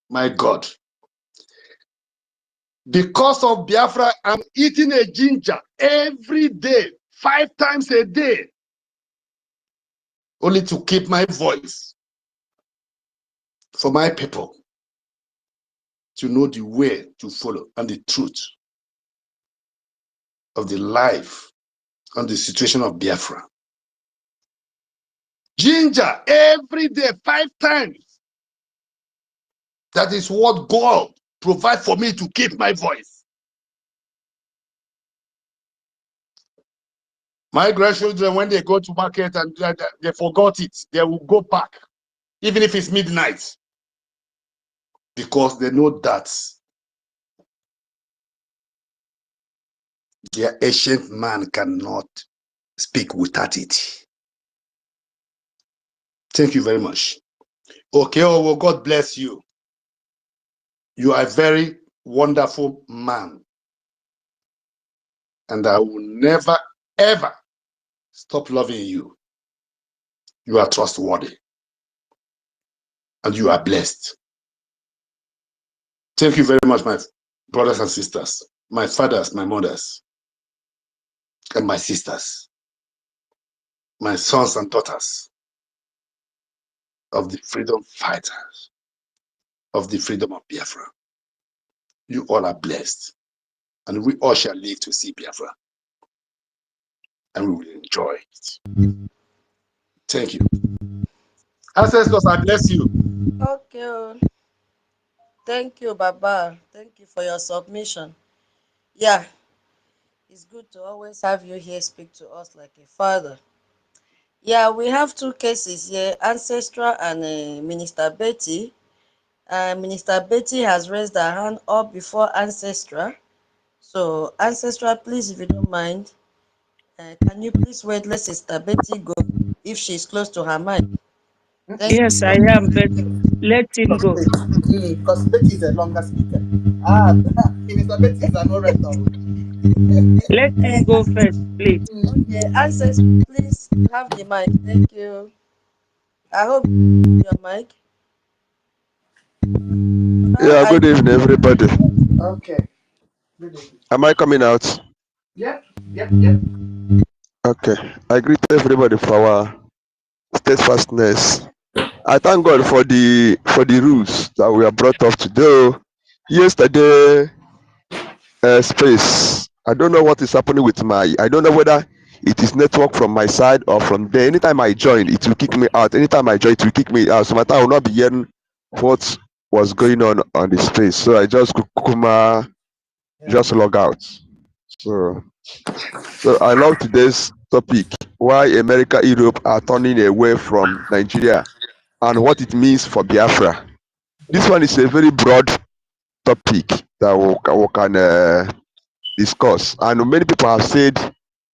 My God. Because of Biafra, I'm eating a ginger every day, 5 times a day. Only to keep my voice for my people to know the way to follow and the truth of the life and the situation of Biafra. Ginger every day, 5 times. That is what God provides for me to keep my voice. My grandchildren, when they go to market and they forgot it, they will go back, even if it's midnight, because they know that their ancient man cannot speak without it. Thank you very much. Okay, well, God bless you. You are a very wonderful man. And I will never, ever stop loving you. You are trustworthy. And you are blessed. Thank you very much, my brothers and sisters, my fathers, my mothers, and my sisters, my sons and daughters of the freedom fighters, of the freedom of Biafra. You all are blessed. And we all shall live to see Biafra. And we will enjoy it. Thank you. Ancestors, I bless you. Okay. Thank you, Baba. Thank you for your submission. Yeah, it's good to always have you here speak to us like a father. Yeah, we have 2 cases here, Ancestral and Minister Betty. Minister Betty has raised her hand up before Ancestral. So, Ancestral, please, if you don't mind, can you please wait, let Sister Betty go if she's close to her mic? Thank Yes, I am, but let him go. Because Betty is a longer speaker. Minister Betty is an orator. Let him go first, please. Okay, Ancestral, please have the mic. Thank you. I hope your mic. Yeah, good evening, everybody. Okay. Good evening. Am I coming out? Yep. Okay. I greet everybody for our steadfastness I thank God for the rules that we are brought up to do. Yesterday, space. I don't know what is happening with my. I don't know whether it is network from my side or from there. Anytime I join, it will kick me out. Anytime I join, it will kick me out. So my time will not be hearing what was going on the space. So I just kukuma just log out. So I love today's topic: why America, Europe are turning away from Nigeria and what it means for Biafra. This one is a very broad topic that we can discuss, and many people have said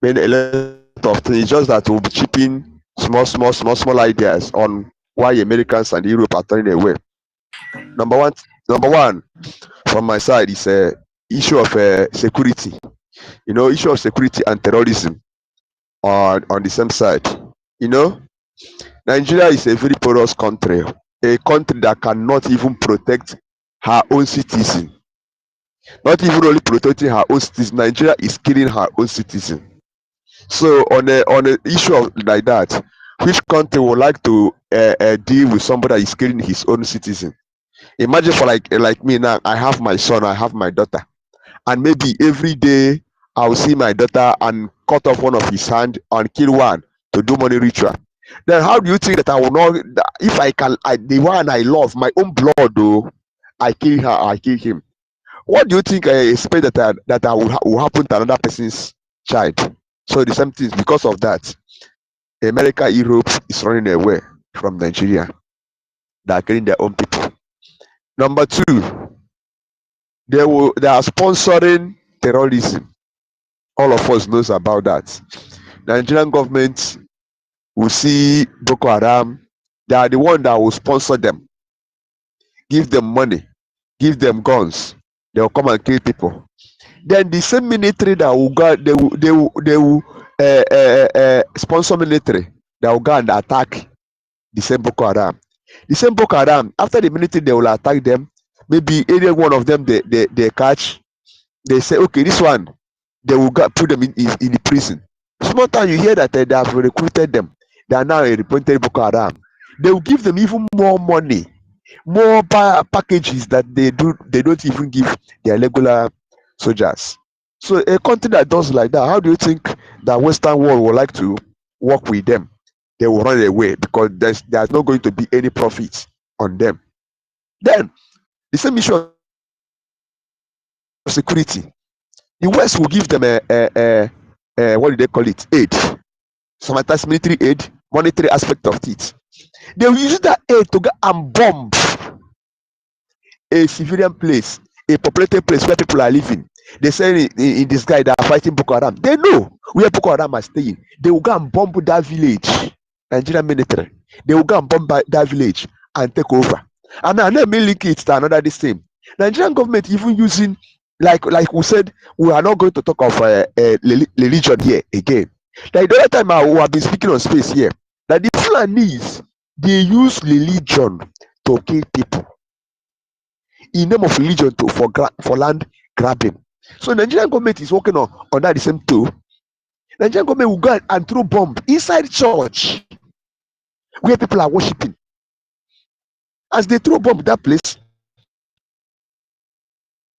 a lot of things. Just that we'll be chipping small ideas on why Americans and Europe are turning away. Number one, from my side is a issue of security. Issue of security and terrorism on the same side. Nigeria is a very porous country, a country that cannot even protect her own citizens. Not even only protecting her own citizens, Nigeria is killing her own citizens. So on a issue of like that, which country would like to deal with somebody that is killing his own citizen? Imagine for like me now, I have my son, I have my daughter, and maybe every day I will see my daughter and cut off one of his hand and kill one to do money ritual. Then how do you think that I will not, if the one I love, my own blood though, I kill her, I kill him? What do you think I expect that will happen to another person's child? So the same thing, because of that, America, Europe is running away from Nigeria. They are killing their own people. Number two, they are sponsoring terrorism. All of us knows about that. Nigerian government will see Boko Haram. They are the one that will sponsor them, give them money, give them guns. They will come and kill people. Then the same military that will go, they will sponsor military that will go and attack the same Boko Haram. The same Boko Haram, after the military, they will attack them. Maybe any one of them they catch, they say, okay, this one, they will put them in the prison. Small time you hear that they have recruited them. They are now a reported Boko Haram. They will give them even more money, more packages that they don't even give their regular soldiers. So a country that does like that, how do you think that Western world would like to work with them? They will run away because there's not going to be any profit on them. Then the same issue of security. The West will give them a what do they call it? Aid. Sometimes military aid, monetary aspect of it. They will use that aid to go and bomb a civilian place, a populated place where people are living. They say in this guy that are fighting Boko Haram. They know where Boko Haram are staying. They will go and bomb that village. Nigerian military. They will go and bomb that village and take over. And now let me link it to another this same. Nigerian government even using, like we said, we are not going to talk of religion here again. Like the other time we have been speaking on space here, that the Fulanis, they use religion to kill people in name of religion for land grabbing. So Nigerian government is working on that the same too. Nigerian government will go and throw bomb inside church where people are worshiping. As they throw bomb that place,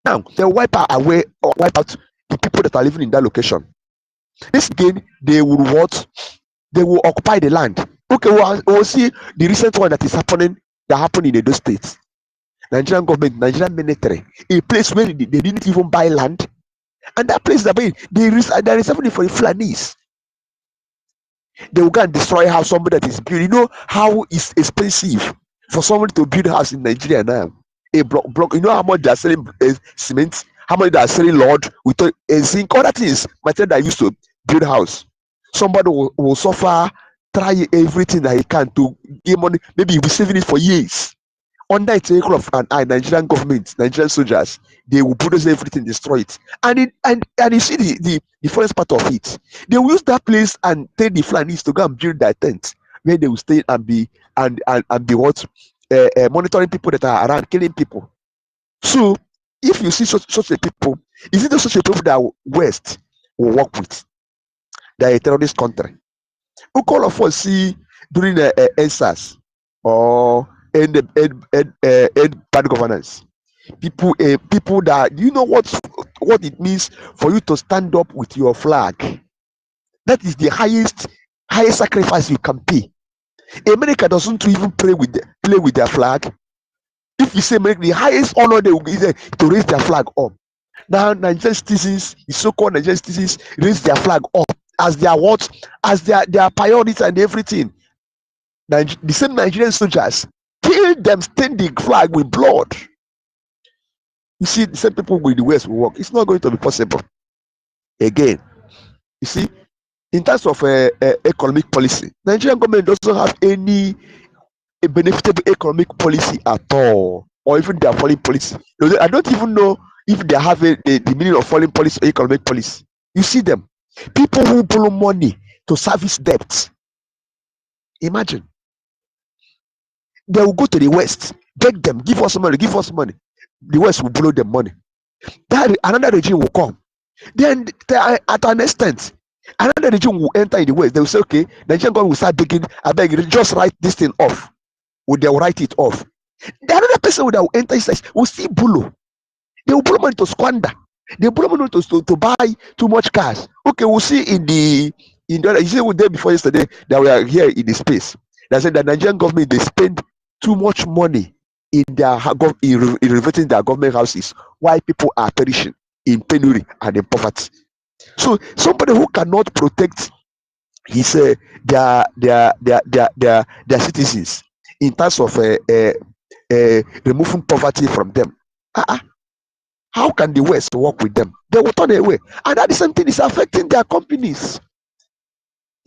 now they wipe out the people that are living in that location. This again, they will what? They will occupy the land. Okay, we'll see the recent one that happened in those states. Nigerian government, Nigerian military, a place where they didn't even buy land, and that place there is something for the Fulanis. They will go and destroy a house somebody that is built. You know how it's expensive for somebody to build a house in Nigeria now. A block. You know how much they are selling cement, how much they are selling Lord with zinc, other things, material that used to build a house. Somebody will suffer, try everything that he can to get money. Maybe he'll be saving it for years. Under the vehicle of an Nigerian government, Nigerian soldiers, they will bulldoze everything, destroy it. And you see the first part of it. They will use that place and tell the Fulanis to go and build their tent where they will stay and be what monitoring people that are around, killing people. So if you see such a people, is it such a people that West will work with? They are a terrorist country. All of us see during the ENSAS, or end bad governance. People that, you know what it means for you to stand up with your flag. That is the highest sacrifice you can pay. America doesn't even play with their flag. If you say make the highest honor they will give them to raise their flag up. Now Nigerian citizens, the so-called Nigerian citizens, raise their flag up as their what? As their priorities and everything. The same Nigerian soldiers kill them, stain the flag with blood. You see, the same people with the West will work. It's not going to be possible. Again, you see, in terms of economic policy, Nigerian government doesn't have any benefitable economic policy at all, or even their foreign policy. I don't even know if they have the meaning of foreign policy or economic policy. You see them, people who borrow money to service debts. Imagine, they will go to the West, beg them, give us money, give us money. The West will borrow them money. That another regime will come. Then at an extent, another regime will enter in the West. They will say, okay, Nigerian government will start begging, I beg you, just write this thing off. They will write it off. The another person that will enter inside will still borrow. They will borrow money to squander. They borrow money to buy too much cars. Okay, we'll see in the you see day before yesterday that we are here in the space. They said that Nigerian government, they spend too much money in their in renovating their government houses, while people are perishing in penury and in poverty. So somebody who cannot protect his their citizens in terms of removing poverty from them, how can the West work with them? They will turn away, and at the same thing is affecting their companies.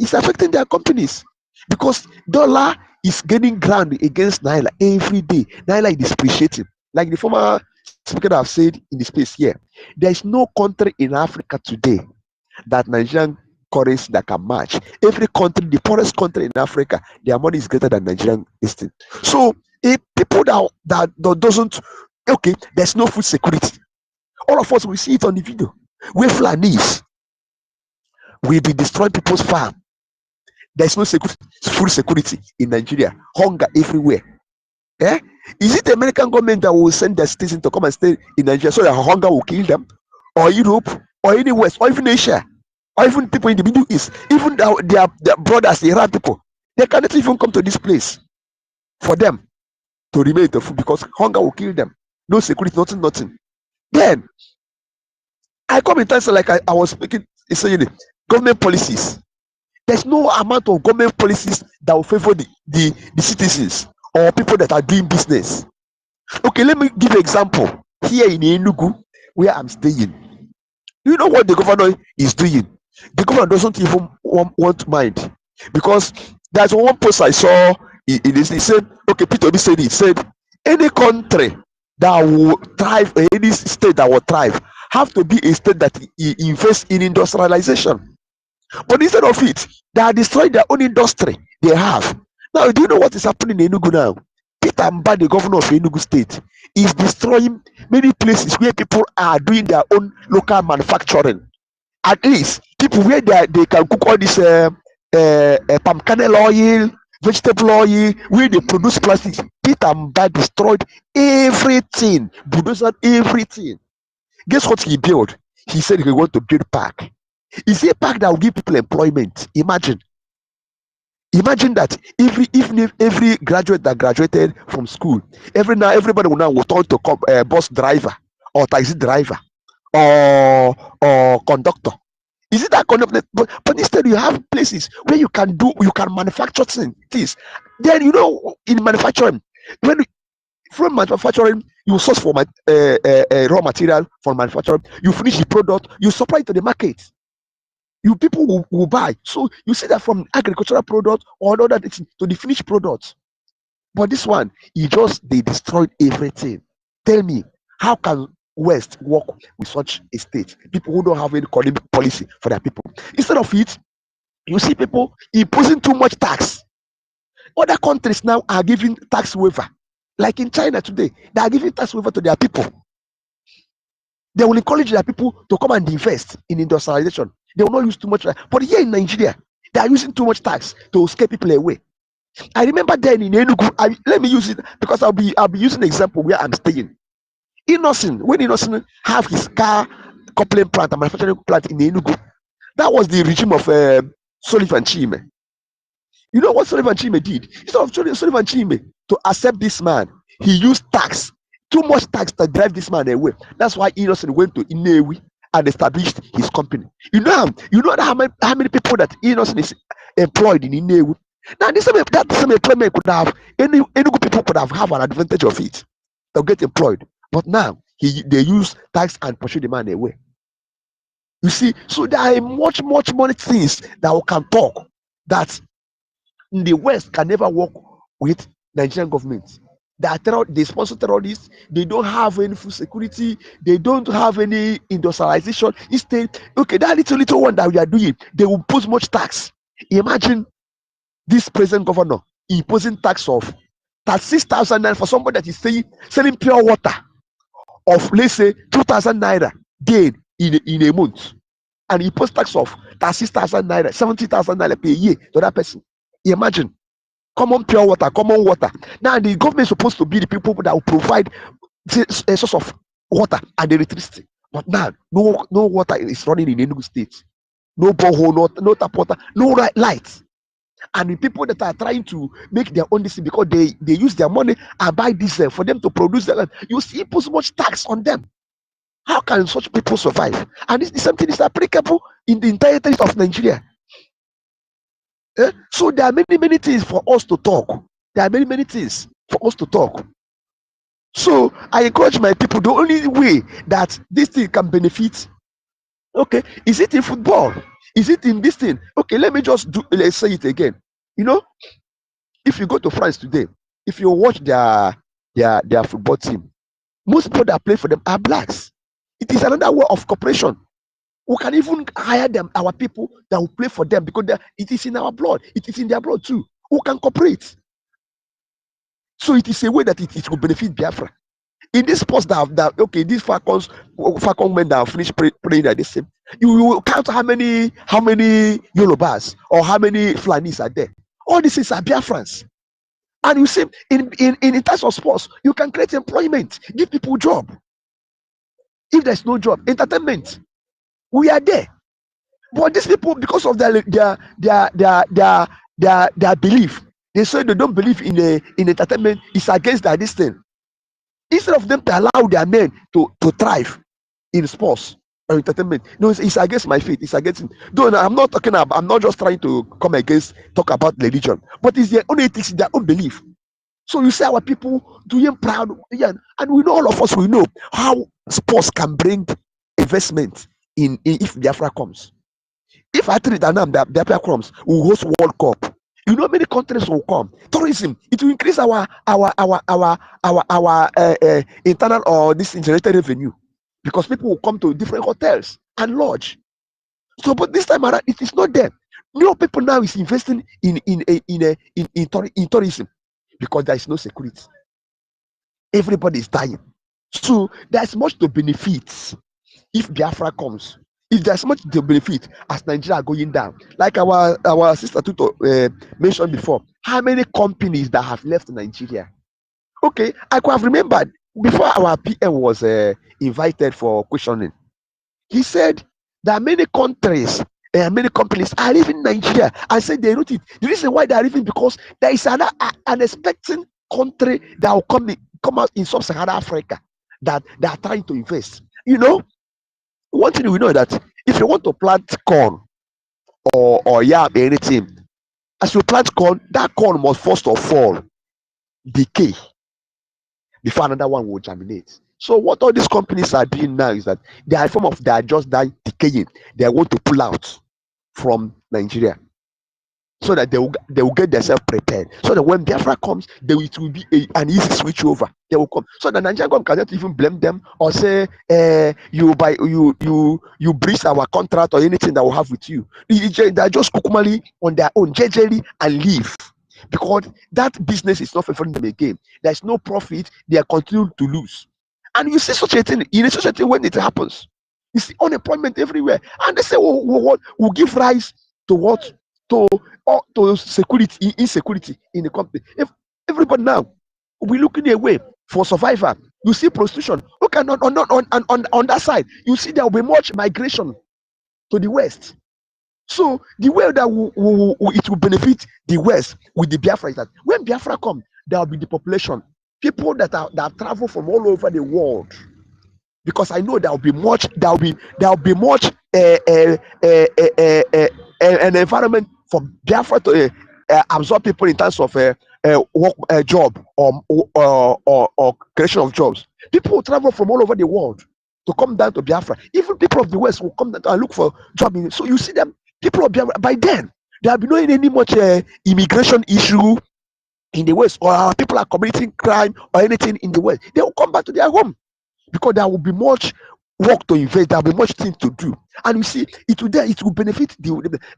It's affecting their companies because dollar is gaining ground against Naira every day. Naira is depreciating. Like the former speaker have said in the space here, there is no country in Africa today that Nigerian currency that can match. Every country, the poorest country in Africa, their money is greater than Nigerian listing. So if people that doesn't, okay, there's no food security. All of us will see it on the video. Where Fulanis will be destroying people's farm. There's no food security in Nigeria. Hunger everywhere. Eh? Is it the American government that will send their citizens to come and stay in Nigeria so that hunger will kill them? Or Europe? Or any West? Or even Asia? Or even people in the Middle East? Even their brothers, the Arab people, they cannot even come to this place for them to remain the food because hunger will kill them. No security, nothing. Then I come in times like I was speaking, saying government policies. There's no amount of government policies that will favor the citizens or people that are doing business. Okay, let me give an example. Here in Enugu, where I'm staying, you know what the governor is doing? The governor doesn't even want mind, because there's one post I saw. He said, okay, Peter Obi said it. Said any country that will thrive, any state that will thrive, have to be a state that invests in industrialization. But instead of it, they are destroying their own industry they have. Now, do you know what is happening in Enugu now? Peter Mba, the governor of Enugu State, is destroying many places where people are doing their own local manufacturing. At least people where they can cook all this palm kernel oil, vegetable oil, where they produce plastics. Peter Mba destroyed everything, bulldozed everything. Guess what he built? He said he want to build park. Is a park that will give people employment. Imagine that every graduate that graduated from school, everybody will now turn to bus driver or taxi driver or conductor. Is it that kind of? But instead you have places where you can manufacture things. Then in manufacturing, from manufacturing you source for raw material for manufacturing, you finish the product, you supply it to the market. You people will buy. So you see that from agricultural product or other things to the finished product. But this one, they destroyed everything. Tell me, how can West work with such a state? People who don't have any economic policy for their people. Instead of it, you see people imposing too much tax. Other countries now are giving tax waiver. Like in China today, they are giving tax waiver to their people. They will encourage their people to come and invest in industrialization. They will not use too much tax. But here in Nigeria, they are using too much tax to scare people away. I remember then in Enugu, let me use it because I'll be using an example where I'm staying. Innocent, when Innocent have his car coupling plant, a manufacturing plant in Enugu, that was the regime of Sullivan Chime. You know what Sullivan Chime did? Instead of Sullivan Chime to accept this man, he used tax, too much tax to drive this man away. That's why Innocent went to Inewi and established his company. You know how many people that Innocent is employed in Inewi. Now that same employment could have any good people could have an advantage of it. They'll get employed. But now they use tax and pursue the man away. You see, so there are much more things that we can talk that in the West can never work with Nigerian government. They sponsor terrorists, they don't have any food security, they don't have any industrialization. Instead, okay, that little one that we are doing, they will put much tax. Imagine this present governor imposing tax of 36,000 naira for somebody that is selling pure water of, let's say, 2,000 naira gain in a month, and he post tax of 36,000 naira, 70,000 naira per year to that person. Imagine common pure water, common water. Now the government is supposed to be the people that will provide a source of water and electricity. But now no water is running in Enugu State, no borehole, no tap water, no light. And the people that are trying to make their own decision because they use their money and buy diesel for them to produce their land, you see, put so much tax on them. How can such people survive? And this is something is applicable in the entire territory of Nigeria. So there are many things for us to talk. There are many things for us to talk. So I encourage my people, the only way that this thing can benefit, okay, is it in football? Is it in this thing? Okay, let's say it again. You know, if you go to France today, if you watch their football team, most people that play for them are blacks. It is another way of cooperation. We can even hire them, our people that will play for them, because it is in our blood. It is in their blood too. Who can cooperate? So it is a way that it will benefit Biafra. In this post that okay, these Falcon men that have finished praying at the same, you will count how many Yorubas or how many Fulanis are there. All this is Biafrans. And you see, in terms of sports, you can create employment, give people job. If there's no job, entertainment, we are there. But these people, because of their belief, they say they don't believe in entertainment. It's against this thing. Instead of them to allow their men to thrive in sports or entertainment, no, it's against my faith. It's against me. Though I'm not just trying to talk about religion, but it's their own ethics, their own belief. So you see our people doing proud, yeah, and we know, all of us, we know how sports can bring investment in if Biafra comes. If I treat ANNANG, Biafra comes, we'll host World Cup. You know, many countries will come. Tourism, it will increase our internal or this generated revenue, because people will come to different hotels and lodge. So, but this time around, it is not there. New people now is investing in tourism, because there is no security. Everybody is dying. So there's much to benefit if Biafra comes. If there's much to benefit as Nigeria going down, like our sister Tuto mentioned before, how many companies that have left Nigeria? Okay, I could have remembered before our PM was invited for questioning. He said there are many countries and many companies are leaving Nigeria. I said they wrote it. The reason why they are leaving, because there is an unexpected country that will come out in sub-Saharan Africa that they are trying to invest. You know, one thing we know that if you want to plant corn or yam, anything, as you plant corn, that corn must first of all decay before another one will germinate. So what all these companies are doing now is that they are just decaying. They want to pull out from Nigeria, so that they will get themselves prepared, so that when Biafra comes, it will be an easy switch over. They will come, so the Nigerian government cannot even blame them or say you breach our contract or anything that will have with you. They are just kukumali on their own, jejely, and leave, because that business is not favoring them again. There is no profit. They are continuing to lose. And you see such a thing in a society when it happens. You see unemployment everywhere, and they say we'll give rise to what? To to security, insecurity in the country. If everybody now we looking away for survival, you see prostitution. Okay, on that side, you see there will be much migration to the west. So the way that it will benefit the west with the Biafra is that when Biafra come, there will be the population, people that travel from all over the world. Because I know there will be much, an environment for Biafra to absorb people in terms of work, job or creation of jobs. People will travel from all over the world to come down to Biafra. Even people of the West will come down and look for job. So you see them, people of Biafra, by then there will be not any much immigration issue in the West, or our people are committing crime or anything in the West. They will come back to their home, because there will be much work to invest, there will be much things to do. And you see, it will benefit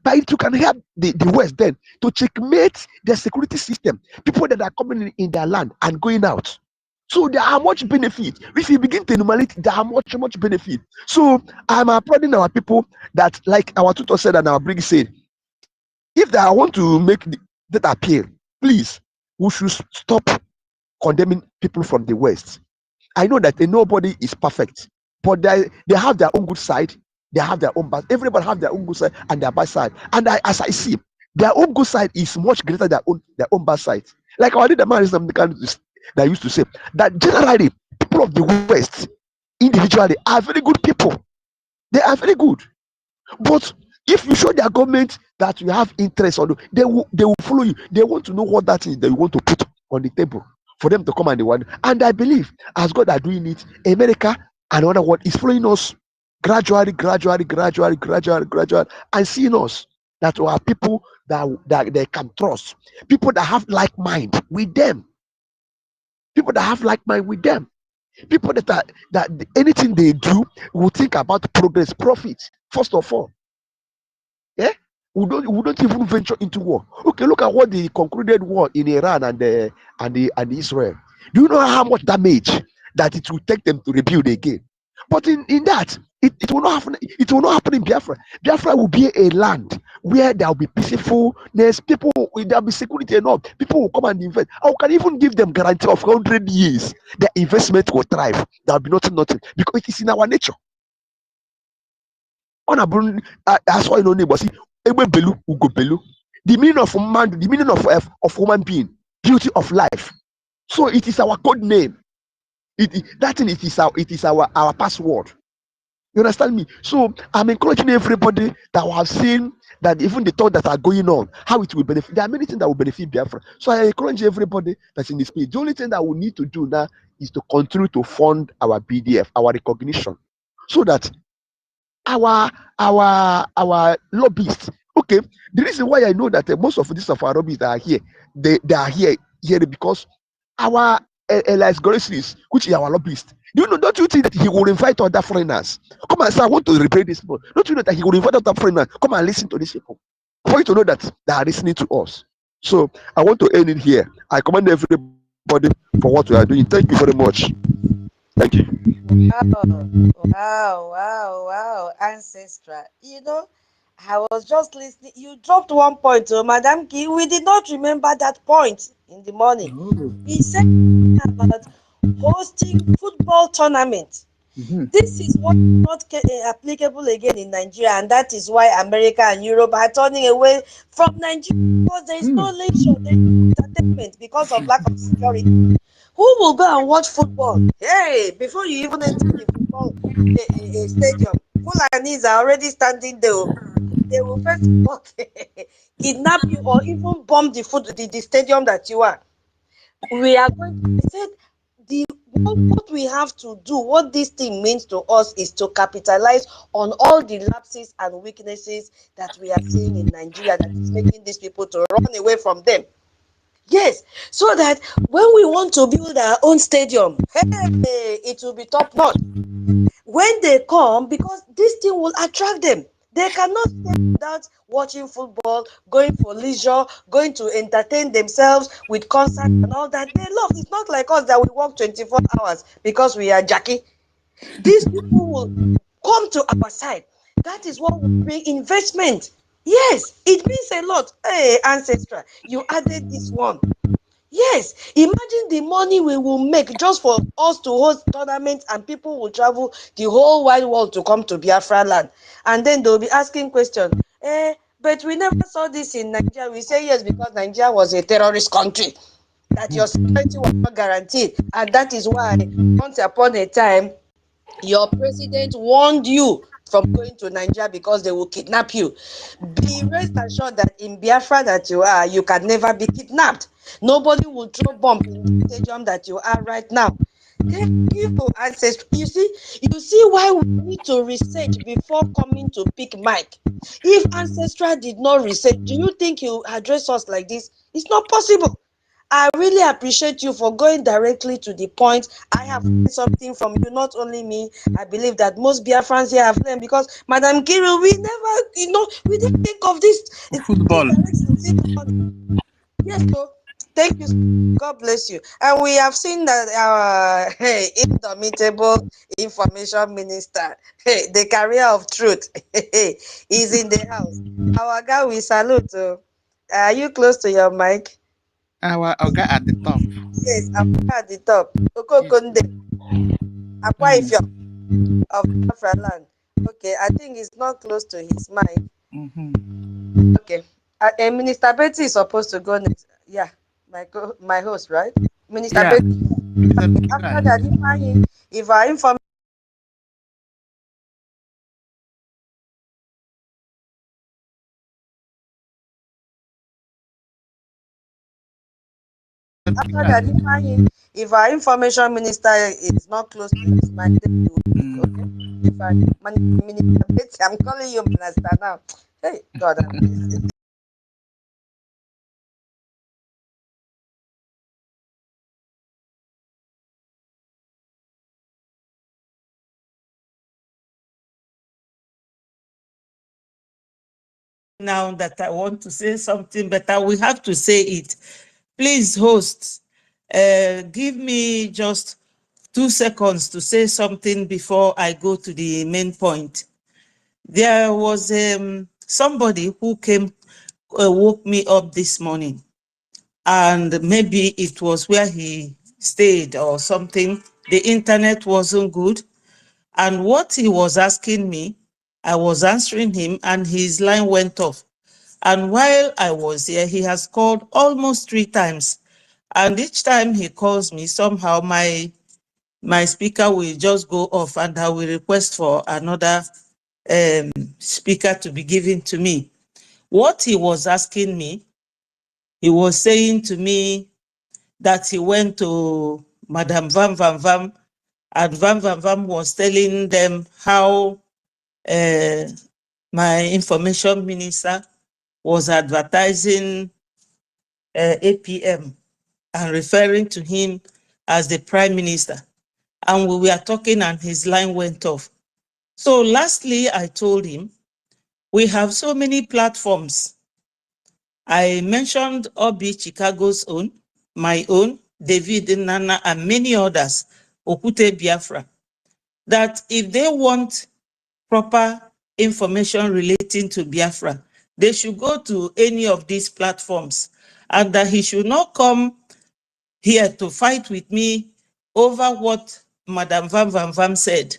but it can help the West then to checkmate their security system, people that are coming in their land and going out. So there are much benefit. If you begin to enumerate, there are much benefit. So I'm applauding our people that, like our tutor said and our Brgie said, if they want to make that appeal, please, we should stop condemning people from the West. I know that nobody is perfect, but they have their own good side, they have their own bad. Everybody have their own good side and their bad side. And as I see, their own good side is much greater than their own bad side. Like our leader man that used to say that generally people of the West individually are very good people. They are very good, but if you show their government that you have interest on, they will follow you. They want to know what that is that you want to put on the table for them to come and they want. And I believe as God are doing it, America and other world is following us gradually, and seeing us that we are people that they can trust, people that have like mind with them, people that have like mind with them, people that anything they do will think about progress, profit first of all. Yeah, we don't even venture into war. Okay, look at what the concluded war in Iran and Israel. Do you know how much damage that it will take them to rebuild again? But in that, it will not happen. It will not happen in Biafra. Biafra will be a land where there will be peacefulness. There will be security enough. People will come and invest. I can even give them guarantee of 100 years. The investment will thrive. There will be nothing, because it is in our nature. That's why no neighbor see belu ugo belu. The meaning of man, the meaning of human being, beauty of life. So it is our code name. It is our password. You understand me? So I'm encouraging everybody that we have seen that even the thought that are going on, how it will benefit. There are many things that will benefit Biafra. So I encourage everybody that's in this space. The only thing that we need to do now is to continue to fund our BDF, our recognition, so that our lobbyists. Okay, the reason why I know that most of these of our lobbyists are here, they are here because our Elias Goresis, which is our lobbyist, don't you think that he will invite other foreigners? Come and say, I want to represent these people. Don't you know that he will invite other foreigners? Come and listen to these people, for you to know that they are listening to us. So I want to end it here. I commend everybody for what we are doing. Thank you very much. Thank you. Wow. Ancestral. You know, I was just listening. You dropped one point, Madam Ki. We did not remember that point in the morning. He said about hosting football tournament. This is what is not applicable again in Nigeria, and that is why America and Europe are turning away from Nigeria, because there is no leisure, there is no entertainment because of lack of security. Who will go and watch football? Hey, before you even enter the football stadium, Fulanis are already standing there. They will first of all kidnap you or even bomb the stadium that you are. We are going to, I said, what we have to do, what this thing means to us, is to capitalize on all the lapses and weaknesses that we are seeing in Nigeria that is making these people to run away from them. Yes, so that when we want to build our own stadium, hey, it will be top notch. When they come, because this thing will attract them. They cannot stay without watching football, going for leisure, going to entertain themselves with concerts and all that. They love. It's not like us that we work 24 hours because we are Jackie. These people will come to our side. That is what will bring investment. Yes, it means a lot. Hey, ancestral, you added this one. Yes, imagine the money we will make just for us to host tournaments and people will travel the whole wide world to come to Biafra land. And then they'll be asking questions. But we never saw this in Nigeria. We say yes because Nigeria was a terrorist country, that your security was not guaranteed. And that is why once upon a time, your president warned you from going to Nigeria because they will kidnap you. Be rest assured that in Biafra that you are, you can never be kidnapped. Nobody will throw bomb in the stadium that you are right now. Thank you, ancestors. You see why we need to research before coming to pick mic. If ancestral did not research, do you think you address us like this? It's not possible. I really appreciate you for going directly to the point. I have learned something from you, not only me. I believe that most Biafrans here have learned because Madam Kirill, we never, we didn't think of this. Football. Yes, so thank you. God bless you. And we have seen that our indomitable information minister, the carrier of truth, is in the house. Our guy, we salute. Are you close to your mic? Our Oga at the top. Yes, I'm at the top. Okokonde, Akwa Ifyo of Biafra land. Okay, I think it's not close to his mic. Okay. Minister Betty is supposed to go next. Yeah, my host, right? Minister Yeah. Betty. After that, if I inform after that, if our information minister is not close to his mic, then we will pick, okay? If I Minister Betty, I'm calling you minister now. Hey, God, now that I want to say something, but I will have to say it. Please, host, give me just 2 seconds to say something before I go to the main point. There was somebody who came, woke me up this morning, and maybe it was where he stayed or something. The internet wasn't good. And what he was asking me, I was answering him, and his line went off. And while I was here, he has called almost 3 times. And each time he calls me, somehow my speaker will just go off and I will request for another speaker to be given to me. What he was asking me, he was saying to me that he went to Madam Vam Vam Vam, and Vam Vam Vam was telling them how my information minister was advertising APM and referring to him as the prime minister. And we were talking and his line went off. So lastly, I told him, we have so many platforms. I mentioned Obi Chicago's own, my own, David Nana, and many others, Okute Biafra, that if they want proper information relating to Biafra, they should go to any of these platforms, and that he should not come here to fight with me over what Madam Vam Vam Vam said.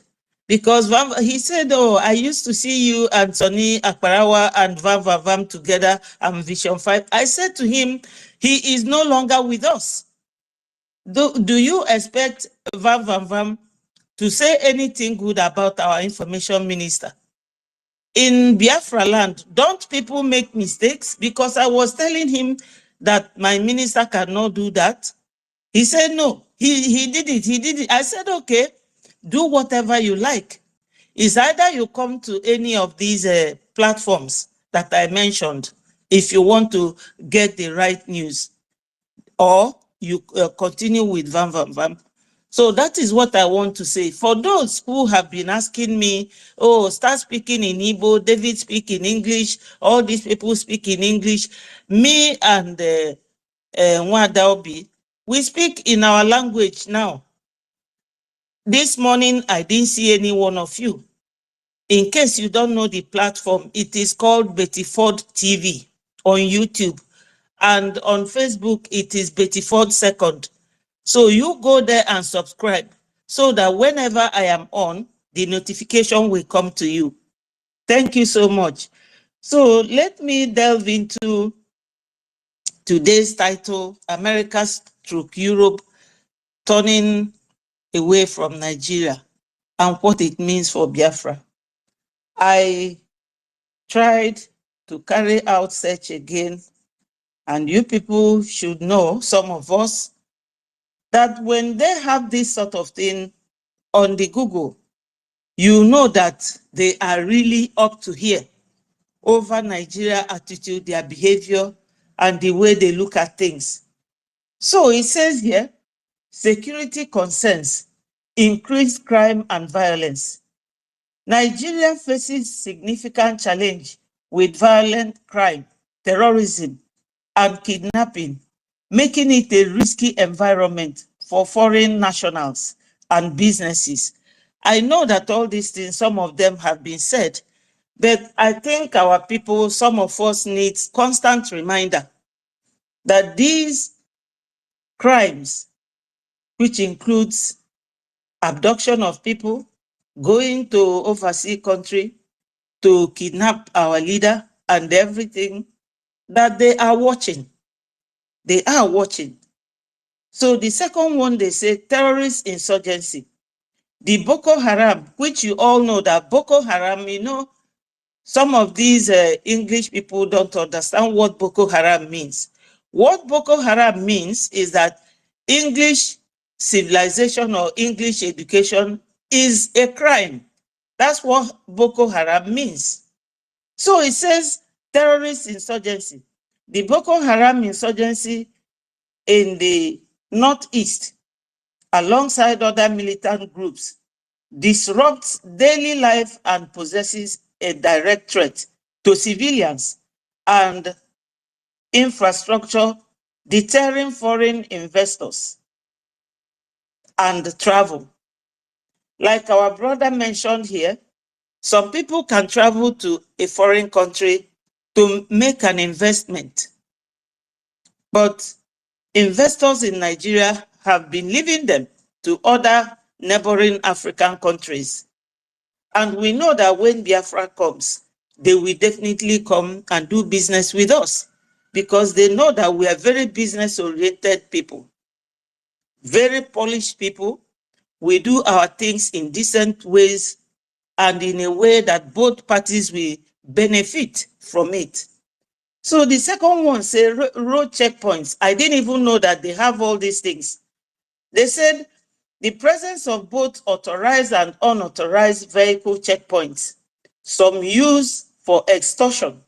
Because he said, oh, I used to see you and Sonny Akparawa and Vam Vam Vam together and Vision 5. I said to him, he is no longer with us. Do you expect Vam Vam Vam to say anything good about our information minister? In Biafra land, don't people make mistakes? Because I was telling him that my minister cannot do that. He said, no, he did it. I said, okay, do whatever you like. It's either you come to any of these platforms that I mentioned if you want to get the right news, or you continue with Vam Vam Vam. So that is what I want to say. For those who have been asking me, oh, start speaking in Igbo, David speak in English, all these people speak in English, me and Nwadaobi, we speak in our language now. This morning, I didn't see any one of you. In case you don't know the platform, it is called Betty Ford TV on YouTube. And on Facebook, it is Betty Ford Second. So you go there and subscribe so that whenever I am on, the notification will come to you. Thank you so much. So let me delve into today's title, America's Stroke Europe Turning Away from Nigeria, and what it means for Biafra. I tried to carry out search again, and you people should know, some of us, that when they have this sort of thing on the Google, you know that they are really up to here over Nigeria attitude, their behavior, and the way they look at things. So it says here, security concerns, increased crime and violence. Nigeria faces significant challenge with violent crime, terrorism, and kidnapping, making it a risky environment for foreign nationals and businesses. I know that all these things, some of them have been said, but I think our people, some of us need constant reminder that these crimes, which includes abduction of people, going to overseas country to kidnap our leader and everything, that they are watching. They are watching. So the second one, they say terrorist insurgency. The Boko Haram, which you all know that Boko Haram, you know, some of these English people don't understand what Boko Haram means. What Boko Haram means is that English civilization or English education is a crime. That's what Boko Haram means. So it says terrorist insurgency. The Boko Haram insurgency in the Northeast, alongside other militant groups, disrupts daily life and possesses a direct threat to civilians and infrastructure, deterring foreign investors and travel. Like our brother mentioned here, some people can travel to a foreign country to make an investment, but investors in Nigeria have been leaving them to other neighboring African countries. And we know that when Biafra comes, they will definitely come and do business with us because they know that we are very business-oriented people, very polished people. We do our things in decent ways and in a way that both parties will benefit from it. So the second one say road checkpoints. I didn't even know that they have all these things. They said the presence of both authorized and unauthorized vehicle checkpoints, some used for extortion,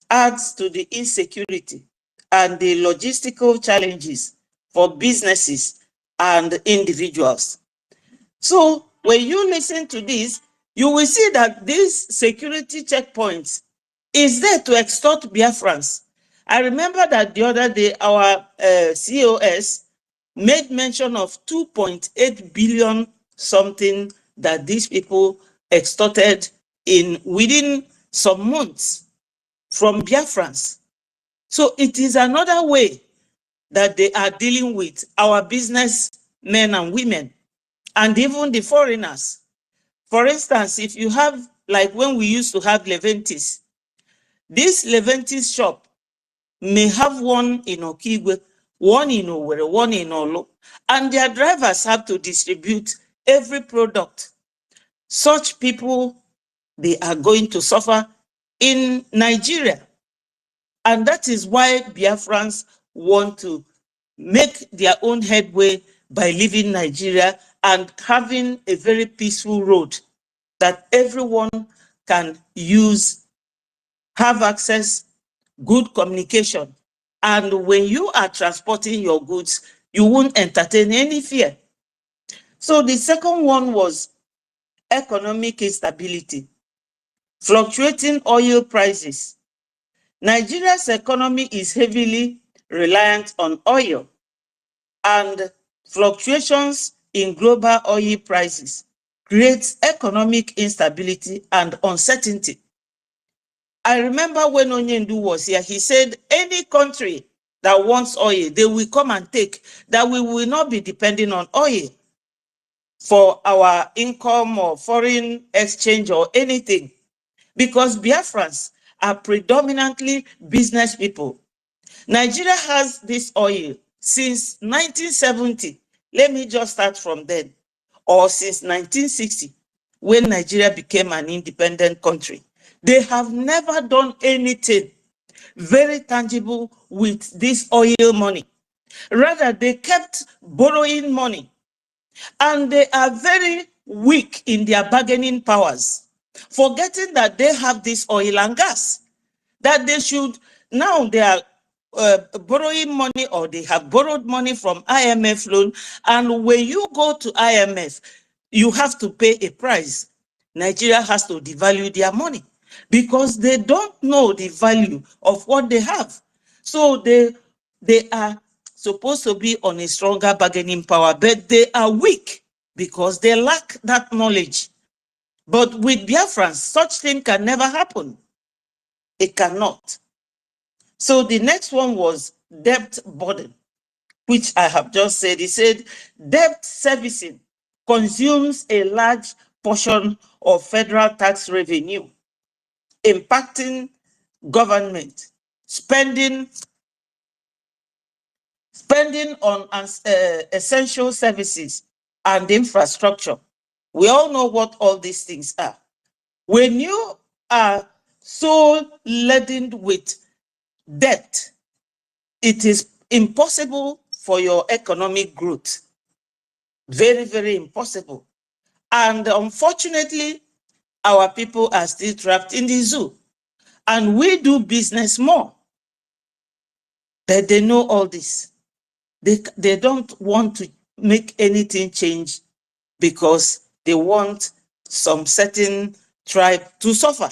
adds to the insecurity and the logistical challenges for businesses and individuals. So when you listen to this, you will see that these security checkpoints is there to extort Biafrans. I remember that the other day, our COS made mention of 2.8 billion something that these people extorted in within some months from Biafrans. So it is another way that they are dealing with our business men and women and even the foreigners. For instance, if you have, like when we used to have Leventis, this Leventis shop may have one in Okigwe, one in Owerri, one in Olo, and their drivers have to distribute every product. Such people, they are going to suffer in Nigeria. And that is why Biafrans want to make their own headway by leaving Nigeria and having a very peaceful road that everyone can use, have access, good communication. And when you are transporting your goods, you won't entertain any fear. So the second one was economic instability, fluctuating oil prices. Nigeria's economy is heavily reliant on oil, and fluctuations in global oil prices creates economic instability and uncertainty. I remember when Onyendu was here, he said any country that wants oil, they will come and take, that we will not be depending on oil for our income or foreign exchange or anything, because Biafrans are predominantly business people. Nigeria has this oil since 1970. Let me just start from then. Or since 1960, when Nigeria became an independent country. They have never done anything very tangible with this oil money. Rather, they kept borrowing money, and they are very weak in their bargaining powers, forgetting that they have this oil and gas, that they should, now they are borrowing money, or they have borrowed money from IMF loan, and when you go to IMF, you have to pay a price. Nigeria has to devalue their money because they don't know the value of what they have. So they are supposed to be on a stronger bargaining power, but they are weak because they lack that knowledge. But with Biafrans, such thing can never happen. It cannot. So the next one was debt burden, which I have just said. He said debt servicing consumes a large portion of federal tax revenue, impacting government spending on essential services and infrastructure. We all know what all these things are. When you are so laden with debt, it is impossible for your economic growth. Very, very impossible. And unfortunately, our people are still trapped in the zoo. And we do business more. But they know all this. They don't want to make anything change because they want some certain tribe to suffer.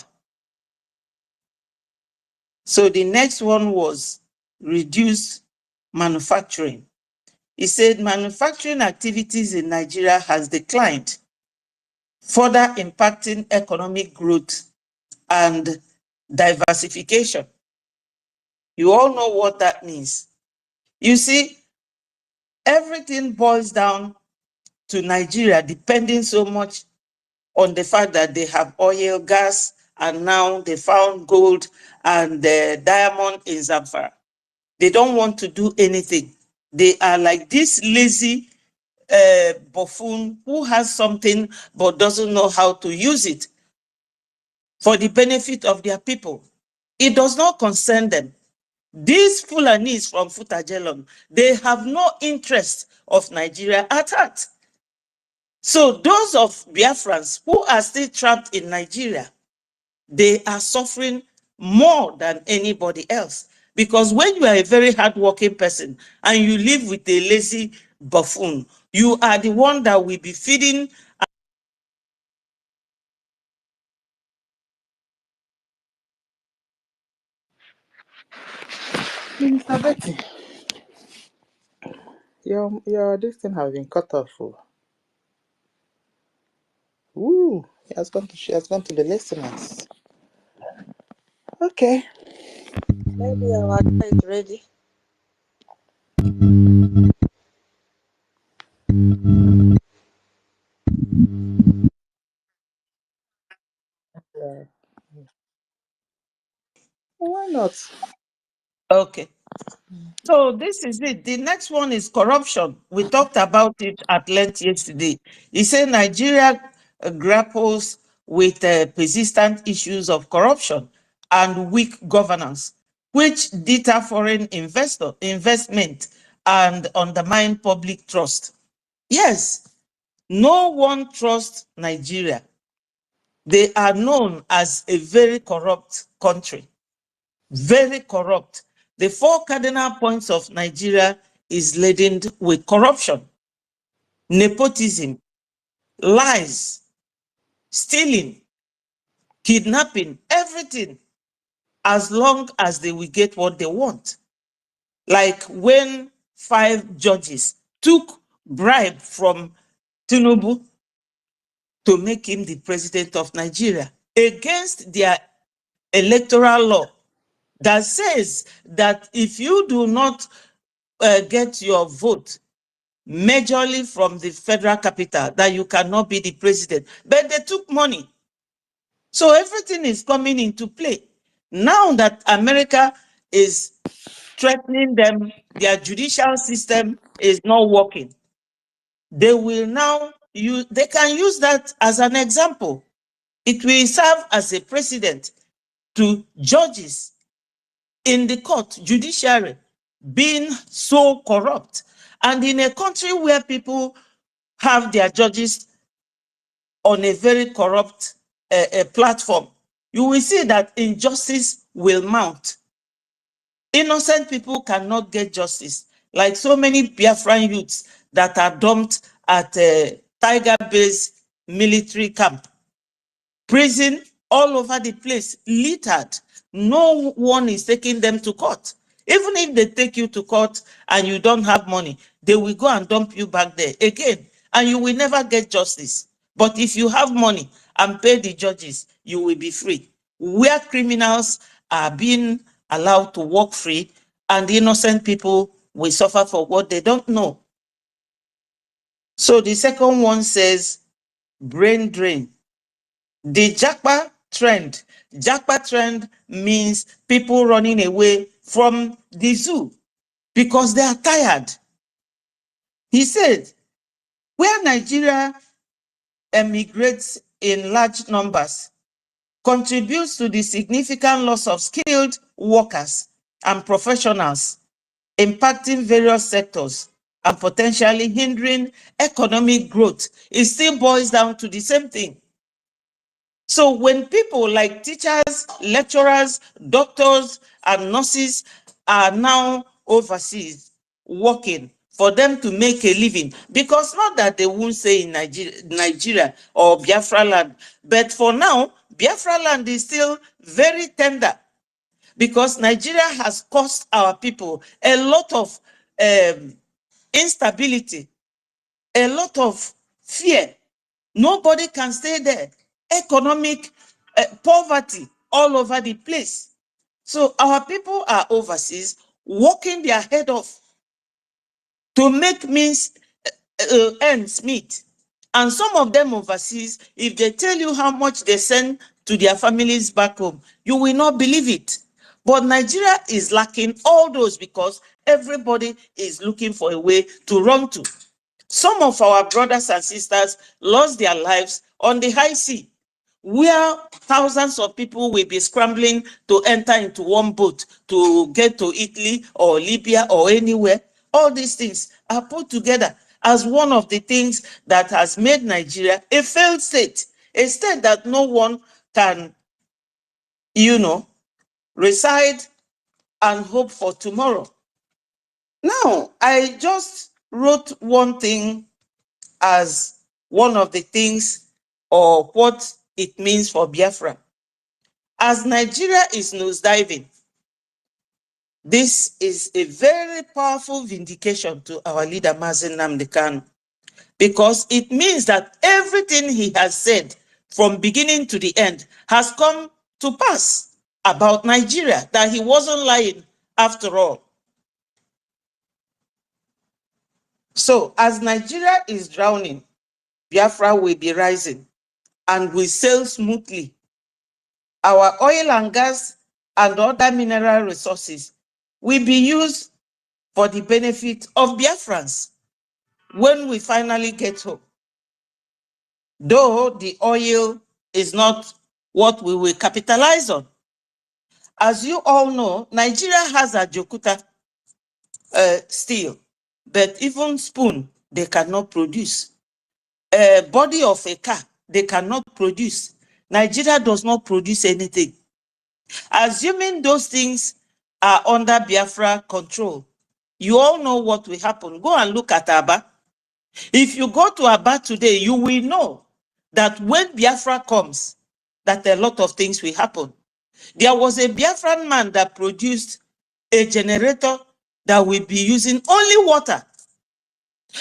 So the next one was reduce manufacturing. He said manufacturing activities in Nigeria has declined, further impacting economic growth and diversification. You all know what that means. You see, everything boils down to Nigeria depending so much on the fact that they have oil, gas, and now they found gold and the diamond in Zamfara. They don't want to do anything. They are like this lazy buffoon who has something but doesn't know how to use it for the benefit of their people. It does not concern them. These Fulanis from Futajelon, they have no interest of Nigeria at heart. So those of Biafrans who are still trapped in Nigeria, they are suffering more than anybody else. Because when you are a very hardworking person and you live with a lazy buffoon, you are the one that will be feeding. Minister Betty, your this thing has been cut off. Ooh, she has gone to the listeners. Okay. Maybe our is ready. Yeah. Why not? Okay. So this is it. The next one is corruption. We talked about it at length yesterday. He said Nigeria grapples with persistent issues of corruption and weak governance, which deter foreign investment and undermine public trust. Yes, no one trusts Nigeria. They are known as a very corrupt country. Very corrupt. The four cardinal points of Nigeria is laden with corruption, nepotism, lies, stealing, kidnapping, everything, as long as they will get what they want. Like when 5 judges took bribe from Tinubu to make him the president of Nigeria against their electoral law that says that if you do not get your vote majorly from the federal capital, that you cannot be the president. But they took money. So everything is coming into play. Now that America is threatening them, their judicial system is not working. They will now use, they can use that as an example. It will serve as a precedent to judges in the court, judiciary, being so corrupt. And in a country where people have their judges on a very corrupt platform, you will see that injustice will mount. Innocent people cannot get justice. Like so many Biafran youths that are dumped at a Tiger-based military camp. Prison all over the place, littered. No one is taking them to court. Even if they take you to court and you don't have money, they will go and dump you back there again, and you will never get justice. But if you have money and pay the judges, you will be free. Where criminals are being allowed to walk free, and innocent people will suffer for what they don't know. So the second one says, brain drain. The Japa trend means people running away from the zoo because they are tired. He said, where Nigeria emigrates in large numbers, contributes to the significant loss of skilled workers and professionals, impacting various sectors and potentially hindering economic growth. It still boils down to the same thing. So when people like teachers, lecturers, doctors, and nurses are now overseas working for them to make a living, because not that they won't say in Nigeria or Biafra land, but for now, Biafra land is still very tender, because Nigeria has cost our people a lot of instability, a lot of fear. Nobody can stay there. Economic poverty all over the place. So our people are overseas working their head off to make ends meet. And some of them overseas, if they tell you how much they send to their families back home, you will not believe it. But Nigeria is lacking all those because everybody is looking for a way to run to. Some of our brothers and sisters lost their lives on the high sea, where thousands of people will be scrambling to enter into one boat to get to Italy or Libya or anywhere. All these things are put together as one of the things that has made Nigeria a failed state, a state that no one can, reside and hope for tomorrow. Now, I just wrote one thing as one of the things or what it means for Biafra. As Nigeria is nosediving, this is a very powerful vindication to our leader, Nnamdi Kanu, because it means that everything he has said from beginning to the end has come to pass about Nigeria, that he wasn't lying after all. So as Nigeria is drowning, Biafra will be rising and will sail smoothly. Our oil and gas and other mineral resources will be used for the benefit of Biafrans when we finally get home. Though the oil is not what we will capitalize on. As you all know, Nigeria has a Jokuta steel, but even spoon, they cannot produce. A body of a car, they cannot produce. Nigeria does not produce anything. Assuming those things are under Biafra control, you all know what will happen. Go and look at Aba. If you go to Aba today, you will know that when Biafra comes, that a lot of things will happen. There was a Biafran man that produced a generator that will be using only water.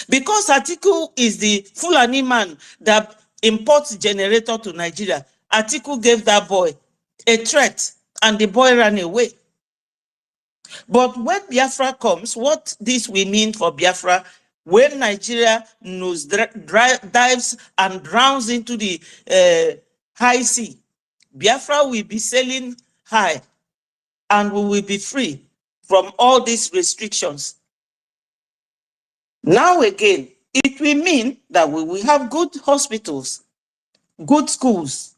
Because Atiku is the Fulani man that import generator to Nigeria. Atiku gave that boy a threat and the boy ran away. But when Biafra comes, what this will mean for Biafra, when Nigeria dives and drowns into the high sea, Biafra will be sailing high and we will be free from all these restrictions. Now again, it will mean that we will have good hospitals, good schools,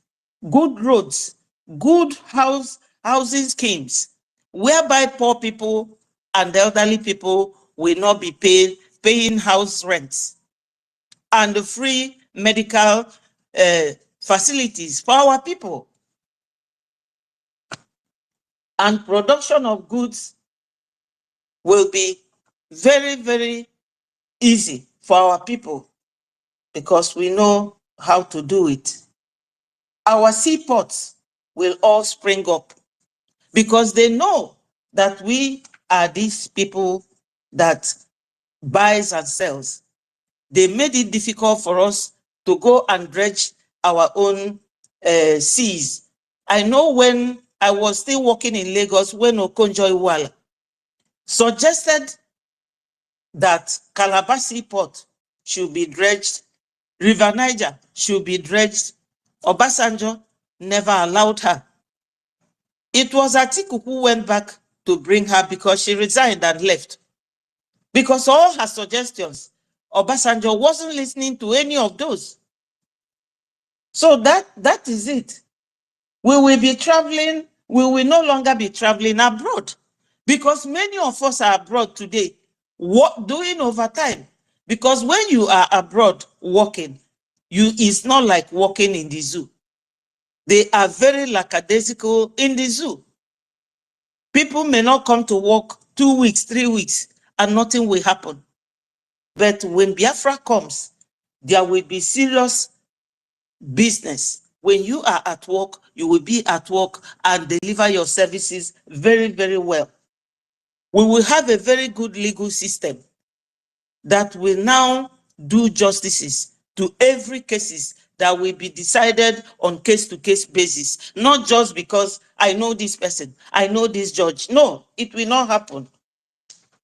good roads, good housing schemes, whereby poor people and elderly people will not be paying house rents, and free medical facilities for our people. And production of goods will be very, very easy for our people because we know how to do it. Our seaports will all spring up because they know that we are these people that buys and sells. They made it difficult for us to go and dredge our own seas. I know when I was still working in Lagos, when Okonjo-Iweala suggested that Calabar Seaport should be dredged, River Niger should be dredged, Obasanjo never allowed her. It was Atiku who went back to bring her because she resigned and left. Because all her suggestions, Obasanjo wasn't listening to any of those. So that is it. We will be traveling, we will no longer be traveling abroad because many of us are abroad today doing overtime. Because when you are abroad working, it's not like working in the zoo. They are very lackadaisical in the zoo. People may not come to work 2 weeks, 3 weeks, and nothing will happen. But when Biafra comes, there will be serious business. When you are at work, you will be at work and deliver your services very, very well. We will have a very good legal system that will now do justices to every cases that will be decided on case-to-case basis, not just because I know this person, I know this judge. No, it will not happen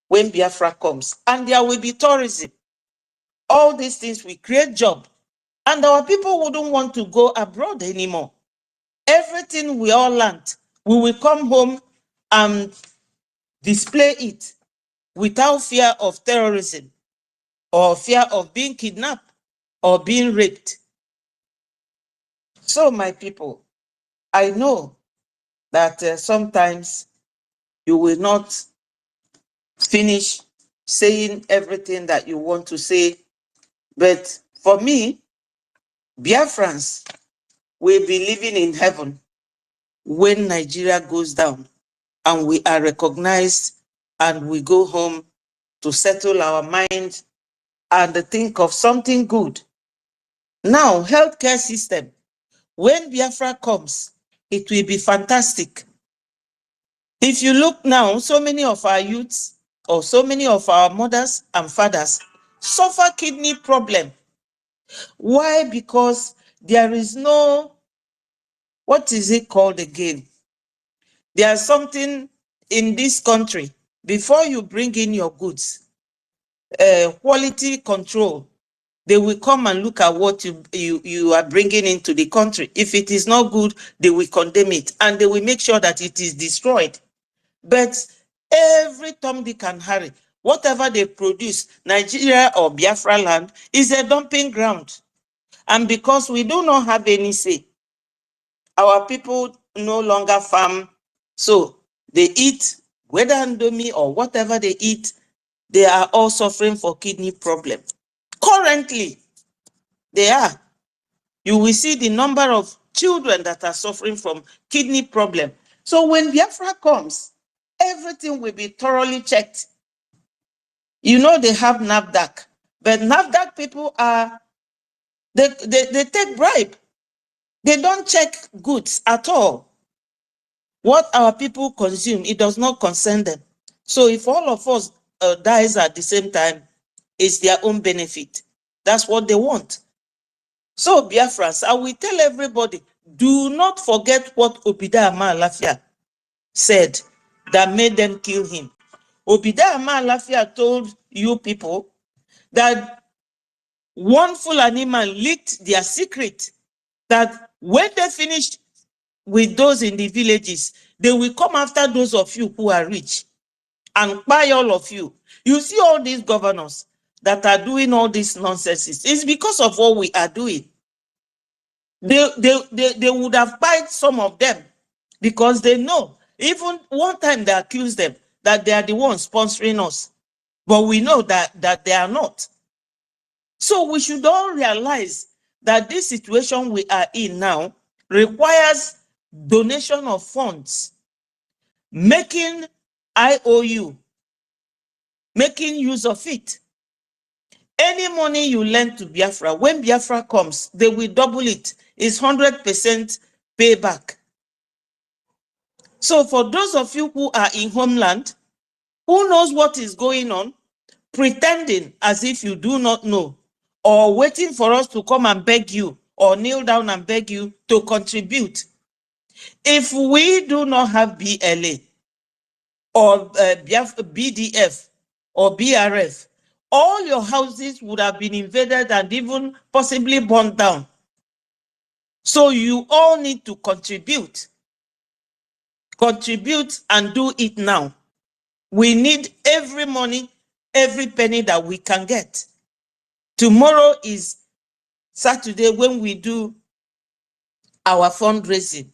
when Biafra comes. And there will be tourism. All these things will create jobs. And our people wouldn't want to go abroad anymore. Everything we all learned, we will come home and display it without fear of terrorism or fear of being kidnapped or being raped. So, my people, I know that sometimes you will not finish saying everything that you want to say, but for me, Biafrans will be living in heaven when Nigeria goes down and we are recognized and we go home to settle our mind and think of something good. Now, healthcare system, when Biafra comes, it will be fantastic. If you look now, so many of our youths or so many of our mothers and fathers suffer kidney problem. Why? Because there is no, what is it called again? There's something in this country, before you bring in your goods, quality control, they will come and look at what you are bringing into the country. If it is not good, they will condemn it and they will make sure that it is destroyed. But every Tom, Dick and Harry, whatever they produce, Nigeria or Biafra land, is a dumping ground. And because we do not have any say, our people no longer farm, so they eat, whether Indomie or whatever they eat, they are all suffering for kidney problem. Currently, they are. You will see the number of children that are suffering from kidney problem. So when Biafra comes, everything will be thoroughly checked. You know they have NAFDAC, but NAFDAC people are, they take bribe. They don't check goods at all. What our people consume, it does not concern them. So if all of us dies at the same time, it's their own benefit. That's what they want. So, Biafrans, I will tell everybody, do not forget what Obida Amalafia said that made them kill him. Obida Amalafia told you people that one Fulani man leaked their secret, that when they finished with those in the villages, they will come after those of you who are rich and buy all of you. You see all these governors that are doing all these nonsenses. It's because of what we are doing. They would have bought some of them because they know. Even one time they accused them that they are the ones sponsoring us. But we know that they are not. So we should all realize that this situation we are in now requires donation of funds, making IOU, making use of it. Any money you lend to Biafra, when Biafra comes, they will double it. It's 100% payback. So for those of you who are in homeland, who knows what is going on, pretending as if you do not know, or waiting for us to come and beg you, or kneel down and beg you to contribute. If we do not have BLA, or BDF, or BRF, all your houses would have been invaded and even possibly burned down. So you all need to contribute. Contribute and do it now. We need every money, every penny that we can get. Tomorrow is Saturday when we do our fundraising.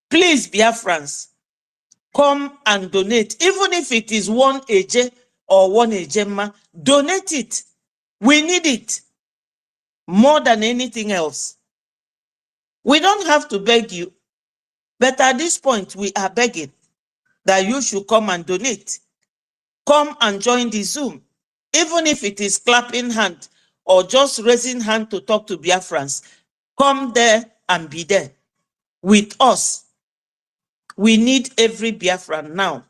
Please, Biafrans, come and donate. Even if it is 1 AJ or 1 AJMA, donate it. We need it more than anything else. We don't have to beg you, but at this point, we are begging that you should come and donate. Come and join the Zoom, even if it is clapping hand or just raising hand to talk to Biafrans. Come there and be there with us. We need every Biafran now.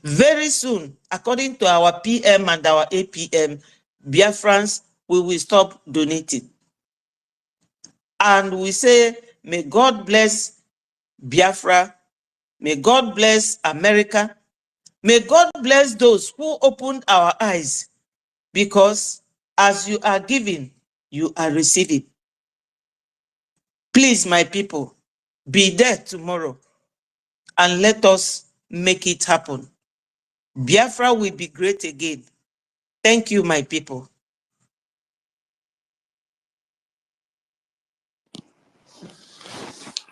Very soon, according to our PM and our APM, Biafrans, we will stop donating. And we say, may God bless Biafra, may God bless America, may God bless those who opened our eyes, because as you are giving, you are receiving. Please, my people, be there tomorrow and let us make it happen. Biafra will be great again. Thank you, my people.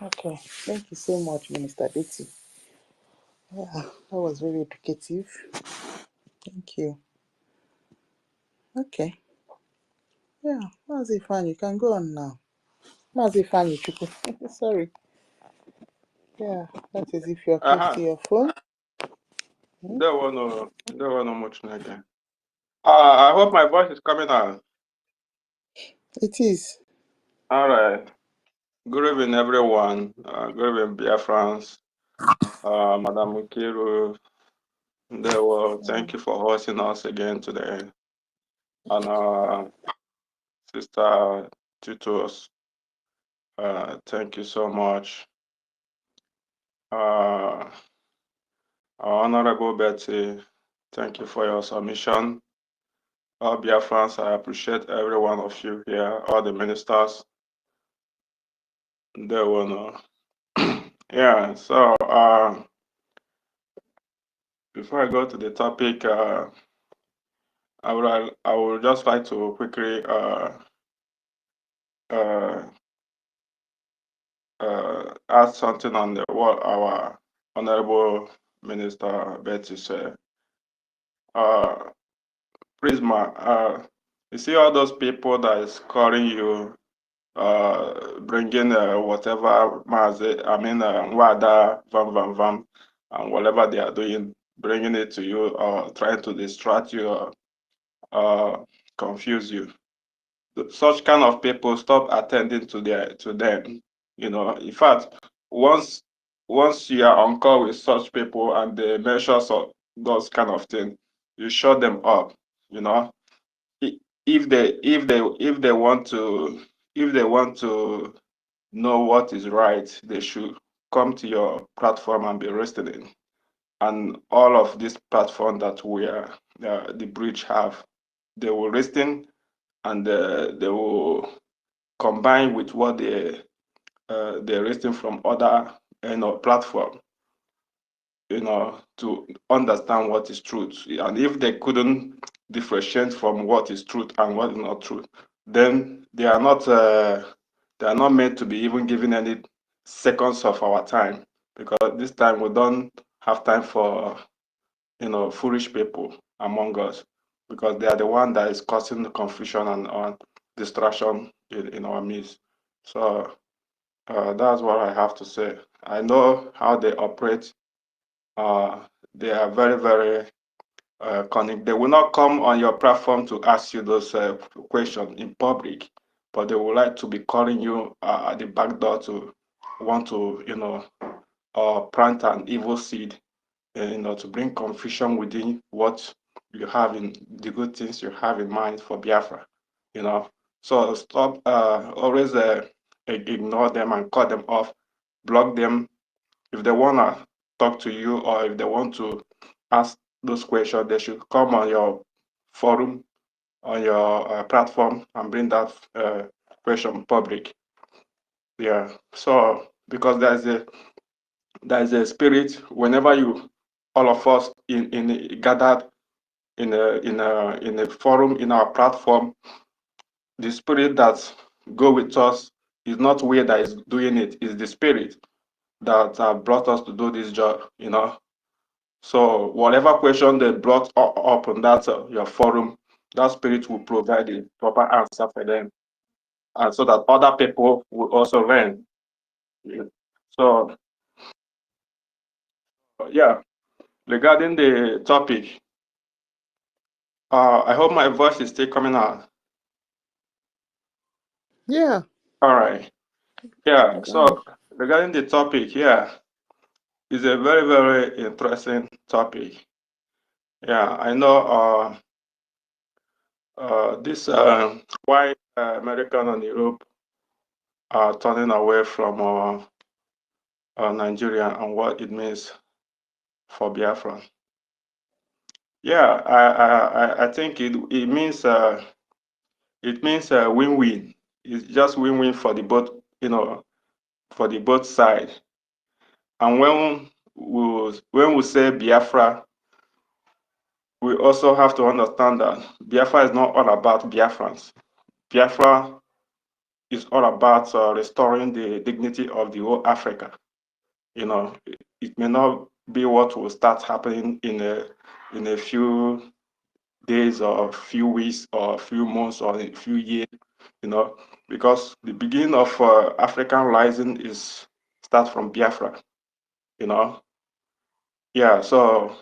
Okay, thank you so much, Minister Betty. Yeah, that was very educative. Thank you. Okay. Yeah, Mazi Fanny, you can go on now. Mazi Fanny, Chuku. Sorry. Yeah, that is if you're close to your phone. There was no much again. I hope my voice is coming out. It is. All right. Good evening, everyone. Good evening, Biafrans. Madam Mukiru. Thank you for hosting us again today. And Sister Tutos, thank you so much. Our Honorable Betty, thank you for your submission. All Biafrans, I appreciate every one of you here, all the ministers. Yeah, so before I go to the topic, I would just like to quickly add something on what our Honorable Minister Betty said. Prisma, you see all those people that is calling you, bringing whatever, wada, vam, and whatever they are doing, bringing it to you, or trying to distract you, or confuse you. Such kind of people, stop attending to them. You know, in fact, once you are on call with such people and they mention those kind of things, you shut them up. You know, if they want to know what is right, they should come to your platform and be listening. And all of this platform that we are the bridge have, they will listen, and they will combine with what they're listening from other platform, to understand what is truth. And if they couldn't differentiate from what is truth and what is not truth, then they are not meant to be even given any seconds of our time, because this time we don't have time for foolish people among us, because they are the one that is causing the confusion and distraction in our midst. So that's what I have to say. I know how they operate. They are very, very cunning. They will not come on your platform to ask you those questions in public, but they would like to be calling you at the back door to want to, plant an evil seed, to bring confusion within what you have in the good things you have in mind for Biafra. So stop always ignore them and cut them off, block them. If they wanna talk to you, or if they want to ask those questions, they should come on your forum, on your platform, and bring that question public. Yeah. So because there's a spirit whenever all of us gathered in a forum, in our platform, the spirit that go with us is not we that is doing it, is the spirit that brought us to do this job. So whatever question they brought up on that your forum, that spirit will provide the proper answer for them, and so that other people will also learn. So yeah, regarding the topic, I hope my voice is still coming out. Yeah. All right. Yeah. So regarding the topic, yeah, it's a very, very interesting topic. Yeah, I know this why American and Europe are turning away from Nigeria and what it means for Biafra. Yeah, I think it means win-win. It's just win-win for the both, for the both side. And when we say Biafra, we also have to understand that Biafra is not all about Biafrans. Biafra is all about restoring the dignity of the whole Africa. It may not be what will start happening in a few days or a few weeks or a few months or a few years, because the beginning of African rising is start from Biafra. Yeah. So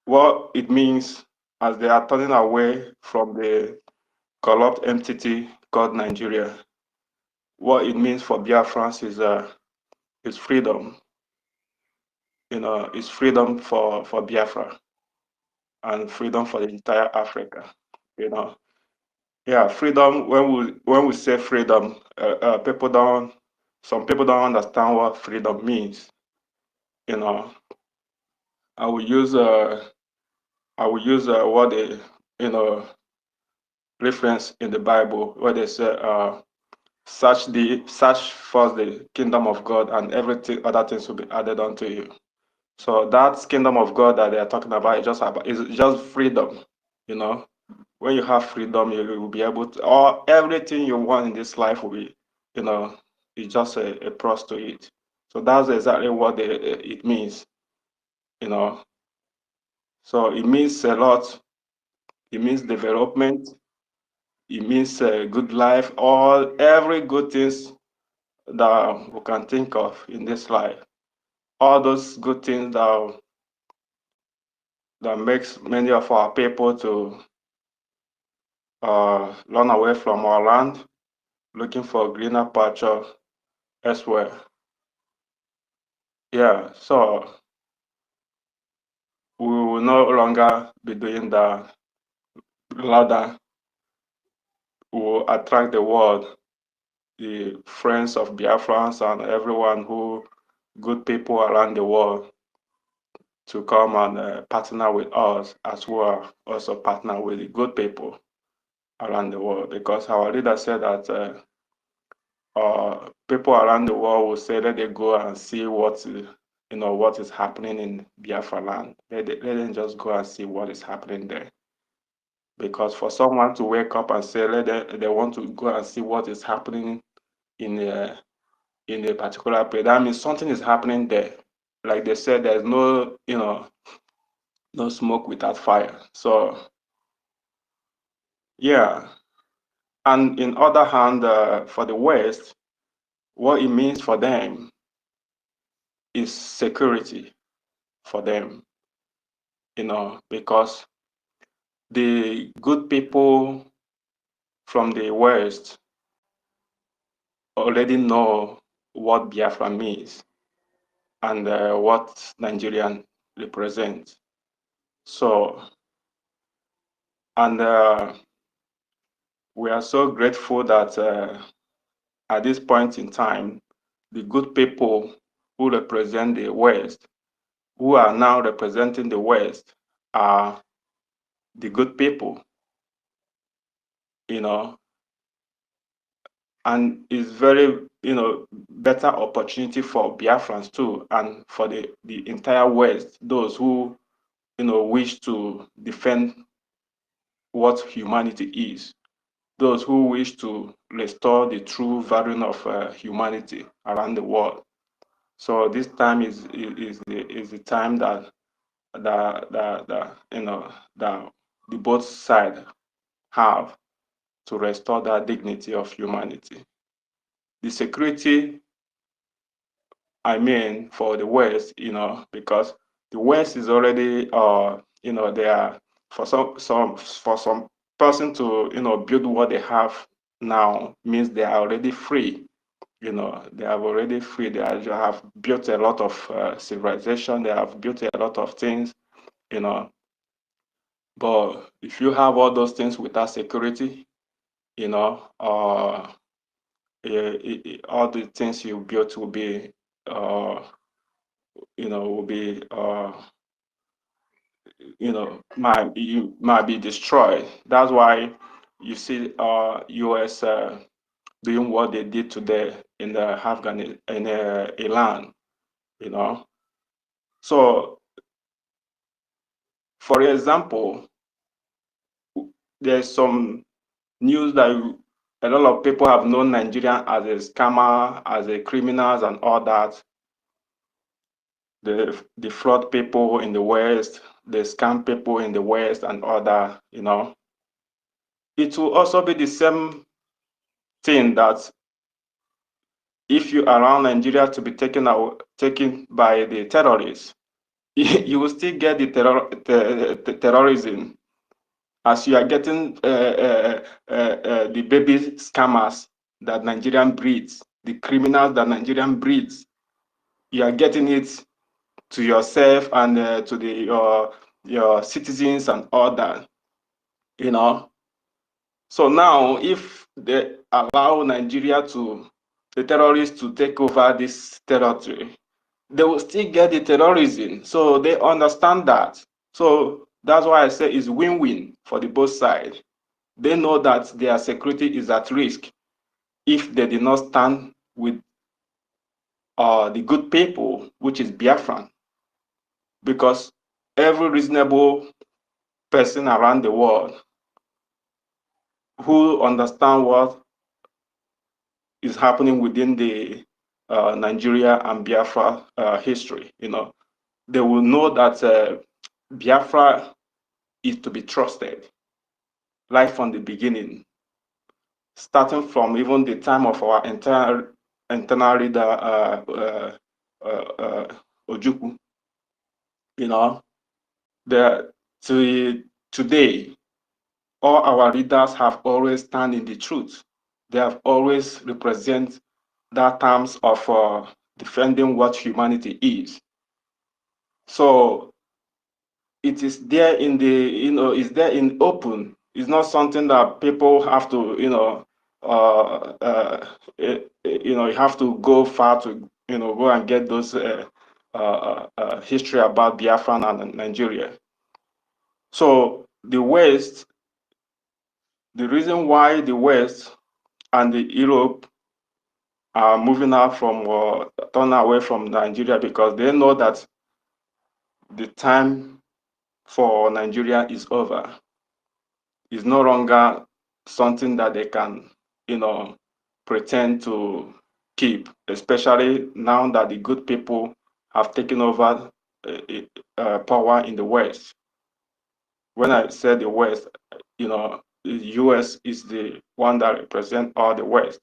what it means, as they are turning away from the corrupt entity called Nigeria, what it means for Biafrans is freedom. It's freedom for Biafra, and freedom for the entire Africa. Yeah, freedom. When we say freedom, some people don't understand what freedom means. I will use what they reference in the Bible, where they say search first the kingdom of God, and everything other things will be added unto you. So that kingdom of God that they are talking about is just freedom. When you have freedom, you will be able to, or everything you want in this life will be, it's just a plus to it. So that's exactly what it means. So it means a lot. It means development. It means a good life. Every good things that we can think of in this life. All those good things that makes many of our people to run away from our land, looking for greener pasture elsewhere. Yeah, so we will no longer be doing that ladder will attract the world, the friends of Biafrans and everyone who, good people around the world, to come and partner with us as well, also partner with the good people around the world. Because our leader said that people around the world will say, let them go and see what what is happening in Biafra land. Let them just go and see what is happening there. Because for someone to wake up and say they want to go and see what is happening in a particular place, that means something is happening there. Like they said, there's no no smoke without fire. So yeah. And in other hand, for the West, what it means for them is security for them, because the good people from the West already know what Biafra means and what Nigerian represents. So, and we are so grateful that at this point in time, the good people who represent the West, who are now representing the West, are the good people, and it's very, better opportunity for Biafrans too, and for the entire West, those who, wish to defend what humanity is, those who wish to restore the true value of humanity around the world. So this time is the time that the both sides have to restore that dignity of humanity. The security, I mean, for the West, because the West is already, they are, for some person to, build what they have now means they are already free. They have already free. They have built a lot of civilization. They have built a lot of things, But if you have all those things without security, all the things you built will be, might be destroyed. That's why you see U.S. Doing what they did today in the Afghanistan, in Iran, So, for example, there's some news that a lot of people have known Nigerian as a scammer, as a criminals, and all that. The fraud people in the West, the scam people in the West, and all that. It will also be the same thing that if you allow Nigeria to be taken by the terrorists, you will still get the terrorism, as you are getting the baby scammers that Nigerian breeds, the criminals that Nigerian breeds. You are getting it to yourself and to your citizens and all that. So now, if they allow the terrorists to take over this territory, they will still get the terrorism. So they understand that. So that's why I say it's win-win for the both sides. They know that their security is at risk if they did not stand with the good people, which is Biafran. Because every reasonable person around the world who understand what is happening within the Nigeria and Biafra history, they will know that Biafra is to be trusted right from the beginning, starting from even the time of our internal leader, Ojukwu, today, all our leaders have always stand in the truth. They have always represent that terms of defending what humanity is. So it is there in the, it's there in open, It's not something that people have to, you have to go far to, go and get those history about Biafra and Nigeria. So the West, the reason why the West and the Europe are moving out from turn away from Nigeria, because they know that the time for Nigeria is over. It's no longer something that they can, pretend to keep, especially now that the good people have taken over power in the West. When I said the West, the US is the one that represents all the West.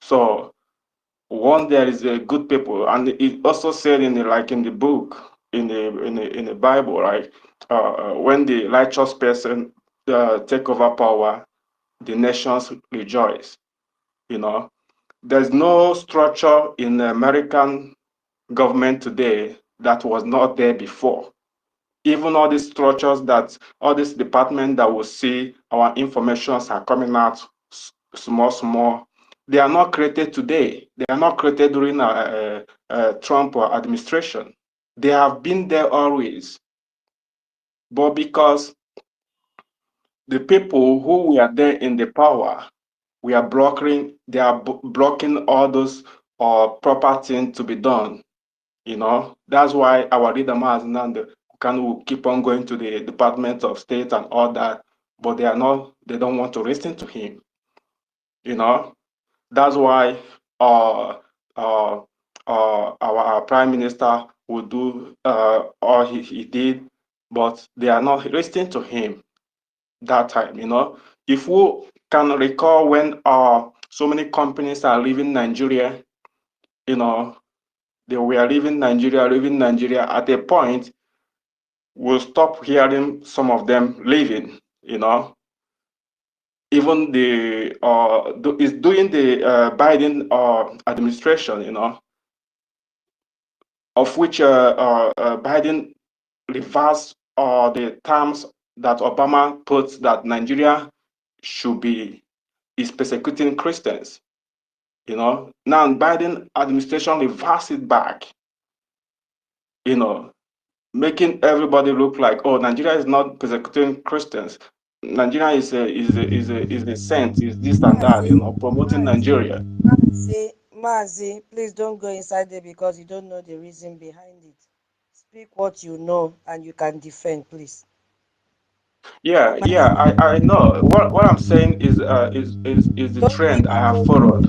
So one, there is a good people, and it also said in the book in the Bible, right? When the righteous person take over power, the nations rejoice. There's no structure in the American government today that was not there before. Even all these structures all these departments that will see our informations are coming out small, they are not created today. They are not created during Trump administration. They have been there always. But because the people who were there in the power, they are blocking all those proper things to be done. That's why our leader Nnamdi Kanu keep on going to the Department of State and all that, but they don't want to listen to him. That's why our prime minister would do all he did, but they are not listening to him that time. If we can recall when so many companies are leaving Nigeria, they were leaving Nigeria. At a point, we'll stop hearing some of them leaving. Even is doing the Biden administration, of which Biden reversed the terms that Obama put, that Nigeria is persecuting Christians. Now Biden administration reversed it back, making everybody look like, oh, Nigeria is not persecuting Christians. Nigeria is a saint, is this and that, promoting Nigeria. Mazi, please don't go inside there because you don't know the reason behind it. Speak what you know and you can defend, please. Yeah, I know. What I'm saying is the Don't dig trend I have into followed.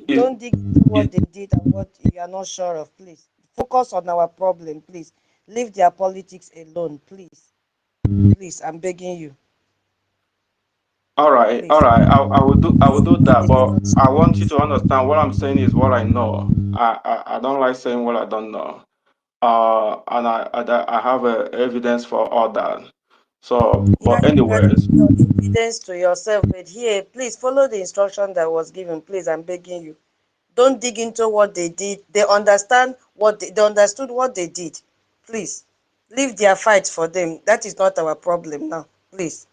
don't dig into what they did and what you are not sure of, please. Focus on our problem, please. Leave their politics alone, please. Please, I'm begging you. All right, Please. all right. I will do that, but I want you to understand what I'm saying is what I know. I don't like saying what I don't know. And I have evidence for all that. So, Yeah, but you can anyways, give your evidence to yourself, but here, please follow the instruction that was given. Please, I'm begging you. Don't dig into what they did. They understand they understood what they did. Please, leave their fight for them. That is not our problem now. Please,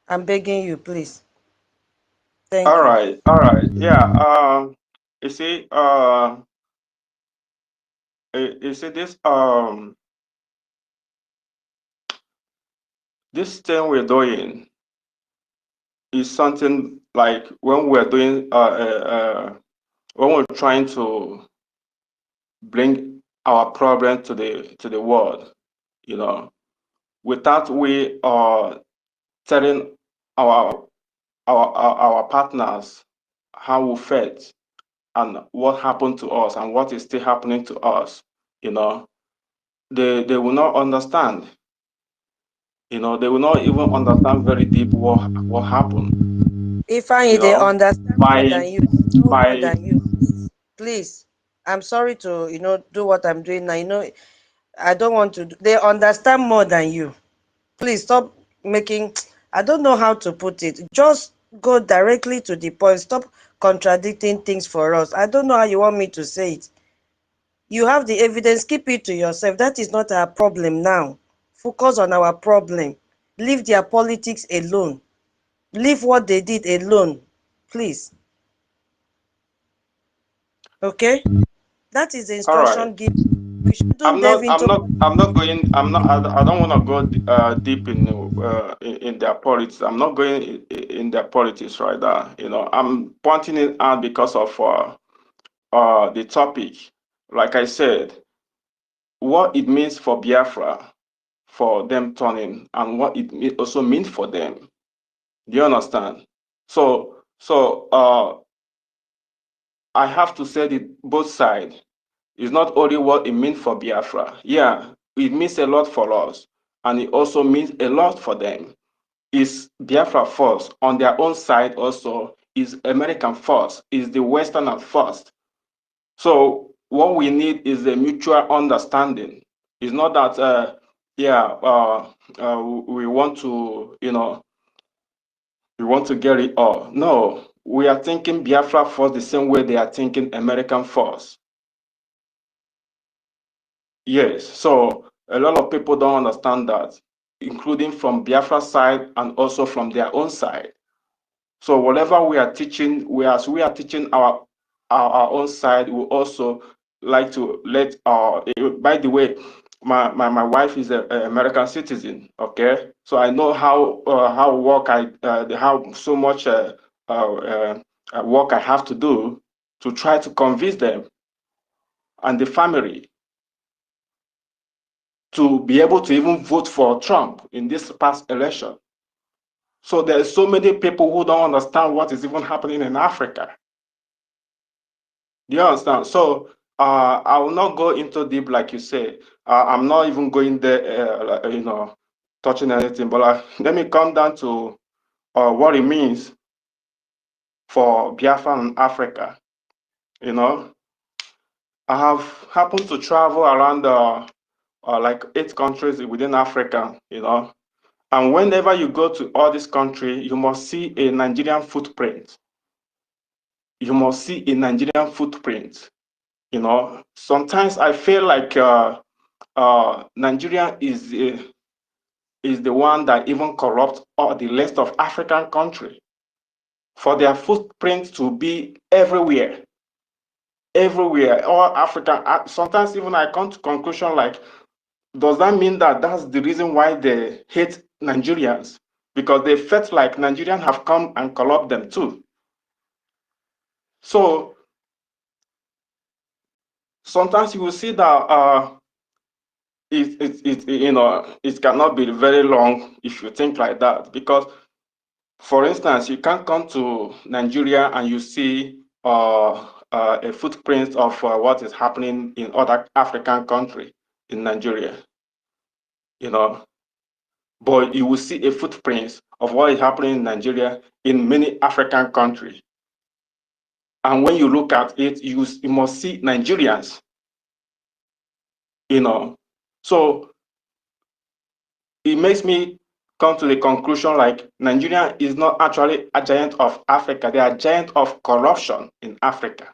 I'm begging you, please. Thank you. all right. Yeah. You see, this thing we're doing is something like when we're doing when we're trying to bring our problem to the world, without we telling our partners how we felt and what happened to us and what is still happening to us, they will not understand. They will not even understand very deep what happened. If I You they know, understand more my than you, know more my than you, please. I'm sorry to do what I'm doing now. I don't want to. They understand more than you. Please stop making. I don't know how to put it. Just go directly to the point. Stop contradicting things for us. I don't know how you want me to say it. You have the evidence. Keep it to yourself. That is not our problem now. focus on our problem. Leave their politics alone. Leave what they did alone, please. Okay? That is the All right. instruction given. We shouldn't delve into. I don't want to go deep in their politics. I'm not going in their politics right now. You know, I'm pointing it out because of the topic. Like I said, what it means for Biafra, for them turning, and what it also means for them. Do you understand? So I have to say it both sides. It's not only what it means for Biafra. Yeah, it means a lot for us, and it also means a lot for them. Is Biafra first on their own side also? Is American first? Is the Western first? So what we need is a mutual understanding. It's not that we want to, you know, we want to get it all. No, we are thinking Biafra first the same way they are thinking American first. Yes, so a lot of people don't understand that, including from Biafra side and also from their own side. So whatever we are teaching, as we are teaching our own side, we also like to let by the way, my wife is an American citizen, okay? So I know how how so much work I have to do to try to convince them and the family to be able to even vote for Trump in this past election. So there's so many people who don't understand what is even happening in Africa. Do you understand? So I will not go into deep like you say. I'm not even going there, you know, touching anything. But let me come down to what it means for Biafra and Africa. You know, I have happened to travel around like 8 countries within Africa. You know, and whenever you go to all these countries, you must see a Nigerian footprint. You must see a Nigerian footprint. You know, sometimes I feel like Nigeria is the one that even corrupts all the rest of African countries for their footprint to be everywhere. Everywhere, all African. Sometimes even I come to conclusion like, does that mean that that's the reason why they hate Nigerians? Because they felt like Nigerians have come and corrupt them too. So sometimes you will see that you know, it cannot be very long if you think like that, because for instance, you can't come to Nigeria and you see a footprint of what is happening in other African countries in Nigeria, you know, but you will see a footprint of what is happening in Nigeria in many African countries. And when you look at it, you must see Nigerians, you know. So it makes me come to the conclusion like Nigeria is not actually a giant of Africa. They are giant of corruption in Africa.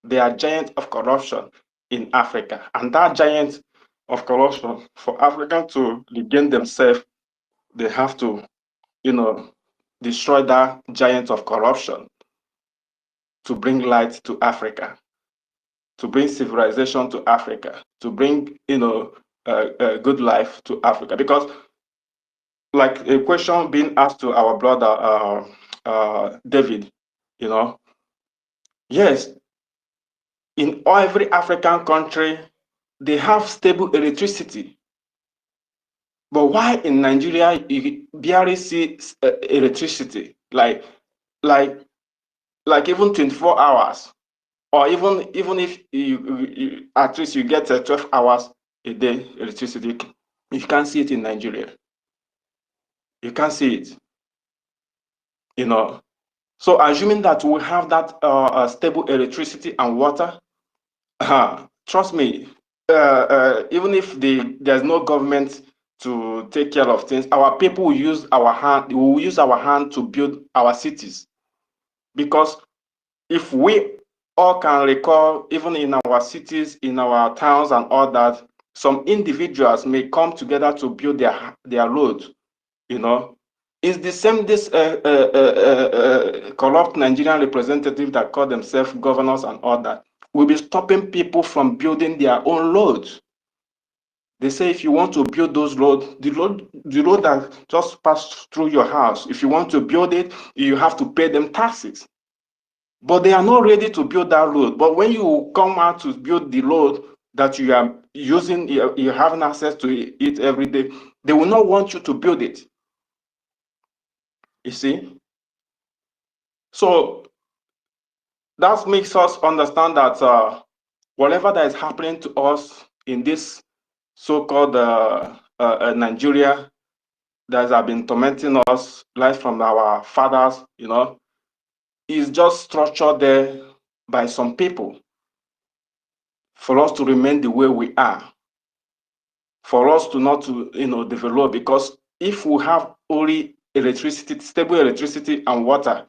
They are giant of corruption in Africa. And that giant of corruption, for Africa to regain themselves, they have to, you know, destroy that giant of corruption to bring light to Africa, to bring civilization to Africa, to bring, you know, a good life to Africa. Because like a question being asked to our brother David, you know, yes, in every African country, they have stable electricity. But why in Nigeria you barely see electricity, like even 24 hours, or even if you at least you get 12 hours a day electricity, you can't see it in Nigeria. You can't see it, you know. So assuming that we have that stable electricity and water, trust me, even if there's no government to take care of things, our people will use our hand. We will use our hand to build our cities, because if we all can recall, even in our cities, in our towns and all that, some individuals may come together to build their road, you know. It's the same this corrupt Nigerian representative that call themselves governors and all that will be stopping people from building their own roads. They say if you want to build those roads, the road that just passed through your house, if you want to build it, you have to pay them taxes. But they are not ready to build that road. But when you come out to build the road that you are using, you're having access to it every day, they will not want you to build it. You see? So that makes us understand that whatever that is happening to us in this so-called Nigeria that have been tormenting us right from our fathers, you know, is just structured there by some people for us to remain the way we are, for us to not to, you know, develop. Because if we have only electricity, stable electricity and water,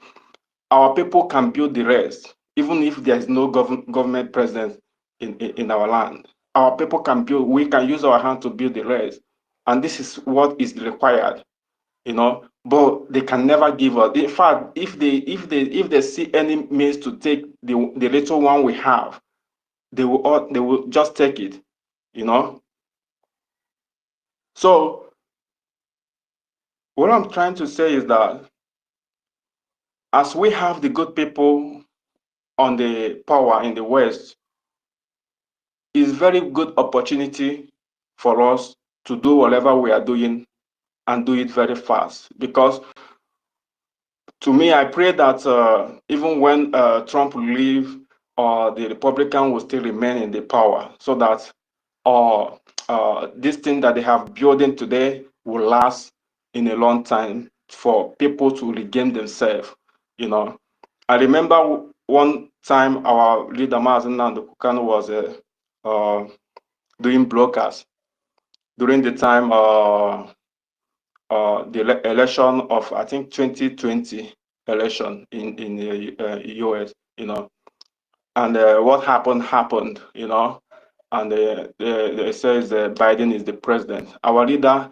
our people can build the rest, even if there is no government presence in our land. Our people can build, we can use our hand to build the rest. And this is what is required, you know, but they can never give us. In fact, if they see any means to take the little one we have, they will just take it, you know. So what I'm trying to say is that as we have the good people on the power in the West, is very good opportunity for us to do whatever we are doing and do it very fast. Because to me, I pray that even when Trump leave, the Republican will still remain in the power, so that this thing that they have building today will last in a long time for people to regain themselves. You know, I remember one time our leader Nnamdi Kanu was doing broadcast during the time the election of, I think, 2020 election in the US, you know. And what happened, you know. And they says Biden is the president. Our leader,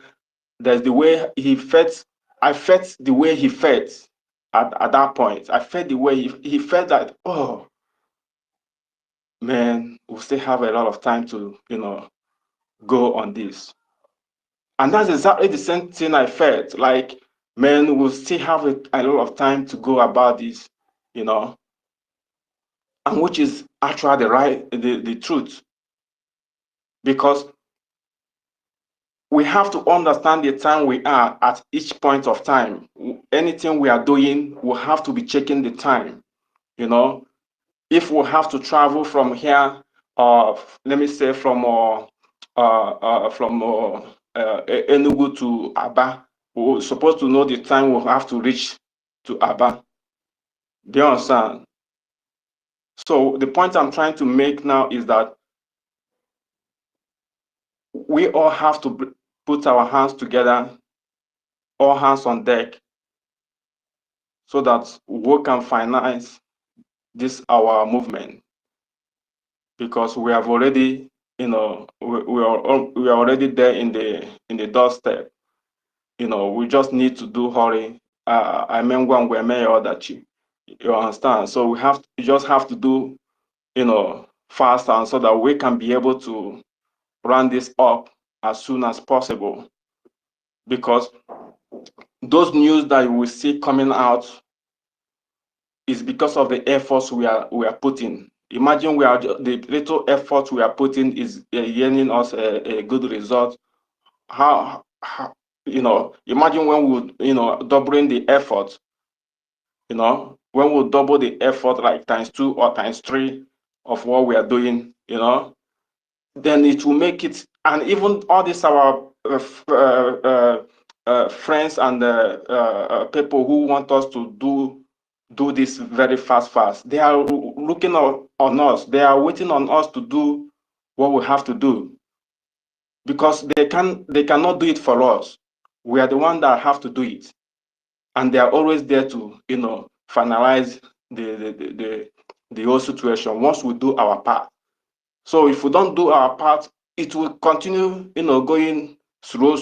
there's the way he felt. I felt the way he felt at that point. I felt the way he felt that, oh man, we still have a lot of time to, you know, go on this. And that's exactly the same thing I felt. Like, man, we'll still have a lot of time to go about this, you know, and which is actually the truth. Because we have to understand the time we are at each point of time. Anything we are doing, we have to be checking the time, you know. If we have to travel from here, let me say from Enugu to Aba, we're supposed to know the time we'll have to reach to Aba. Do you understand? So the point I'm trying to make now is that we all have to put our hands together, all hands on deck, so that we can finance this our movement. Because we have already, you know, we are already there in the doorstep. You know, we just need to do hurry. I mean, when we may or that you understand. So we just have to do, you know, fast, and so that we can be able to run this up as soon as possible. Because those news that you will see coming out is because of the efforts we are putting. Imagine the little effort we are putting is yielding us a good result. How you know? Imagine when we, you know, doubling the effort. You know, when we double the effort, like ×2 or ×3 of what we are doing, you know, then it will make it. And even all these our friends and people who want us to do this very fast. They are looking on us. They are waiting on us to do what we have to do, because they cannot do it for us. We are the one that have to do it, and they are always there to, you know, finalize the whole situation once we do our part. So if we don't do our part it will continue, going slow.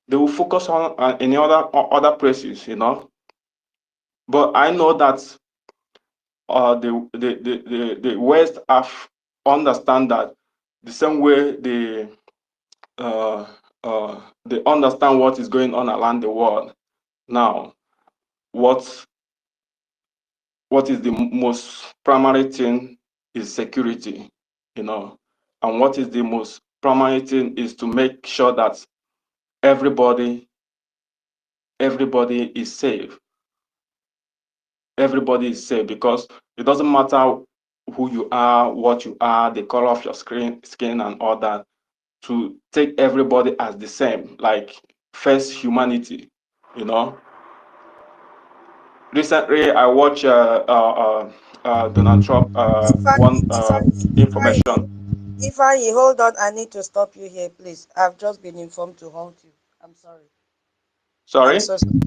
They will focus on any other places, But I know that the West have understand that the same way they understand what is going on around the world now. What is the most primary thing is security, and what is the most primary thing is to make sure that everybody is safe. Everybody is safe because it doesn't matter who you are, what you are, the color of your skin and all that, to take everybody as the same, like first humanity, Recently, I watched Donald Trump one information. Ifeanyi, hold on. I need to stop you here, please. I've just been informed to halt you. I'm sorry. I'm Sorry? so sorry.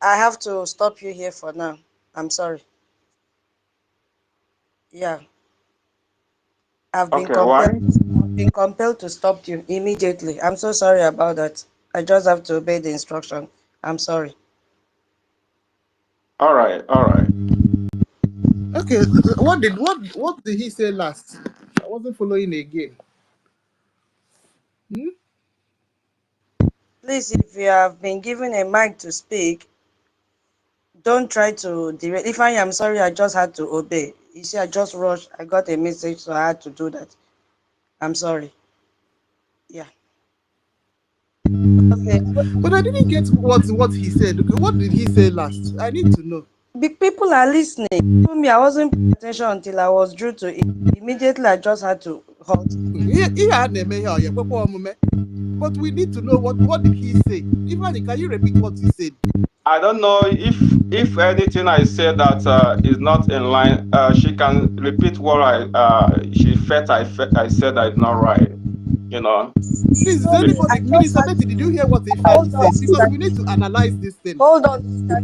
I have to stop you here for now. I'm sorry. Yeah. I've been Okay, why? compelled to stop you immediately. I'm so sorry about that. I just have to obey the instruction. I'm sorry. All right. Okay, what did he say last? I wasn't following again. Please, if you have been given a mic to speak, don't try to derail. If I am sorry, I just had to obey. You see, I just rushed. I got a message, so I had to do that. I'm sorry. Yeah. Okay. But I didn't get what he said. Okay, what did he say last? I need to know. People are listening. Me, I wasn't paying attention until I was drew to it. Immediately, I just had to halt. But we need to know what did he say. Ifeanyi, can you repeat what he said? I don't know if anything I said that is not in line. She can repeat what she felt I said that is not right. Please, is anybody, Minister Betty, did you hear what Ifeanyi said? Because we need to analyze this thing. Hold on. It's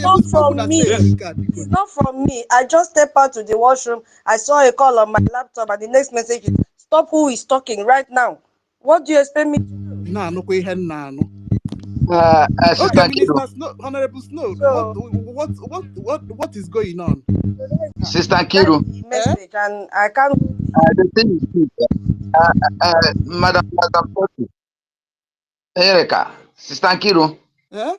not from me. It's not from me. I just stepped out to the washroom. I saw a call on my laptop, and the next message is, "Stop who is talking right now." What do you expect me to do? Okay, Minister Snow, Honorable Snow, so, what is going on? Sister Kiru, message, and I can't. the thing is, Madam Erica, Sister Kiru. Well,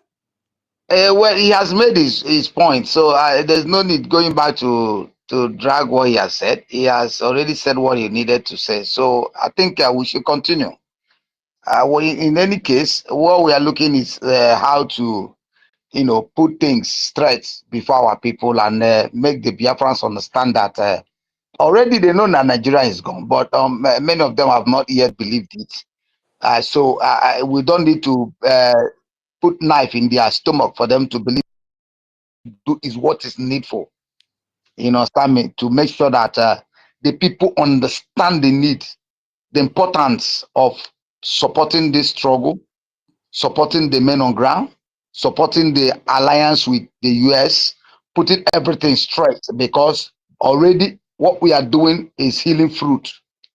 he has made his point, so there's no need going back to drag what he has said. He has already said what he needed to say, so I think we should continue. In any case, what we are looking is how to, put things straight before our people and make the Biafrans understand that already they know that Nigeria is gone, but many of them have not yet believed it. So we don't need to put knife in their stomach for them to believe is what is needful. Understand me? To make sure that the people understand the need, the importance of supporting this struggle, supporting the men on ground, supporting the alliance with the US, putting everything straight, because already what we are doing is healing fruit.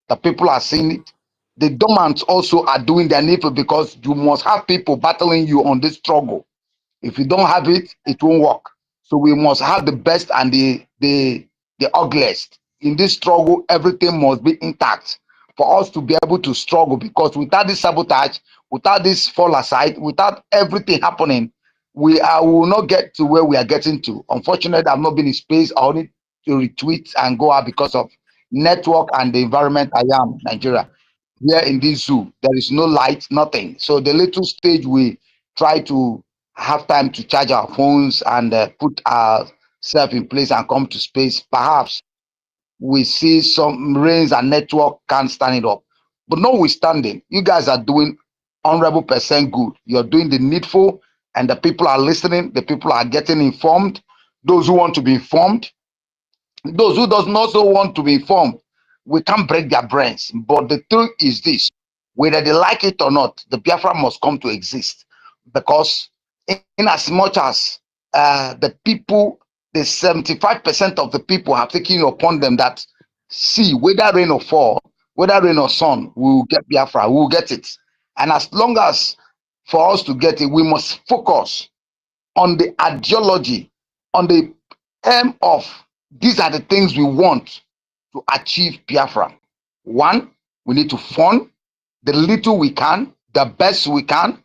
The people are seeing it. The dormants also are doing their needful, because you must have people battling you on this struggle. If you don't have it, it won't work. So we must have the best and the ugliest. In this struggle, everything must be intact for us to be able to struggle, because without this sabotage, without this fall aside, without everything happening, we will not get to where we are getting to. Unfortunately, I've not been in space. I need to retweet and go out because of network and the environment I am, Nigeria. Here in this zoo, there is no light, nothing. So the little stage we try to have time to charge our phones and put ourselves in place and come to space, perhaps we see some rains and network can't stand it up. But notwithstanding, you guys are doing 100% good. You're doing the needful, and the people are listening. The people are getting informed. Those who want to be informed, those who does not also want to be informed, we can't break their brains. But the truth is this: whether they like it or not, the Biafra must come to exist, because in as much as the people, the 75% of the people have taken upon them that see whether rain or fall, whether rain or sun, we will get Biafra, we will get it. And as long as for us to get it, we must focus on the ideology, on the aim of these are the things we want to achieve Biafra. One, we need to fund the little we can, the best we can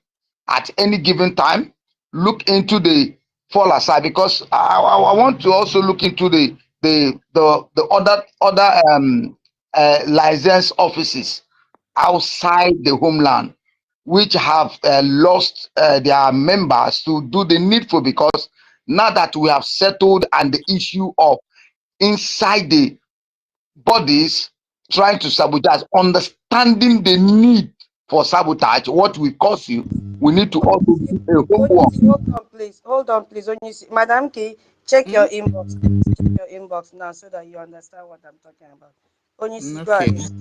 at any given time. Look into the fall aside, because I want to also look into the other license offices outside the homeland, which have lost their members to do the needful, because now that we have settled and the issue of inside the bodies trying to sabotage, understanding the need for sabotage, what will cause you, we need to also do a homework. Hold on, please. Madam K, check your inbox. Check your inbox now so that you understand what I'm talking about. Onyisi, go Okay. ahead.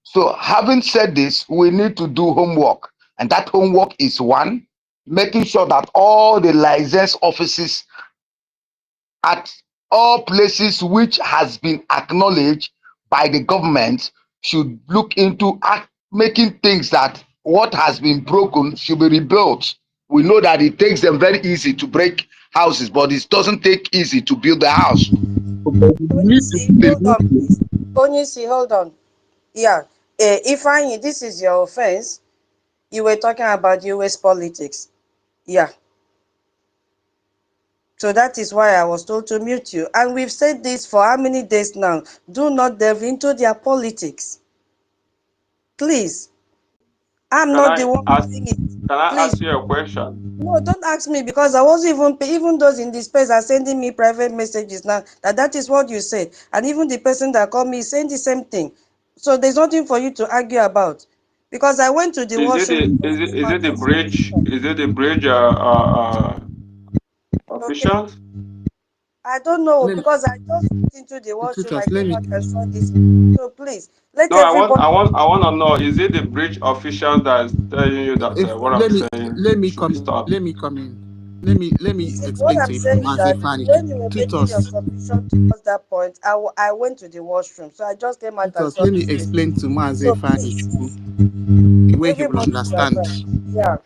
So having said this, we need to do homework, and that homework is one, making sure that all the license offices at all places which has been acknowledged by the government should look into making things that what has been broken should be rebuilt. We know that it takes them very easy to break houses, but it doesn't take easy to build the house. So we need to do the Hold on, please. Onyisi, hold on. Yeah. Ifeanyi, this is your offense. You were talking about US politics. Yeah. So that is why I was told to mute you. And we've said this for how many days now? Do not delve into their politics. Please. I'm Can not I the one ask? saying it. Can I Please. ask you a question? No, don't ask me, because I wasn't even those in this space are sending me private messages now that is what you said. And even the person that called me is saying the same thing. So there's nothing for you to argue about. Because I went to the Is it washroom. is it the bridge? Is it the bridge Okay. officials? I don't know, Let me, because I just went into the washroom. I tutors, let came me, out and saw this. So please, let No, everybody. I want to know. Is it the bridge officials that is telling you that if what I'm let me saying let me should be come stopped? let me come in. Let me See, what explain to I'm you saying from is Mazi that Fani. when you were making your Tutors, submission towards that point, I went to the washroom. So I just came out and tutors, saw let me this. explain to Mazi So Fani please, the way he will everybody is understand. advised. Yeah.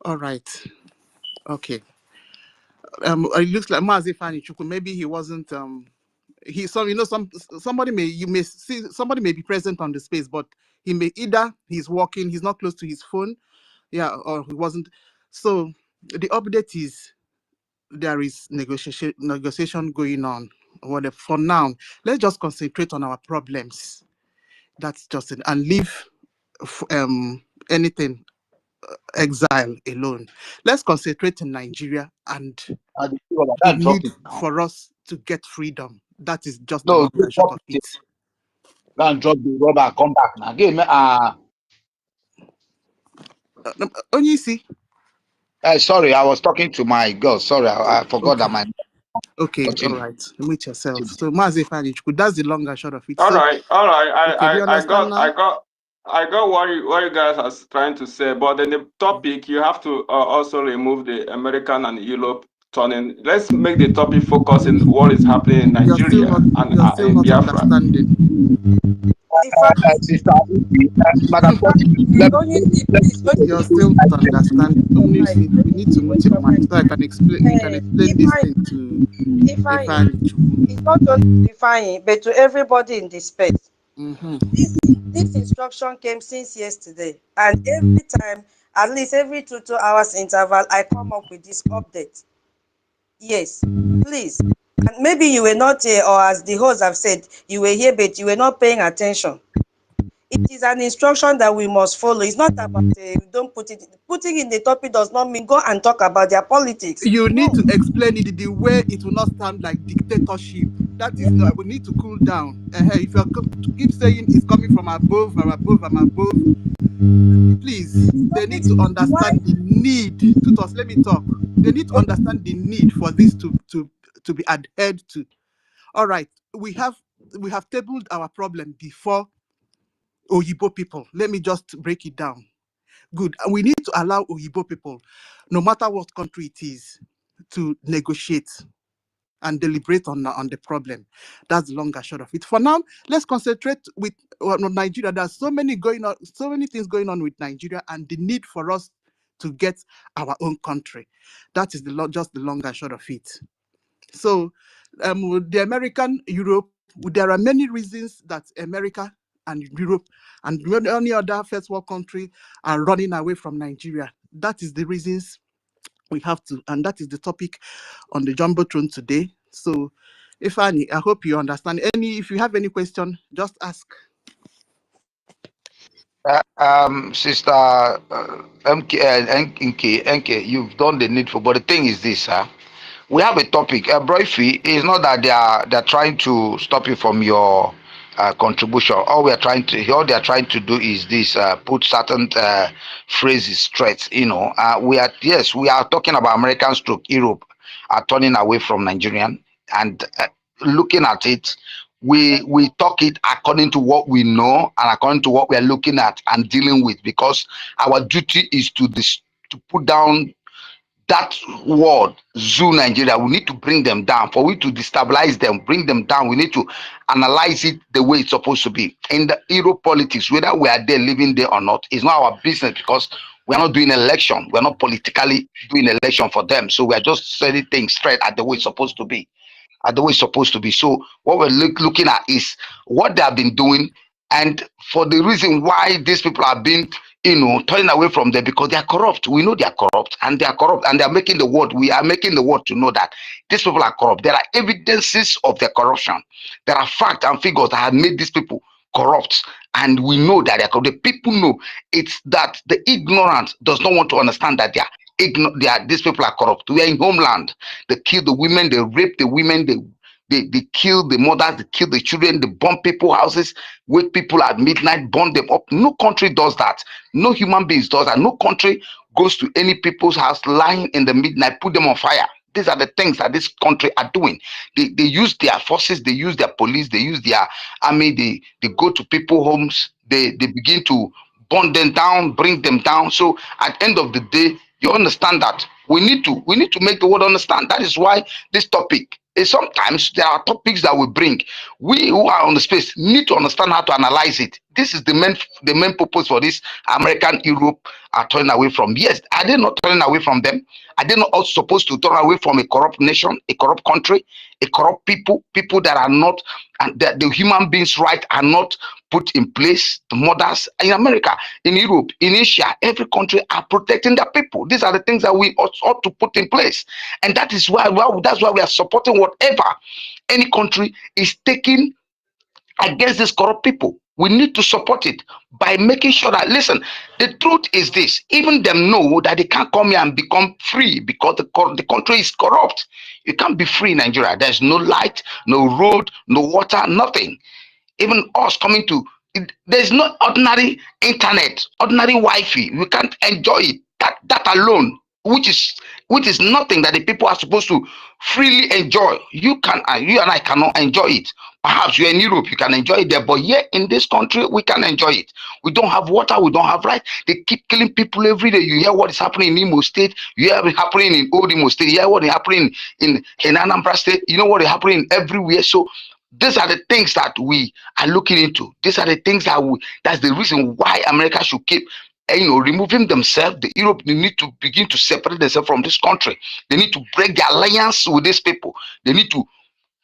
All right. Okay. It looks like Mazi Fani Chuku, maybe he wasn't somebody may be present on the space, but he may either he's walking, he's not close to his phone, yeah, or he wasn't. So the update is there is negotiation going on. Whatever. For now, let's just concentrate on our problems. That's just it, and leave anything exile alone. Let's concentrate in Nigeria and the drop need it now. for us to get freedom. That is just the No, long and short of it. go and drop the rubber, come back now. Give me Onyisi. Sorry, I was talking to my girl. Sorry, I forgot Okay. that my Okay, all continue. right. Mute yourself. So Mazi Fanichku, that's the long and short of it. All So right, all right. okay, do you understand now? I got what you guys are trying to say, but in the topic you have to also remove the American and Europe turning. Let's make the topic focus in what is happening in You're still Nigeria and in not Biafra. understanding. Sister, Madam, You're still not understanding. Onyisi, we need to mute your mic so I can explain. You can explain this thing to Ifeanyi. It's not only Ifeanyi, but to everybody in this space. This instruction came since yesterday, and every time, at least every 2 hours interval, I come up with this update. Yes, please. And maybe you were not here, or as the hosts have said, you were here, but you were not paying attention. It is an instruction that we must follow. It's not about don't putting in the topic does not mean go and talk about their politics. You need to explain it the way it will not sound like dictatorship. That is we need to cool down. If you keep saying it's coming from above, please, they need to understand the need. Tutors, let me talk. They need to understand the need for this to be adhered to. All right, we have tabled our problem before Oyibo people. Let me just break it down. Good. And we need to allow Oyibo people, no matter what country it is, to negotiate and deliberate on the problem. That's the long and short of it. For now, let's concentrate on Nigeria. There's so many things going on with Nigeria, and the need for us to get our own country. That is just the long and short of it. So, the American Europe, there are many reasons that America and Europe and any other first world country are running away from Nigeria. That is the reasons we have to, and that is the topic on the Jumbotron today. So, Ifani, I hope you understand. If you have any question, just ask. Sister NK, you've done the needful, but the thing is this, we have a topic. Brgie, it's not that they're trying to stop you from your contribution. All they are trying to do is this: put certain phrases straight. We are talking about American stroke Europe are turning away from Nigerian, and looking at it, we talk it according to what we know and according to what we are looking at and dealing with, because our duty is to put down that word zoo Nigeria. We need to bring them down. For we to destabilize them, bring them down, we need to analyze it the way it's supposed to be. In the Euro politics, whether we are there living there or not, it's not our business, because we are not doing election. We're not politically doing election for them. So we are just setting things straight at the way it's supposed to be. So what we're looking at is what they have been doing, and for the reason why these people have been turning away from them, because they are corrupt. We know they are corrupt, and they are making the world. We are making the world to know that these people are corrupt. There are evidences of their corruption. There are facts and figures that have made these people corrupt, and we know that they are corrupt. The people know. It's that the ignorant does not want to understand that these people are corrupt. We are in homeland. They kill the women, they rape the women, they kill the mothers, they kill the children, they bomb people's houses, wake people at midnight, burn them up. No country does that. No human beings does that. No country goes to any people's house lying in the midnight, put them on fire. These are the things that this country are doing. They use their forces, they use their police, they use their army, they go to people's homes, they begin to burn them down, bring them down. So at the end of the day, you understand that we need to make the world understand. That is why this topic is, sometimes there are topics that we bring. We who are on the space need to understand how to analyze it. This is the main purpose for this. American Europe are turning away from. Yes, are they not turning away from them? Are they not also supposed to turn away from a corrupt nation, a corrupt country, a corrupt people that are not, and that the human beings' rights are not put in place? The mothers in America, in Europe, in Asia, every country are protecting their people. These are the things that we ought to put in place, and that is why we are supporting whatever any country is taking against these corrupt people. We need to support it by making sure that, listen, the truth is this: even them know that they can't come here and become free, because the country is corrupt. You can't be free in Nigeria. There's no light, no road, no water, nothing. Even us coming to, there's no ordinary internet, ordinary Wi-Fi. We can't enjoy it. That alone, which is nothing that the people are supposed to freely enjoy. You and I cannot enjoy it. Perhaps you're in Europe, you can enjoy it there, but here in this country, we can enjoy it. We don't have water, we don't have light. They keep killing people every day. You hear what is happening in Imo State, you hear what happening in Old Imo State, you hear what is happening in Anambra State, you know what is happening everywhere. So these are the things that we are looking into. These are the things that's the reason why America should keep removing themselves. The Europe, they need to begin to separate themselves from this country. They need to break their alliance with these people. They need to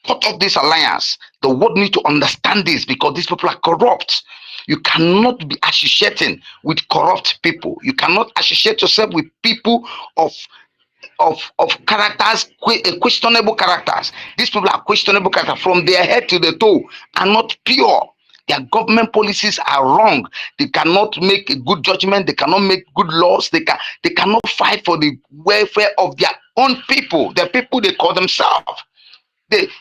cut off this alliance. The world need to understand this, because these people are corrupt. You cannot be associating with corrupt people. You cannot associate yourself with people of characters, questionable characters. These people are questionable characters from their head to the toe, are not pure. Their government policies are wrong. They cannot make a good judgment. They cannot make good laws. They cannot fight for the welfare of their own people, the people they call themselves.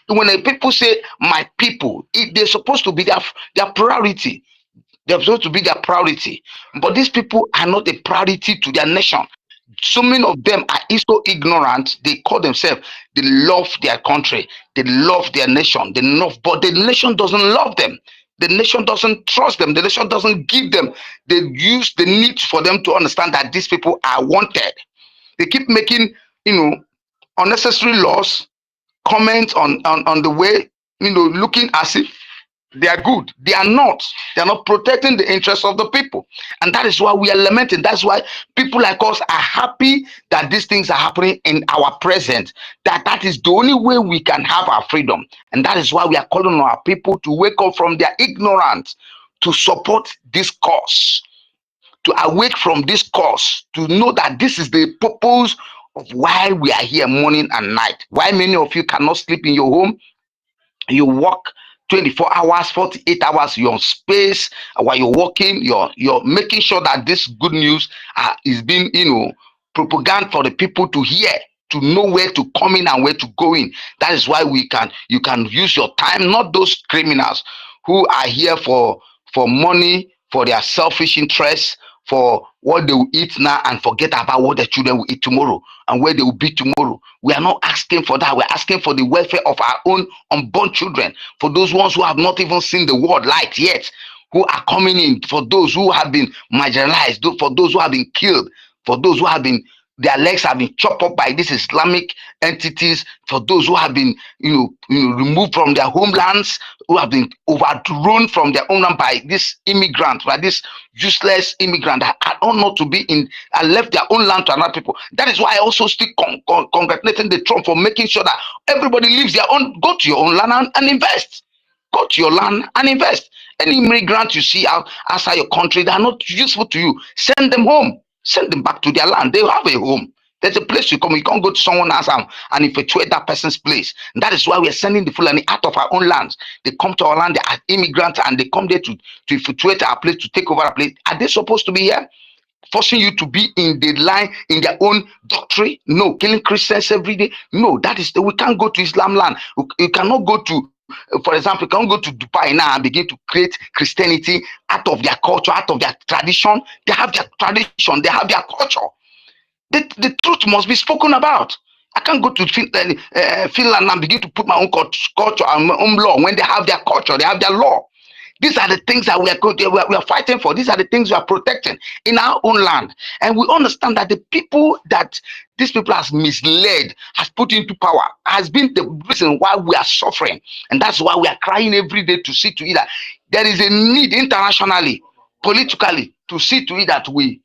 When the people say my people, they're supposed to be their priority. They're supposed to be their priority. But these people are not a priority to their nation. So many of them are so ignorant. They call themselves, they love their country, they love their nation, but the nation doesn't love them. The nation doesn't trust them. The nation doesn't give them. They use the need for them to understand that these people are wanted. They keep making, unnecessary laws, comment on the way, looking as if they are good. They are not. They are not protecting the interests of the people. And that is why we are lamenting. That's why people like us are happy that these things are happening in our present. That is the only way we can have our freedom. And that is why we are calling on our people to wake up from their ignorance, to support this cause, to awake from this cause, to know that this is the purpose of why we are here morning and night. Why many of you cannot sleep in your home. You work 24 hours, 48 hours, you're on space. While you're working, you're making sure that this good news is being, propaganda for the people to hear, to know where to come in and where to go in. That is why you can use your time, not those criminals who are here for money, for their selfish interests, for what they will eat now, and forget about what their children will eat tomorrow and where they will be tomorrow. We are not asking for that. We're asking for the welfare of our own unborn children, for those ones who have not even seen the world light yet, who are coming in, for those who have been marginalized, for those who have been killed, for those who have been, their legs have been chopped up by these Islamic entities, for those who have been, removed from their homelands, who have been overthrown from their homeland by this immigrant, by this useless immigrant that ought not to be in and left their own land to another people. That is why I also still congratulating the Trump for making sure that everybody leaves their own, go to your own land and invest. Go to your land and invest. Any immigrant you see outside your country that are not useful to you, send them home. Send them back to their land. They have a home. There's a place you come. You can't go to someone else and infiltrate that person's place. And that is why we are sending the Fulani out of our own lands. They come to our land, they are immigrants, and they come there to infiltrate our place, to take over our place. Are they supposed to be here? Forcing you to be in the line, in their own doctrine? No. Killing Christians every day? No. We can't go to Islam land. You cannot go to, for example, you can't go to Dubai now and begin to create Christianity out of their culture, out of their tradition. They have their tradition, they have their culture. The truth must be spoken about. I can't go to Finland and begin to put my own culture and my own law when they have their culture, they have their law. These are the things that we are fighting for. These are the things we are protecting in our own land. And we understand that the people that these people has misled, has put into power, has been the reason why we are suffering. And that's why we are crying every day to see to it that there is a need internationally, politically, to see to it that we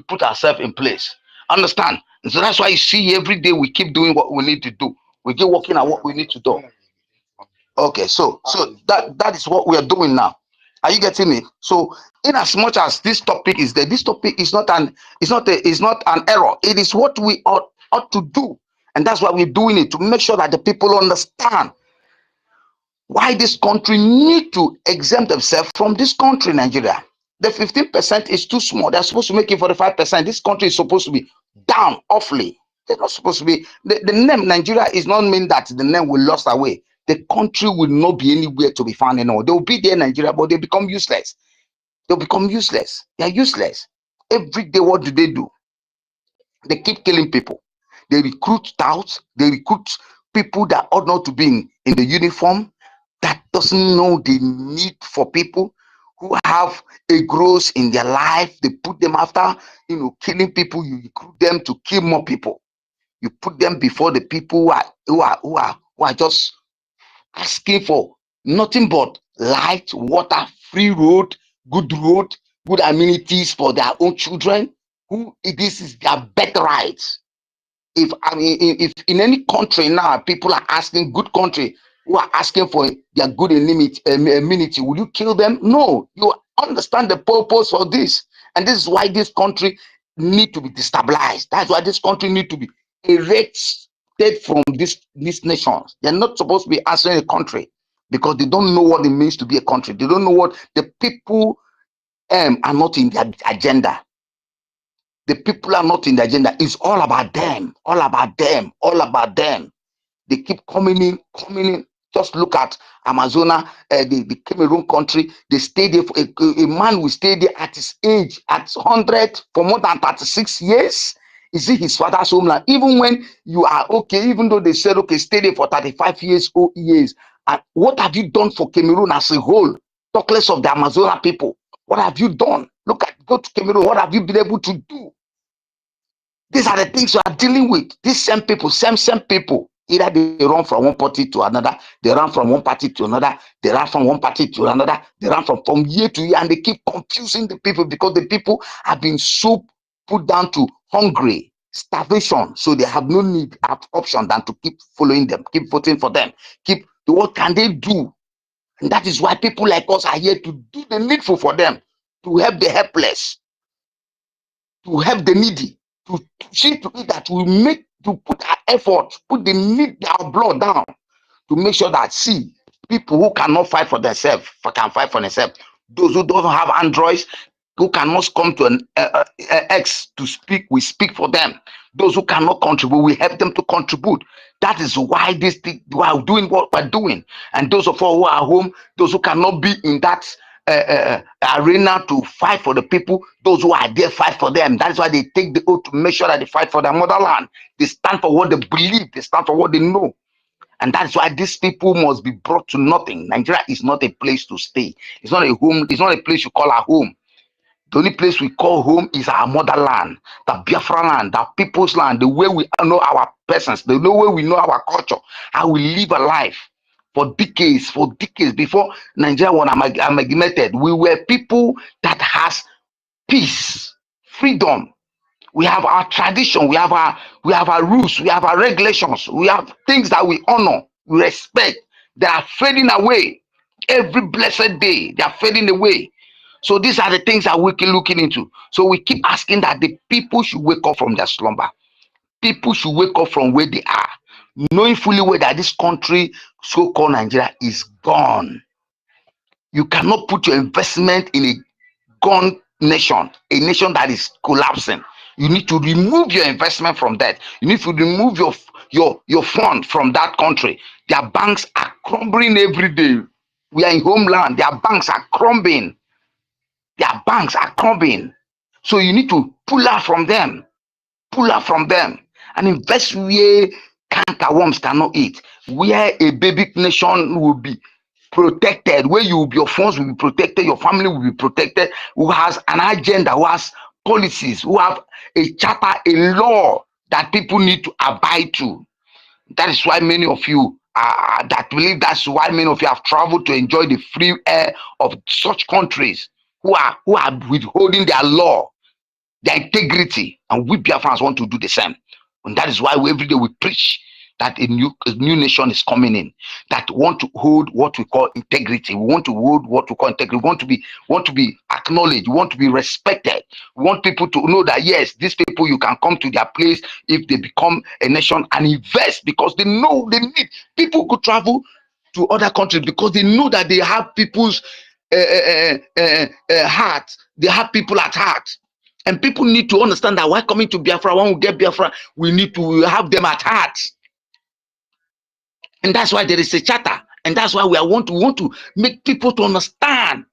put ourselves in place. Understand? And so that's why you see every day we keep doing what we need to do. We keep working at what we need to do. Okay, so that is what we are doing now. Are you getting it? So, in as much as this topic is there, this topic is not an error. It is what we ought to do, and that's why we're doing it, to make sure that the people understand why this country need to exempt themselves from this country, Nigeria. The 15% is too small. They're supposed to make it 45%. This country is supposed to be down awfully. They're not supposed to be. The name Nigeria is not mean that the name will lost away. The country will not be anywhere to be found anymore. They will be there in Nigeria, but they become useless. They'll become useless. They are useless. Every day, what do? They keep killing people. They recruit touts. They recruit people that ought not to be in the uniform, that doesn't know the need for people, who have a growth in their life. They put them after, killing people. You recruit them to kill more people. You put them before the people who are just asking for nothing but light, water, free road, good amenities for their own children. This is their birthright. If in any country now people are asking, good country, who are asking for their good amenity, will you kill them? No. You understand the purpose of this, and this is why this country need to be destabilized. That's why this country need to be erased from these nations. They're not supposed to be answering a country, because they don't know what it means to be a country. They don't know what the people are not in their agenda. The people are not in the agenda. It's all about them, all about them, all about them. They keep coming in. Just look at Amazona, the Cameroon country. They stay there. A man will stay there at his age, at 100, for more than 36 years. Is it his father's homeland? Even when you are okay, even though they said, okay, stay there for 35 years. And what have you done for Cameroon as a whole? Talk less of the Amazona people. What have you done? Go to Cameroon. What have you been able to do? These are the things you are dealing with. These same people, same people. Either they run from one party to another, they run from one party to another, they run from one party to another, they run from year to year, and they keep confusing the people because the people have been so put down to hungry, starvation, so they have no need of option than to keep following them, keep voting for them, keep. What can they do? And that is why people like us are here to do the needful for them, to help the helpless, to help the needy, to see to it that we make, to put our effort, put the need, our blood down, to make sure that, see, people who cannot fight for themselves can fight for themselves. Those who don't have androids, who cannot come to an X to speak, we speak for them. Those who cannot contribute, we help them to contribute. That is why this thing, we are doing what we're doing. And those of us who are home, those who cannot be in that arena to fight for the people, those who are there fight for them. That is why they take the oath to make sure that they fight for their motherland. They stand for what they believe, they stand for what they know. And that's why these people must be brought to nothing. Nigeria is not a place to stay. It's not a home. It's not a place you call our home. The only place we call home is our motherland, the Biafra land, the people's land, the way we know our persons, the way we know our culture, how we live a life. For decades before Nigeria was amalgamated, we were people that has peace, freedom. We have our tradition, we have our rules, we have our regulations, we have things that we honor, we respect. They are fading away every blessed day. They are fading away. So these are the things that we keep looking into. So we keep asking that the people should wake up from their slumber. People should wake up from where they are, knowing fully well that this country, so-called Nigeria, is gone. You cannot put your investment in a gone nation, a nation that is collapsing. You need to remove your investment from that. You need to remove your fund from that country. Their banks are crumbling every day. We are in homeland. Their banks are crumbling. Their banks are crumbling. So you need to pull out from them. Pull out from them and invest where cankerworms cannot eat. Where a baby nation will be protected, where your funds will be protected, your family will be protected, who has an agenda, who has policies, who have a charter, a law that people need to abide to. That is why many of you that's why many of you have traveled to enjoy the free air of such countries who are withholding their law, their integrity, and we Biafrans want to do the same. And that is why every day we preach that a new nation is coming in, that want to hold what we call integrity. We want to hold what we call integrity. We want to be acknowledged. We want to be respected. We want people to know that yes, these people, you can come to their place if they become a nation and invest, because they know they need. People could travel to other countries because they know that they have people's heart. They have people at heart. And people need to understand that while coming to Biafra, when we get Biafra, we need to have them at heart. And that's why there is a charter. And that's why we want to make people to understand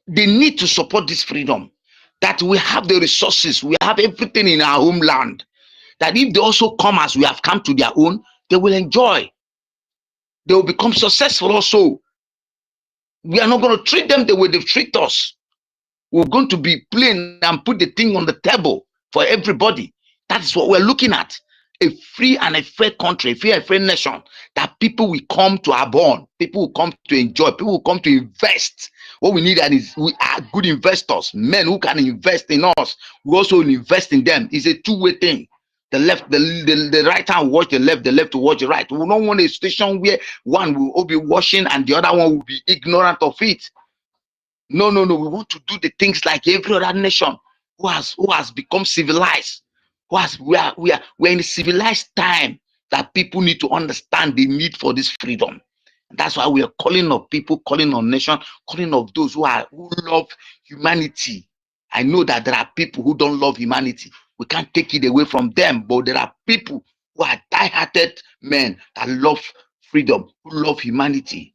they need to support this freedom. That we have the resources, we have everything in our homeland. That if they also come as we have come to their own, they will enjoy. They will become successful also. We are not going to treat them the way they treat us. We're going to be plain and put the thing on the table for everybody. That is what we're looking at. A free and a fair country, a free and fair nation, that people will come to our born, people will come to enjoy, people will come to invest. What we need is we are good investors, men who can invest in us. We also invest in them. It's a two-way thing. The left, the right hand watch the left will watch the right. We don't want a situation where one will all be watching and the other one will be ignorant of it. No. We want to do the things like every other nation who has become civilized. We are in a civilized time that people need to understand the need for this freedom. And that's why we are calling on people, calling on nation, calling on those who love humanity. I know that there are people who don't love humanity. We can't take it away from them, but there are people who are die-hearted men that love freedom, who love humanity.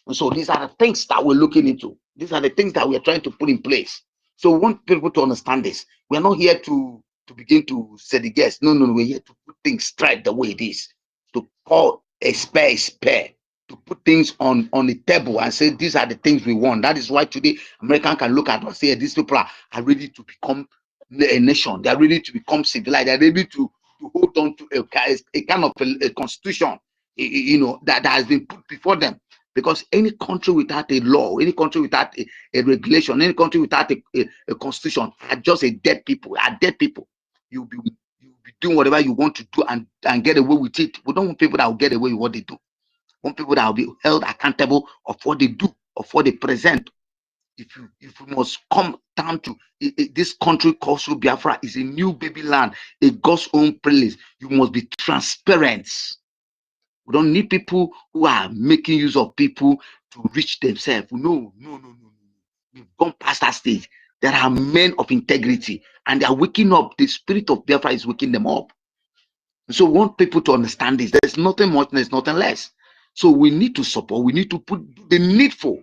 And so these are the things that we're looking into. These are the things that we are trying to put in place. So we want people to understand this. We're not here to begin to say the guess. No. We're here to put things straight the way it is. To call a spare. To put things on the table and say, these are the things we want. That is why today American can look at us and say, these people are ready to become a nation. They are ready to become civilized. They are ready to to hold on to a kind of a constitution, you know, that has been put before them. Because any country without a law, any country without a regulation, any country without a constitution are just a dead people. Are dead people. You'll be doing whatever you want to do and get away with it. We don't want people that will get away with what they do. We want people that will be held accountable of what they do, of what they present. If you must come down to this country called Biafra is a new baby land, a God's own place. You must be transparent. We don't need people who are making use of people to reach themselves. No. We've gone past that stage. There are men of integrity and they are waking up. The spirit of Biafra is waking them up. So we want people to understand this. There's nothing much, there's nothing less. So we need to support, we need to put the needful.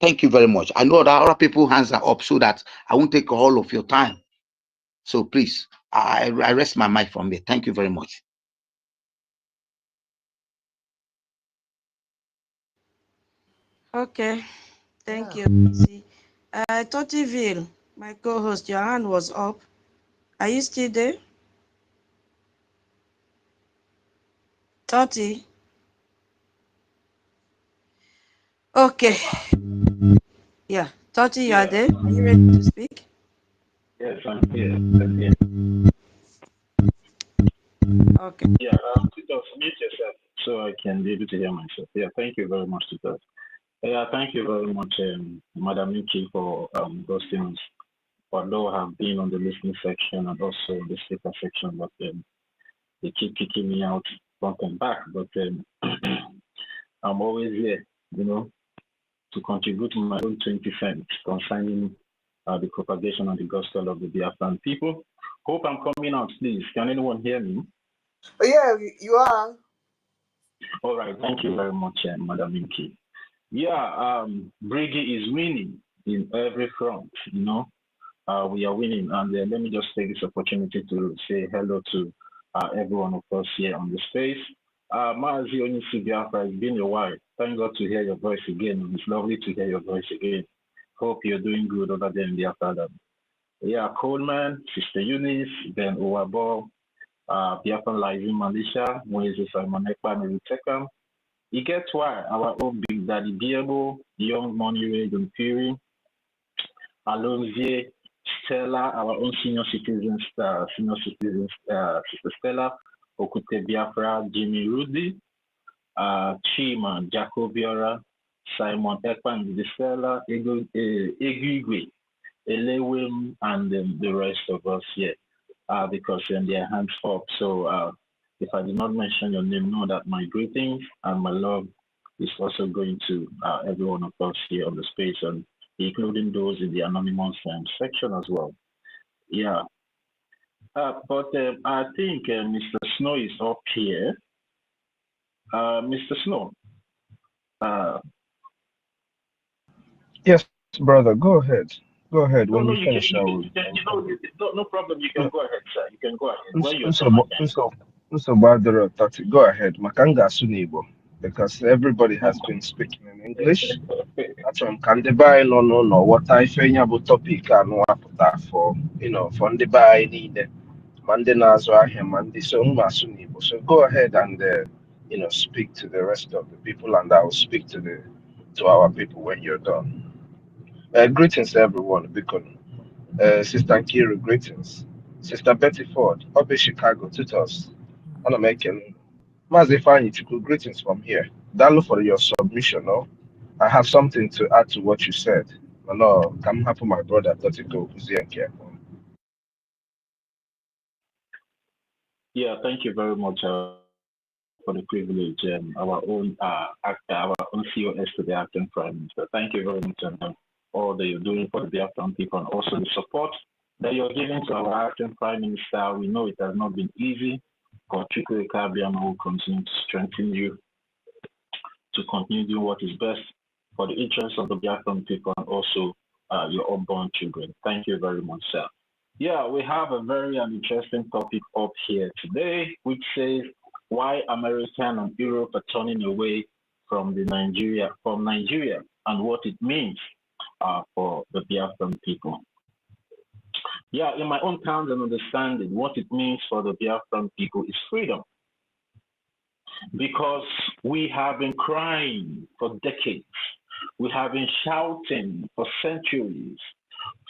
Thank you very much. I know that other people's hands are up so that I won't take all of your time. So please, I rest my mic from here. Thank you very much. Okay, thank you. See, Totiville, my co-host, your hand was up. Are you still there? Toti? Okay. Yeah, Toti, you are there? Are you ready to speak? Yes, I'm here. I'm here. Okay. Yeah, Titos, mute yourself so I can be able to hear myself. Yeah, thank you very much, Titos. Yeah, thank you very much, Madam Nikki, for hosting us. Although I have been on the listening section and also the speaker section, but they keep kicking me out front and back. But I'm always here, you know, to contribute my own 20 cents concerning the propagation of the gospel of the Biafran people. Hope I'm coming out, please. Can anyone hear me? Yeah, you are. All right, thank you very much, Madam Inky. Yeah, Brgie is winning in every front, you know. We are winning, and let me just take this opportunity to say hello to every one of us here on the space. Maazi Onisi Biafra, it's been a while. Thank God to hear your voice again. It's lovely to hear your voice again. Hope you're doing good over there in Biafra. Yeah, Coleman, Sister Eunice, Ben Owabo, Biafran Lizzie Malaysia, Moise Simon Ekpa, Meritekam. You get why our own Big Daddy Diego, Young Money John Fury, Alonzier, Stella, our own senior citizens, Sister Stella, Okute Biafra, Jimmy Rudy, Chima, Jacobiora, Simon Ekpa, and Stella, Egugwe, Elewim, and the rest of us here, because their hands up. So if I did not mention your name, know that my greetings and my love is also going to every one of us here on the space, and including those in the anonymous section as well. Yeah. But I think Mr. Snow is up here. Mr. Snow. Yes, brother, go ahead. Go ahead. When No, you finish, I will. No problem. You can go ahead, sir. You can go ahead. When you're done, go ahead. Makanga Sunibo, because everybody has been speaking in English. That's from Kandebai, no. What I think about topic and what for, from the buy need Mandena him and this Sunibo. So go ahead and speak to the rest of the people, and I will speak to our people when you're done. Greetings everyone, because Sister Kira, greetings. Sister Betty Ford, Obi Chicago, tutors. And I'm making Mazifani Chuku, greetings from here. Dalo for your submission, no? I have something to add to what you said. No, come happen, my brother, Totiko, Yeah, thank you very much for the privilege. Our own actor, our own COS to the acting prime minister. Thank you very much, and all that you're doing for the Biafran people, and also the support that you're giving to our acting prime minister. We know it has not been easy, but Chukwu Ekpa will continue to strengthen you to continue doing what is best for the interests of the Biafran people and also your unborn children. Thank you very much, sir. Yeah, we have a very interesting topic up here today, which says why America and Europe are turning away from Nigeria, and what it means for the Biafran people. Yeah, in my own terms and understanding, what it means for the Biafran people is freedom. Because we have been crying for decades. We have been shouting for centuries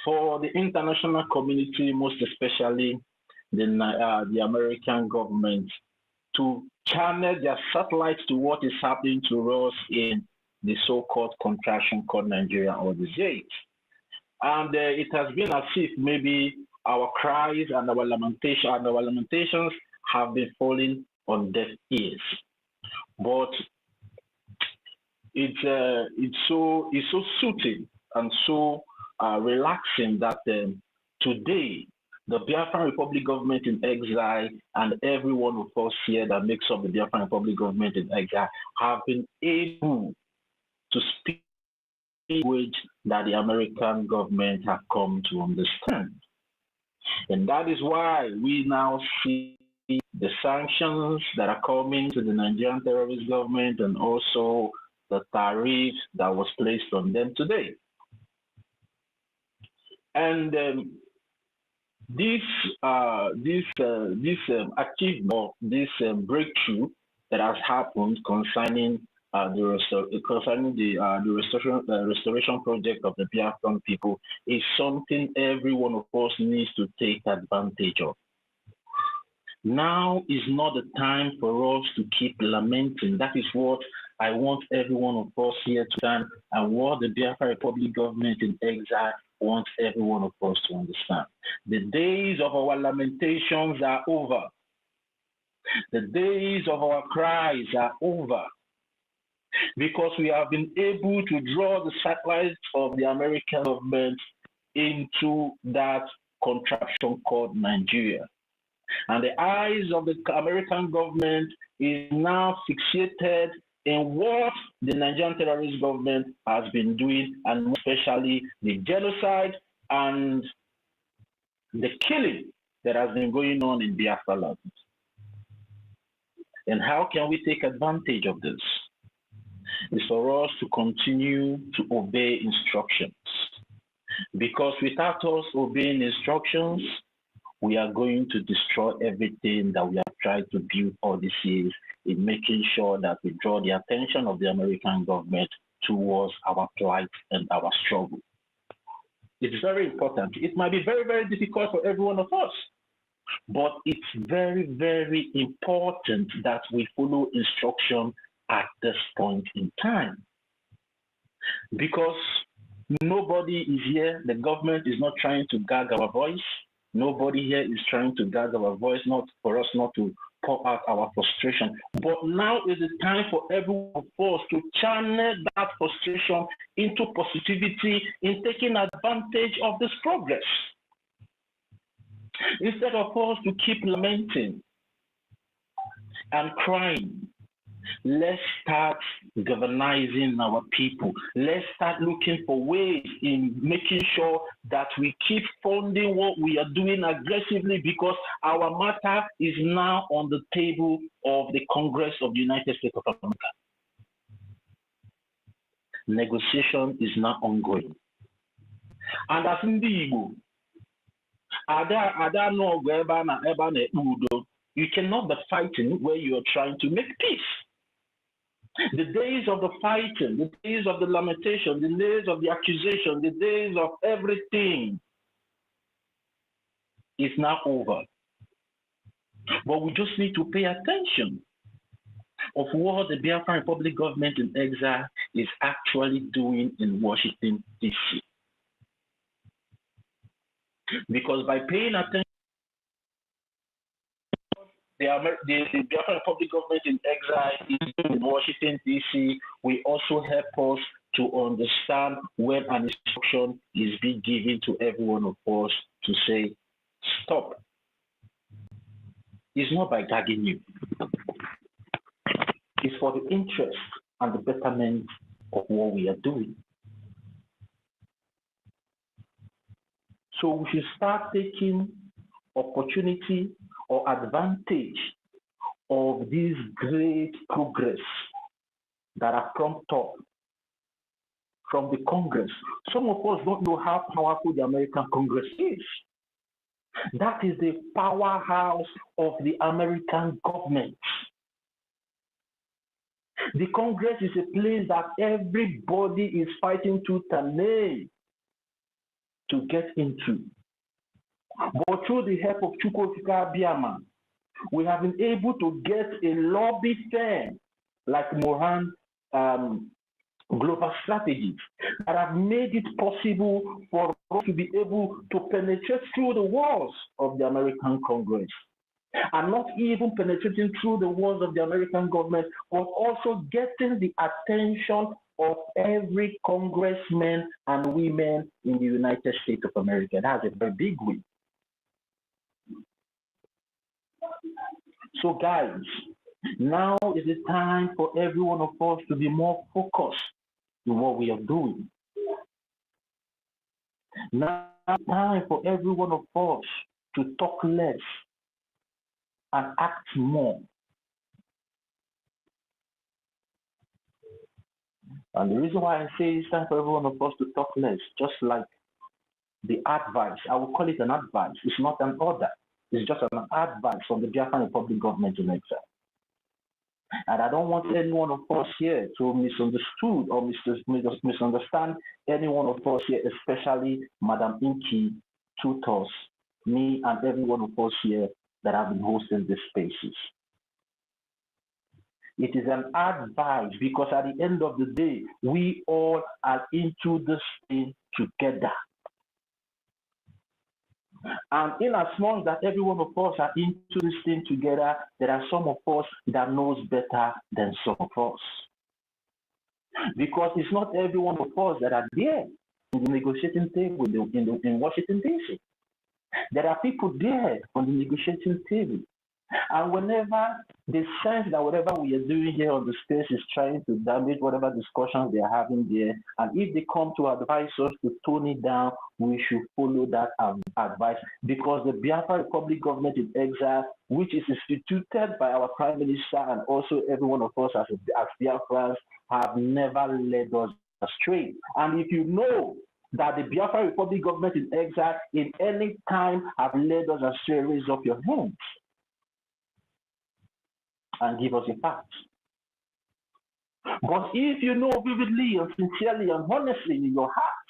for the international community, most especially the American government, to channel their satellites to what is happening to us in the so-called contraction called Nigeria or the States. And it has been as if maybe our cries and our lamentations have been falling on deaf ears. But it's so soothing and so relaxing that today the Biafran Republic government in exile and every one of us here that makes up the Biafran Republic government in exile have been able to speak language that the American government have come to understand. And that is why we now see the sanctions that are coming to the Nigerian terrorist government and also the tariff that was placed on them today. And this achievement, this breakthrough that has happened concerning the restoration project of the Biafran people is something every one of us needs to take advantage of. Now is not the time for us to keep lamenting. That is what I want every one of us here to understand, and what the Biafra Republic government in exile wants every one of us to understand. The days of our lamentations are over. The days of our cries are over. Because we have been able to draw the satellites of the American government into that contraption called Nigeria. And the eyes of the American government is now fixated in what the Nigerian terrorist government has been doing, and especially the genocide and the killing that has been going on in Biafra land. And how can we take advantage of this? It's for us to continue to obey instructions. Because without us obeying instructions, we are going to destroy everything that we have tried to build all these years in making sure that we draw the attention of the American government towards our plight and our struggle. It's very important. It might be very, very difficult for every one of us, but it's very, very important that we follow instruction at this point in time. Because nobody is here, the government is not trying to gag our voice. Nobody here is trying to gag our voice, not for us not to pour out our frustration. But now is the time for every one of us to channel that frustration into positivity in taking advantage of this progress. Instead of us to keep lamenting and crying, let's start galvanizing our people. Let's start looking for ways in making sure that we keep funding what we are doing aggressively, because our matter is now on the table of the Congress of the United States of America. Negotiation is now ongoing. And as in the Igbo, you cannot be fighting where you are trying to make peace. The days of the fighting, the days of the lamentation, the days of the accusation, the days of everything is now over. But we just need to pay attention of what the Biafran Republic government in exile is actually doing in Washington, D.C. Because by paying attention, the Biafran Republic government in exile in Washington, D.C. will also help us to understand when an instruction is being given to every one of us to say, stop. It's not by gagging you. It's for the interest and the betterment of what we are doing. So we should start taking opportunity or advantage of this great progress that have come up from the Congress. Some of us don't know how powerful the American Congress is. That is the powerhouse of the American government. The Congress is a place that everybody is fighting tooth and nail to get into. But through the help of EFIK-IBIBIO, we have been able to get a lobby firm like Mohan Global Strategies that have made it possible for us to be able to penetrate through the walls of the American Congress. And not even penetrating through the walls of the American government, but also getting the attention of every congressman and women in the United States of America. That's a very big win. So guys, now is the time for every one of us to be more focused in what we are doing. Now is the time for every one of us to talk less and act more. And the reason why I say it's time for every one of us to talk less, just like the advice, I will call it an advice. It's not an order. It's just an advice from the Biafran Republic government in exile. And I don't want any one of us here to misunderstood or misunderstand any one of us here, especially Madam Inky, Tutos, me, and every one of us here that have been hosting these spaces. It is an advice because at the end of the day, we all are into this thing together. And in as much that every one of us are into this thing together, there are some of us that knows better than some of us. Because it's not every one of us that are there in the negotiating table in Washington, D.C. There are people there on the negotiating table. And whenever they sense that whatever we are doing here on the space is trying to damage whatever discussions they are having there, and if they come to advise us to tone it down, we should follow that advice, because the Biafra Republic government in exile, which is instituted by our Prime Minister and also every one of us as Biafrans, have never led us astray. And if you know that the Biafra Republic government in exile in any time have led us astray, raise up your hands and give us a fact. But if you know vividly and sincerely and honestly in your heart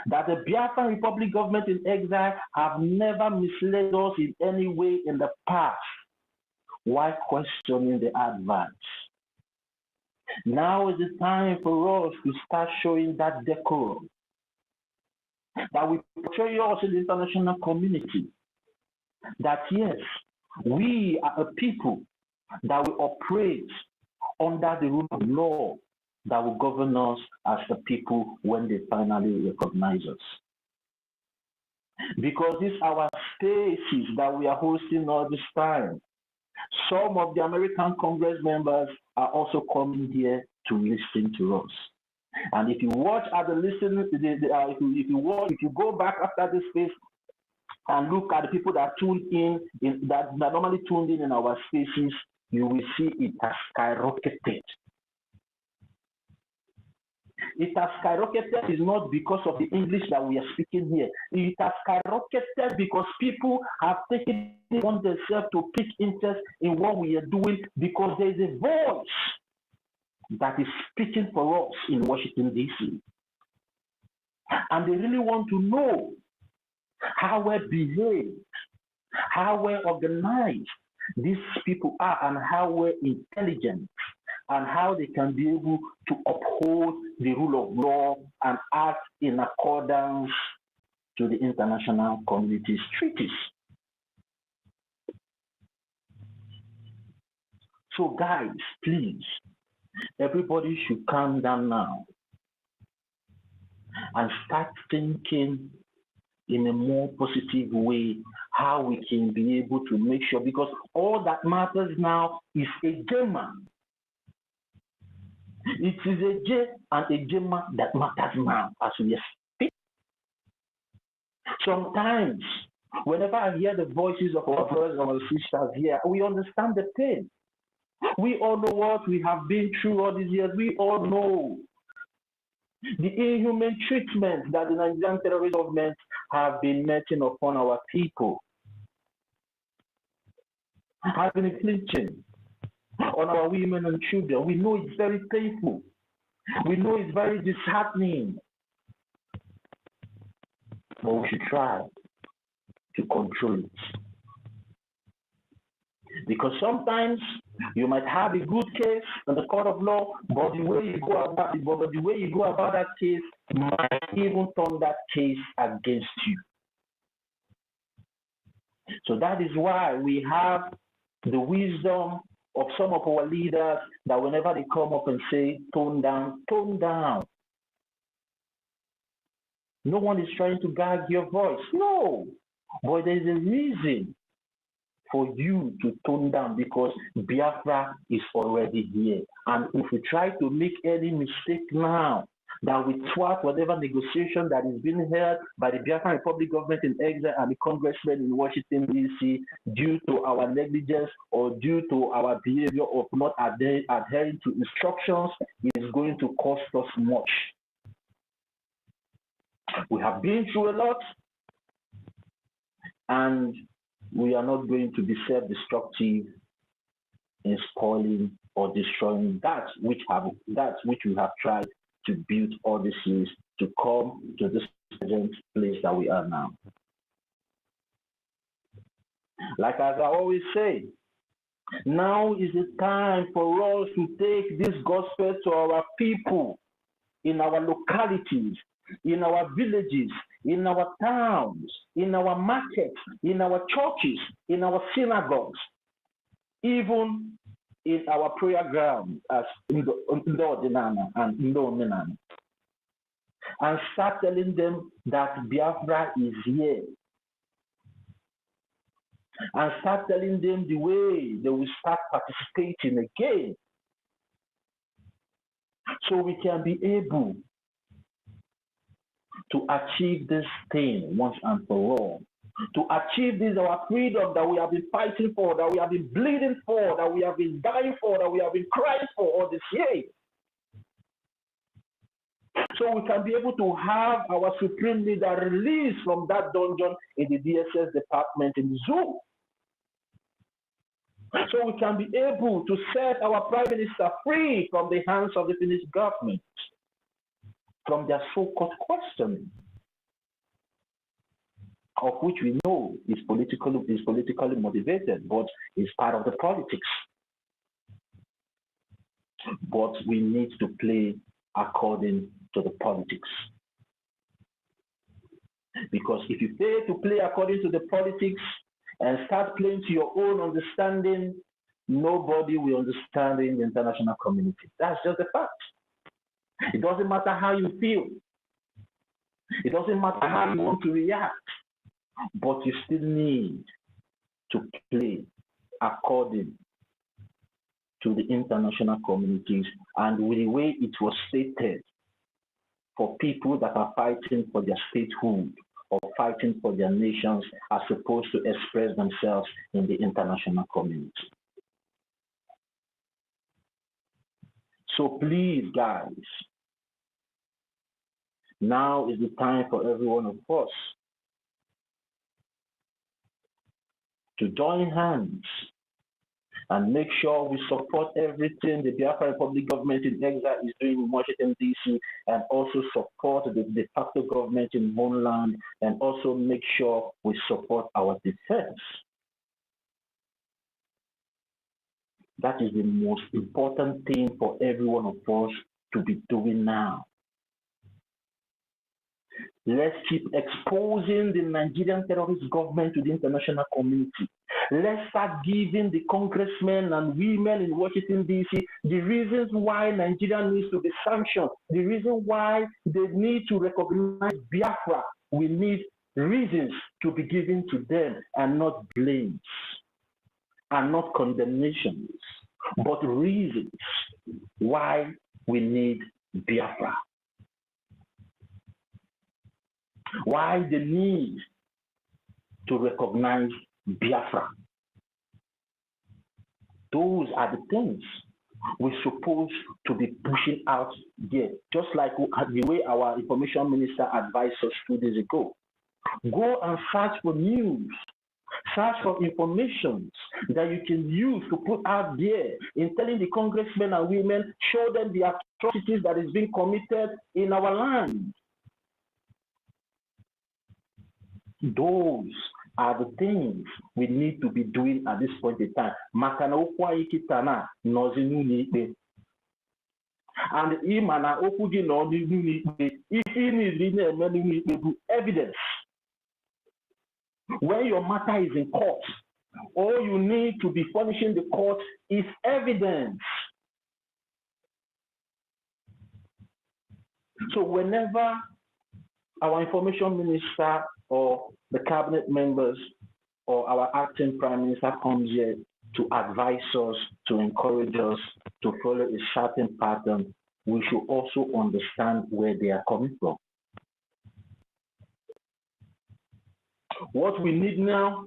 that the Biafran Republic government in exile have never misled us in any way in the past, why questioning the advance? Now is the time for us to start showing that decorum that we portray us in the international community, that yes, we are a people that will operate under the rule of law that will govern us as the people when they finally recognize us. Because these are our spaces that we are hosting all this time. Some of the American Congress members are also coming here to listen to us. And if you watch at the listening, if you go back after this space and look at the people that tuned in that normally tuned in our spaces, you will see it has skyrocketed. It has skyrocketed is not because of the English that we are speaking here. It has skyrocketed because people have taken it on themselves to pick interest in what we are doing, because there is a voice that is speaking for us in Washington, D.C. And they really want to know how well behaved, how well organized these people are, and how well intelligent, and how they can be able to uphold the rule of law and act in accordance to the international community's treaties. So guys, please, everybody should calm down now and start thinking in a more positive way how we can be able to make sure, because all that matters now is a Gemma. It is a J and a Gemma that matters now as we speak. Sometimes, whenever I hear the voices of our brothers and our sisters here, we understand the pain. We all know what we have been through all these years. We all know the inhuman treatment that the Nigerian terrorist government have been meting upon our people. having infliction on our women and children. We know it's very painful. We know it's very disheartening. But we should try to control it. Because sometimes you might have a good case in the court of law, but the way you go about that case might even turn that case against you. So that is why we have the wisdom of some of our leaders that whenever they come up and say, tone down, tone down. No one is trying to gag your voice. No, but there's a reason for you to tone down, because Biafra is already here. And if we try to make any mistake now, that we thwart whatever negotiation that is being held by the Biafran Republic government in exile and the congressmen in Washington, D.C., due to our negligence or due to our behavior of not adhering to instructions, it is going to cost us much. We have been through a lot, and we are not going to be self-destructive in spoiling or destroying that which we have tried to build all these years to come to this present place that we are now. Like as I always say, now is the time for us to take this gospel to our people in our localities, in our villages, in our towns, in our markets, in our churches, in our synagogues, even in our prayer grounds as Nnamdi and Nnamdi, and start telling them that Biafra is here, and start telling them the way they will start participating again, so we can be able to achieve this thing once and for all. To achieve this, our freedom that we have been fighting for, that we have been bleeding for, that we have been dying for, that we have been crying for all this year. So we can be able to have our supreme leader released from that dungeon in the DSS department in the zoo. So we can be able to set our prime minister free from the hands of the Finnish government, from their so-called questioning, of which we know is politically motivated, but is part of the politics. But we need to play according to the politics. Because if you fail to play according to the politics and start playing to your own understanding, nobody will understand in the international community. That's just a fact. It doesn't matter how you feel. It doesn't matter how you want to react. But you still need to play according to the international communities and with the way it was stated for people that are fighting for their statehood or fighting for their nations are supposed to express themselves in the international community. So please, guys, now is the time for every one of us to join hands and make sure we support everything the Biafra Republic government in exile is doing in Washington, D.C., and also support the de facto government in homeland, and also make sure we support our defense. That is the most important thing for every one of us to be doing now. Let's keep exposing the Nigerian terrorist government to the international community. Let's start giving the congressmen and women in Washington, D.C. the reasons why Nigeria needs to be sanctioned, the reason why they need to recognize Biafra. We need reasons to be given to them, and not blames, and not condemnations, but reasons why we need Biafra. Why the need to recognize Biafra. Those are the things we're supposed to be pushing out there, just like the way our information minister advised us 2 days ago. Go and search for news. Search for information that you can use to put out there in telling the congressmen and women, show them the atrocities that is being committed in our land. Those are the things we need to be doing at this point in time. And imana okuji no if you need evidence. When your matter is in court, all you need to be furnishing the court is evidence. So whenever our information minister or the cabinet members or our acting prime minister comes here to advise us, to encourage us to follow a certain pattern, we should also understand where they are coming from. What we need now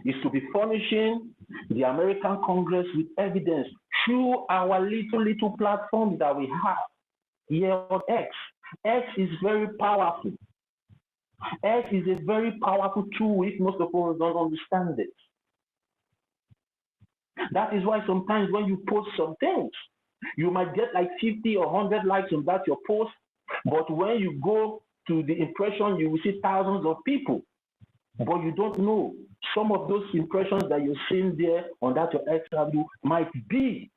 is to be furnishing the American Congress with evidence through our little platform that we have here on X. X is very powerful. X is a very powerful tool if most of us don't understand it. That is why sometimes when you post some things, you might get like 50 or 100 likes on that your post, but when you go to the impression, you will see thousands of people. But you don't know some of those impressions that you're seeing there on that your XW might be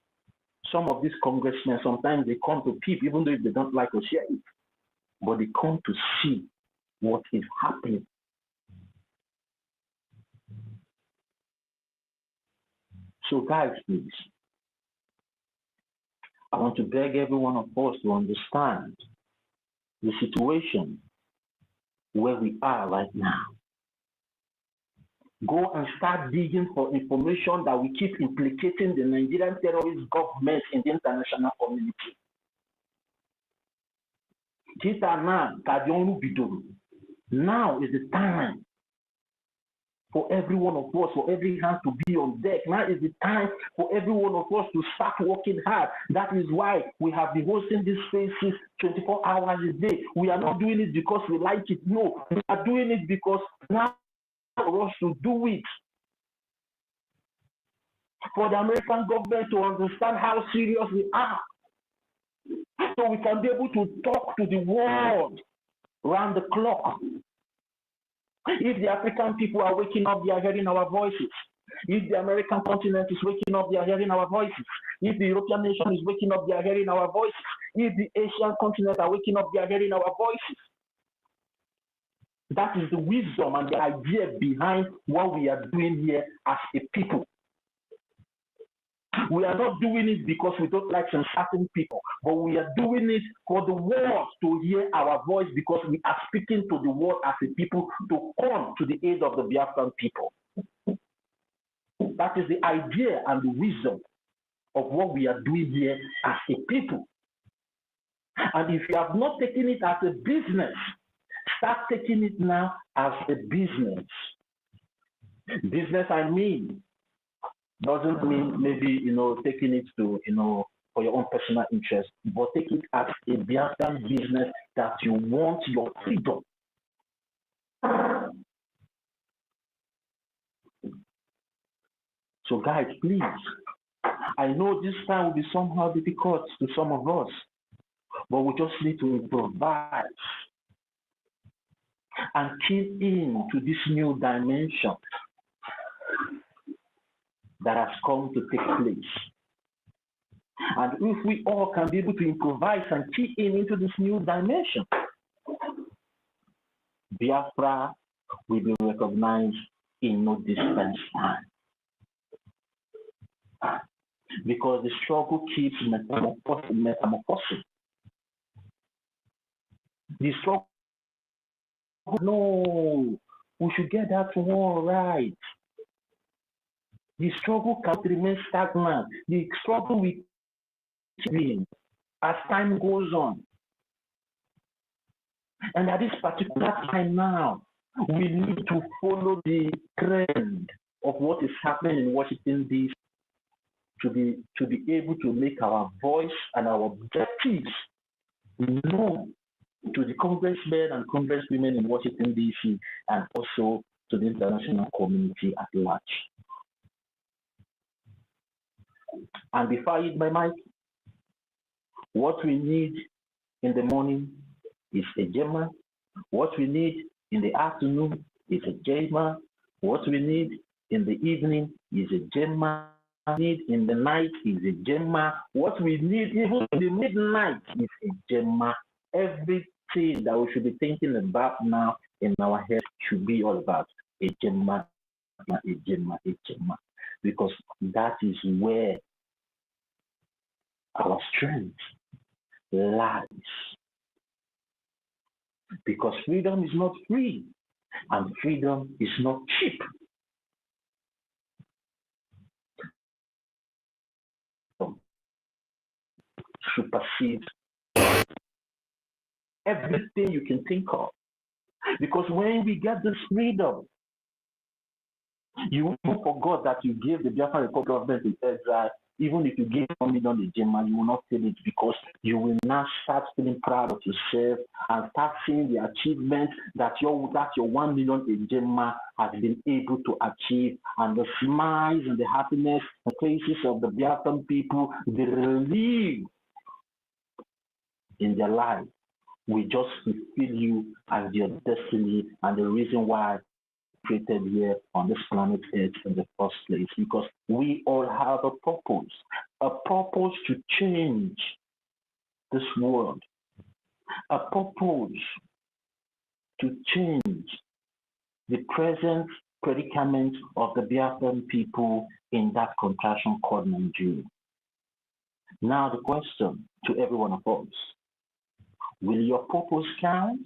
some of these congressmen. Sometimes they come to peep, even though they don't like to share it, but they come to see what is happening. So guys, please, I want to beg every one of us to understand the situation where we are right now. Go and start digging for information that will keep implicating the Nigerian terrorist government in the international community. Now is the time for every one of us, for every hand to be on deck. Now is the time for every one of us to start working hard. That is why we have been hosting these spaces 24 hours a day. We are not doing it because we like it. No, we are doing it because now for us to do it. For the American government to understand how serious we are. So we can be able to talk to the world round the clock. If the African people are waking up, they are hearing our voices. If the American continent is waking up, they are hearing our voices. If the European nation is waking up, they are hearing our voices. If the Asian continent are waking up, they are hearing our voices. That is the wisdom and the idea behind what we are doing here as a people. We are not doing it because we don't like some certain people, but we are doing it for the world to hear our voice, because we are speaking to the world as a people to come to the aid of the Biafran people. That is the idea and the wisdom of what we are doing here as a people. And if you have not taken it as a business, start taking it now as a business. Business, I mean, doesn't mean maybe, taking it to, for your own personal interest, but take it as a Biafran business that you want your freedom. So guys, please, I know this time will be somehow difficult to some of us, but we just need to improvise and key in to this new dimension that has come to take place. And if we all can be able to improvise and key in into this new dimension, Biafra will be recognized in no distant time. Because the struggle keeps metamorphosing. The struggle, no, we should get that war right. The struggle can't remain stagnant. The struggle will keep as time goes on. And at this particular time now, we need to follow the trend of what is happening in Washington, D.C. to be able to make our voice and our objectives known to the congressmen and congresswomen in Washington, D.C., and also to the international community at large. And before I hit my mic, what we need in the morning is a Gemma. What we need in the afternoon is a Gemma. What we need in the evening is a Gemma. What we need in the night is a Gemma. What we need even in the midnight is a Gemma. Everything that we should be thinking about now in our head should be all about a Gemma, a Gemma, a Gemma. Because that is where our strength lies. Because freedom is not free and freedom is not cheap. Supersedes everything you can think of. Because when we get this freedom, you won't forget that you gave the Biafra Republic government in exile. Even if you give 1 million to Gemma, you will not feel it because you will now start feeling proud of yourself and start seeing the achievement that your 1 million in Gemma has been able to achieve, and the smiles and the happiness, the faces of the Biafran people, the relief in their life will just fulfill you as your destiny and the reason why created here on this planet Earth in the first place, because we all have a purpose to change this world, a purpose to change the present predicament of the Biafran people in that contraction called Nigeria. Now the question to every one of us, will your purpose count?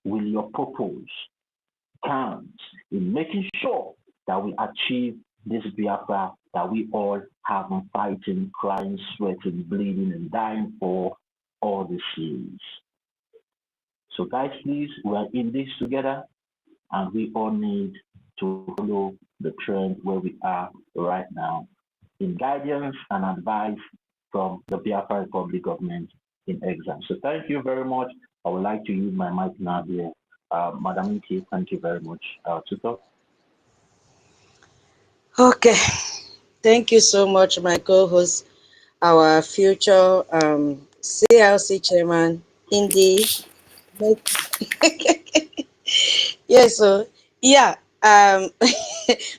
Will your purpose count in making sure that we achieve this Biafra that we all have been fighting, crying, sweating, bleeding, and dying for all these years? So guys, please, we are in this together, and we all need to follow the trend where we are right now in guidance and advice from the Biafra Republic government in exile. So thank you very much. I would like to use my mic now here. Madam Nki, thank you very much. To talk. Okay, thank you so much, my co-host, our future CLC chairman, Indy. Yes, so yeah,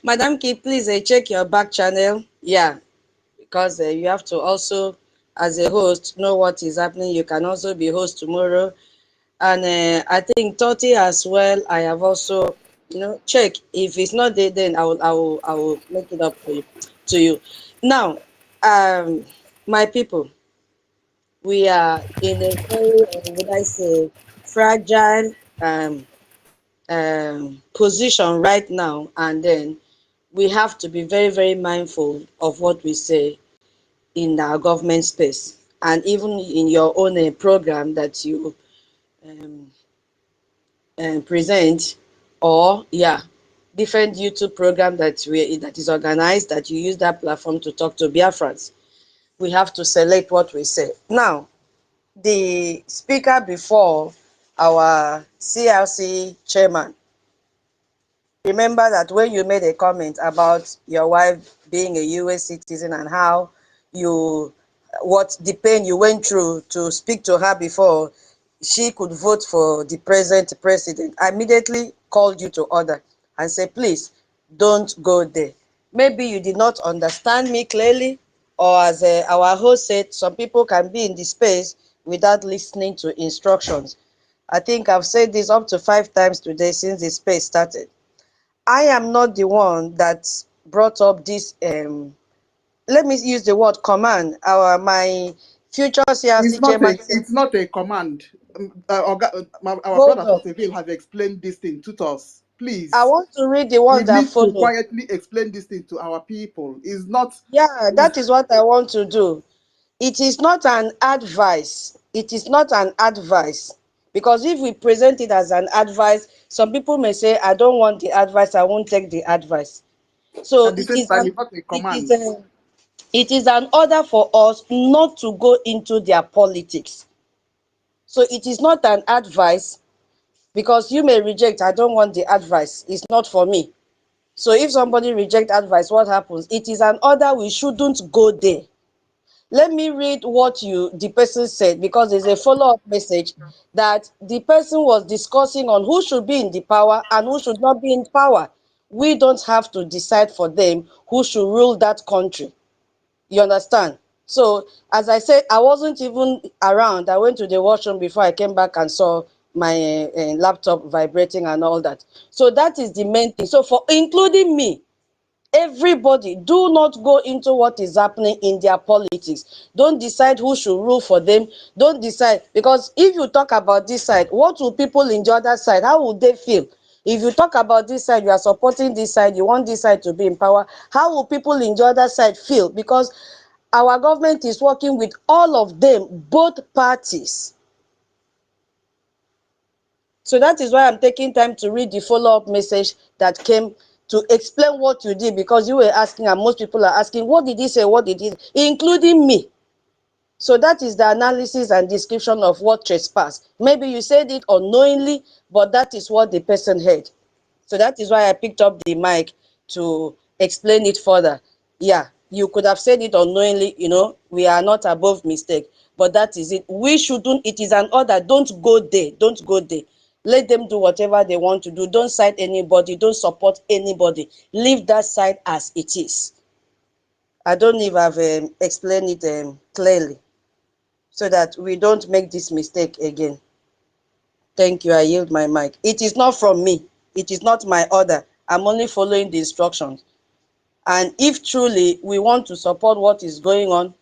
Madam Ki, please check your back channel. Yeah, because you have to also, as a host, know what is happening. You can also be host tomorrow. And I think 30 as well. I have also, check. If it's not there, then I will make it up for you. Now, my people, we are in a very, would I say, fragile position right now, and then we have to be very, very mindful of what we say in our government space, and even in your own program that you present, or different YouTube program that is organized, that you use that platform to talk to Biafrans. We have to select what we say. Now, the speaker before, our CLC chairman, remember that when you made a comment about your wife being a US citizen and how the pain you went through to speak to her before she could vote for the present president, I immediately called you to order and said, please don't go there. Maybe you did not understand me clearly, or as our host said, some people can be in the space without listening to instructions. I think I've said this up to 5 times today since the space started. I am not the one that brought up this, let me use the word command. My future CRC chairman said, it's not a command. Our brother hold Toteville have explained this thing to us. Please. I want to read the one we that need followed. to quietly explain this thing to our people. It's not. Yeah, that is what I want to do. It is not an advice. It is not an advice. Because if we present it as an advice, some people may say, I don't want the advice, I won't take the advice. So at the same time, it's not a command. It is an order for us not to go into their politics. So it is not an advice. Because you may reject, I don't want the advice, it's not for me. So if somebody reject advice, what happens? It is an order, we shouldn't go there. Let me read what the person said, because there's a follow-up message that the person was discussing on who should be in the power and who should not be in power. We don't have to decide for them who should rule that country. You understand? So, as I said, I wasn't even around. I went to the washroom before I came back and saw my laptop vibrating and all that. So that is the main thing. So for including me, everybody, do not go into what is happening in their politics. Don't decide who should rule for them. Don't decide, because if you talk about this side, what will people in the other side, how will they feel? If you talk about this side, you are supporting this side, you want this side to be in power, how will people in the other side feel? Because our government is working with all of them, both parties. So that is why I'm taking time to read the follow-up message that came to explain what you did, because you were asking, and most people are asking, what did he say, what did he, including me. So that is the analysis and description of what trespass. Maybe you said it unknowingly, but that is what the person heard. So that is why I picked up the mic to explain it further. Yeah, you could have said it unknowingly, we are not above mistake, but that is it. We shouldn't, it is an order, don't go there, don't go there. Let them do whatever they want to do. Don't side anybody, don't support anybody. Leave that side as it is. I don't know if I've explained it clearly, so that we don't make this mistake again. Thank you, I yield my mic. It is not from me. It is not my order. I'm only following the instructions. And if truly we want to support what is going on,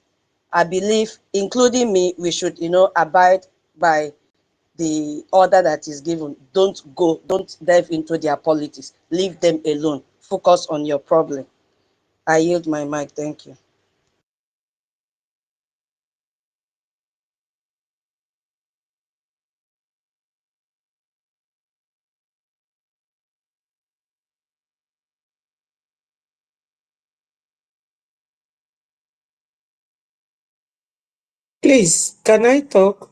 I believe, including me, we should, abide by the order that is given. Don't go, don't dive into their politics. Leave them alone. Focus on your problem. I yield my mic. Thank you. Please, can I talk?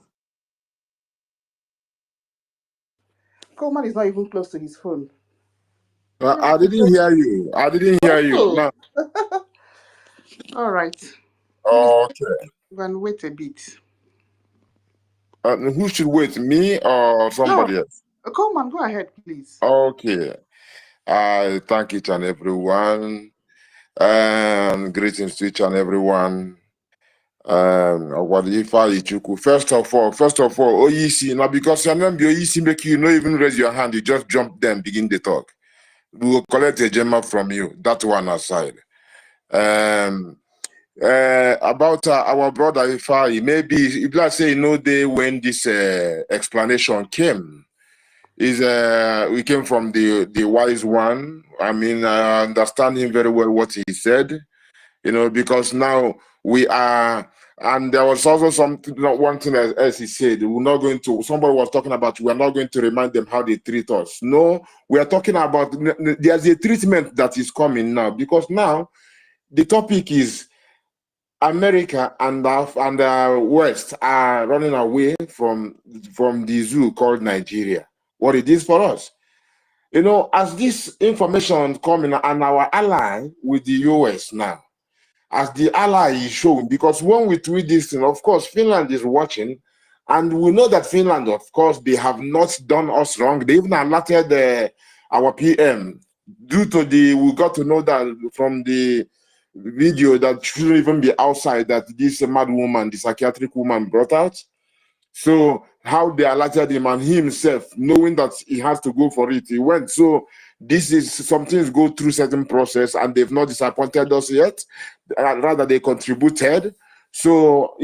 Coleman is not even close to his phone. I didn't hear you. I didn't hear you. No. All right. Okay. We're going to wait a bit. Who should wait, me or somebody else? Coleman, go ahead, please. Okay. I thank each and everyone. And greetings to each and everyone. First of all, OEC, now because your name be OEC make you not even raise your hand, you just jump there and begin the talk. We will collect a gem from you. That one aside. About our brother Ifai, maybe if let's say day when this explanation came, is we came from the wise one. I mean, I understand him very well what he said, because now we are, and there was also one thing as he said, we're not going to, somebody was talking about, we're not going to remind them how they treat us. No, we are talking about, there's a treatment that is coming now, because now the topic is America and the West are running away from the zoo called Nigeria. What it is for us. As this information coming and our ally with the US now, as the ally is showing, because when we tweet this thing, of course, Finland is watching, and we know that Finland, of course, they have not done us wrong. They even alerted our PM due to we got to know that from the video that shouldn't even be outside that this mad woman, the psychiatric woman brought out. So how they alerted him, and he himself, knowing that he has to go for it, he went. So this is something go through certain process, and they've not disappointed us yet. Rather, they contributed. So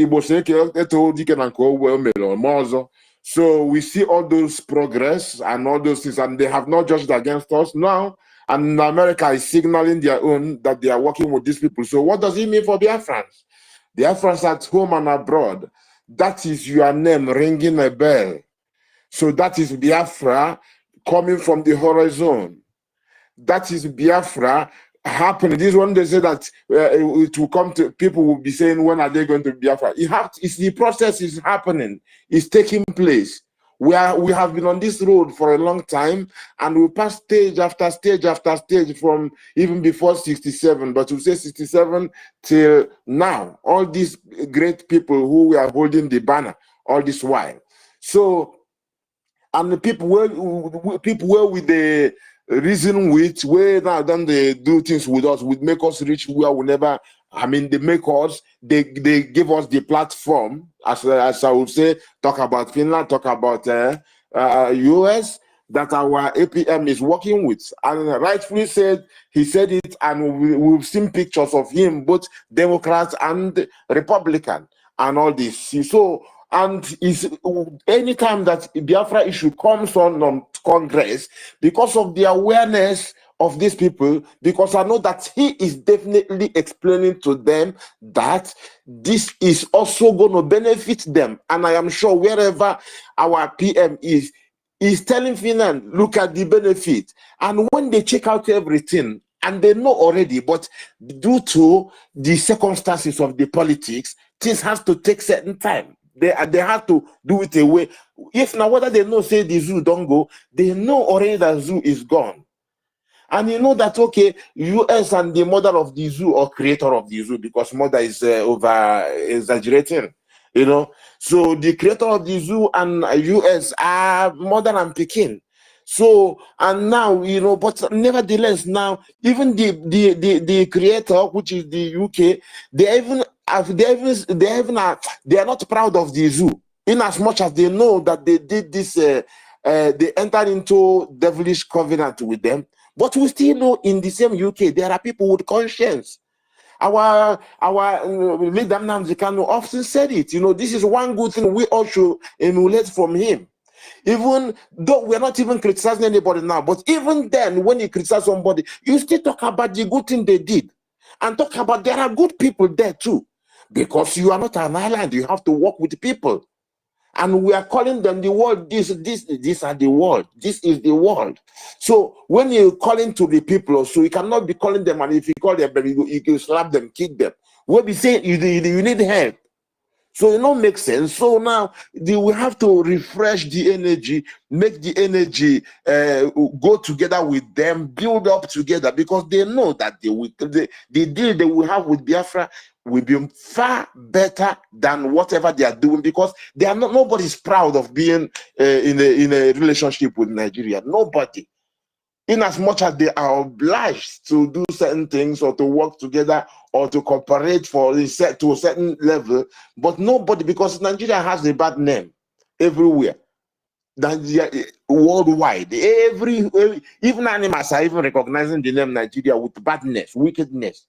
so we see all those progress and all those things, and they have not judged against us now. And America is signaling their own that they are working with these people. So what does it mean for BIAFRANS? BIAFRANS at home and abroad. That is your name ringing a bell. So that is Biafra coming from the horizon. That is Biafra happening. This one they say that it will come to, people will be saying, when are they going to Biafra? It's the process is happening. It's taking place. We have been on this road for a long time, and we passed stage after stage after stage from even before 67, but we say 67 till now. All these great people who were holding the banner all this while. So, and the people were with the reason with where now then they do things with us, would make us rich where we never. I mean, they make us, they give us the platform, as I would say, talk about Finland, talk about US, that our APM is working with. And rightfully said, he said it, and we've seen pictures of him, both Democrats and Republican, and all this. So, and anytime that Biafra issue comes on Congress, because of the awareness of these people, because I know that he is definitely explaining to them that this is also going to benefit them. And I am sure wherever our PM is telling Finland, look at the benefit. And when they check out everything, and they know already, but due to the circumstances of the politics, things have to take certain time. They have to do it away. If now whether they know say the zoo don't go, they know already that zoo is gone. And you know that, okay, US and the mother of the zoo, or creator of the zoo, because mother is over exaggerating, you know. So the creator of the zoo and US are mother and Pekin. So, and now, you know, but nevertheless, now, even the creator, which is the UK, they are not proud of the zoo, in as much as they know that they did this, they entered into devilish covenant with them. But we still know in the same UK, there are people with conscience. Our leader Nnamdi Kanu often said it. You know, this is one good thing we all should emulate from him. Even though we're not even criticizing anybody now, but even then, when you criticize somebody, you still talk about the good thing they did, and talk about there are good people there too, because you are not an island. You have to work with people. And we are calling them the world. These are the world. This is the world. So when you're calling to the people, so you cannot be calling them, and if you call them, you can slap them, kick them. We'll be saying you need help. So it don't make sense. So now we have to refresh the energy, make the energy go together with them, build up together, because they know that the deal they will have with Biafra will be far better than whatever they are doing, because they are not. Nobody's proud of being in a relationship with Nigeria. Nobody. In as much as they are obliged to do certain things, or to work together, or to cooperate to a certain level, but nobody, because Nigeria has a bad name everywhere, worldwide. Even animals are even recognizing the name Nigeria with badness, wickedness.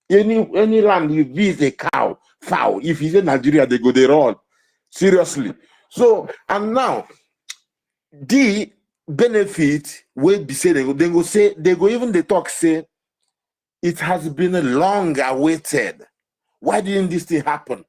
Any land you visit a cow, fowl, if you say Nigeria, they run. Seriously. So, and now the benefit will be said, they go even the talk say it has been long awaited. Why didn't this thing happen?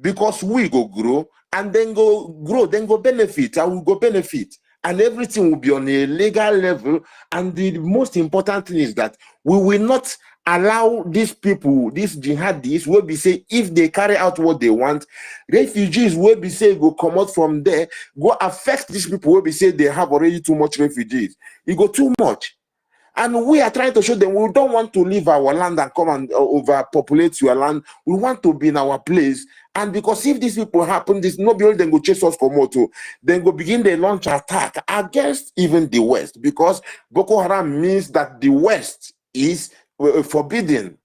Because we go grow, and then go grow, then go benefit, and we go benefit, and everything will be on a legal level. And the most important thing is that we will not allow these people, these jihadis, will be say, if they carry out what they want, refugees will be say go come out from there, go affect these people, will be say they have already too much refugees. It go too much. And we are trying to show them we don't want to leave our land and come and overpopulate your land. We want to be in our place. And because if these people happen, this nobody then go chase us Komoto, then go begin the launch attack against even the West, because Boko Haram means that the West is forbidden,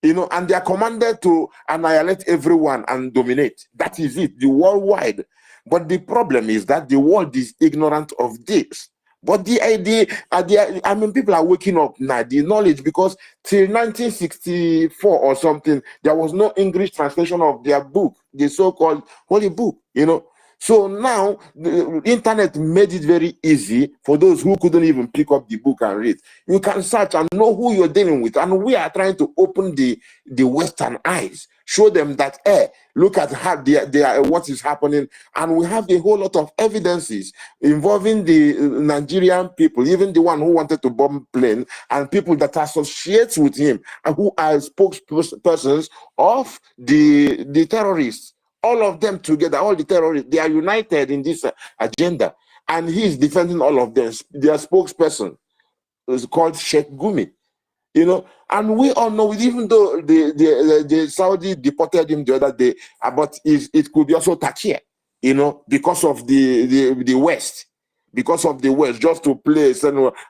you know, and they are commanded to annihilate everyone and dominate. That is it, the worldwide. But the problem is that the world is ignorant of this. But the idea, I mean, people are waking up now, the knowledge, because till 1964 or something, there was no English translation of their book, the so-called Holy Book, you know. So now the internet made it very easy for those who couldn't even pick up the book and read. You can search and know who you're dealing with. And we are trying to open the Western eyes, show them that, look at how what is happening. And we have a whole lot of evidences involving the Nigerian people, even the one who wanted to bomb plane, and people that associate with him and who are spokespersons of the terrorists All of them together, all the terrorists, they are united in this agenda. And he is defending all of them. Their spokesperson is called Sheikh Gumi. You know, and we all know, even though the Saudi deported him the other day, but it could be also Turkey, you know, because of the West. Because of the West, just to play,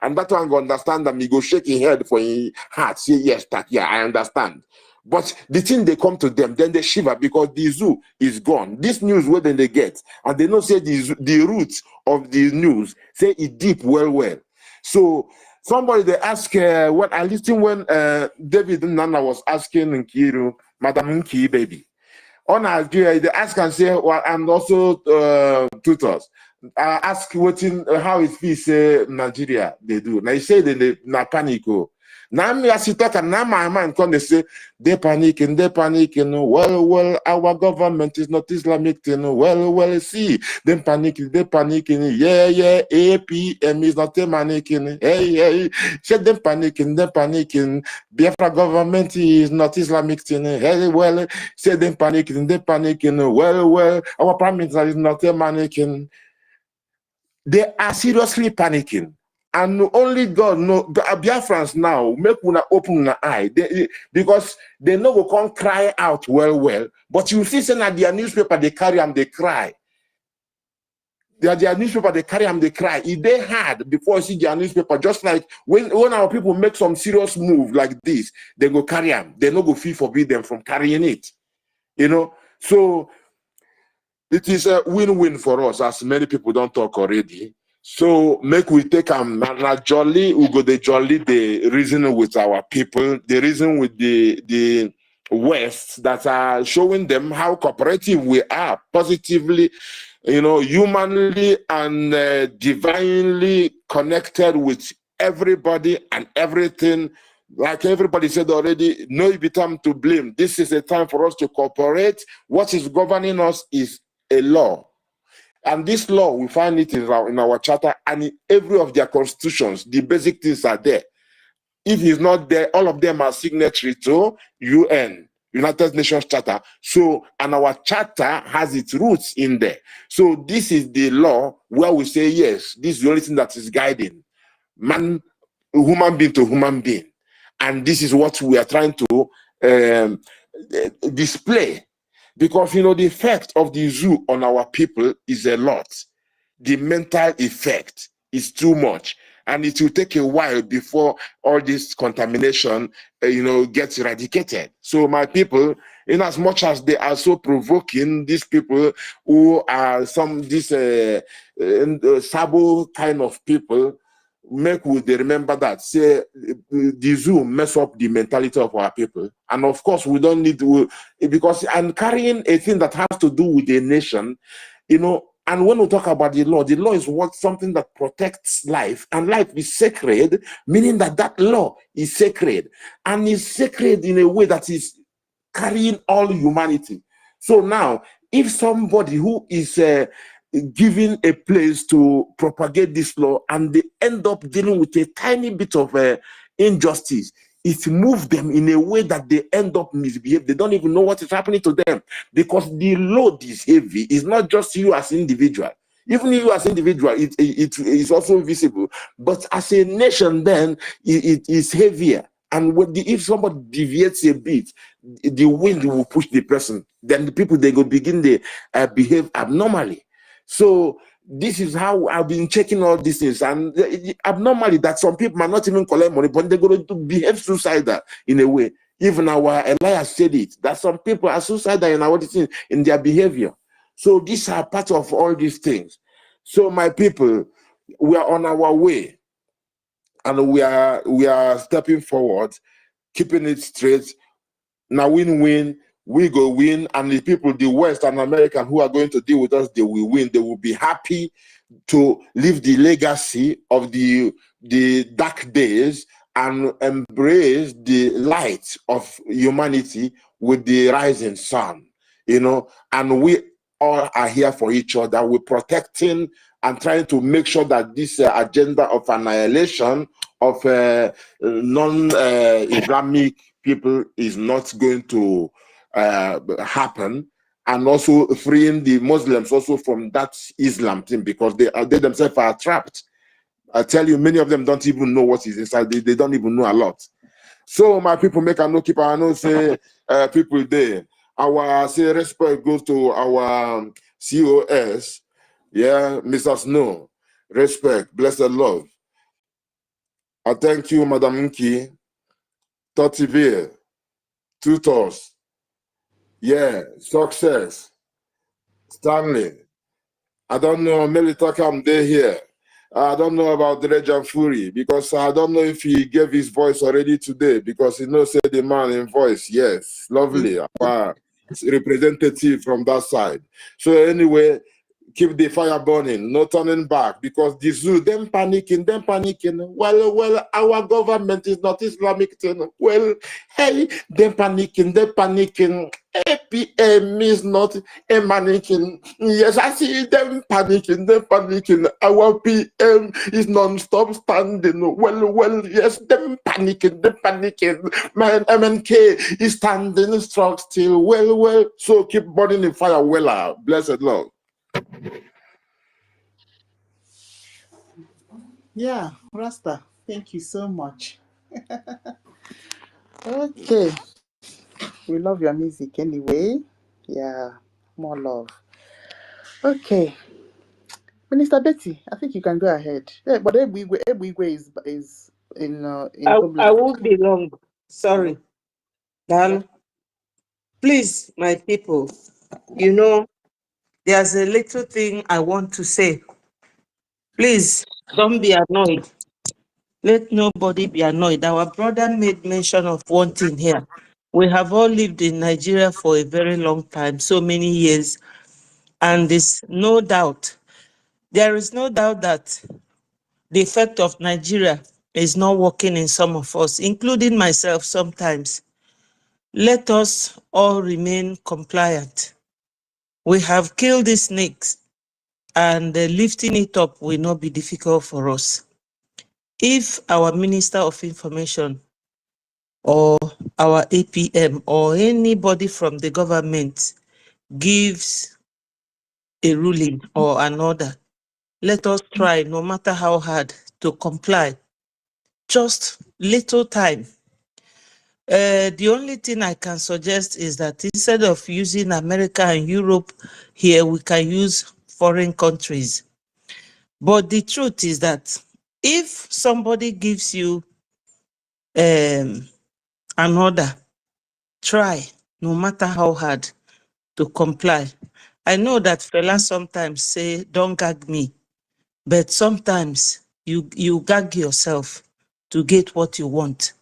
and that one understand that he go shake his head for his heart, say yes, Turkey, I understand. But the thing they come to them, then they shiver because the zoo is gone. This news where then they get, and they know say the roots of the news say it deep well. So somebody they ask what I listened when David Nana was asking Nkiru, Madam Nki baby. On Nigeria, they ask and say, well, and also tutors. Ask how it feels say Nigeria they do. Now you say they na panic. Now me as you talk and now my man come they say they panicking. Well, our government is not Islamic, well, see, them panicking, yeah, APM is not panicking, hey, say them panicking, Biafra government is not Islamic, hey, well, say them panicking, well, our prime minister is not panicking. They are seriously panicking. And only God knows. Biafrans now make una open an eye because they know we can't cry out well. But you see, saying that their newspaper they carry and they cry. Their newspaper they carry and they cry. If they had before you see their newspaper, just like when our people make some serious move like this, they go carry them. They no go feel forbid them from carrying it. You know, so it is a win-win for us, as many people don't talk already. So make we take jolly, we go the jolly the reason with our people, the reason with the West that are showing them how cooperative we are, positively, you know, humanly and divinely connected with everybody and everything. Like everybody said already, no be time to blame. This is a time for us to cooperate. What is governing us is a law. And this law, we find it in our charter and in every of their constitutions. The basic things are there. If it's not there, all of them are signatory to UN, United Nations Charter. So, and our charter has its roots in there. So this is the law where we say, yes, this is the only thing that is guiding man, human being to human being. And this is what we are trying to display. Because, you know, the effect of the zoo on our people is a lot. The mental effect is too much. And it will take a while before all this contamination, you know, gets eradicated. So my people, in as much as they are so provoking, these people who are sabo kind of people, make we they remember that say the zoo mess up the mentality of our people, and of course we don't need to, because I'm carrying a thing that has to do with a nation, you know. And when we talk about the law is something that protects life, and life is sacred, meaning that law is sacred, and is sacred in a way that is carrying all humanity. So now, if somebody who is given a place to propagate this law and they end up dealing with a tiny bit of injustice, it moves them in a way that they end up misbehave. They don't even know what is happening to them because the load is heavy. It's not just you as individual. Even you as individual, it is also visible. But as a nation, then it is heavier. And if somebody deviates a bit, the wind will push the person. Then the people, they go begin to behave abnormally. So this is how I've been checking all these things. And abnormally, that some people might not even collect money, but they're going to behave suicidal in a way. Even our Elias said it, that some people are suicidal in their behavior. So these are part of all these things. So my people, we are on our way. And we are stepping forward, keeping it straight. Now win-win, we go win, and the people, the West and American who are going to deal with us, they will win. They will be happy to leave the legacy of the dark days and embrace the light of humanity with the rising sun, you know. And we all are here for each other. We're protecting and trying to make sure that this agenda of annihilation of non-Islamic people is not going to happen. and also freeing the Muslims also from that Islam thing, because they themselves are trapped. I tell you, many of them don't even know what is inside. They don't even know a lot. So my people, make a no keep our no say people there. Our say respect goes to our COS, yeah, Mr. Snow. Respect, blessed love. I thank you, Madam Nki, Totivir, Tutors, yeah, success, Stanley. I don't know, Melitaka, I'm there here. I don't know about Drejan Fury, because I don't know if he gave his voice already today, because he knows the man in voice. Yes, lovely. Our representative from that side. So anyway, keep the fire burning, no turning back, because the zoo, them panicking. Well, our government is not Islamic thing. Well, hey, them panicking. APM is not a mannequin. Yes, I see them panicking. Our PM is non-stop standing. Well, yes, them panicking. Man, MNK is standing strong still. Well, so keep burning the fire, well, blessed Lord. Yeah, Rasta, thank you so much. Okay, we love your music anyway. Yeah, more love. Okay, Minister Betty, I think you can go ahead. Yeah, but Ebwigwe is in I homeland. won't be long. Sorry. Dan, please, my people, you know, there's a little thing I want to say. Please, don't be annoyed. Let nobody be annoyed. Our brother made mention of one thing here. We have all lived in Nigeria for a very long time, so many years, and there is no doubt that the effect of Nigeria is not working in some of us, including myself sometimes. Let us all remain compliant. We have killed these snakes, and lifting it up will not be difficult for us. If our Minister of Information or our APM or anybody from the government gives a ruling or an order, let us try, no matter how hard, to comply. Just little time. The only thing I can suggest is that instead of using America and Europe here, we can use foreign countries. But the truth is that if somebody gives you an order, try, no matter how hard, to comply. I know that Fela sometimes say, don't gag me, but sometimes you gag yourself to get what you want.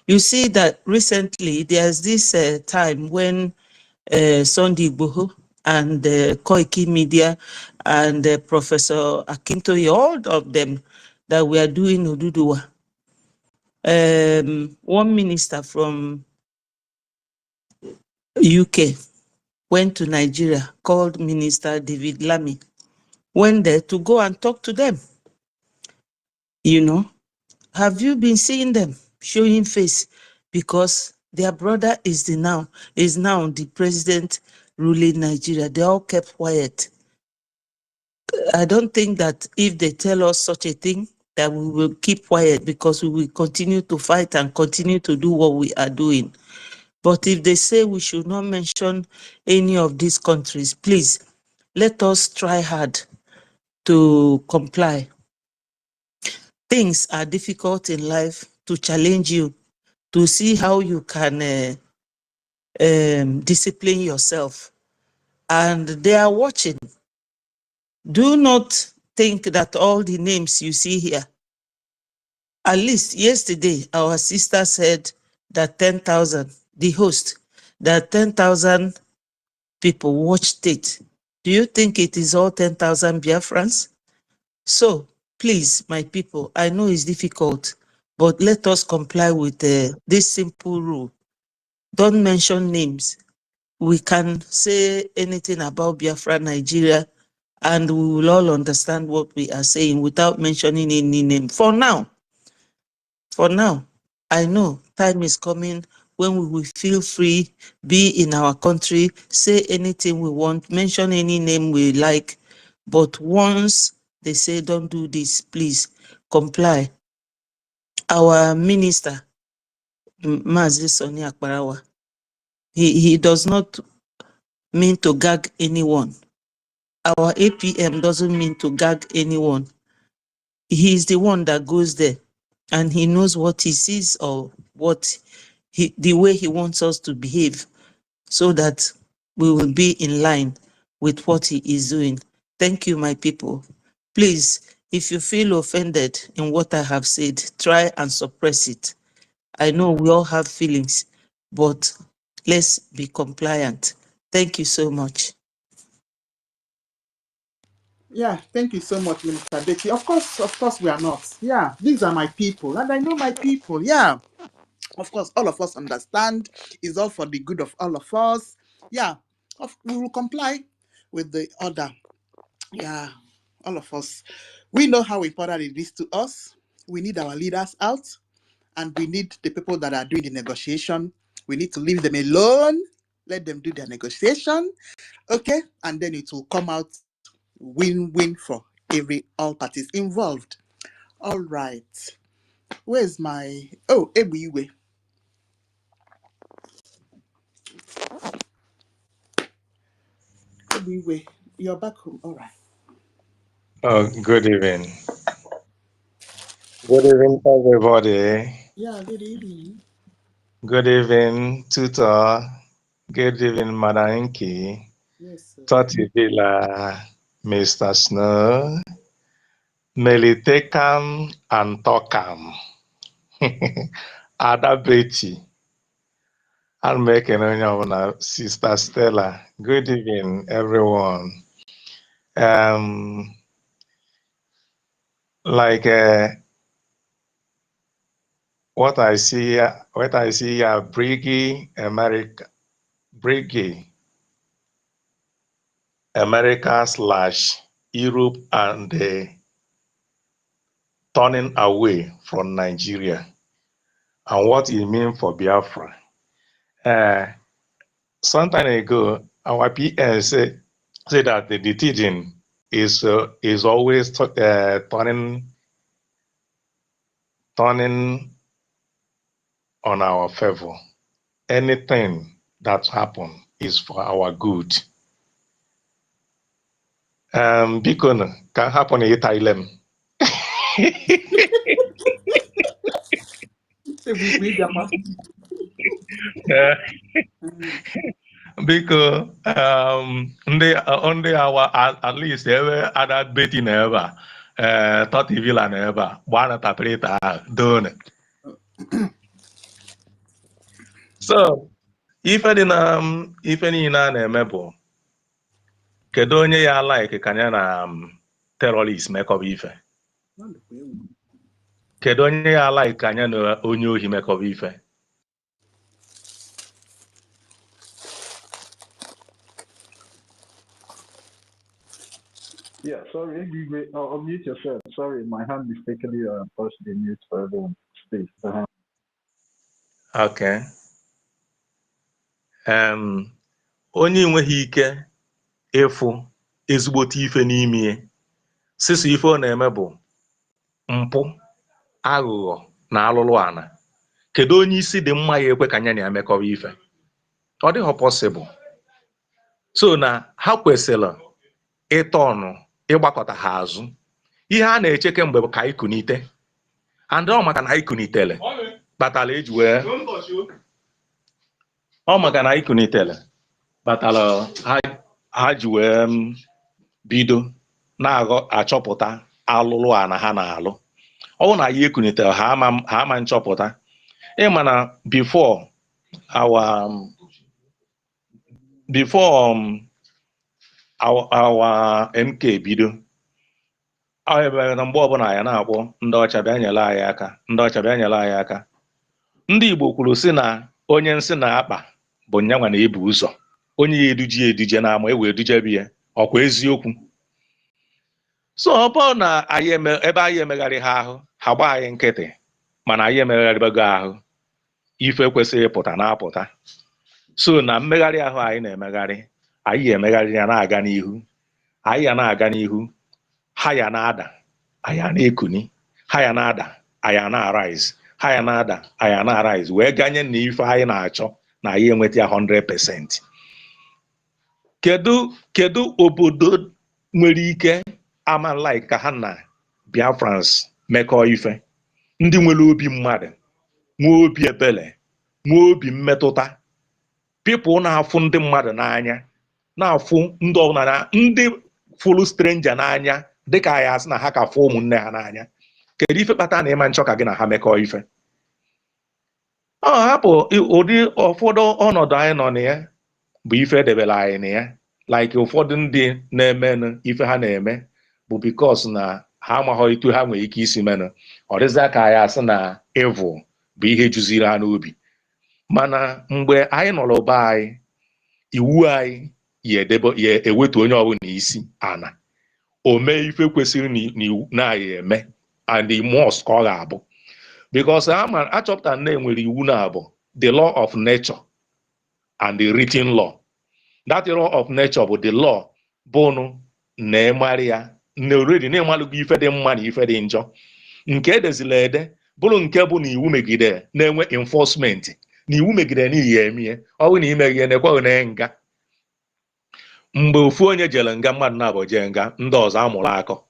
You see that recently there's this time when Sunday Igboho and Koiki Media and Professor Akintoye, all of them that we are doing Oduduwa. One minister from UK went to Nigeria, called Minister David Lamy, went there to go and talk to them. You know, have you been seeing them showing face? Because their brother is now the president ruling Nigeria. They all kept quiet. I don't think that if they tell us such a thing, that we will keep quiet, because we will continue to fight and continue to do what we are doing. But if they say we should not mention any of these countries, please, let us try hard to comply. Things are difficult in life to challenge you, to see how you can discipline yourself. And they are watching. Do not think that all the names you see here, at least yesterday, our sister said that 10,000, the host, that 10,000 people watched it. Do you think it is all 10,000 Biafrans? So, please, my people, I know it's difficult, but let us comply with this simple rule. Don't mention names. We can say anything about Biafra, Nigeria, and we will all understand what we are saying without mentioning any name. For now, I know time is coming when we will feel free, be in our country, say anything we want, mention any name we like. But once they say, don't do this, please comply. Our minister, Mazi Soni Akbarawa, he does not mean to gag anyone. Our APM doesn't mean to gag anyone. He is the one that goes there and he knows what he sees or what the way he wants us to behave so that we will be in line with what he is doing. Thank you, my people. Please, if you feel offended in what I have said, try and suppress it. I know we all have feelings, but let's be compliant. Thank you so much. Yeah, thank you so much, Minister Becky. Of course, we are not. Yeah, these are my people, and I know my people. Yeah, of course, all of us understand. It's all for the good of all of us. Yeah, we will comply with the order. Yeah, all of us. We know how important it is to us. We need our leaders out, and we need the people that are doing the negotiation. We need to leave them alone. Let them do their negotiation. Okay, and then it will come out win-win for all parties involved. All right. Where's my Ebuiwe? Ebuiwe, you're back home. All right. Oh, good evening. Good evening, everybody. Yeah, good evening. Good evening, Tutor. Good evening, Madam Inky. Yes, sir. Toti Villa, Mr. Snow, Melitekam and Tokam. Ada Betty. I'll make an Sister Stella. Good evening, everyone. Like what I see here, Brgie, America/Europe and turning away from Nigeria and what it means for Biafra. Some time ago, our PN said that the teaching is always turning on our favor. Anything that happens is for our good. Biko can happen in Thailand. Biko ndị awa at least ebe ada beti na ebe a tọti villa na ebe a gbaa na tapirita ahụ done. So ife niile a na-eme bụ kedu onye ya like ka ya na terrorist mekọba ife? Kedu onye ya like ka ya na onye ohi mekọba ife? Yeah, sorry, unmute yourself. Sorry, my hand mistakenly pushed the mute for everyone. Please. Okay. Onye enweghị ike ịfụ ezigbote ife n'ime sisi ife ọ na-eme bụ mpụ, aghụghọ na alụlụ ana. Kedu onye isi dị mma ya ekwe ka anya na ya mekọba ife? Ọ dịghị possible. So na ha kwesịrị ịtọnụ ịgbakọta ha azụ. Ihe a na-eche kemgbe bụ ka anyị kunite. And ọ maka na anyị kunitele batala eji wee batala ha ji wee bido na-achọpụta alụlụ a na ha na-alụ. Ọ bụrụ na anyị ekunitere ha ama nchọpụta. Ịma na before our MK bido, na mgbe ọbụla ya na-akpọ ndị ọcha bịa nyere anyị aka, ndị ọcha bịa nyere anyị aka. Ndị Igbo kwuru si na onye nsị na-akpa bụ nyanwa na-ebu ụzọ, onye ya eduje na-ama ewe edujebe ya, ọkwa eziokwu. So ọ bụrụ na ebe anyị emegharị ha ahụ, ha gba anyị nkịtị, mana anyị emegharịbago ahụ. ife kwesịrị ịpụta na-apụta. So na mmegharị ahụ anyị na-emegharị, anyị emegharị ya na-aga n'ihu, anyị ya na-aga n'ihu, ha ya na-ada, anyị na-ekuni, ha ya na-ada, anyị na-arise, ha ya na-ada, anyị na-arise, wee ganye na ife anyị na-achọ na anyị enweta ya 100%. Kedu obodo nwere ike ama like ka ha na Biafrans mekọọ ife? Ndị nwere obi mmadụ, nwee obi ebele, nwee obi mmetụta, people na-afụ ndị mmadụ n'anya, na-afụ ndị ọbụla na ndị fụlụ stranger n'anya dịka anyị asị na ha ka fụ ụmụnne ha n'anya. Kedu ife kpata na ịma nchọ ka gị na ha mekọọ ife? Ọ hapụ ụdị ụfọdụ ọnọdụ anyị nọ na ya bụ ife edebere anyị na ya, like ụfọdụ ndị na-emenụ ife ha na-eme bụ because na ha amaghị etu ha nwere ike isi menụ. Ọ dịzị ka anyị asị na evil bụ ihe juziri ha n'obi. Mana mgbe anyị nọrọ be anyị, iwu anyị ya ewetu onye ọbụla isi ana, o mee ife kwesịrị n'iwu na anyị eme, and the must ka ọ ga-abụ, because achọpụta na enwere iwu na-abụ the law of nature and the written law. That law of nature bụ the law bụnụ na-emari ya na already na-emalụgo ife dị mma na ife dị njọ. Nke edezila ede bụrụ nke bụ na iwu megide na-enwe enforcement, na iwu megide n'ihi ya emie, ọ bụ na imeghe na-ekweghị na nga. Mgbe ofu onye jere nga, mmadụ na-abụ jee nga, ndị ọzọ amụrụ akọ.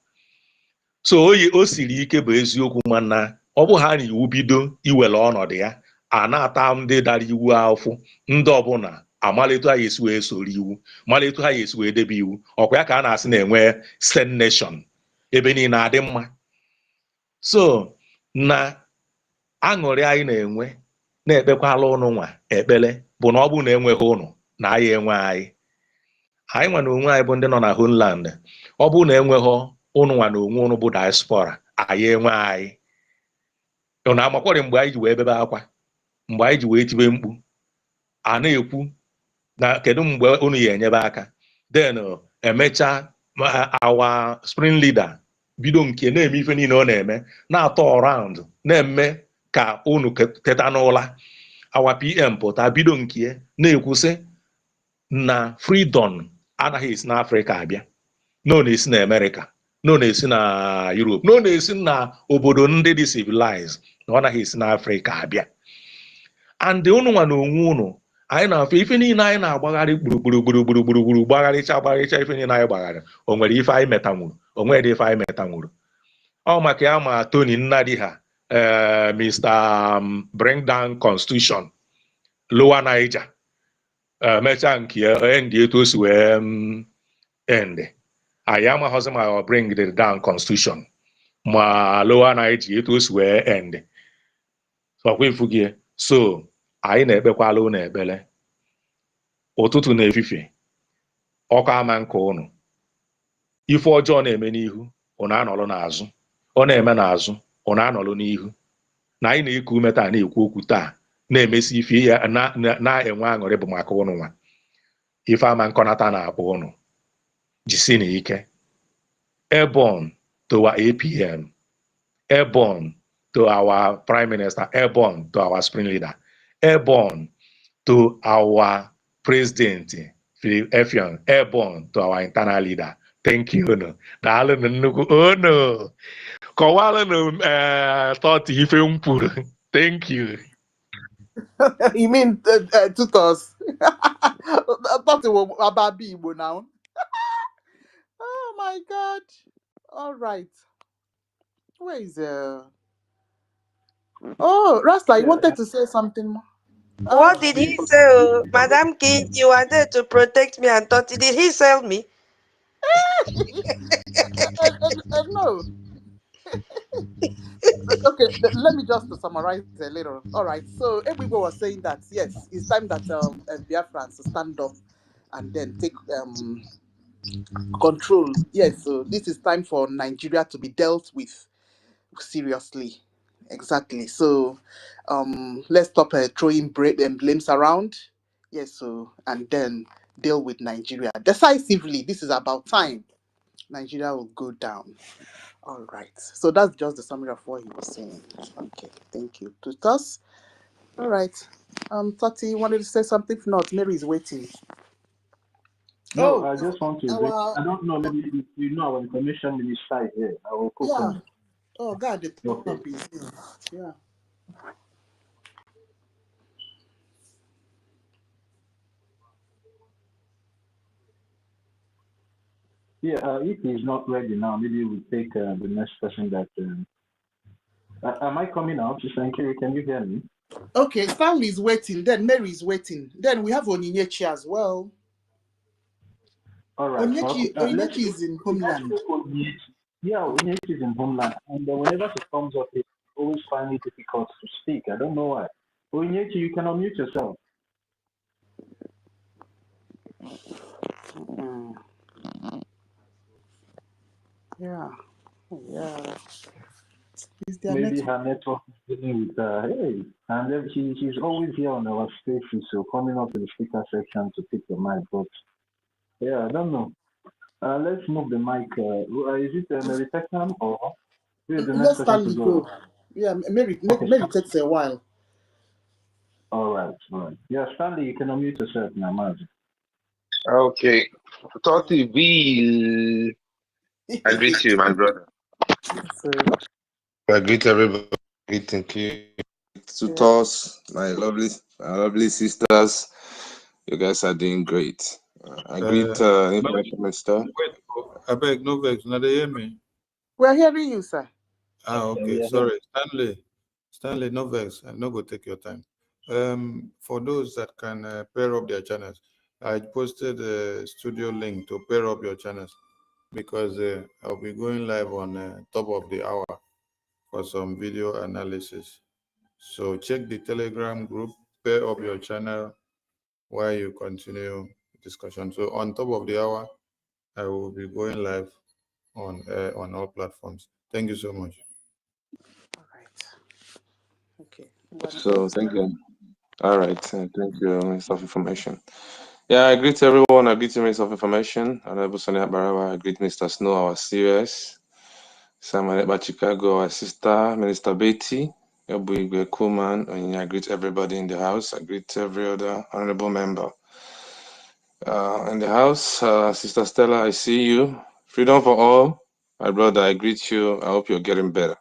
So o siri ike bụ eziokwu, mana ọ bụ ha na iwu bido iwere ọnọdụ ya, a na-ata ndị dara iwu afụ, ndị ọbụla amalịtụ ha esi wee soro iwu, malịtụ ha esi wee debe iwu. Ọkwa ya ka a na-asị na-enwe state nation, ebe niile adị mma. So na aṅụrị anyị na-enwe na-ekpekwala ụnụ nwa ekpele bụ na ọ bụ na enweghị ụnụ na anyị enwe anyị nwa na onwe anyị bụ ndị nọ na homeland. Ọ bụ na enweghị ụnụ nwa na onwe ụnụ bụ diaspora, anyị enwe anyị. Ụnụ amakwọrị mgbe anyị ji wee bebe akwa, mgbe anyị ji wee tibe mkpu, a na-ekwu na kedu mgbe unu ya enyebe aka. Then emechaa awa spring leader bido nke na-eme ife niile ọ na-eme, na-atọ around, na-eme ka unu teta n'ụla. Awa PM pụta bido nke na-ekwusị na freedom anaghị esi n'Africa abịa, no na-esi na America, no na-esi na Europe, no na-esi na obodo ndị dị civilized, na ọ naghị esi n'Africa abịa. And unu nwa na onwe unu, anyị na-afụ ife niile anyị na-agbagharị gburugburu gbagharịcha ife niile anyị gbagharị, o nwere ife anyị metanwuru, o nwere ife anyị metanwuru. Ọ maka ya ma Tony Nnadi ha Mr. Bring Down Constitution Lower Niger mechaa nke ndị etu o si wee end. Anyị amaghọzi ma Bring the Down Constitution ma Lower Niger etu o si wee end. Ọkwa ifu gị. So anyị na-ekpekwala unu ekpele ụtụtụ na efifie, ọkụ ama nke unu. Ife ọjọọ na-eme n'ihu, unu anọlụ n'azụ. Ọ na-eme n'azụ, unu anọlụ n'ihu. Na anyị na-eku ume taa na-ekwu okwu taa, na-emesi ife ya na-enwe aṅụrị bụ maka unu nwa. Ife ama nkọnata na-akpọ unu, jisi na ike. Airborne to our APM, airborne to our Prime Minister, airborne to our Spring Leader, airborne to our President, Efion, airborne to our internal leader. Thank you. Daalụ nnukwu unu. Kọwalụ thought ife m kwuru. Thank you. You mean tutors? I thought it was about Igbo now. Oh my God. All right. Where is Oh, Rasta, you wanted to say something more? What did he say? Madam King, you are there to protect me and thought, did he sell me? No. Okay, let me just summarize a little. All right, so everybody was saying that, yes, it's time that BIAFRANS stand up and then take control. Yes, so this is time for Nigeria to be dealt with seriously. Exactly. So let's stop throwing blames around. Yes, so and then deal with Nigeria decisively. This is about time. Nigeria will go down. All right. So that's just the summary of what he was saying. Okay, thank you. Tutus. All right. Tati wanted to say something. If not, Mary is waiting. No, Oh, I just want to bring, our I don't know, maybe you know our information minister is here. I will cook yeah. on. Oh God, the Okay. pump is here. Yeah. Yeah, if he's not ready now, maybe we'll take the next person that. Am I coming out? Thank you. Can you hear me? Okay, Stanley is waiting. Then Mary is waiting. Then we have Onyinyechi as well. All right. Let's Onyinyechi is in homeland. take Onyinyechi. Yeah, Onyinyechi is in homeland. And whenever she comes up, it always find it difficult to speak. I don't know why. Onyinyechi, you can unmute yourself. Yeah. Yeah. Is their Maybe network? her network is dealing with hey. And then she's always here on our station, so coming up in the speaker section to pick the mic. But yeah, I don't know. Let's move the mic. Is it Mary Technam or who is the Let next person to Stanley go? go. Yeah, Mary. Okay. Mary takes a while. All right. Yeah, Stanley, you can unmute yourself now, man. Okay. Toti Bill. I greet you, my brother. I greet everybody. Thank you. To us, my lovely sisters. You guys are doing great. I greet International Minister. Wait, I beg, no vex. Now they hear me. We're hearing you, sir. Okay, sorry. Stanley, no vex. I'm not going to take your time. For those that can pair up their channels, I posted a studio link to pair up your channels because I'll be going live on top of the hour for some video analysis. So check the Telegram group, pair up your channel while you continue discussion. So on top of the hour, I will be going live on all platforms. Thank you so much. All right. Okay. So thank you. All right. Thank you, Minister of Information. Yeah, I greet everyone. I greet the Minister of Information. Honorable Sonia Barawa. I greet Mr. Snow, our CS. Samuel Ekpa Chicago, our sister, Minister Betty. Yobuigwe Kuman. And I greet everybody in the house. I greet every other honorable member in the house. Sister Stella, I see you. Freedom for all. My brother, I greet you. I hope you're getting better.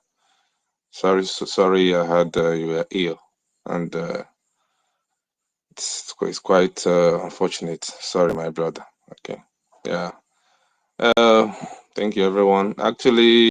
Sorry, I heard you were ill. And it's quite unfortunate. Sorry, my brother. Okay. Yeah. Thank you, everyone. Actually,